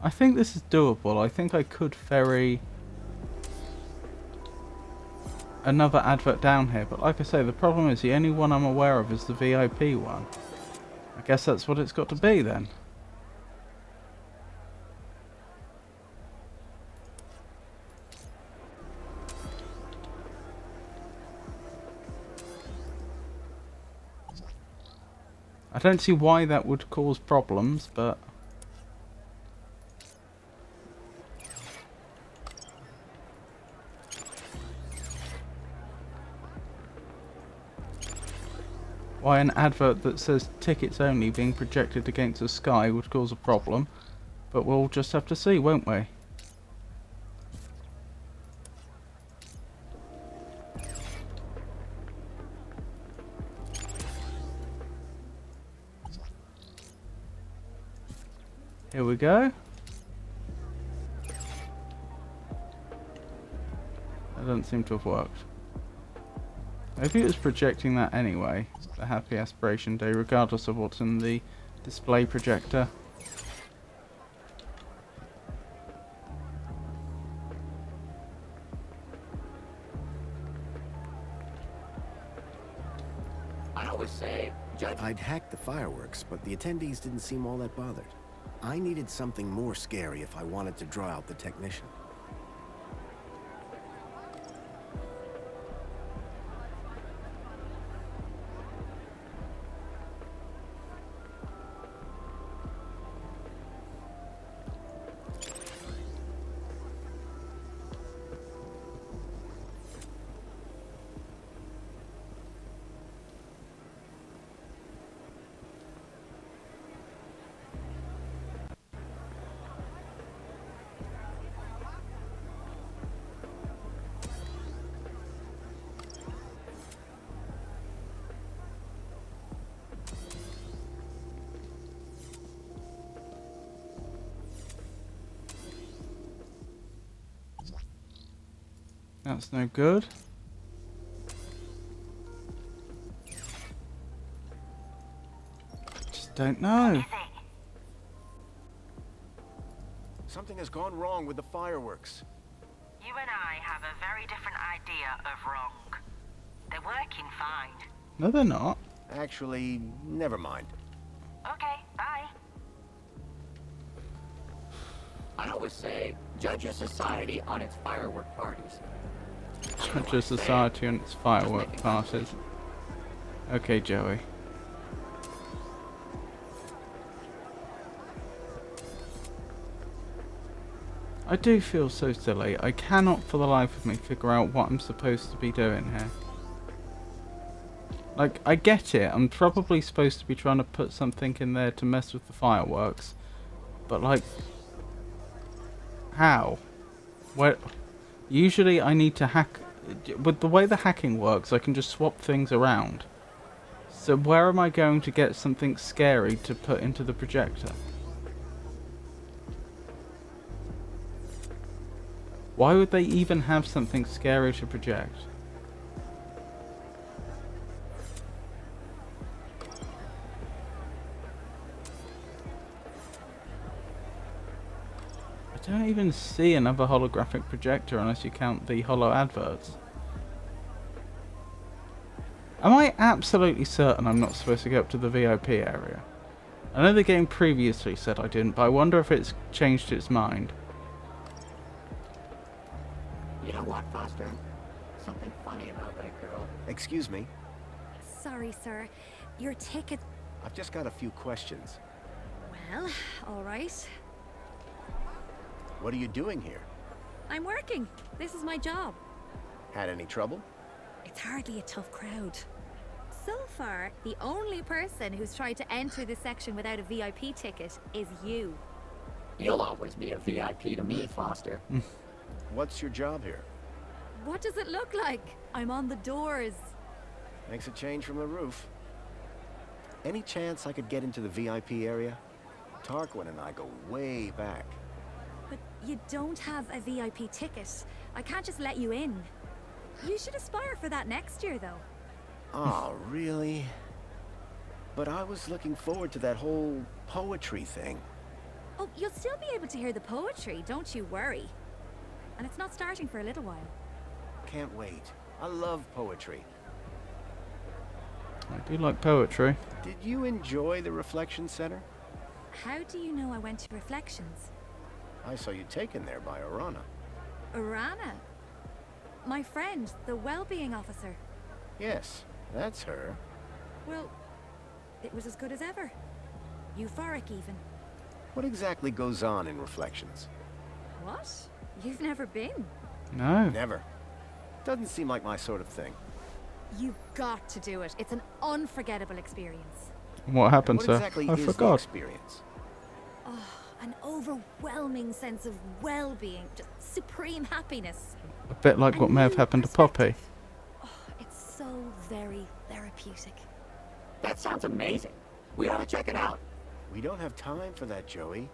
Speaker 1: I think this is doable. I think I could ferry another advert down here. But like I say, the problem is the only one I'm aware of is the VIP one. I guess that's what it's got to be then. I don't see why that would cause problems, but... why an advert that says tickets only being projected against the sky would cause a problem. But we'll just have to see, won't we? Here we go. That doesn't seem to have worked. Maybe it was projecting that anyway. The Happy Aspiration Day, regardless of what's in the display projector.
Speaker 3: I always say, Judge...
Speaker 10: I'd hacked the fireworks, but the attendees didn't seem all that bothered. I needed something more scary if I wanted to draw out the technician.
Speaker 1: That's no good. Just don't know.
Speaker 10: Something has gone wrong with the fireworks.
Speaker 8: You and I have a very different idea of wrong. They're working fine.
Speaker 1: No, they're not.
Speaker 10: Actually, never mind.
Speaker 8: Okay, bye.
Speaker 3: I always say, judge a society on its firework parties.
Speaker 1: Judge a society on its firework parties. Okay, Joey. I do feel so silly. I cannot for the life of me figure out what I'm supposed to be doing here. Like, I get it. I'm probably supposed to be trying to put something in there to mess with the fireworks. But, like... how? Where... Usually I need to hack... With the way the hacking works, I can just swap things around. So where am I going to get something scary to put into the projector? Why would they even have something scary to project? I don't even see another holographic projector unless you count the holo adverts. Am I absolutely certain I'm not supposed to go up to the VIP area? I know the game previously said I didn't, but I wonder if it's changed its mind.
Speaker 3: You know what, Foster? Something funny about that girl.
Speaker 10: Excuse me.
Speaker 21: Sorry, sir. Your ticket...
Speaker 10: I've just got a few questions.
Speaker 21: Well, all right.
Speaker 10: What are you doing here?
Speaker 21: I'm working. This is my job.
Speaker 10: Had any trouble?
Speaker 21: It's hardly a tough crowd. So far, the only person who's tried to enter this section without a VIP ticket is you.
Speaker 3: You'll always be a VIP to me, Foster.
Speaker 10: What's your job here?
Speaker 21: What does it look like? I'm on the doors.
Speaker 10: Makes a change from the roof. Any chance I could get into the VIP area? Tarquin and I go way back.
Speaker 21: But you don't have a VIP ticket. I can't just let you in. You should aspire for that next year, though.
Speaker 10: Oh, really? But I was looking forward to that whole poetry thing.
Speaker 21: Oh, you'll still be able to hear the poetry, don't you worry. And it's not starting for a little while.
Speaker 10: Can't wait. I love poetry.
Speaker 1: I do like poetry.
Speaker 10: Did you enjoy the Reflection Center?
Speaker 21: How do you know I went to Reflections?
Speaker 10: I saw you taken there by Orana.
Speaker 21: Orana? My friend, the well-being officer.
Speaker 10: Yes, that's her.
Speaker 21: Well, it was as good as ever. Euphoric, even.
Speaker 10: What exactly goes on in Reflections?
Speaker 21: What? You've never been?
Speaker 1: No.
Speaker 10: Never. Doesn't seem like my sort of thing.
Speaker 21: You got to do it. It's an unforgettable experience.
Speaker 1: What happened,
Speaker 10: What
Speaker 1: sir?
Speaker 10: exactly
Speaker 1: I
Speaker 10: is the
Speaker 1: forgot.
Speaker 10: experience?
Speaker 21: Oh, an overwhelming sense of well-being, just supreme happiness.
Speaker 1: A bit like what may have happened to Poppy.
Speaker 21: Oh, it's so very therapeutic.
Speaker 3: That sounds amazing. We ought to check it out.
Speaker 10: We don't have time for that, Joey.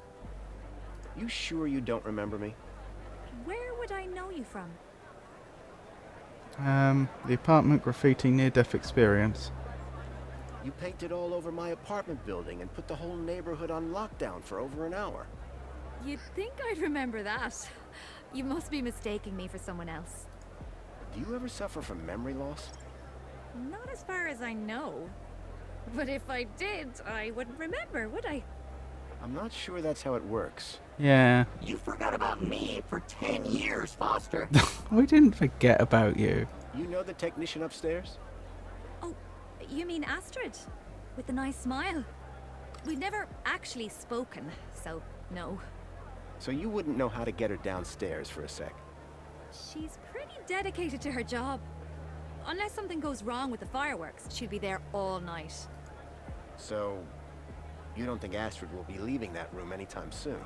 Speaker 10: You sure you don't remember me?
Speaker 21: Where would I know you from?
Speaker 1: The apartment graffiti near-death experience.
Speaker 10: You painted all over my apartment building and put the whole neighborhood on lockdown for over an hour.
Speaker 21: You'd think I'd remember that. You must be mistaking me for someone else.
Speaker 10: Do you ever suffer from memory loss?
Speaker 21: Not as far as I know. But if I did, I wouldn't remember, would I?
Speaker 10: I'm not sure that's how it works.
Speaker 1: Yeah.
Speaker 3: You forgot about me for 10 years, Foster.
Speaker 1: We didn't forget about you.
Speaker 10: You know the technician upstairs?
Speaker 21: Oh, you mean Astrid? With the nice smile? We've never actually spoken, so no.
Speaker 10: So you wouldn't know how to get her downstairs for a sec?
Speaker 21: She's pretty dedicated to her job. Unless something goes wrong with the fireworks, she'd be there all night.
Speaker 10: So, you don't think Astrid will be leaving that room anytime soon?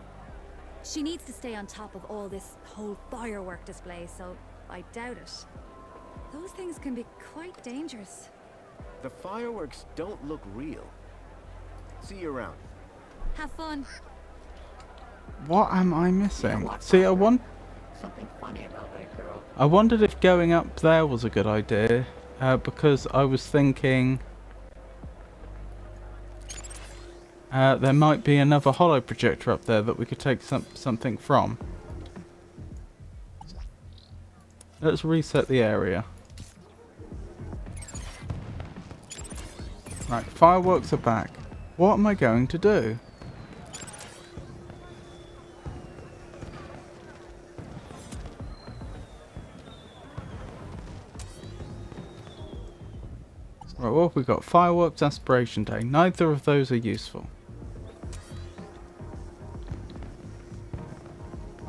Speaker 21: She needs to stay on top of all this whole firework display, so I doubt it. Those things can be quite dangerous.
Speaker 10: The fireworks don't look real. See you around.
Speaker 21: Have fun.
Speaker 1: What am I missing? See,
Speaker 3: Something funny about that girl.
Speaker 1: I wondered if going up there was a good idea, because I was thinking there might be another holo projector up there that we could take something from. Let's reset the area. Right, fireworks are back. What am I going to do? Right, well, we've got fireworks, aspiration day. Neither of those are useful.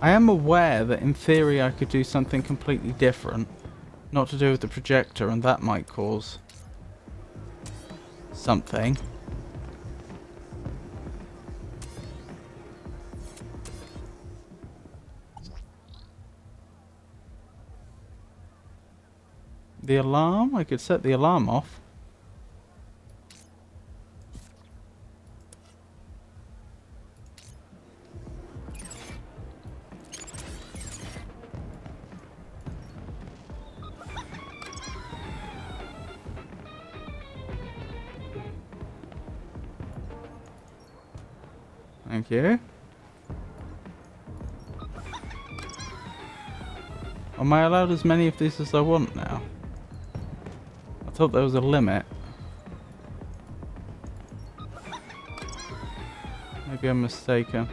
Speaker 1: I am aware that in theory I could do something completely different, not to do with the projector, and that might cause something. The alarm? I could set the alarm off. Thank you. Am I allowed as many of these as I want now? I thought there was a limit. Maybe I'm mistaken.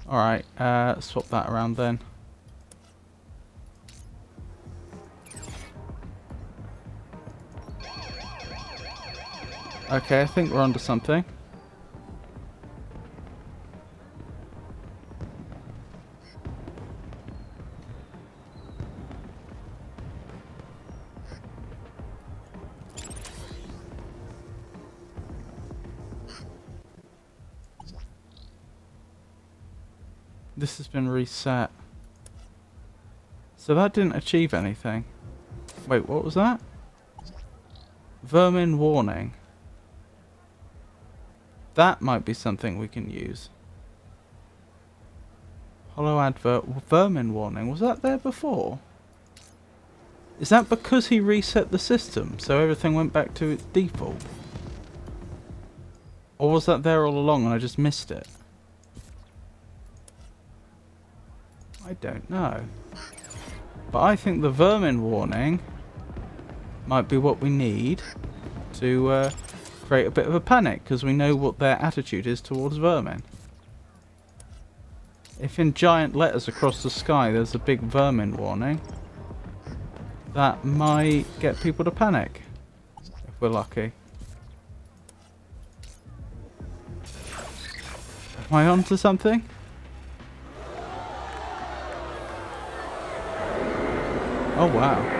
Speaker 1: Alright, swap that around then. Okay, I think we're onto something. This has been reset. So that didn't achieve anything. Wait, what was that? Vermin warning. That might be something we can use. Hollow advert. Vermin warning. Was that there before? Is that because he reset the system, so everything went back to its default? Or was that there all along and I just missed it? I don't know. But I think the vermin warning might be what we need to create a bit of a panic, because we know what their attitude is towards vermin. If in giant letters across the sky there's a big vermin warning, that might get people to panic, if we're lucky. Am I onto something? Oh wow.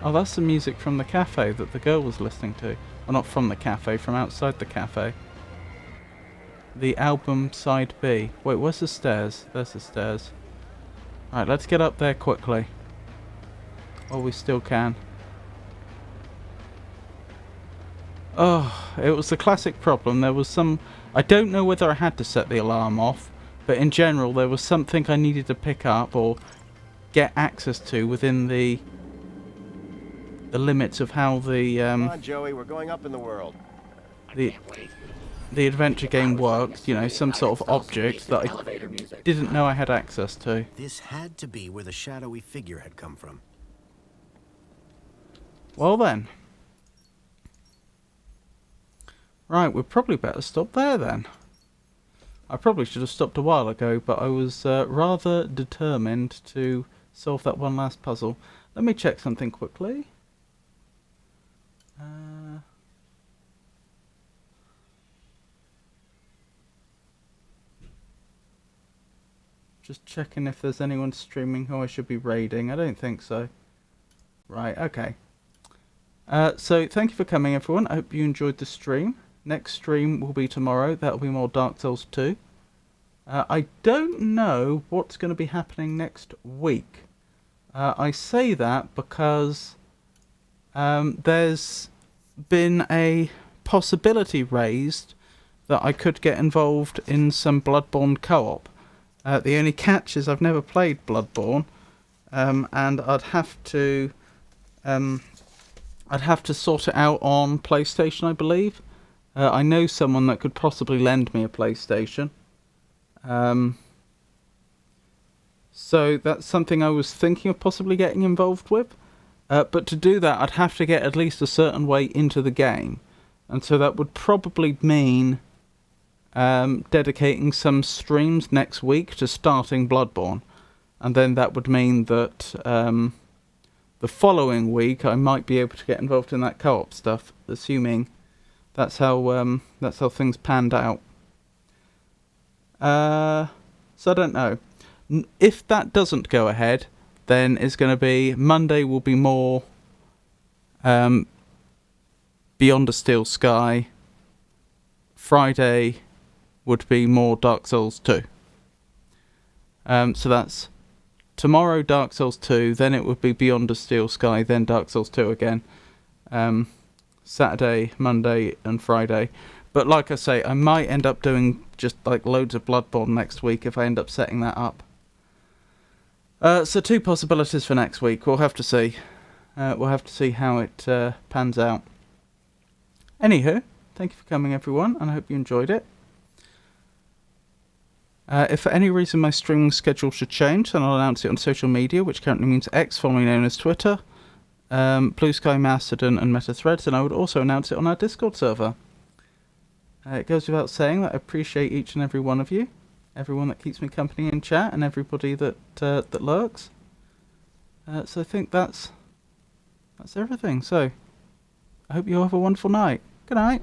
Speaker 1: Oh, that's the music from the cafe that the girl was listening to. Well, not from the cafe, from outside the cafe. The album side B. Wait, where's the stairs? There's the stairs. Alright, let's get up there quickly. While we still can. Oh, it was the classic problem. There was some... I don't know whether I had to set the alarm off, but in general there was something I needed to pick up or get access to within the limits of how the
Speaker 10: Come on, Joey, we're going up in the world.
Speaker 1: the adventure game worked, you know, some sort of object that I didn't know I had access to.
Speaker 10: This had to be where the shadowy figure had come from.
Speaker 1: Well then. Right, we'd probably better stop there then. I probably should have stopped a while ago, but I was rather determined to solve that one last puzzle. Let me check something quickly. Just checking if there's anyone streaming who I should be raiding. I don't think so. Right, okay. So thank you for coming, everyone. I hope you enjoyed the stream. Next stream will be tomorrow. That'll be more Dark Souls 2. I don't know what's going to be happening next week. I say that because there's been a possibility raised that I could get involved in some Bloodborne co-op. The only catch is I've never played Bloodborne, and I'd have to sort it out on PlayStation, I believe. I know someone that could possibly lend me a PlayStation. So that's something I was thinking of possibly getting involved with. But to do that, I'd have to get at least a certain way into the game. And so that would probably mean dedicating some streams next week to starting Bloodborne. And then that would mean that the following week I might be able to get involved in that co-op stuff, assuming that's how things panned out. So I don't know. If that doesn't go ahead, then it's going to be Monday will be more Beyond a Steel Sky. Friday would be more Dark Souls 2. So that's tomorrow Dark Souls 2, then it would be Beyond a Steel Sky, then Dark Souls 2 again. Saturday, Monday and Friday. But like I say, I might end up doing just like loads of Bloodborne next week if I end up setting that up. So 2 possibilities for next week. We'll have to see. We'll have to see how it pans out. Anywho, thank you for coming everyone, and I hope you enjoyed it. If for any reason my streaming schedule should change, then I'll announce it on social media, which currently means X, formerly known as Twitter, Blue Sky, Mastodon and Meta Threads, and I would also announce it on our Discord server. It goes without saying that I appreciate each and every one of you, everyone that keeps me company in chat, and everybody that lurks. So I think that's everything. So I hope you all have a wonderful night. Good night.